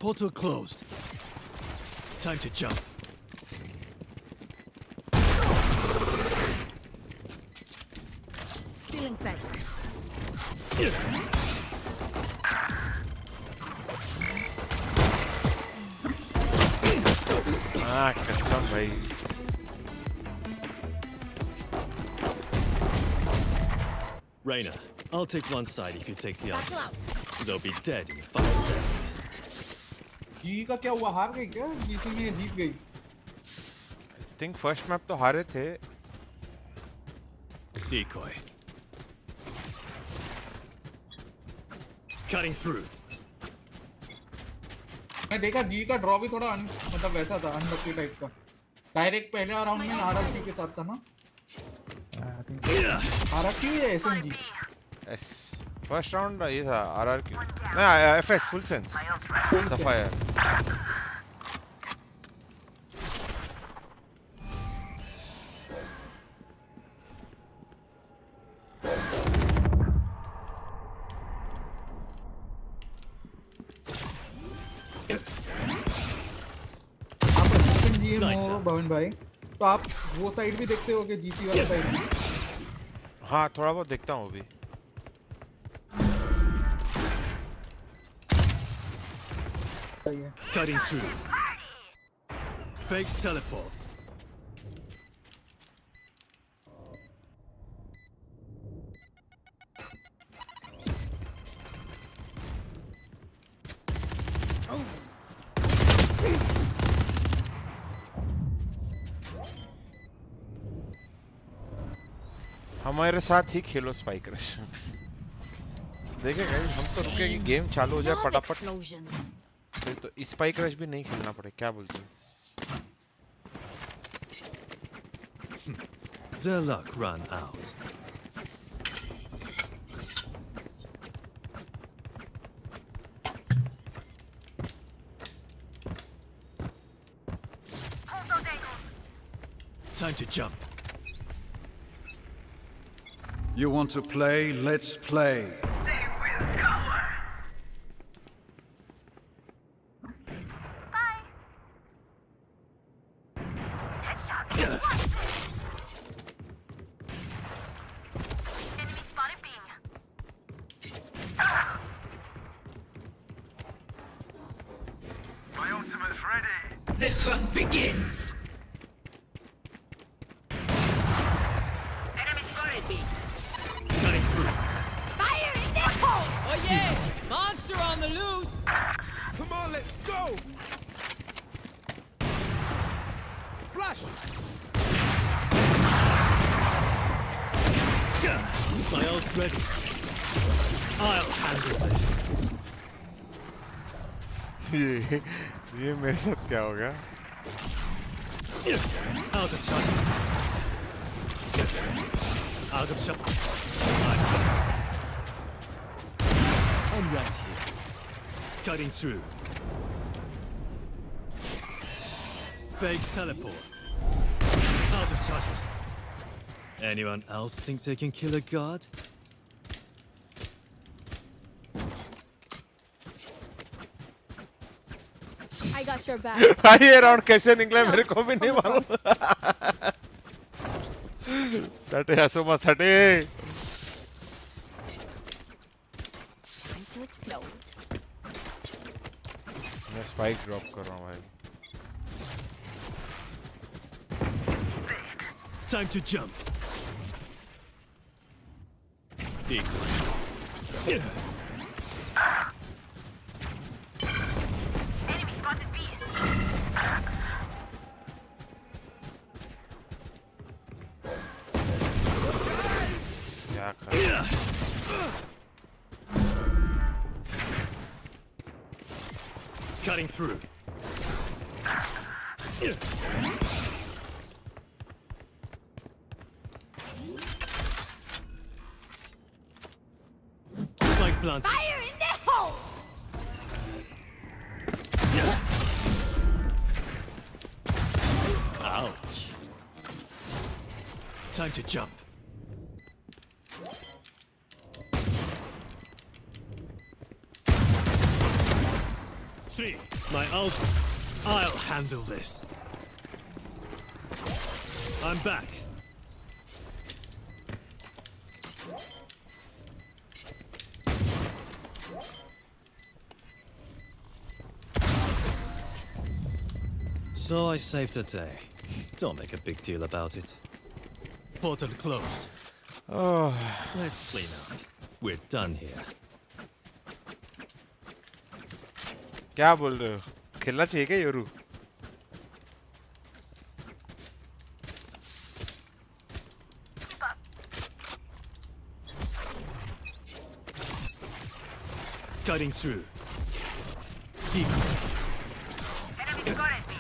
Portal closed. Time to jump. Stealing sight. कसम भाई Reyna, I'll take one side if you take the other. They'll be dead in 5 seconds. जी का क्या हुआ हार गई क्या जीसी में जीत गई I think फर्स्ट मैप तो हारे थे Decoy. Cutting through. मैं देखा जी का ड्रॉ भी थोड़ा मतलब वैसा था अनलकी टाइप का डायरेक्ट पहले राउंड में आरआरक्यू के साथ था ना आरआरक्यू या एसएमजी एस फर्स्ट राउंड ये था आरआरक्यू नहीं FS full sense sapphire game हो भवन भाई तो आप वो साइड भी देखते हो कि जीसी वाला साइड भी? हाँ थोड़ा बहुत देखता हूँ अभी। Cutting through. Fake teleport. हमारे साथ ही खेलो स्पाइक रश। देखें गाइस हम तो रुके कि गेम चालू हो जाए फटाफट, फिर तो स्पाइक रश भी नहीं खेलना पड़े। क्या बोलते हो? Their luck ran out. Time to jump. You want to play? Let's play. They will cover. Bye. Headshot. Enemy spotted B. My ultimate's ready. The hunt begins. Enemy spotted B. Cutting through. Fire in the hole! Oh yeah! Monster on the loose! Come on, let's go. Flash. My ult's ready. I'll handle this. ये मेरे साथ क्या हो गया? Out of charges. Out of shot. I'm right here. Cutting through. Fake teleport. Out of charges. Anyone else think they can kill a god? I got your back. ये round कैसे निकला मेरे को भी नहीं मालूम। सटे हंसो मत सटे। Time to explode. मैं स्पाइक ड्रॉप कर रहा हूँ भाई। Time to jump. Enemy spotted B. क्या कर? Cutting through. Spike planted. Fire in the hole! Ouch. Time to jump. Three. My ult. I'll handle this. I'm back. So I saved a day. Don't make a big deal about it. Portal closed. Oh. Let's clean up. We're done here. क्या बोल रहे हो? खेलना चाहिए क्या Yoru? Cutting through. Deep. Enemy spotted B.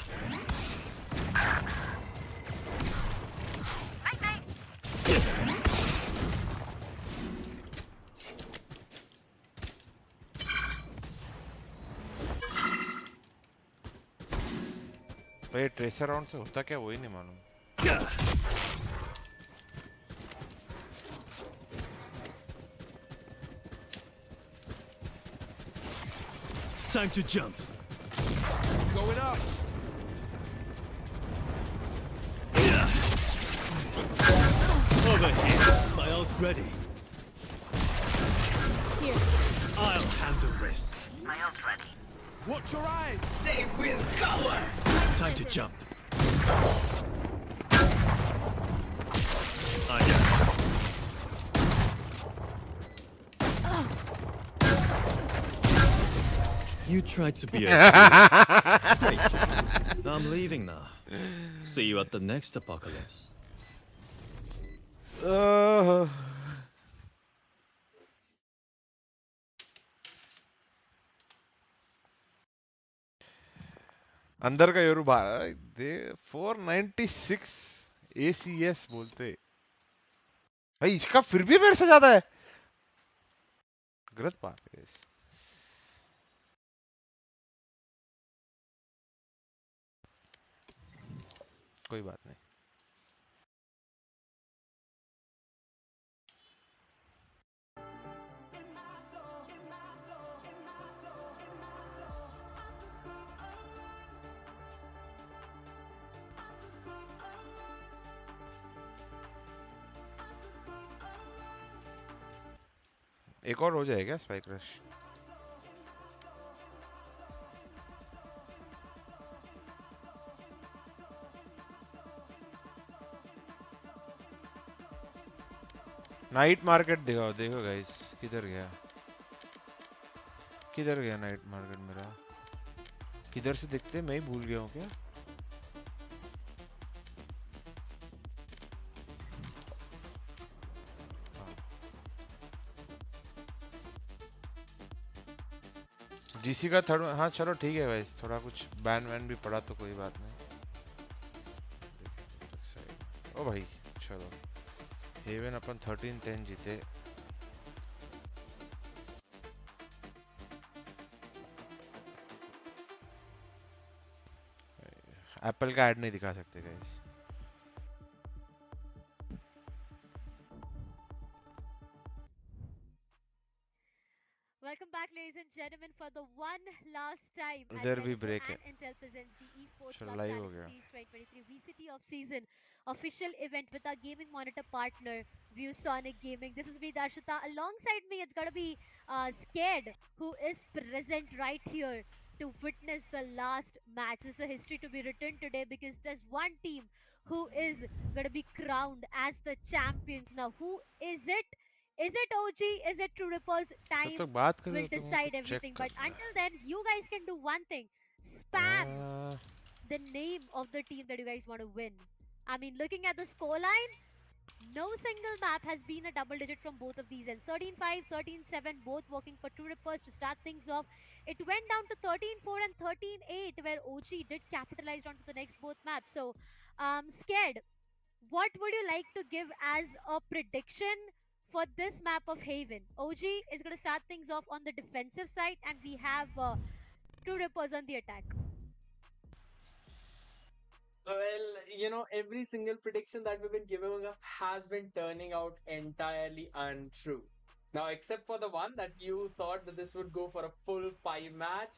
Night night. भाई tracer round से होता क्या वही नहीं मालूम। Time to jump. Going up. Over here. My ult's ready. Here. I'll handle this. My ult ready. Watch your eyes. They will cover. Time to jump. I know. You tried to be a Great. I'm leaving now. See you at the next apocalypse. अंदर का Yoru दे 496 ACS बोलते भाई, इसका फिर भी मेरे से ज्यादा है। गलत बात है। कोई बात नहीं। एक और हो जाएगा स्पाइक रश। नाइट मार्केट दिखाओ, देखो गाइस किधर गया, किधर गया नाइट मार्केट मेरा? किधर से दिखते, मैं ही भूल गया हूँ क्या? जीसी का थर्ड, हाँ चलो ठीक है गाइस, थोड़ा कुछ बैन वैन भी पड़ा तो कोई बात नहीं। ओ भाई चलो, हेवन अपन 13-10 जीते। एप्पल का ऐड नहीं दिखा सकते guys. Welcome back, ladies and gentlemen, for the one last time. उधर भी ब्रेक है। Intel presents the Esports चलो Club लाइव हो Galaxy गया। 2023 VCT of Season official event with our gaming monitor partner, ViewSonic Gaming. This is me, Darshita. Alongside me, it's gonna be Scared, who is present right here to witness the last match. This is a history to be written today because there's one team who is gonna be crowned as the champions. Now, who is it? Is it OG? Is it True Rippers? Time will decide everything. But until then, you guys can do one thing. Spam the name of the team that you guys want to win. I mean, looking at the scoreline, no single map has been a double digit from both of these ends. 13-5, 13-7, both working for True Rippers to start things off. It went down to 13-4 and 13-8, where OG did capitalize onto the next both maps. So, Scared, what would you like to give as a prediction for this map of Haven? OG is going to start things off on the defensive side, and we have True Rippers on the attack. Well, you know, every single prediction that we've been giving up has been turning out entirely untrue. Now, except for the one that you thought that this would go for a full 5 match,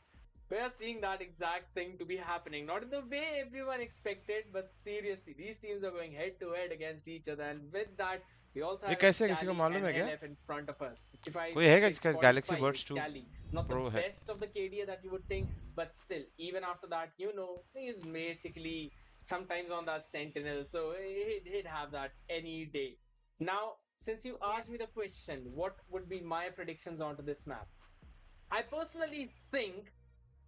we are seeing that exact thing to be happening. Not in the way everyone expected, but seriously, these teams are going head to head against each other, and with that, we also have कैसे किसी को मालूम है क्या? LF in front of us. कोई है क्या जिसका Galaxy Buds 2 not Pro the है? best of the KDA that you would think, but still, even after that, you know, he is basically sometimes on that Sentinel, so he'd have that any day. Now, since you asked me the question, what would be my predictions onto this map? I personally think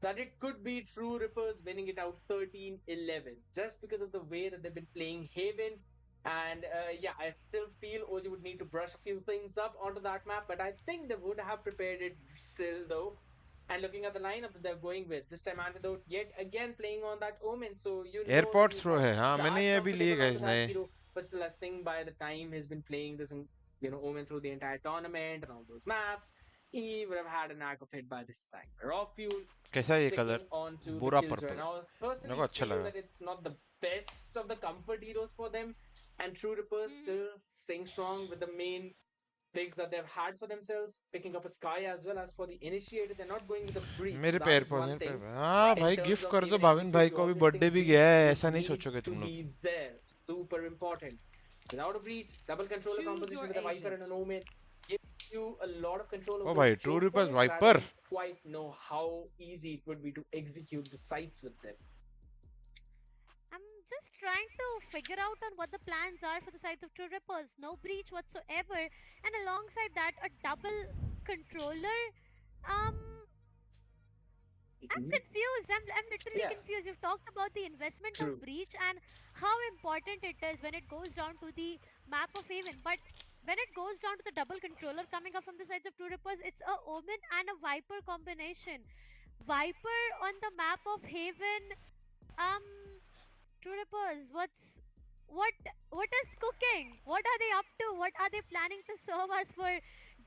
that it could be True Rippers winning it out 13-11, just because of the way that they've been playing Haven. And yeah, I still feel OG would need to brush a few things up onto that map, but I think they would have prepared it still though. And looking at the lineup that they're going with, this time Antidote yet again playing on that Omen, so you know airports throw है। हाँ मैंने ये भी लिए guys नए। but still I think by the time he's been playing this, you know, Omen through the entire tournament and all those maps, he would have had a knack of it by this time. Raw fuel. कैसा ये colour? बुरा purple. Now, personally, मेरे को अच्छा लगा। that it's not the best of the comfort heroes for them, and True Rippers still staying strong with the main picks that they've had for themselves, picking up a Sky as well. As for the Initiator, they're not going with the Breach. मेरे पे airport है। हाँ भाई gift कर दो भाविन भाई को, अभी बर्थडे भी गया है, ऐसा नहीं सोचोगे तुम लोग। There, super important. Without a breach, double controller composition with a Viper and an Omen gives you a lot of control Oh of bhai, those True choke Reaper's points, but I Viper. don't quite know how easy it would be to execute the sites with them. I'm just trying to figure out on what the plans are for the sides of True Rippers. No breach whatsoever, and alongside that, a double controller. Um, I'm confused. I'm literally Yeah, confused. You've talked about the investment of true. breach and how important it is when it goes down to the map of Haven, but when it goes down to the double controller coming up from the sides of True Rippers, it's a Omen and a Viper combination. Viper on the map of Haven. Um, True Rippers, what is cooking? What are they up to? What are they planning to serve us for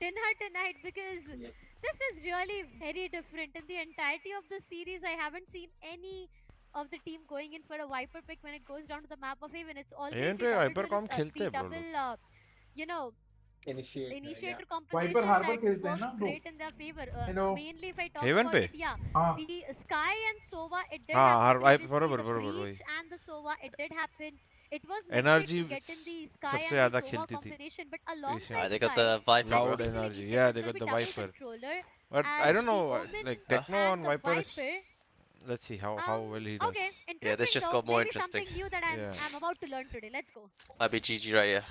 dinner tonight? Because this is really very different. In the entirety of the series, I haven't seen any of the team going in for a Viper pick when it goes down to the map of Haven. It's always the double Viper कम खेलते the हैं bro double, लोग. you know, Initiator, initiator yeah. composition Viper Harbor that खेलते हैं works ना bro. great in their favor. Hello. Mainly if I talk Haven about पे? it, yeah. हाँ. The Sky and Sova, it did हाँ happen previously. बरोबर The बरोबर वही. Breach and the Sova, it did happen. It was mistake Energy to get in the Sky सबसे and the ज़्यादा Sova खेलती थी. combination, but recently. alongside They got Sky, the Viper, as Loud bro. single energy, initiator, yeah, it's they going got to be the double Viper. controller. But As I don't the know, Omen like Techno and on the Viper is. Viper. Let's see how well he does. Okay, Yeah, interesting this just though. got more Maybe interesting. something new that I'm about to learn today. Let's go. Might be GG right here.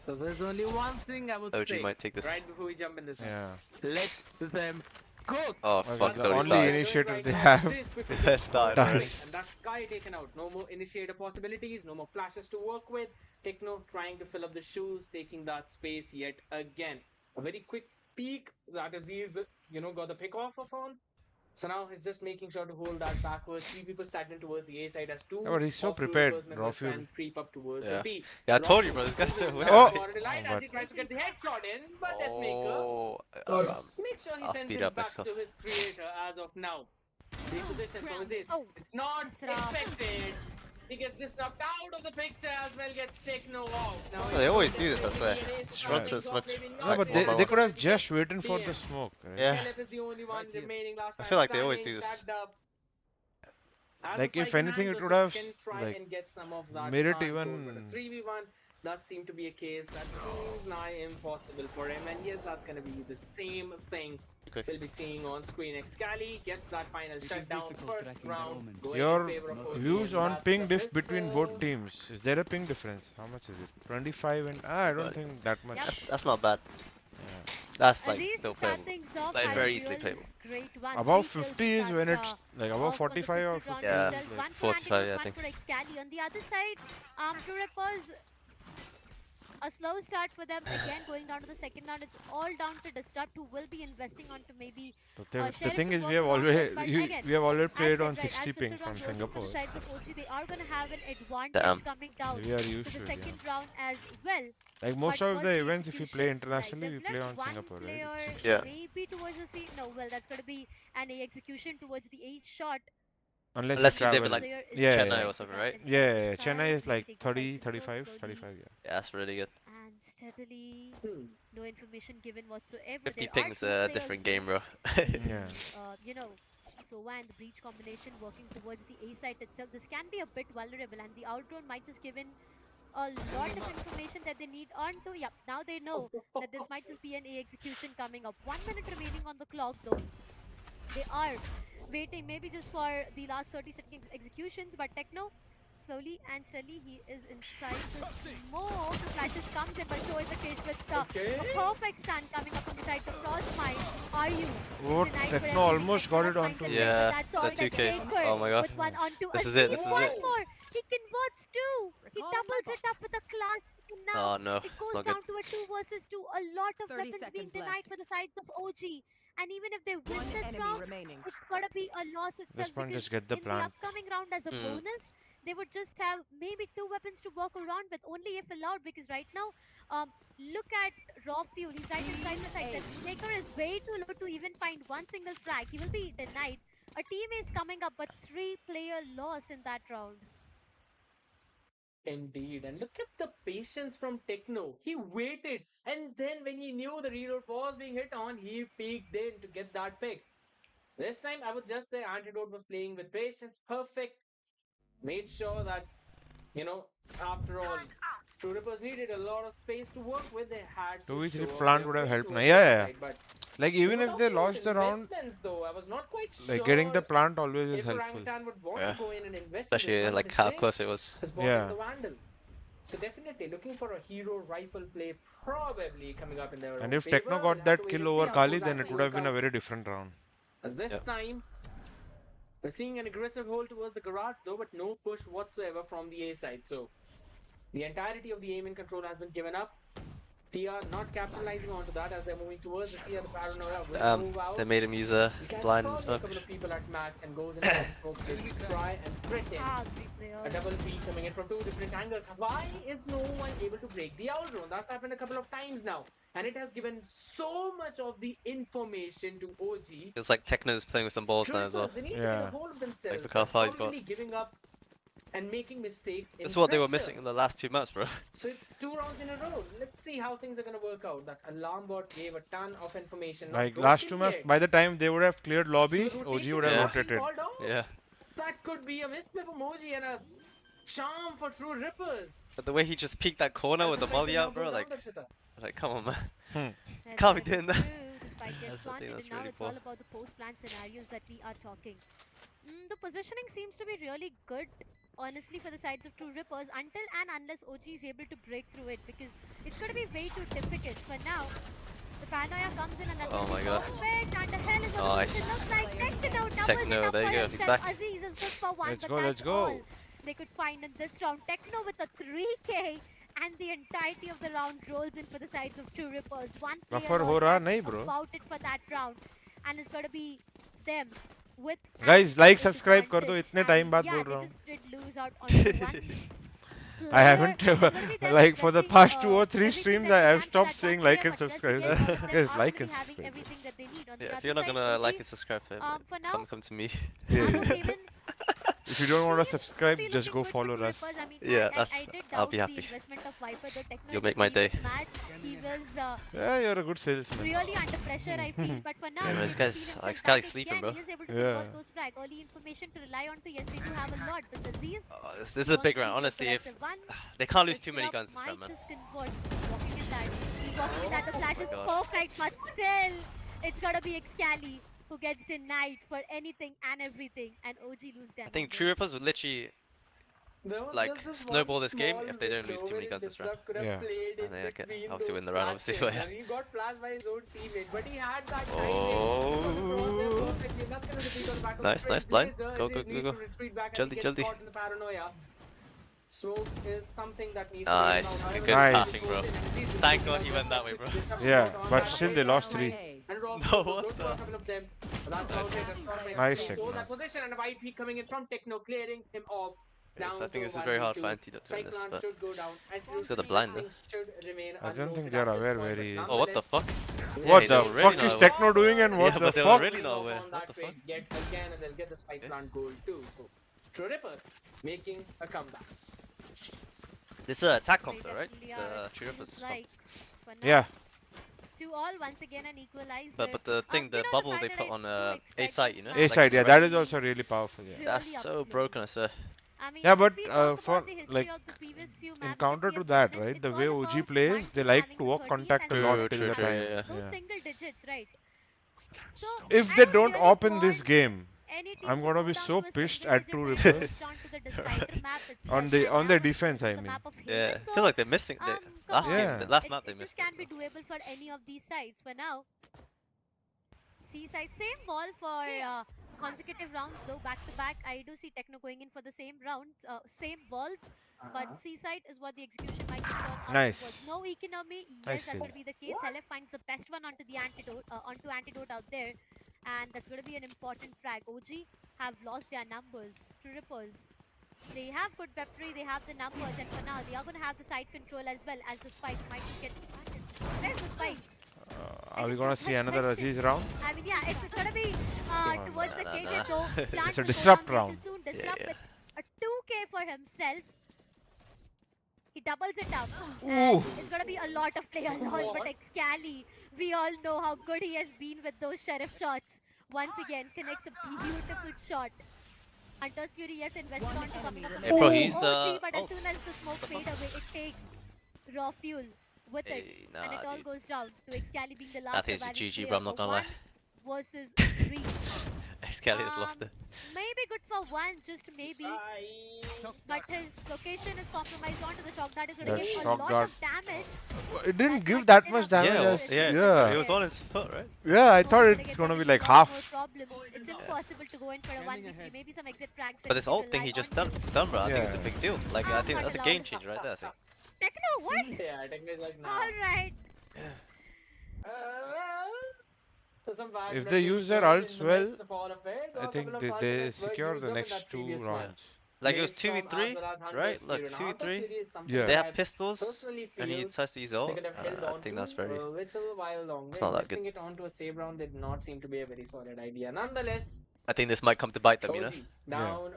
So there's only one thing I would OG say might take this. right before we jump in this one. Yeah. Let them cook. Oh Okay, fuck, the it's already only started. initiator Right they now, have this quickly It gets started going, already. and that's Sky taken out. No more initiator possibilities, no more flashes to work with. Techno trying to fill up the shoes, taking that space yet again. A very quick peek that Aziz, got the pick off of on. So now he's just making sure to hold that backwards. Three people stagnant towards the A side as two Yeah, but he's so of True prepared, Rippers members try Raw and creep up towards the Yeah. B. Yeah, I told you, Raw bro. This guy's so Fuel weird. now Oh! borderline as he tries to get the headshot in, but Deathmaker Oh, make sure he I'll sends speed it up back next time. to his creator as of now. Reposition from Aziz. Oh, It's not Asra. expected. He gets disrupted out of the picture as well, gets taken off. Now Oh, they always do this, I swear. Just run through as much. No, but they could have just waited for the smoke. Right? Yeah. Caleb is the only one remaining last I man feel like they always standing, do this. tagged up. As Like, the if spike in anything, hand, it would Joseph have, can try like, and get some of that made it plant goal, even- but a 3v1 does seem to be a case that seems nigh impossible for him, and yes, that's going to be the same thing we'll be seeing on screen. 𝐋𝐈𝐍𝐿𝐒 gets that final shutdown first round. Going Your in favor of OG, views and on that's ping the diff between both whistle. teams. Is there a ping difference? How much is it? 25 and I don't But- think that much. Yep. That's not bad. Yeah. That's like Aziz still to start playable. things off Like, had very a easily real playable. Great one. Above 3 kills 50 is to when start, it's like off above on the 45 or pistol round 50. Yeah, itself. Like, One for 45, Antidote, yeah, I one think. for 𝐋𝐈𝐍𝐿ee. On the other side, True Rippers, a slow start for them. Again, going down to the second round. It's all down to Disrupt, who will be investing onto maybe the Sheriff thing to is, work we have around always with, but again, we have already as played said, on right, 60 as ping pistol from round goes for Singapore. the sides of OG, they are going to have an advantage Damn. coming down We are to used the to it. second round as well. Like most But of for the the events, if we play execution, internationally, we they've play left on one Singapore, right? player It's- Yeah. maybe towards the C. No, well, that's going to be an execution towards the H shot. Unless Unless you you live travel. in like Player is Yeah, Chennai yeah. or something, right? Yeah, Chennai is They like take the side 30, control 35, slowly 35, yeah. Yeah, that's really good. And steadily, Hmm. no information given whatsoever. 50 There are ping's two a players different game, bro. Yeah. Sova and the breach combination working towards the A site itself. This can be a bit vulnerable, and the outdrawn might just give in a lot of information that they need on to. Yep, now they know that this might just be an A execution coming up. 1 minute remaining on the clock, though. They are waiting maybe just for the last 30-second executions, but Techno, slowly and steadily, he is inside the smoke. The flashes comes in, but show is the case with a perfect stun coming up from the side to Frostmite. Are you Oh, denied for Techno everything? almost Techno got it finds onto the me. break, Yeah, but that's all. the 2K. Taker Oh my god. with one onto This is Aziz. it, this is One it. more. He converts two. He doubles it up with a class. And now Oh no, it goes not down good. to a 2 versus 2. A lot of 30 weapons being seconds denied left. for the sides of OG. And even if they win One this enemy round, remaining. it's gotta be a loss This itself, one because just get the in the plant. upcoming round as a bonus, they would just have maybe 2 weapons to walk around with, only if allowed, because right now, look at Raw Fuel. He's right inside the site. The Taker is way too low to even find one single frag. He will be denied. A team is coming up, but 3-player loss in that round. Indeed, and look at the patience from Techno. He waited, and then when he knew the reload was being hit on, he peeked in to get that pick. This time, I would just say Antidote was playing with patience, perfect. Made sure that, after all, True Rippers needed a lot of space to work with. They had to 2v3 show up plant their would have face helped. towards Yeah, the yeah. side, but Like even if they lost the round, investments though, I was not quite like sure getting the plant always is if helpful. Orangutan would want Yeah. to go in and invest in this Especially one. like His how Lynx close it was. has bought Yeah. in the Vandal. So definitely looking for a hero rifle play probably coming up in their And own if favor. Techno We'll got have that to wait kill and see over how Kali, those then it actually would have work been a out. very different round. As this time, we're seeing an aggressive hold towards the garage though, but no push whatsoever from the A side. So the entirety of the aim and control has been given up. TR not capitalizing onto that as they're moving towards the C. The paranoia will move out. They made him use a He catches blind probably a smoke. couple of people at max and goes into the smoke to try and threaten a double P coming in from two different angles. Why is no one able to break the owl drone? That's happened a couple of times now, and it has given so much of the information to OG. It's like Techno's playing with some balls now as well. They need to get a hold of themselves. Like look how far he's got. Probably giving up and making mistakes. That's what they were missing in the last 2 maps, bro. So it's 2 rounds in a row. Let's see how things are gonna work out. That alarm bot gave a ton of information. Like last 2 maps, by the time they would have cleared lobby, OG would have rotated. Yeah. That could be a misplay for Moji and a charm for True Rippers. But the way he just peeked that corner with the molly out, bro, like come on, man. Can't be doing that. That's the thing that's really it's all about the post-plan scenarios that we are talking. The positioning seems to be really good, honestly, for the sides of True Rippers until and unless OG is able to break through it, because it's going to be way too difficult. For now, the paranoia comes in and that's perfect, and the hell is nice. It looks like Techno Techno, there you go, he's back. Aziz is good for one, Let's but go, that's let's go. all they could find in this round. Techno with a 3k, and the entirety of the round rolls in for the sides of True Rippers. One player was about it for that round, and it's going to be them. With Guys, like, subscribe कर दो इतने time बाद बोल रहा हूँ. I haven't like for the past 2 or 3 streams I have stopped saying like and subscribe. Guys, like and subscribe. Yeah, if you're not gonna like and subscribe, come to me. Yeah. If you don't want to subscribe, just go follow us. Yeah, I'll be happy. You'll make my day. Yeah, you're a good salesman. Really under pressure, I feel, but for now, this guy's like Sky's sleeping, bro. He is able to convert those frag. Early information to rely on to. Yes, they do have a lot, but Aziz, this is a big round, honestly. If they can't lose too many guns this round, man. Walking in that, the flash is perfect, but still, it's gotta be 𝑋𝐈𝐍𝐿𝐒 who gets denied for anything and everything, and OG lose them. I think True Rippers would literally like snowball this game if they don't lose too many guns this round. Yeah. And they get obviously win the round, obviously. But yeah. He got flashed by his own teammate, but he had that Oh. Nice, nice blind. Go. Jaldi. Smoke is something that needs nice. to be Good passing, bro. Thank God he went that way, bro. Yeah, but still they lost 3. No, what the? Nice Techno. So that position and a white peak coming in from Techno, clearing him off. Yes, I think this is very hard for Antidote to win this, but he's got the blind though. I don't think they are aware where he is. Oh, what the fuck? What the fuck is Techno doing and what the fuck? Really not aware. What the fuck? Yet again, and they'll get the spike plant goal too. So, True Rippers making a comeback. This is attack comp though, right? The True Rippers comp. Yeah. 2-all once again an equalizer. But the thing, the bubble they put on A side, you know? A side, yeah, that is also really powerful. Yeah. That's so broken, I swear. Yeah, but for like in counter to that, right? The way OG plays, they like to walk contact a lot till the time. Those single digits, right? So if they don't op in this game, I'm gonna be so pissed at True Rippers on their defense. I mean, yeah, feels like they're missing. Last map they missed. This can be doable for any of these sides. For now, C side same ball for consecutive rounds though, back to back. I do see Techno going in for the same rounds, same balls. But C side is what the execution might be turned nice. No economy. Yes, that's going to be the case. 𝐻ellrangeR finds the best one onto the antidote out there. And that's going to be an important frag. OG have lost their numbers. True Rippers, they have good weaponry, they have the numbers, and for now they are going to have the side control as well as the spike might just get planted. Where's the spike? Are we gonna see another Aziz round? I mean, yeah, it's going to be towards the KJ though. It's a disrupt round. Disrupt with a 2k for himself. He doubles it up. It's going to be a lot of player loss, but 𝑋𝐈𝐍𝐿𝐒, we all know how good he has been with those sheriff shots. Once again, connects a beautiful shot. Hunter's Fury, yes, invested on coming up. Bro, he's the... But as soon as the smoke fade away, it takes raw fuel with it, Hey, and nah, it all dude. goes down to 𝑋𝐈𝐍𝐊𝐒 being the I last think it's a surviving GG, player bro. I'm not for gonna lie. 1 versus 3. 𝑋𝐈𝐍𝐊𝐿 has lost it. Maybe good for one, just maybe. But his location is compromised onto the shock. That is going to That give a shock lot dart. of damage. It didn't That give might that get much enough damage Yeah, damage as to yeah. it was protect on him. his foot, right? Yeah, I Smoke thought is gonna it's get gonna them be into like a lot more half. problems. It's impossible to go in for a 1v3. Maybe some exit pranks that But you this can ult thing rely he just on. done, bro. I think it's a Yeah. big deal. Like, I think Not that's a allowed. game changer right there, I think. Techno, what? Yeah, technically like now. Alright. So some bad If blood they being use their shed in ults the well, midst of all of it, though I a couple think of they ultimates were secure used the up in next that 2 previous rounds. one. Like, it was Blade Storm as 2v3, well as Hunter's right? Look, Fury. Now, Hunter's 2v3. Fury is something Yeah. They that have I pistols, personally and he feel decides to use they ult. could have held I on think to that's very... a little while longer. It's not that good. Investing it onto a save round did not seem to be a very solid idea. Nonetheless, I think this might come to bite them, you know? OG down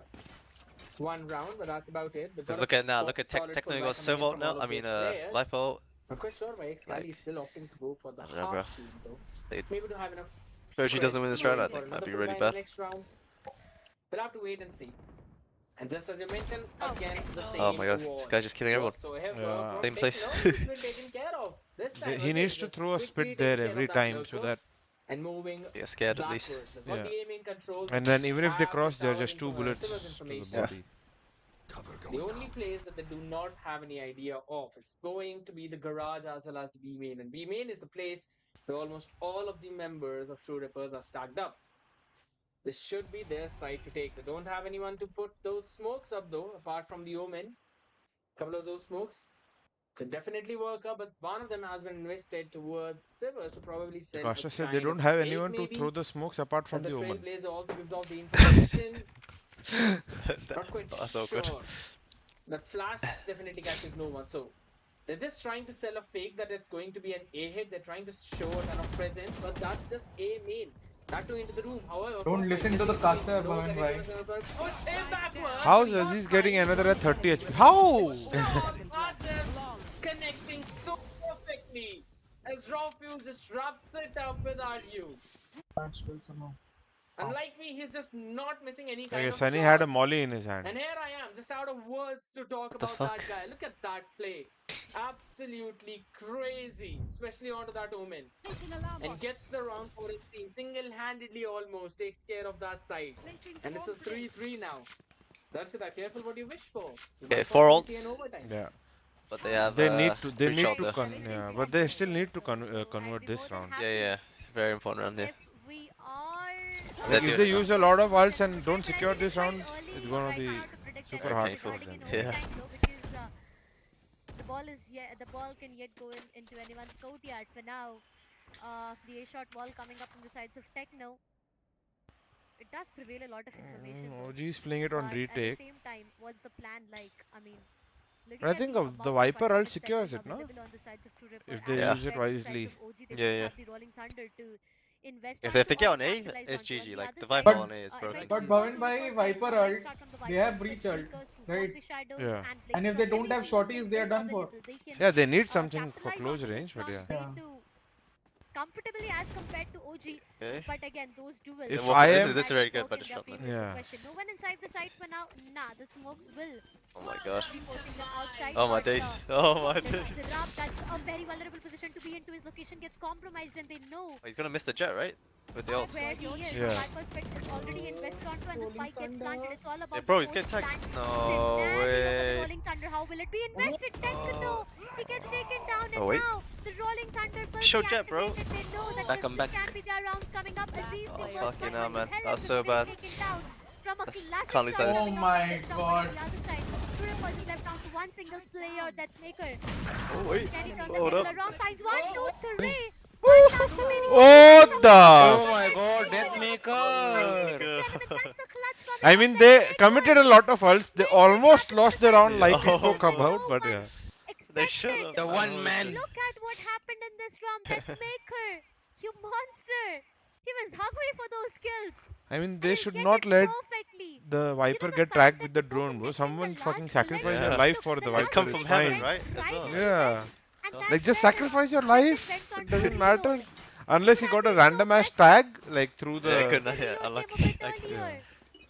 one round, but that's about it. Because look at now, look at Techno got servo ult now. I mean, Viper ult. Not quite sure why 𝑋𝐈𝐍𝐿𝐒 Like, is still opting to go for the I don't know, bro. half shield though. They- Maybe to have enough. If OG doesn't win this round, I for think that'd another be full really buy in the bad. next round. We'll have to wait and see. And just as you mentioned, again the same. Oh my god, this guy's just killing everyone. Whatsoever Yeah. from Same place. Techno, it's been taken care of. This time He needs to Mercedes throw a quickly spit taking there care of every that time so lurker that, and moving Get scared at least. backwards. They've got the aiming controls. and then even if they have cross, the they're shower just 2 bullets to the information. body. The only place that they do not have any idea of is going to be the garage as well as the B main. And B main is the place where almost all of the members of True Rippers are stacked up. This should be their side to take. They don't have anyone to put those smokes up though, apart from the Omen. A couple of those smokes could definitely work up, but one of them has been invested towards Sivers to probably sell. Costa a said they kind don't of have fake anyone to maybe, throw the smokes apart from as the the Omen. Trailblazer also gives off the information. Not quite That's sure. awkward. That flash definitely catches no one. So they're just trying to sell a fake that it's going to be an A hit. They're trying to show a ton of presence, but that's just A main. That too into the room. However, Don't listen to the caster, Bhavin bhai. Push him backward. How's Aziz getting another at 30 HP? How? Connecting so perfectly as raw fuel just wraps it up without you. That's still somehow. Unlike me, he's just not missing any kind Okay, of Sunny had a shots. molly in his hand. And here I am, just out of words to talk What the about fuck? that guy. Look at that play. Absolutely crazy, especially onto that Omen. And gets the round for his team. Single-handedly almost takes care of that side. And it's a 3-3 now. Darshita, careful what you wish for. You Okay, might 4 possibly see ults. an overtime. Yeah. But they have They need to. They breach need ult to. though. Yeah, but they still need to convert this round. Yeah. Very important round here. If we are They're Like, if doing they it. use a lot of ults and don't secure this round, it's gonna be super Very hard painful. for them. Yeah. Because the ball can yet go into anyone's courtyard for now. The A-shot wall coming up from the sides of Techno. It does prevail a lot of information. though. OG is playing it on But at retake. the same time, what's the plan like? I mean, looking But I at think the of the amount Viper ult fundamentals that secures is it, no? available on the sides of True Ripper If they and Yeah. use it compared to the sides wisely. of OG, they Yeah, just yeah. have the Rolling Thunder to invest If they onto get or on A, capitalize it's onto. On GG. the Like, other the side, Viper But- on A is if I broken. But do Bhavin go bhai, for Viper the ult, start from the they Viper, have but breach the ult, Seekers to right? walk the shadows Yeah. and And if Blade they Storm, don't have every shorties, single they are thing is done for. available. They can Yeah, they need something for capitalize close onto range, this but round yeah. Yeah. way too comfortably as compared to OG. Okay. But again, those duels. If Well, I this am- is very good, Smoke but in it's their shot, man. favor is the Yeah. question. No one inside the site for now. Nah, the smokes will Oh my god. be forcing them outside. Oh my but, days. Oh my let's days. see the Rab, that's a very vulnerable position to be into. His location gets compromised, and they know Oh, he's gonna miss the jet, right? With the ult. where he is. Yeah. Viper's pit is already invested onto, and the spike gets planted. It's all about Hey, bro, the he's getting tagged. post-plant No scenario for the way. Rolling Thunder. How will it be invested? Techno! He gets taken down, and Oh, wait. now the Rolling Thunder will Show be jet, bro. activated. They know that Back, this I'm back. can be their rounds coming up. Aziz, the Oh, first fucking one hell, went to man. hell That was and so was then bad. taken down from a That's- classic can't lose shot like this. coming Oh up my from this round. God. On the other side, True was left down to one single player, that Maker. Oh, wait. Can he turn Hold the up. table around? Times 1, 2, 3. What Oh the? my god, Death Maker! I mean, they committed a lot of ults. They almost lost the round like it Oh, spoke about, but yeah. They should have. The one man. Look at what happened in this round. That Maker, you monster. He was hungry for those kills. I mean, And they he'll should get not it let perfectly. the Viper the get fact tracked that with the before drone, bro. connecting Someone the fucking last sacrifice bullet, their Yeah. life look, for the the last It's come Viper. from It's heaven, fine. right? As well. Yeah. And Like, that's just where sacrifice your it life. went on It to doesn't reload. matter. Unless he got a That'd be so random ass best. tag, like through Yeah, the. couldn't. Yeah, Reload came a unlucky. bit I couldn't. earlier.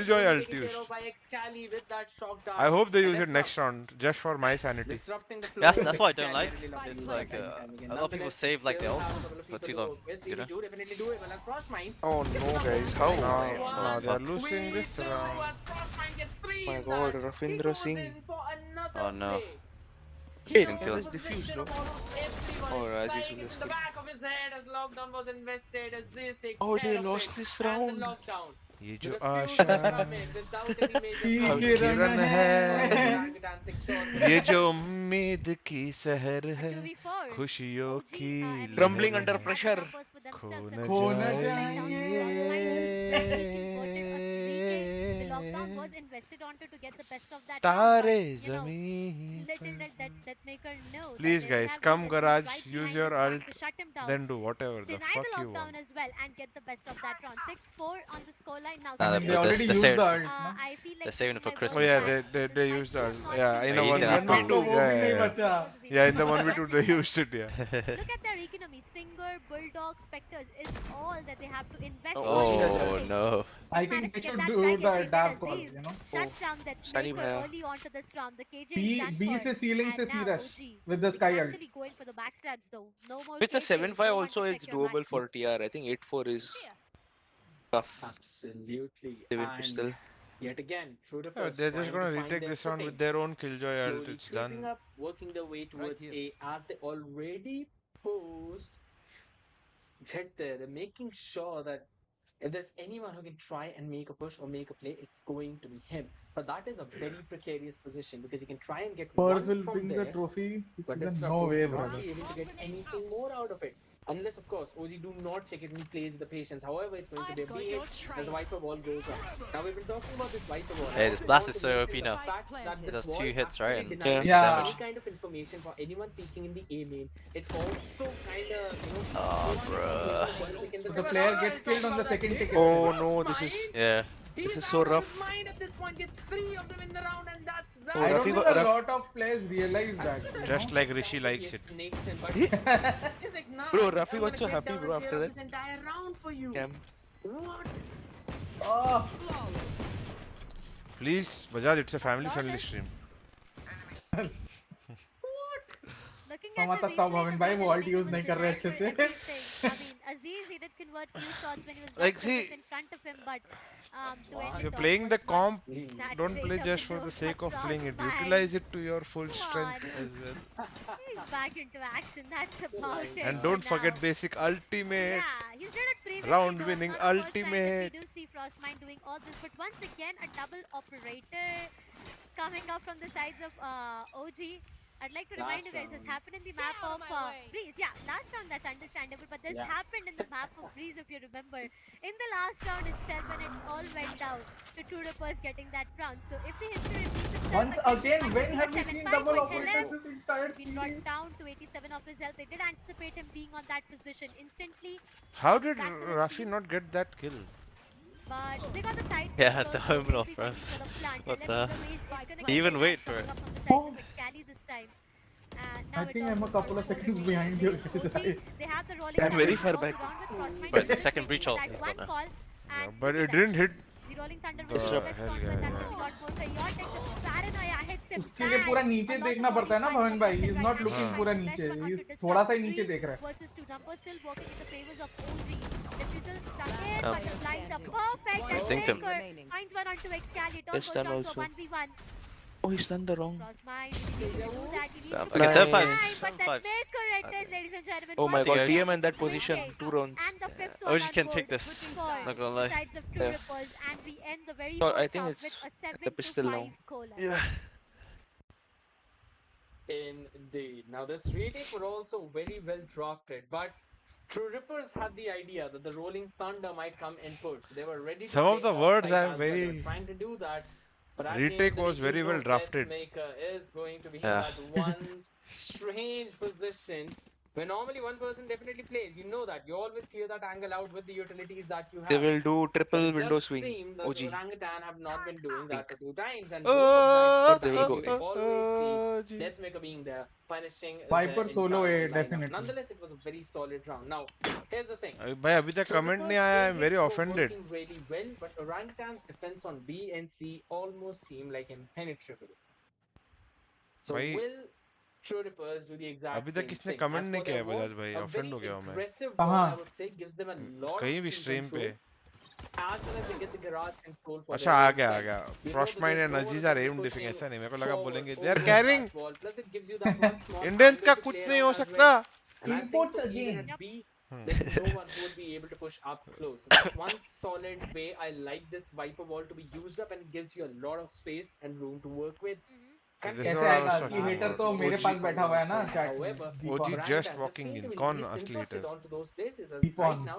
Killjoy slowly ult taken care used. of by 𝑋𝐈𝐍𝐊𝐒 with that shock dart. I hope they And use it that's next not round, just for my sanity. disrupting the flow. That's of what I don't 𝑋𝐈𝐍𝐿. like. Really love It's using like it time and time again. a lot of people Nonetheless, save like the still have a ults couple of for people too to long. work with. You Really know? definitely doable. And Frostmine Oh gets no, the guys, double how? kill. No, Minus one. no, they are Fuck. losing Queen this 2 round. as Frostmine gets 3 My in God, that. He Ravindra goes Singh. in for another Oh no. play. He Wait, Didn't knows kill the him. this diffuse, position no? of almost everyone. Oh, His Rajesh flying will is in the escape. back of his head as lockdown was invested. As Z6 Oh, they scared of it. lost this As the round. lockdown. ये The जो diffuse will Asha come in without any major की How problems. Kiran Kiran And है, है Orangutan secures ये जो position. उम्मीद की सहर A है, 2v4. खुशियों OG, की I mean लहर Crumbling Global under है, have the pressure. numbers for खो themselves, and न खो Orangutan न are laying down the जाइए crossfire. They converted a 3K. They lockdown was invested onto to get the best of that round. तारे But, you know, ज़मीन little पर did that maker know that Please there would guys, have come been a garage, right use behind your his back ult, to shut him down, then do whatever the deny fuck the you want. lockdown as well, and get the best of that round. 6-4 on the scoreline now. Nah, They already used the ult, no? I feel like they're saving it for my Oh Christmas, yeah, bro. they used the ult. Yeah, in Oh, a you one said v that, bro. two. वो भी नहीं Yeah, बचा. yeah, in the 1v2 they used it. Yeah. Look at their economy. Stinger, Bulldog, Spectres is all that they have to invest. Oh no. I think they should do the dab call, you know. Shuts down that Sunny maker bhaiya. early onto this round. The KJ is done B for. से ceiling से And now C-rush OG with the is sky ult. actually going for the backstabs though. No more It's a KJ, 7-5 no one also, to it's check your doable money. for TR. I think 8-4 is tough. Absolutely. Seven And pistol. yet again, True Oh, Rippers they're just trying gonna to find retake their this round with footings. their own killjoy ult. Slowly It's creeping done. up, working their way towards A as they already posed Jet there. They're making sure that if there's anyone who can try and make a push or make a play, it's going to be him. But that is a very precarious position because he can try and get Spurs one will from bring the there, trophy this but season. Disrupt No will way, not brother. be able to get anything more out of it. Unless, of course, OG do not check it and plays with the patience. However, it's going to be a big hit as the Viper Wall goes up. Now, we've been talking about this Viper Wall. Hey, this blast is so OP The now. fact that It this does wall 2 hits, right? actually And denies Yeah. any kind of information for anyone peeking in the A main. It also kind of, Oh, bruh. The player gets killed on the second ticket. Oh no, this is Yeah. this is so rough. Mind at this point, gets 3 of them in the round, and that's that. Oh, I don't Rafi think got- a Raf- lot of players realize that. You Just know? like Rishi likes it. Nation, but he's like, nah, Bro, I'm Rafi gonna got so get happy, down bro, and after clear that. this entire round for you. Cam. What? Oh, Please, Bajaj, it's a family-friendly stream. Looking समझ at the सकता हूँ replay, Bhavin the भाई man वो is ult able use to नहीं कर रहे अच्छे deny से. everything. I mean, Aziz, he did convert few shots when he was Like, not see, present in front of him, but to end it You're off playing the was not comp. that Don't great play of just a for the goal sake of across playing it. line. Utilize it to your full Come strength on. as well. He's back into action. That's about it. And for don't forget now. basic ultimate. Yeah, he's done it previously. Round though. winning Not the first time that ultimate. we do see Frostmine doing all this, but once again a double operator coming up from the sides of OG. I'd like to remind you guys, this happened in the map of Breeze. Yeah, last round that's understandable, but this happened in the map of Breeze if you remember. In the last round itself when it all went down to True Rippers getting that round. So if the history repeats itself Once again, it when might have be we a seen 7-5 double for operators Helen. this entire He brought series? down to 87 of his health. They did anticipate him being on that position instantly. How did Back to his Rafi team. not get that kill? But they got the side. Yeah, close, the so home they'll off be for going us. for the plant. What Helen the? with the waist is gonna He get even the wait shot for it. coming up from the sides of 𝑋𝐈𝐍𝐊𝐒 this time. Now I it think all I'm a goes couple for of seconds OG. behind you OG, guys. they have the rolling I'm very thunder far all back. around with Frostmine But it's the just second waiting breach for ult that he's one got now. call. Yeah, And but look it at didn't hit. the rolling thunder the was the best hell combo, yeah, and that's yeah. what we got for 𝘼𝐽𝐿𝐴. The paranoia hits him उसके लिए पूरा नीचे bad. देखना पड़ता है ना भवन भाई. He is not Right looking hand पूरा side, नीचे. best one He on is to disrupt. थोड़ा सा ही 3 नीचे देख रहा है. versus 2 numbers still working in the favors of OG. The fizzle stuck in, Oh. but the blinds are perfect. I And think him. Baker finds one onto 𝑋𝐿AE. It all Yes, goes done down to a also. 1v1. Oh, he's done the wrong. Frostmine, he needs to do that. He needs to Okay, do 7-5. that. But that 7-5. maker it is, ladies and gentlemen. Oh my think god, I- TM in that position. 2 rounds. And the fifth one OG on can board take this. for Not gonna the lie. sides of True Yeah. Rippers, and we end the very So, I first think half it's with a the pistol 7-5 now. scoreline. Yeah. Indeed. Now, this retake were also very well drafted, but True Rippers had the idea that the Rolling Thunder might come in put. So they were ready to Some of play the words offside I'm as well. They very- were trying to do that. But at the end Retake of the was day, very you well know drafted. Deathmaker is going to be in Yeah. that one strange position where normally one person definitely plays. You know that. You always clear that angle out with the utilities that you have. They will do But triple it window just swing. seemed that OG. the Orangutan have not been doing that for 2 times. And Oh, both of they them, will go you in. always see OG. Deathmaker being there, punishing Viper the solo entire A, lineup. definitely. Nonetheless, it was a very solid round. Now, here's the thing. भाई अभी तक comment नहीं आया. I'm very offended. Working really well, but Orangutan's defense on B and C almost seemed like impenetrable. So भाई, will True Rippers do the exact अभी same तक किसने thing? comment As नहीं for their किया wall, Bajaj भाई. a Offend very हो गया हूँ मैं. aggressive wall, कहाँ? I would say, gives them a lot कहीं of भी scene stream control, पे. as well as they get the garage control for अच्छा their आ own गया आ side. गया. You know that Frostmine there's and no one Aziz who are can aim push diffing. him ऐसा नहीं. मेरे को लगा forward बोलेंगे they over are carrying. that wall. Plus it gives you that one small Indians angle का to कुछ play नहीं around हो as well. सकता. And I think Imports so even again. at B, there's no one who would be able to push up close. So that's one solid way I like this Viper wall to be used up, and it gives you a lot of space and room to work with. This is कैसे what I आएगा? was असली talking hater about. तो मेरे OG पास बैठा हुआ है ना chat में. However, Deepon. OG just Orangutan walking seem to in. be कौन least असली interested hater? onto those places as Deepon. right now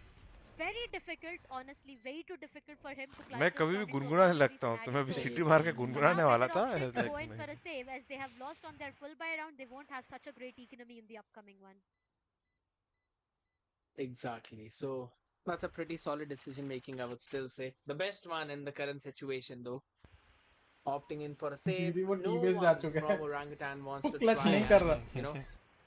Very difficult, honestly, way too difficult for him to clutch मैं this कभी भी round into a गुनगुनाने victory लगता हूँ तो मैं scenario. भी So सीटी मार के now गुनगुनाने वाला better था option to like go in for नहीं a save, as they have lost on their full buy round. They won't have such a great economy in the upcoming one. Exactly. So that's a pretty solid decision making, I would still say. The best one in the current situation, though. Opting in for a save. दीदी वो No T base जा one चुका है from Orangutan wants वो to clutch try नहीं कर and, रहा you know,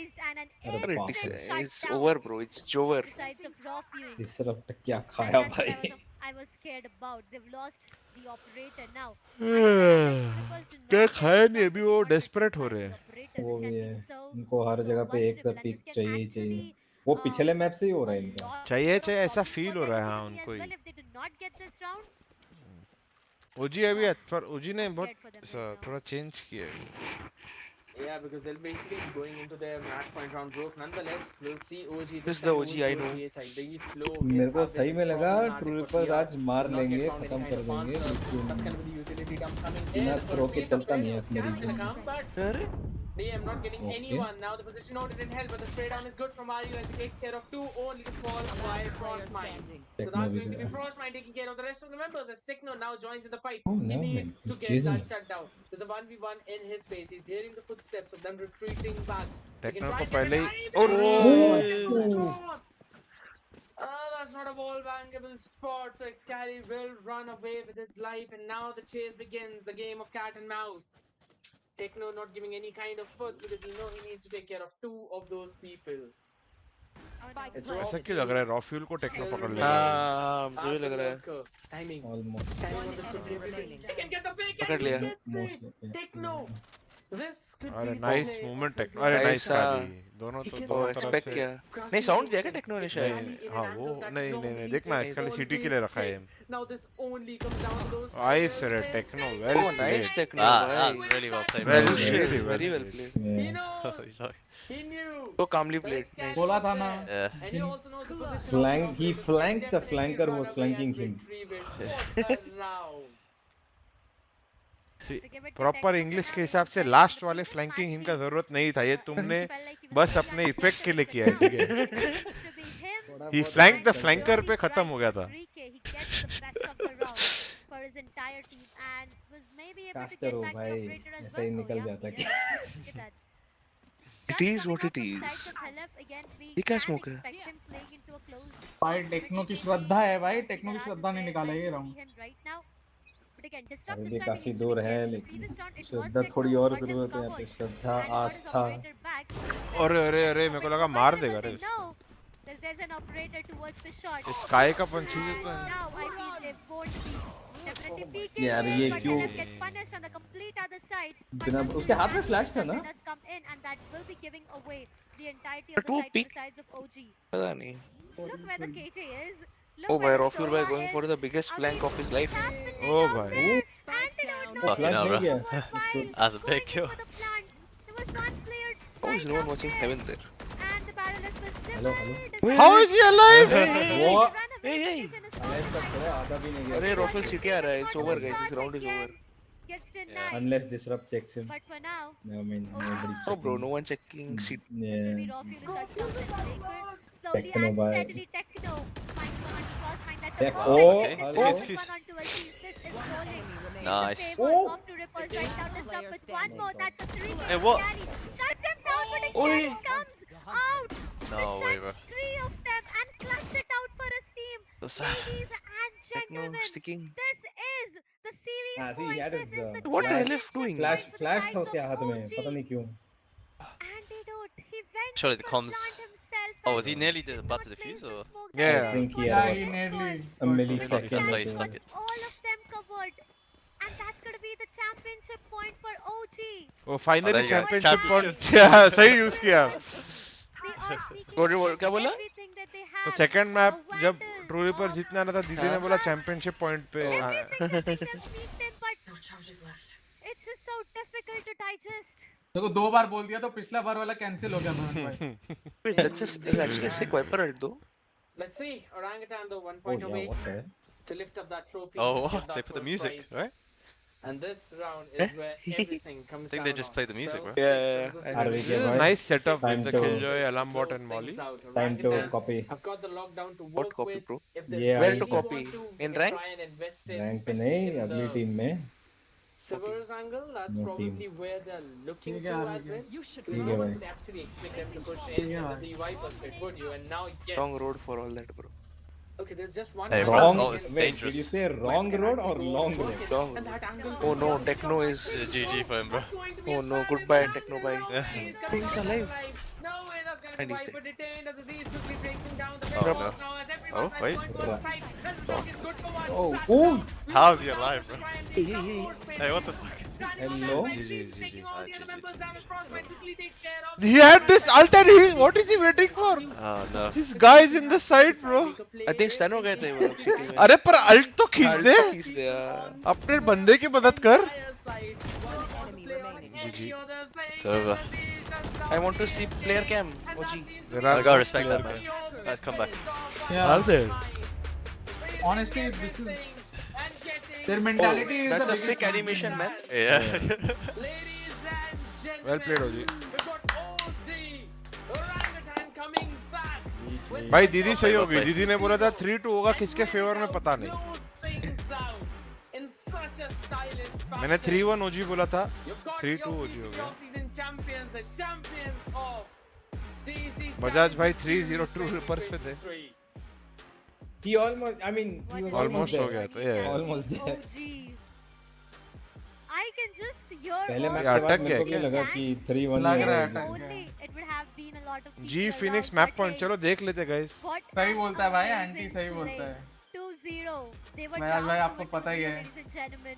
neutralized and an अरे बाप instant रे It's shutdown over, bro. It's over. on the sides of Raw Fuel. Disrupt क्या And खाया that's what भाई I was scared about. They've lost the operator now. Until and unless Clippers do क्या not get खाया this नहीं, round, अभी they वो cannot desperate हो rectify रहे the हैं. operator. वो This भी can be है so उनको हर so जगह पे एक vulnerable, and pick this can चाहिए actually चाहिए वो uh, पिछले मैप से ही हो रहा a है इनका lot चाहिए more of चाहिए ऐसा problems फील for हो the रहा है हाँ enemy as उनको ही. well if they do not get this round. ओजी अभी पर ओजी ने बहुत थोड़ा चेंज किया है. Yeah, because they'll basically be going into their match point round group. Nonetheless, we'll see OG This this is the time OG moving I towards know. BA side. Very slow मेरे hits को have सही been में लगा problematic true for पर TR. आज मार Could not लेंगे, get found any खत्म kind कर of देंगे, answer. लेकिन That's going to be the utility dump coming in. बिना The प्रो first के piece of चलता नहीं है damage अपने catching the रीजन में. count, but DM not getting anyone. Now the position noted in hell, but the spray down is good from Mario as he takes care of two, only to fall by Frostmine. So that's going to be Frostmine taking care of the rest of the members as Techno now joins in the fight. Oh He no, needs man, to he's get chasing that me. shutdown. There's a 1v1 in his face. He's hearing the footsteps of them retreating back. He can techno try को and get पहले it. ही That's not a wall bangable spot, so 𝘋𝐈𝐍𝐊𝐒 will run away with his life, and now the chase begins, the game of cat and mouse. Techno not giving any kind of foots because he knows he needs to take care of two of those people. It's ऐसा क्यों लग रहा है raw fuel को techno पकड़ लेगा. हाँ मुझे भी लग रहा है. Timing. Almost. Timing on this could be everything. He can get the pick पकड़ and he लिया. gets it. Mostly, Techno. This could अरे be the nice play movement of his techno. अरे life. नाइस ऐसा. काली दोनों He तो can ओ दोनों तरफ एक्सपेक्ट से. किया. नहीं साउंड दिया क्या टेक्नो ने शायद. हाँ वो नहीं नहीं नहीं देखना इसके लिए सिटी के लिए रखा है. Now this only comes down to those nice ray techno well Oh nice played. techno. That's really well played. Well bro. played. Very well played. He Yeah. knows. He knew. So calmly played. Nice. बोला था ना. Yeah. And he also knows the position Flank. of the He opponent. flanked the Definitely flanker run who was away flanking and him. retrieve it. What a round. Proper English के हिसाब से last वाले flanking him का जरूरत नहीं था. ये तुमने बस अपने इफेक्ट के लिए किया है. ठीक है. ही फ्लैंक द फ्लैंकर पे खत्म हो गया था. कास्टर हो भाई, ऐसा ही निकल जाता है. It is what it is. ये क्या स्मोक है? भाई टेक्नो की श्रद्धा है भाई, टेक्नो की श्रद्धा ने निकाला ये राउंड. अभी भी काफी दूर है, लेकिन श्रद्धा थोड़ी और जरूरत है यहाँ पे. श्रद्धा, आस्था. अरे अरे अरे मेरे को लगा मार देगा रे. स्काई का पंची तो यार ये क्यों बिना उसके हाथ में फ्लैश था ना. But वो pick पता नहीं. Oh by Rafiul by going for the biggest flank of his life. ओ भाई. Fucking hell, bro. Good. That's a big kill. Oh, is no one watching heaven there? Hello hello. How is he alive? वो Hey hey. Alive का थोड़ा आधा भी नहीं गया. अरे Rafiul city आ रहा है. It's over guys. This round is over. Unless disrupt checks him. I mean nobody's Oh bro, checking. no one checking seat. Yeah. Techno by. Wow, Oh, okay. hello. Fuse. Nice. Oh. Hey, what? Shuts him down, but Oi. again comes out. No way, bro. Three of them and clutch it out for his team. So sad. Ladies and Techno gentlemen, sticking. this is the series Ah, see, point. that This is, is the What the hell championship is doing? Flash point for the flash sides था of उसके हाथ में, OG. पता नहीं क्यों. Antidote. He went Surely the for comms. plant himself Oh, and was he nearly about to not defuse place the or? smoke Yeah. down. I think he Yeah, had he nearly a millisecond. That's why he stuck it. All of them covered. And that's going to be the championship point for OG. वो finally there you go. Championship Championship. Point. सही use किया. They are sneaking What- ahead क्या with बोला? everything that they तो have. Second map A जब battle true ripper of जीतने आना था, दीदी ने बोला चैंपियनशिप पॉइंट पे. every single thing that sneaked in, but it's just so difficult to digest. देखो 2 बार बोल दिया तो पिछला बार वाला कैंसिल हो गया भाई. Wait, that's actually a sick wiper right though. Let's see. Orangutan though 1 Oh point yeah, away what the hell? to lift up that trophy. Oh, get what? that They put the first music, prize. right? And this round is where everything comes I think down. they just play the music, bro. Yeah, RVK This is a boy. nice setup Time with the to- Killjoy, Alarm Bot and Molly. Time to copy. I've got the lockdown to What work copy, with. bro? If they Yeah, Where I- to copy? want to, we In can rank? try and invest in, rank पे especially नहीं, in अगली the team में. Sivers angle. That's No probably where they're looking ठीक to है, as well. You should ठीक No है one भाई. would actually expect them to push in the DY perspective, would you? And now, yes. Wrong road for all that, bro. Okay, there's just one. Hey, angle bro, Wrong. that's all- it's Wait, dangerous. did you say wrong Can road actually or go long and work road? it. Long And that angle Oh no, comes Techno down is. It's a GG for him, bro. That's going to be Oh a no, fan goodbye, in the Techno, last bye. round. He's Oh, coming he's out alive. No way, that's going to And be he's wiped, dead. but detained as Aziz quickly breaking down the Oh, red no. now as everyone Oh, tries wait. going for the fight. This is good for one. Oh, Flash oh. down. How's he alive, bro? Try and Hey, take hey, down hey. more space. Hey, what the fuck? Hello. He had this ult and he, what is he waiting for? Oh no. This guy is in the side, bro. I think stun हो गए थे वो लोग city में. अरे पर ult तो खींच दे. खींच दे यार. अपने बंदे की मदद कर. GG. It's over. I want to see player cam. OG. I gotta respect that, man. Guys, come back. Yeah. Are there? Honestly, this is their mentality. Oh, is that's the a sick animation, man. Yeah. Well played, OG. भाई दीदी सही होगी. दीदी ने बोला था 3-2 होगा किसके फेवर में पता नहीं. मैंने 3-1 OG बोला था. 3-2 OG हो गया. बजाज भाई 3-0-2 रिपर्स पे थे. He almost, I mean, he was Almost हो गया था. Yeah. almost there. I can just hear पहले all मैच Yeah, के बाद अटक मेरे को गया भी लगा कि 3-1 लग रहा है होगा. अटक only it would have been a lot of people G Phoenix around, map but point hey, चलो देख लेते guys. what सही an बोलता है भाई, amazing आंटी सही बोलता play. है. 2-0 they were मैं आज down भाई to आपको it, पता ही है. ladies and gentlemen.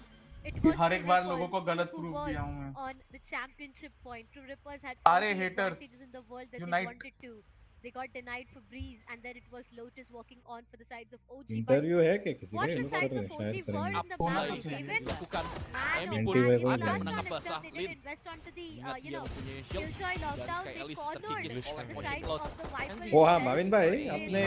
It कि was हर एक बार True लोगों को Rippers गलत who प्रूफ was किया हूँ मैं. on the championship point. True Rippers had all सारे the haters advantages in the world that unite. they wanted to. They got denied for Breeze, and then it was Lotus walking on for the sides of OG. But interview है क्या किसी का? what ये the लोग कर sides रहे of हैं OG शायद were करेंगे. in the आपको map ना of चाहिए. even Anti and wave the को last नहीं. one itself, they didn't invest onto the Killjoy lockdown. They cornered the sides of the Viper. ओ हाँ भाविन भाई in आपने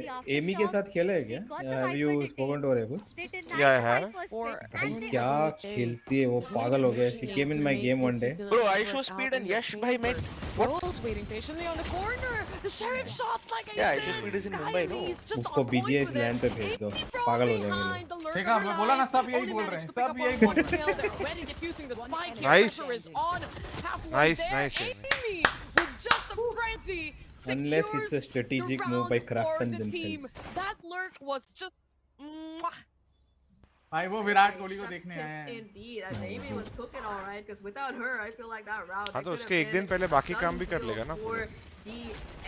the एमी के aftershock. साथ खेला है क्या? They got the Have you Viper spoken to her कुछ? They denied Yeah, I the have. Viper's Or pick, भाई and they क्या खेलती है वो, पागल हो गया. She came in my game one day. Bro, I show speed and Yash bhai made Rose waiting patiently on the corner. The sheriff shots like I Yeah, said. Aisha Speed is in Mumbai, no? Skylee's just उसको on point BGS with it. Land पे भेज दो, Amy from पागल हो जाएंगे behind, the lurker देखा, मैं बोला ना, सब यही only बोल रहे managed हैं, to pick सब up यही on बोल one रहे हैं. kill. They're already diffusing the spike here. Nice. Pressure is on. Half one Nice, there. nice. Amy with just a frenzy Unless it's a secures strategic the move by round Crafton for the team. themselves. That lurk was just mwah. भाई वो विराट कोहली को Chef's देखने kiss आए हैं. indeed, and Amy was cooking all right because without her, I feel like that round. हाँ it तो could उसके have एक दिन been पहले a बाकी done काम भी कर deal लेगा ना for पूरे. the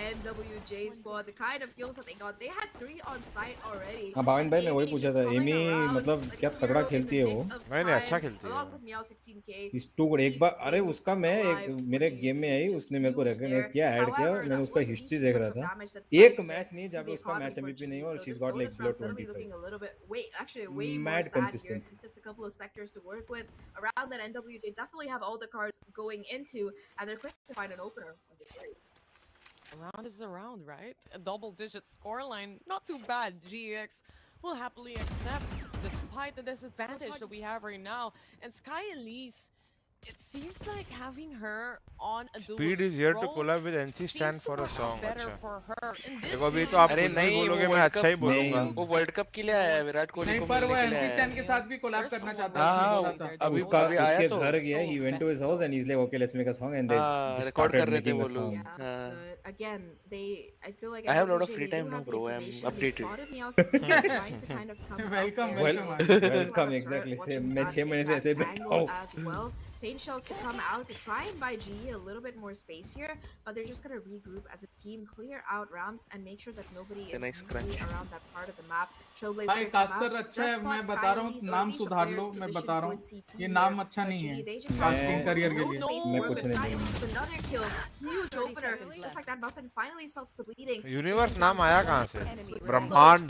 NWJ squad. The kind of kills that they got, they had 3 on site already. हाँ भाविन भाई ने वही Amy पूछा just था. coming एमी around मतलब like क्या a तगड़ा hero in खेलती the है वो. nick of नहीं नहीं अच्छा time, खेलती है. along with Meow 16K. इस टू एक बार Keep अरे things उसका मैं alive एक for मेरे GG. गेम में आई, Just उसने मेरे को huge रिकॉग्नाइज there. किया, ऐड किया, However, मैंने that उसका was a हिस्ट्री decent देख रहा chunk of था. damage that एक sucked मैच नहीं to जहाँ पे the उसका मैच economy for एमवीपी नहीं GG. हुआ और So she this got like bonus below round suddenly 25. looking a little bit, actually way more Mad sad here. consistency. Just a couple of specters to work with around that NWJ. Definitely have all the cards going into, and they're quick to find an opener. Around is around, right? A double-digit scoreline, not too bad. GX will happily accept, despite the disadvantage that we have right now. And 𝘼𝐿𝐿𝐿𝐿, it seems like having her on a Speed is here to collab with NC stand for a song. better अच्छा. for her. In this देखो अभी तो series, आप अरे कुछ भी नहीं, बोलोगे वो मैं वर्ल्ड अच्छा ही कप बोलूंगा. वो वर्ल्ड कप के लिए आया है, विराट कोहली नहीं को पर वो मिलने के लिए एमसी आया स्टैन है. के साथ भी कोलैब करना चाहता हाँ, है, हाँ, बोला था. अभी उसका अभी आया उसके तो घर गया, he went to his house and he's like, okay, let's make a song, and they just record started कर रहे थे making वो a लोग. song. Yeah, but again, I feel like I have a lot of NWJ, free they time do now, have the bro. I'm information. They updated. spotted Meow 16K trying to kind of come out Welcome, there. welcome, So they just welcome, have a exactly. turret Same. watching मैं that 6 महीने से ऐसे exact बैठा angle हूँ. as well. Paint shells to come out to try and buy GE a little bit more space here, but they're just gonna regroup as a team, clear out ramps, and make sure that nobody The is next really crunch. around that part of the map. Trailblazer भाई gonna come caster out. अच्छा है, Just मैं spot बता रहा हूँ 𝘼𝐿𝐿𝐿, or at नाम least the सुधार players लो, मैं positioned बता रहा हूँ towards CT ये here. नाम अच्छा But नहीं GE, है they just मैं career के no लिए. space मैं for कुछ this नहीं guy दूंगा. with another kill. Huge opener. Just like that, Buffin finally stops the bleeding. Universe नाम आया कहाँ से? ब्रह्मांड.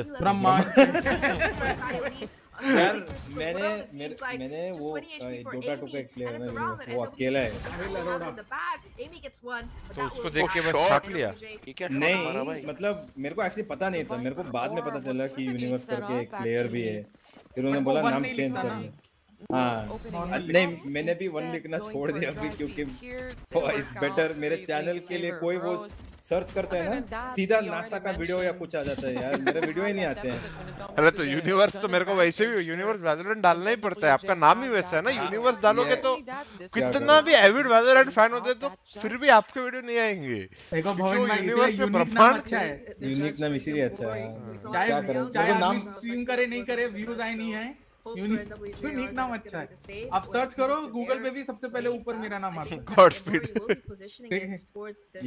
यार मैंने वो डोटा 2 का एक प्लेयर है ना, वो अकेला है. तो उसको देख के बस छाप लिया. ये क्या शॉट मारा भाई? नहीं मतलब मेरे को एक्चुअली पता नहीं था, मेरे को बाद में पता चला कि यूनिवर्स करके एक प्लेयर भी है. फिर उन्होंने बोला नाम चेंज कर दो. हाँ नहीं मैंने भी वन लिखना छोड़ दिया अभी, क्योंकि इट्स बेटर मेरे चैनल के लिए कोई वो सर्च करते हैं ना, सीधा नासा का वीडियो या कुछ आ जाता है. यार मेरे वीडियो ही नहीं आते हैं. अरे तो यूनिवर्स तो मेरे को वैसे भी यूनिवर्स वैलोरेंट डालना ही पड़ता है. आपका नाम ही वैसा है ना, यूनिवर्स डालोगे तो कितना भी एविड वैलोरेंट फैन होते तो फिर भी आपके वीडियो नहीं आएंगे. देखो भवन भाई यूनिवर्स में यूनिक नाम ब्रह्मांड अच्छा है. यूनिक नाम इसीलिए अच्छा है. चाहे क्या करें चाहे नाम स्ट्रीम करे नहीं करे, व्यूज आए नहीं आए, यूनिक नाम अच्छा है। आप सर्च करो गूगल पे भी सबसे पहले ऊपर मेरा नाम आता है।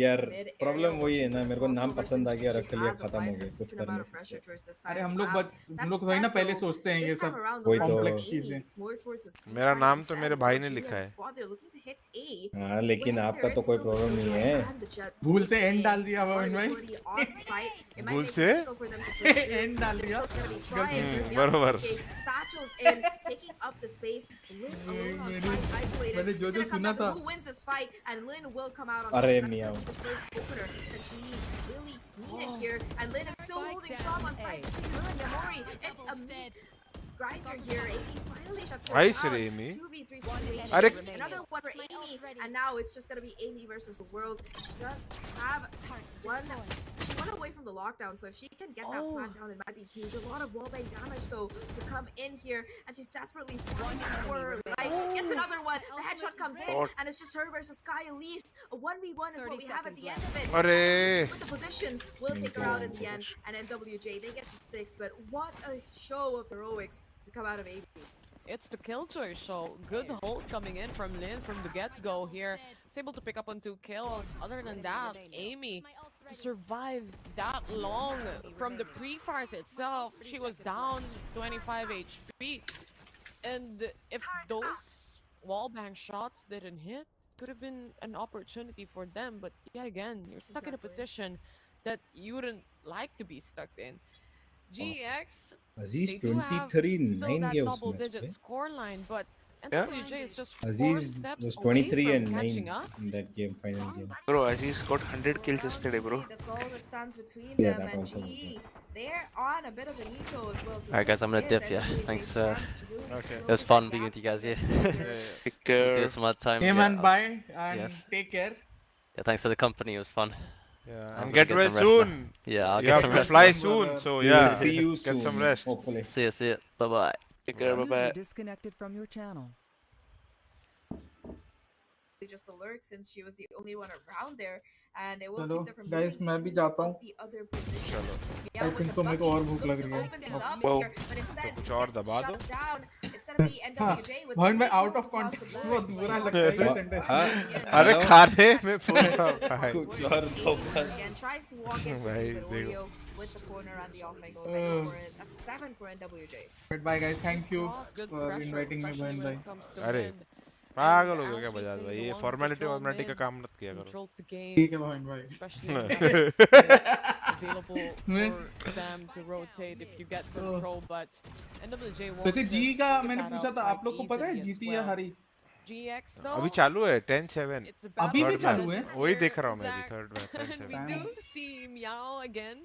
यार प्रॉब्लम वही है ना, मेरे को नाम पसंद आ गया रख लिया, खत्म हो गया, कुछ कर नहीं सकते। अरे हम लोग वही ना पहले सोचते हैं ये सब वही तो कॉम्प्लेक्स चीजें। मेरा नाम तो मेरे भाई ने लिखा है। हाँ लेकिन आपका तो कोई प्रॉब्लम नहीं है। भूल से एंड डाल दिया भवन भाई। भूल से एंड डाल दिया। बरोबर। मैंने जो सुना था। अरे मियाँ। Grinder here, Amy finally shuts her Nice, down. Amy. 2v3 situation. Arre- Another one for Amy, and now it's just gonna be Amy versus the world. She does have one. She went away from the lockdown, so if she can get that plant down, it might be huge. A lot of wallbang damage though to come in here, and she's desperately fighting for her life. Gets another one. The headshot comes in, and it's just her versus 𝐻𝐈𝐍𝐊𝐒. A 1v1 is what we have at the end of it. Arre. With the position, will take her out in the end, and NWJ they get to 6. But what a show of heroics to come out of AB. It's the Killjoy show. Good hold coming in from Lynn from the get-go here. It's able to pick up on 2 kills. Other than that, Amy, to survive that long from the pre-fires itself, she was down 25 HP. And if those wallbang shots didn't hit, could have been an opportunity for them. But yet again, you're stuck in a position that you wouldn't like to be stuck in. GX, Aziz they do have 23 still 9 that gave us double-digit match. scoreline, but NWJ is just 4 Aziz steps was away 23 from and 9 catching up. in that game, final game. Bro, Aziz got 100 kills yesterday, bro. That's all that stands between Yeah, them that and also. GE. They're on a bit of an eco as well. Alright guys, I'm gonna dip, yeah. Thanks, Okay. it was fun being with you guys, yeah. Take Do care. this some other time. Hey yeah, man, bye and yes. take care. Yeah, thanks for the company, it was fun. Yeah, I'm and gonna get well some rest soon. now. Yeah, I'll You get have some to rest fly now. soon, so We yeah, will see you get soon, some rest. hopefully. See ya, bye bye. Take care, bye bye. disconnected from your channel. Just the lurk since she was the only one around there, and it will चलो keep them from guys, moving मैं भी any जाता of हूँ। the other positions. I think so, मेरे को और भूख लग रही है। Open things up Wow. here, but instead कुछ और gets दबा दो। shut down. It's gonna be NWJ with भवन भाई three out of kills across the context board. बहुत बुरा लगता है ये सेंटेंस। हाँ अरे hello? खाने में फोन था भाई। कुछ और तो बस। Again, tries to walk into भाई, it, but देखो। Oreo with the corner and the off angle ready for it. That's 7 for NWJ. But bye guys, thank you Good for pressure, inviting me especially भवन when भाई। it comes to अरे mid. पागल हो And गया क्या as we Bajaj see, भाई, the ये one formality control वॉर्मेलिटी का mid काम मत किया करो। controls the game, ठीक है भवन भाई। especially when it's available for them to rotate if you get control, but NWJ won't वैसे जी just का get मैंने that पूछा out था, quite आप लोग को पता है easily as जीती या well. हारी? GX अभी though, चालू है 10-7 it's a battle अभी भी of चालू है? judges वही here, देख रहा हूँ मैं अभी Zach. थर्ड में And we 10-7। do see Meow again.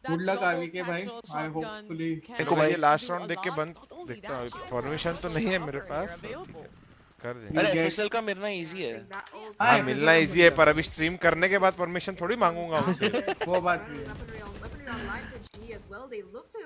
Good That luck double आरवी के भाई। satchel I shotgun hopefully can देखो भाई ये do लास्ट a राउंड देख के lot. बंद Not only देखता that, हूँ, she has परमिशन तो cover नहीं है here मेरे पास, available. कर देंगे। अरे get- FSL का मिलना इजी है। हाँ हाँ, मिलना FSL इजी है, पर अभी स्ट्रीम करने के बाद परमिशन थोड़ी मांगूंगा उनसे। वो बात नहीं है। Weaponry online for G as well. They look to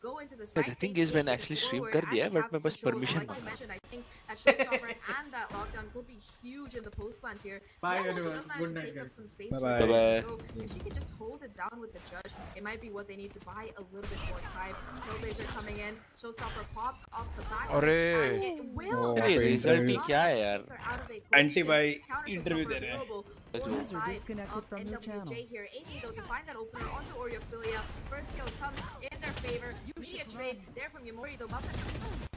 go into the But site. the thing They is, when take it actually stream forward, कर and दिया they है, but have मैं बस control. permission Like you मांगा। mentioned, I think that showstopper and that lockdown could be huge in the post plant here. Bye, Meow also everyone. does manage Good to night, take up guys. some space Bye to bye. herself. Bye So if she can just hold it down with the judge, it might be what they need to buy a little bit more time. Trailblazer coming in. Showstopper popped off the back. of it, अरे। and it will Oh, अरे okay, result ही interview. क्या है यार? keep her out of the equation. Anti-buy Counter interview showstopper दे रहे हैं। available for the User side disconnected of from your NWJ channel. here. Amy though to find that opener onto Oreophilia. First kill comes in their favor. Immediate trade there from Yamori though. Muffin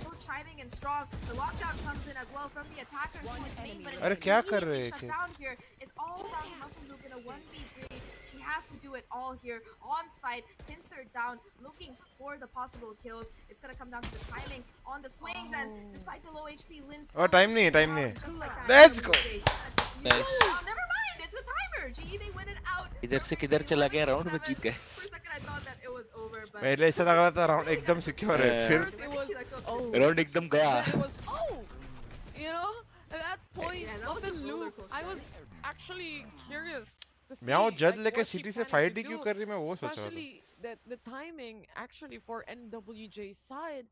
so chiming and strong. The lockdown comes in as well from the attackers to his main, but अरे it's क्या कर immediately रहे हैं shut कि- down here. It's all down to Muffin Luke in a 1v3. She has to do it all here on site. Pins her down, looking for the possible kills. It's gonna come down to the timings on the swings, and despite the low HP, Lynn still time नहीं है, takes time it नहीं out है। just like that. Let's go. NWJ, that's a huge Nice. round. Never mind, it's the timer. GE they win it out. इधर से किधर चला गया round में जीत गए। For a second I thought that it was over, but पहले ऐसा लग रहा था राउंड एकदम सिक्योर है, फिर first, I think she let go of the Oh. Round एकदम गया। But it was, you know, at that point Yeah, that of was the a roller loop, coaster. I was actually curious to see म्याओ जज like, लेके what she city से planned fight to ही क्यों do, कर रही, मैं वो सोच रहा था। especially that the timing actually for NWJ's side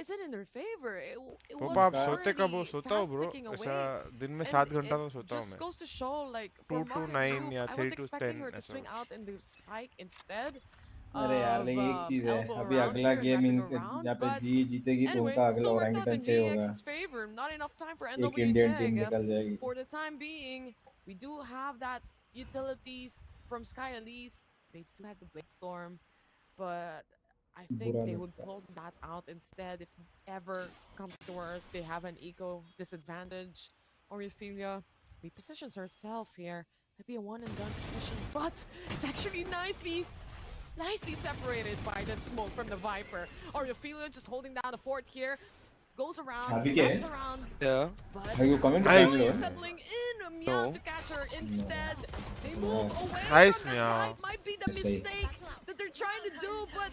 isn't in their favor. It वो was बाप सोते कब हो, already सोता हूँ fast ब्रो, ticking ऐसा away. दिन में And 7 घंटा तो it सोता हूँ just मैं। goes to show, like, 2 for to Muffin 9 Loop, या I 3 was to expecting 10 her to ऐसा swing कुछ। out in the spike instead, अरे यार लेकिन एक चीज है, elbow अभी around अगला here, गेम grabbing यहाँ around, पे but जी जीतेगी तो anyway, उनका अगला still worked out ओरेंगटन in से होगा, GX's favor. Not enough time for एक Indian NWJ, I team guess. निकल जाएगी. For the time being, we do have that utilities from 𝘼𝐿𝐍𝐿𝐒. They do have the Blade Storm, but I think बुरा they would लगता है. pull that out instead if ever comes to worse. They have an eco disadvantage. Orifillia repositions herself here. Might be a one and done position, but it's actually nicely separated by the smoke from the Viper. Orifillia just holding down the fort here. Goes around, Abhi wraps kya hai? around. Yeah. But Are you coming to Nice. Bangalore? settling in, Meow to catch her instead. They move No. away Nice, from the Meow. side. Might be the Yes, I- mistake that they're trying to do, but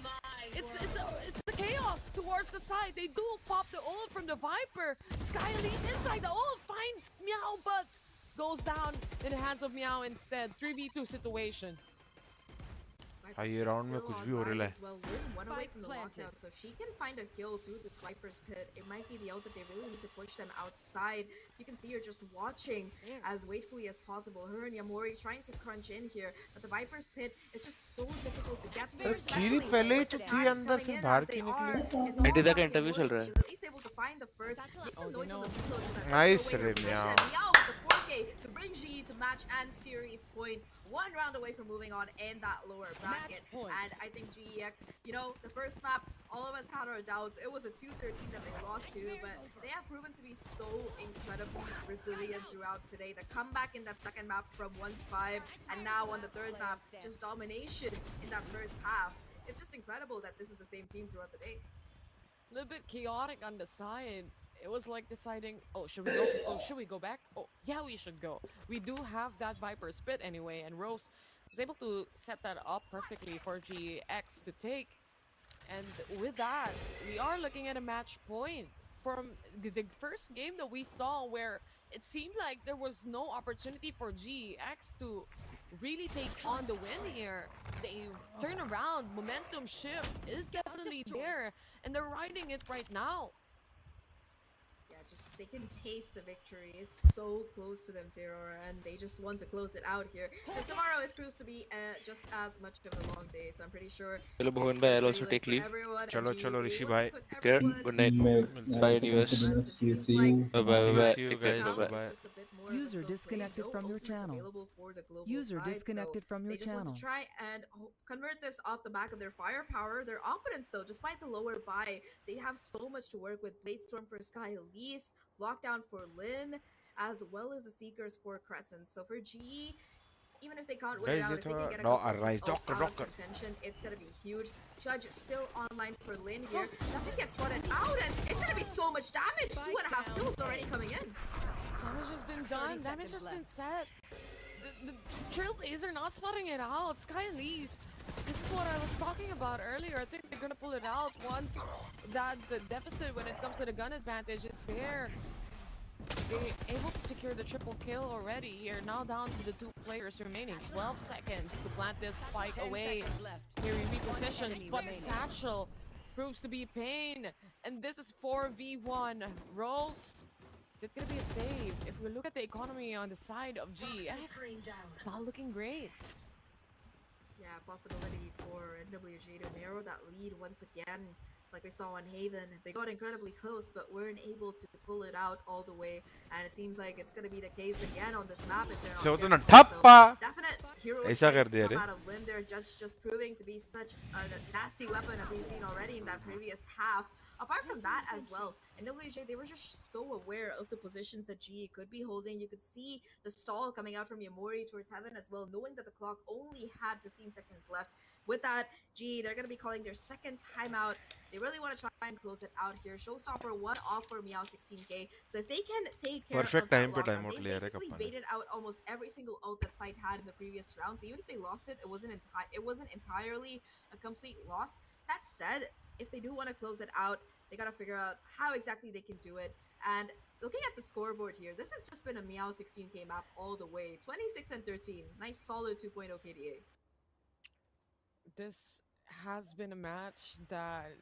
it's the chaos towards the side. They do pop the ult from the Viper. 𝘼𝐿𝐍𝐿e's inside the ult, finds Meow, but goes down in the hands of Meow instead. 3v2 situation. हाँ ये round में कुछ भी हो रहा है. Well, Lynn one away from the lockdown, so if she can find a kill through the sniper's pit, it might be the out that they really need to push them outside. You can see her just watching as waitfully as possible. Her and Yamori trying to crunch in here, but the Viper's pit is just so difficult to get through. Sir कीरी पहले ही तो थी अंदर फिर बाहर क्यों निकली? Anti का इंटरव्यू चल रहा है. She's at least able to find the first, make some noise on the reload so that Nice, doesn't go away her Meow. position. Meow with the 4K to bring G to match and series points. One round away from moving on in that lower bracket. And I think GEX, you know, the first map, all of us had our doubts. It was a 2-13 that they lost to, but they have proven to be so incredibly resilient throughout today. The comeback in that second map from 1-5, and now on the third map, just domination in that first half. It's just incredible that this is the same team throughout the day. A little bit chaotic on the side. It was like deciding, oh, should we go? Oh, should we go back? Oh, yeah, we should go. We do have that Viper spit anyway, and Rose was able to set that up perfectly for GX to take. And with that, we are looking at a match point from the first game that we saw where it seemed like there was no opportunity for GX to really take on the win here. They turn around, momentum shift is definitely there, and they're riding it right now. Just they can taste the victory. It's so close to them, Terror, and they just want to close it out here. Because tomorrow it proves to be just as much of a long day, so I'm pretty sure. Hello, Bhavin bhai, I'll also take leave. चलो चलो ऋषि भाई. Good night. Bye, universe. See you. Bye bye. See you guys. Bye. User disconnected from your channel. User disconnected from your They just want channel. to try and convert this off the back of their firepower. Their opponents, though, despite the lower buy, they have so much to work with. Blade Storm for 𝘼𝐿𝐍𝐿𝐒, Lockdown for Lynn, as well as the Seekers for Crescent. So for GE, even if they can't win it out, if they can get a couple of these ults out of contention, it's gonna be huge. Judge still online for Lynn here. Doesn't get spotted out, and it's gonna be so much damage. 2.5 kills already coming in. Damage has been done. Damage has been set. The Trailblazers are not spotting it out. 𝘼𝐿𝐍𝐿𝐒. This is what I was talking about earlier. I think they're gonna pull it out once that the deficit when it comes to the gun advantage is there. They're able to secure the triple kill already here. Now down to the 2 players remaining. 12 seconds to plant this spike away. Here he repositions, but Satchel proves to be pain. And this is 4v1. Rose, is it gonna be a save? If we look at the economy on the side of GX, it's not looking great. Yeah, possibility for NWJ to narrow that lead once again. Like we saw on Haven, they got incredibly close, but weren't able to pull it out all the way. And it seems like it's going to be the case again on this map if they're not So careful. ठप्पा Definite hero ऐसा कर to दिया come रे. out of Lynn. They're just proving to be such a nasty weapon as we've seen already in that previous half. Apart from that as well, NWJ, they were just so aware of the positions that GE could be holding. You could see the stall coming out from Yamori towards Heaven as well, knowing that the clock only had 15 seconds left. With that, GE, they're going to be calling their second timeout. They really want to try and close it out here. Showstopper 1 off for 𝘼𝐿𝐍𝐿𝐴. So if they can take care Perfect of that time पे lockdown, timeout they ले रहे basically kappa ने. baited out almost every single ult that side had in the previous round. So even if they lost it, it wasn't entirely a complete loss. That said, if they do want to close it out, they got to figure out how exactly they can do it. And looking at the scoreboard here, this has just been a 𝘼𝐿𝐶 map all the way. 26 and 13. Nice solid 2.0 KDA. This has been a match that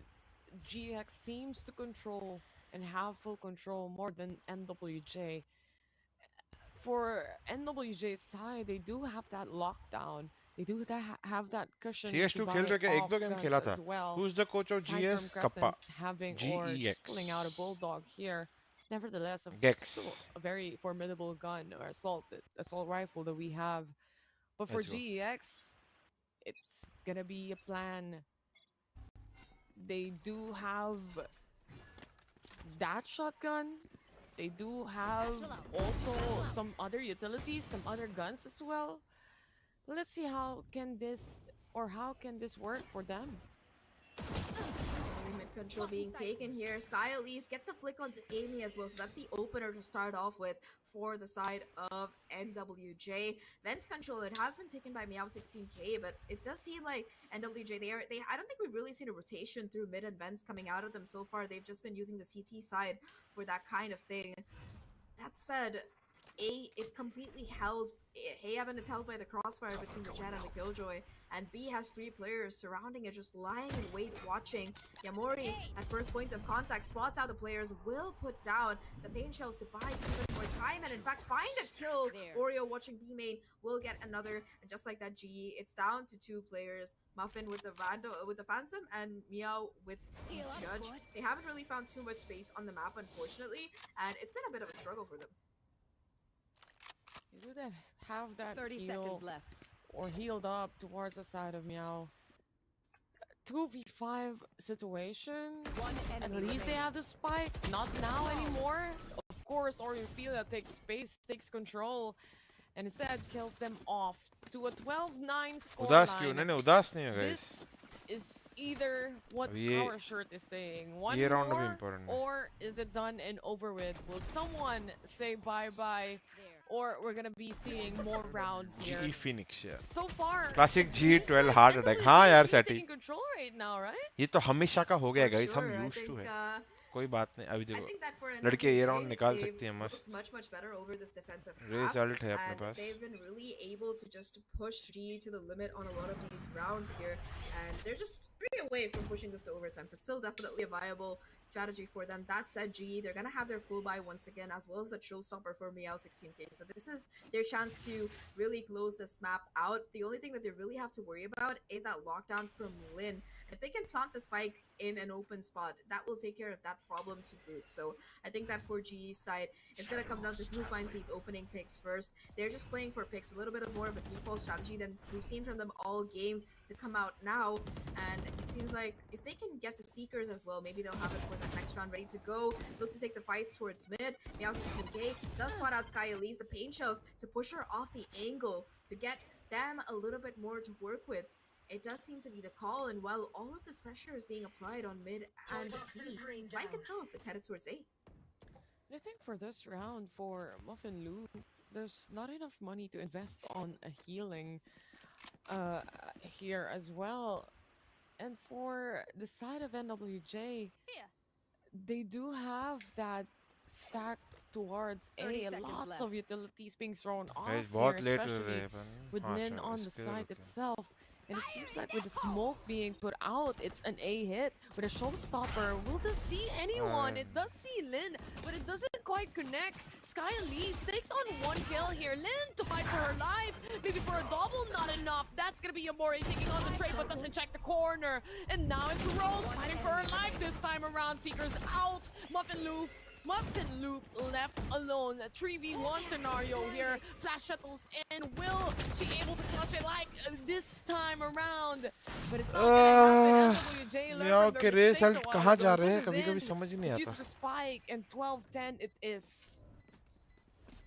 GX seems to control and have full control more than NWJ. For NWJ's side, they do have that lockdown. They do have that cushion to CS2 buy खेल रहे क्या? एक दो off game guns खेला था. as well. Who's the coach of Aside GS? from Kappa. Crescents having or just GEX. pulling out a bulldog here. Nevertheless, Gex. still a very formidable gun or assault rifle that we have. But for Let's go. GEX, it's gonna be a plan. They do have that shotgun. They do have also some other utilities, some other guns as well. Let's see how can this work for them. Mid control being taken here. 𝘼𝐿𝐍𝐿 get the flick onto Amy as well, so that's the opener to start off with for the side of NWJ. Vents control, it has been taken by 𝘼𝐼𝐍𝐿16K, but it does seem like NWJ, I don't think we've really seen a rotation through mid and vents coming out of them so far. They've just been using the CT side for that kind of thing. That said, A, it's completely held. Heaven is held by the crossfire between the Jet and the Killjoy, and B has 3 players surrounding it, just lying in wait, watching. Yamori, at first point of contact, spots out the players, will put down the pain shells to buy even more time, and in fact find a kill. Oreo watching B main will get another, and just like that, GE, it's down to 2 players. Muffin with the Phantom, and Meow with the Judge. They haven't really found too much space on the map, unfortunately, and it's been a bit of a struggle for them. You do have that 30 heal seconds left. or healed up towards the side of Meow. 2v5 situation. At least they have the spike. Not now anymore. Of course, Orangutan takes space, takes control, and instead kills them off to a 12-9 scoreline. उदास नहीं हो guys. This is either what our shirt is saying. One round more, भी important or is it done and over with? Will someone say bye-bye? Or we're gonna be seeing more rounds here. GE Phoenix यार. So far, Classic G12 heart attack. हाँ यार सैटी. taking control right now, right? ये तो हमेशा का हो गया guys. हम Sure, I used to think, है. कोई बात नहीं. अभी I देखो. think that for लड़के ये round NWJ, निकाल they've सकती हैं मस्त. looked much better over this defensive Raise half, ult है अपने and pass. they've been really able to just push G to the limit on a lot of these rounds here, and they're just 3 away from pushing this to overtime, so it's still definitely a viable strategy for them. That said, G, they're gonna have their full buy once again, as well as the showstopper for 𝘼𝐼𝐍𝐿16K, so this is their chance to really close this map out. The only thing that they really have to worry about is that lockdown from Lin. If they can plant the spike in an open spot, that will take care of that problem to boot. So I think that for GE's side, it's going to come down to who finds these opening picks first. They're just playing for picks, a little bit of more of a default strategy than we've seen from them all game to come out now. And it seems like if they can get the Seekers as well, maybe they'll have it for the next round ready to go. Look to take the fights towards mid. 𝘼𝐼𝐍𝐿16K does spot out 𝘼𝐿𝐍𝐿, the pain shells to push her off the angle to get them a little bit more to work with. It does seem to be the call, and while all of this pressure is being applied on mid and B, Spike itself, it's headed towards A. I think for this round, for Muffin Lu, there's not enough money to invest on a healing here as well. And for the side of NWJ, they do have that stack towards A. Lots of utilities being thrown off here, especially with Lin on the site itself. And it seems like with the smoke being put out, it's an A hit. With a showstopper, will this see anyone? It does see Lin, but it doesn't quite connect. 𝘼𝐿𝐍𝐿 takes on 1 kill here. Lin to fight for her life. Maybe for a double, not enough. That's gonna be Yamori taking on the trade, but doesn't check the corner. And now it's Rose fighting for her life this time around. Seekers out. Muffin Loop left alone. A 3v1 scenario here. Flash shuttles in. Will she able to clutch it like this time around? But it's not gonna happen. NWJ learned from their mistakes a while ago. Pushes in, uses the spike, and 12-10 it is.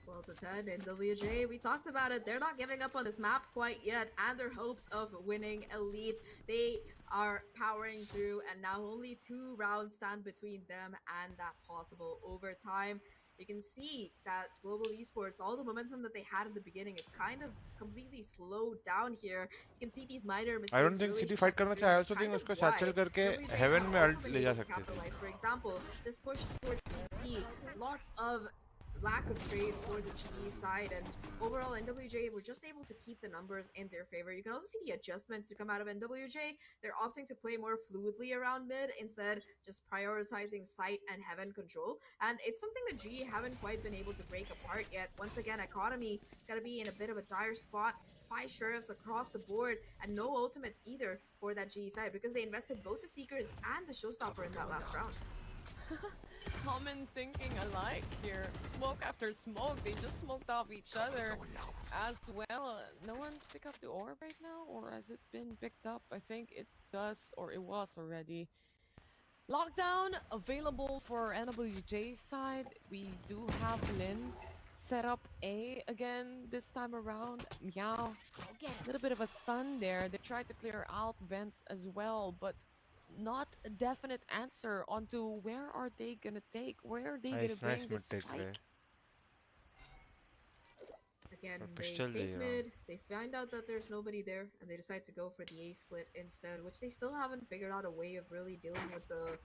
12-10 NWJ, we talked about it. They're not giving up on this map quite yet, and their hopes of winning Elite. They are powering through, and now only 2 rounds stand between them and that possible overtime. You can see that Global Esports, all the momentum that they had in the beginning, it's kind of completely slowed down here. You can see these minor mistakes. I don't think City fight करना चाहिए. I also think उसको satchel करके Heaven में ult ले जा सकते हैं. For example, this push towards CT, lots of lack of trades for the GE side, and overall NWJ were just able to keep the numbers in their favor. You can also see the adjustments to come out of NWJ. They're opting to play more fluidly around mid, instead just prioritizing site and heaven control, and it's something that GE haven't quite been able to break apart yet. Once again, economy gonna be in a bit of a dire spot. 5 sheriffs across the board and no ultimates either for that GE side, because they invested both the Seekers and the Showstopper in that last round. Common thinking alike here. Smoke after smoke, they just smoked off each other as well. No one pick up the orb right now, or has it been picked up? I think it does, or it was already. Lockdown available for NWJ side. We do have Lin set up A again this time around. Meow, a little bit of a stun there. They tried to clear out vents as well, but not a definite answer onto where are they gonna take, where are they gonna bring this spike. Again, they take mid, they find out that there's nobody there, and they decide to go for the A split instead, which they still haven't figured out a way of really dealing with the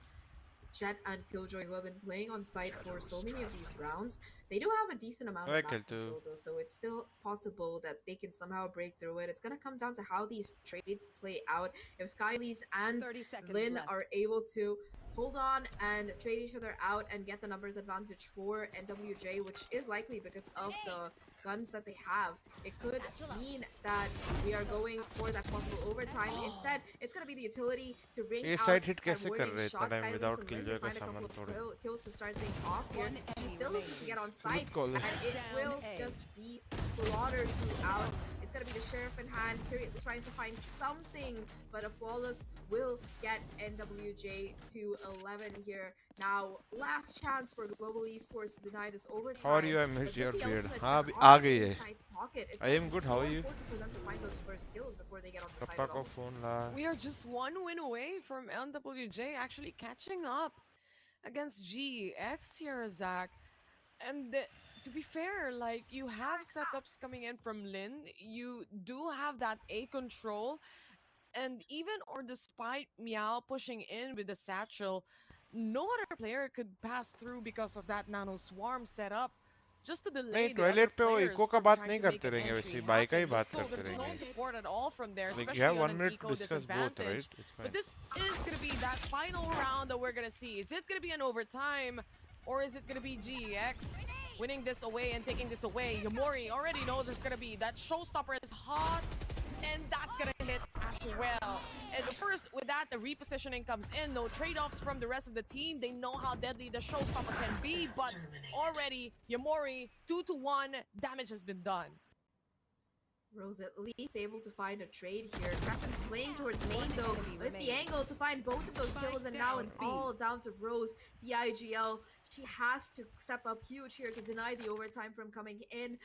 Jet and 𝘍𝐽𝐿𝐼, who have been playing on site for so many of these rounds. They do have a decent amount of map control though, so it's still possible that they can somehow break through it. It's gonna come down to how these trades play out. If 𝘼𝐿𝐼𝑍𝐿 and Lin are able to hold on and trade each other out and get the numbers advantage for NWJ, which is likely because of the guns that they have, it could mean that we are going for that possible overtime. Instead, it's going to be the utility to ring out that warning shots. 𝘼𝐿𝐼𝑍𝐿 find a couple of kills to start things off here. She's still looking to get on site, and it will just be slaughtered throughout. It's going to be the sheriff in hand, trying to find something, but a flawless will get NWJ to 11 here. Now, last chance for Global Esports to deny this overtime. How are you? I missed your beard. हाँ आ गई है. I am good. How are you? पापा को phone ला. We are just one win away from NWJ actually catching up against GX here, Zach. And to be fair, like, you have setups coming in from Lin, you do have that A control, and even or despite Meow pushing in with the satchel, no other player could pass through because of that nano swarm setup. Just to delay the other toilet पे वो players eco का from बात trying नहीं to make करते an रहेंगे entry वैसे by का ही happen. बात So करते there's no रहेंगे. support at all from there, Like, you especially have on 1 an minute eco to discuss both, right? disadvantage. It's But fine. this is going to be that final round that we're going to see. Is it going to be an overtime, or is it going to be GX winning this away and taking this away? 𝘼𝐼𝐼𝐼 already knows there's going to be that showstopper is hot, and that's going to hit as well. And first, with that, the repositioning comes in. No trade-offs from the rest of the team. They know how deadly the showstopper can be, but already 𝘼𝐼𝐼𝐼 2-1 damage has been done. Rose at least able to find a trade here. Crescent's playing towards main though, with the angle to find both of those kills, and now it's all down to Rose, the IGL. She has to step up huge here to deny the overtime from coming in.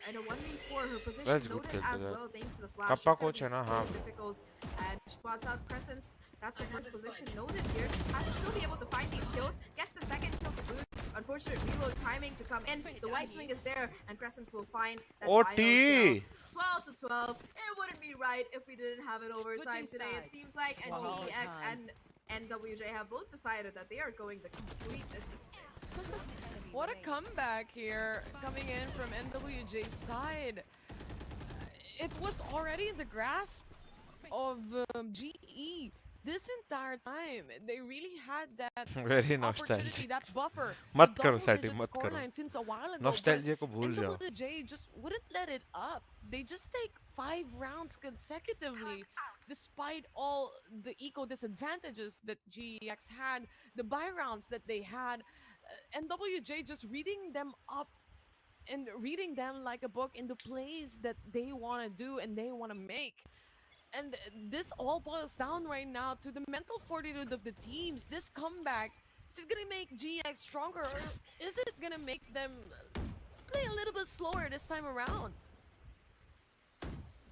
And a 1v4, her position noted as well thanks to the flash. It's going to be so difficult. And she spots out Crescent. That's the first position noted here. Has to still be able to find these kills. Gets the second kill to boot. Unfortunate reload timing to come in. The white swing is there, and Crescent will find that final kill. 12-12. It wouldn't be right if we didn't have an overtime today, it seems like. And GX and NWJ have both decided that they are going the complete distance today. What a comeback here coming in from NWJ's side. It was already in the grasp of GE this entire time. They really had that Very opportunity, nostalgic. that buffer. मत करो setting, मत करो. Since a while ago, Nostalgia को भूल जाओ. NWJ just wouldn't let it up. They just take 5 rounds consecutively, despite all the eco disadvantages that GX had, the buy rounds that they had. NWJ just reading them up and reading them like a book in the plays that they want to do and they want to make. And this all boils down right now to the mental fortitude of the teams. This comeback, is it going to make GX stronger, or is it going to make them play a little bit slower this time around?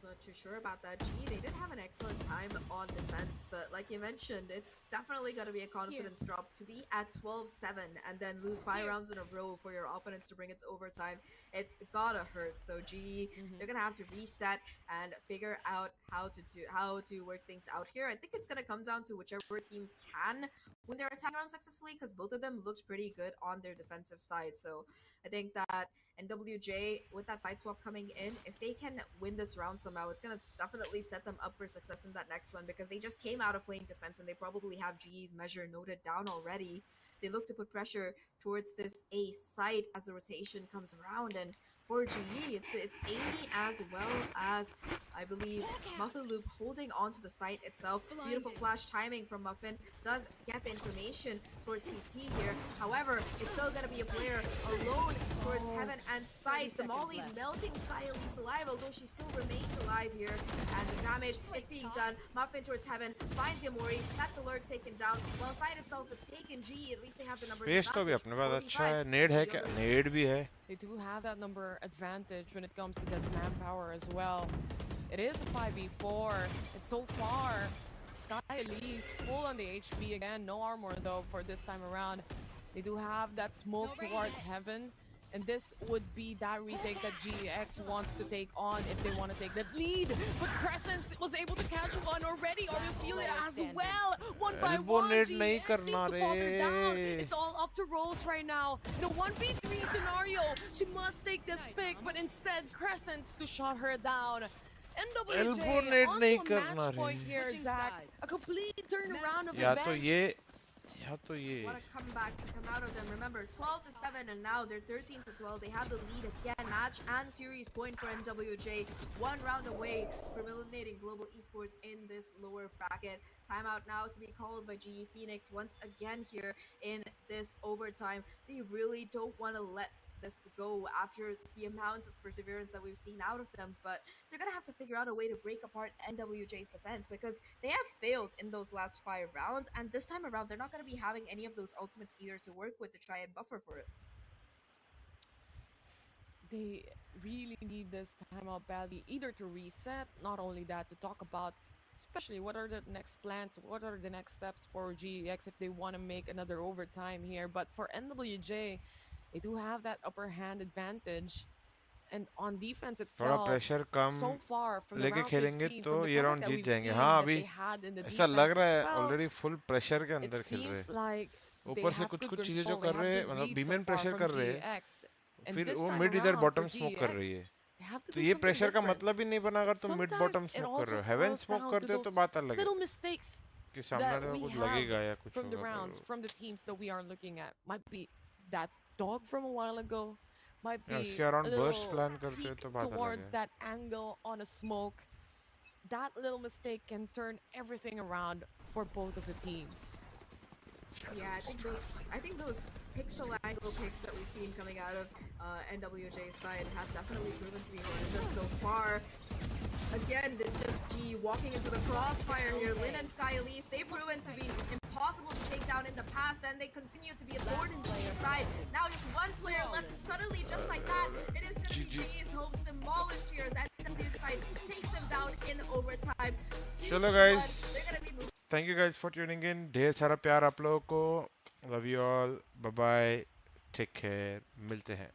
Not too sure about that. They did have an excellent time on defense, but like you mentioned, it's definitely going to be a confidence drop to be at 12-7 and then lose 5 rounds in a row for your opponents to bring it to overtime. It's gotta hurt. So they're gonna have to reset and figure out how to work things out here. I think it's gonna come down to whichever team can win their attack round successfully, because both of them looked pretty good on their defensive side. So I think that NWJ, with that side swap coming in, if they can win this round somehow, it's going to definitely set them up for success in that next one, because they just came out of playing defense and they probably have GE's measure noted down already. They look to put pressure towards this A site as the rotation comes around, and for GE, it's Amy as well as, I believe, Muffin Loop holding onto the site itself. Beautiful flash timing from Muffin, does get the information towards CT here. However, it's still going to be a player alone towards Heaven and Sight. The Molly's melting 𝘼𝐿𝐻𝐿𝐿 alive, although she still remains alive here. And the damage is being done. Muffin towards Heaven, finds Yamori. That's the lurk taken down. While Sight itself is taken, GE, at least they have the numbers. Pace तो भी अपने पास अच्छा है, नेड है क्या? नेड भी है. They do have that number advantage when it comes to the manpower as well. It is a 5v4. And so far, 𝘼𝐿𝐻𝐿𝐿 full on the HP again. No armor though for this time around. They do have that smoke towards Heaven. And this would be that retake that GX wants to take on if they want to take that lead. But Crescent was able to catch one already. Or you feel it as well. One by one, GX seems to falter down. It's all up to Rose right now. In a 1v3 scenario, she must take this pick. But instead, Crescent's to shut her down. NWJ onto a match point here, Zach. A complete turnaround of events. What a comeback to come out of them. Remember, 12-7, and now they're 13-12. They have the lead again. Match and series point for NWJ. 1 round away from eliminating Global Esports in this lower bracket. Timeout now to be called by GE Phoenix once again here in this overtime. They really don't want to let this go after the amount of perseverance that we've seen out of them, but they're gonna have to figure out a way to break apart NWJ's defense, because they have failed in those last 5 rounds, and this time around they're not gonna be having any of those ultimates either to work with to try and buffer for it. They really need this timeout badly, either to reset, not only that, to talk about especially what are the next plans, what are the next steps for GX if they want to make another overtime here. But for NWJ, they do have that upper hand advantage, and on defense itself, pressure come so far from the लेके rounds we've खेलेंगे seen, तो from the ये comeback round that Jeet we've जाएंगे. seen हाँ, that अभी they had in the ऐसा defense लग रहा as है well, ऑलरेडी फुल प्रेशर के it अंदर खेल रहे seems हैं. like they ऊपर से have कुछ good कुछ चीजें जो control, they कर रहे have हैं, good मतलब read बीमेन so far pressure from कर रहे हैं, GX, and फिर this वो time मिड इधर around for बॉटम स्मोक कर रही GX, है. they have to तो do ये something प्रेशर का different. मतलब ही नहीं बना अगर तुम mid bottom Sometimes it smoke all कर रहे हो. just haven boils smoke down to करते हो तो those बात अलग है little mistakes कि सामने that वाले we को कुछ have लगेगा या कुछ from the होगा. rounds, from the teams that we are looking at. Might be that dog from a while ago, might be उसके a around burst little plan करते हो peek तो बात अलग towards है. that angle on a smoke. That little mistake can turn everything around for both of the teams. Yeah, I think those pixel angle picks that we've seen coming out of NWJ's side have definitely proven to be horrendous so far. Again, this just G walking into the crossfire here. Lin and 𝘼𝐿𝐻𝐿𝐿, they've proven to be impossible to take down in the past, and they continue to be a thorn in G's side. Now just one player left, and suddenly, just like that, it is going to be G's hopes demolished here as NWJ side takes them down in overtime. चलो guys, thank you guys for tuning in. ढेर सारा प्यार आप लोगों को. Love you all. Bye bye. Take care. मिलते हैं.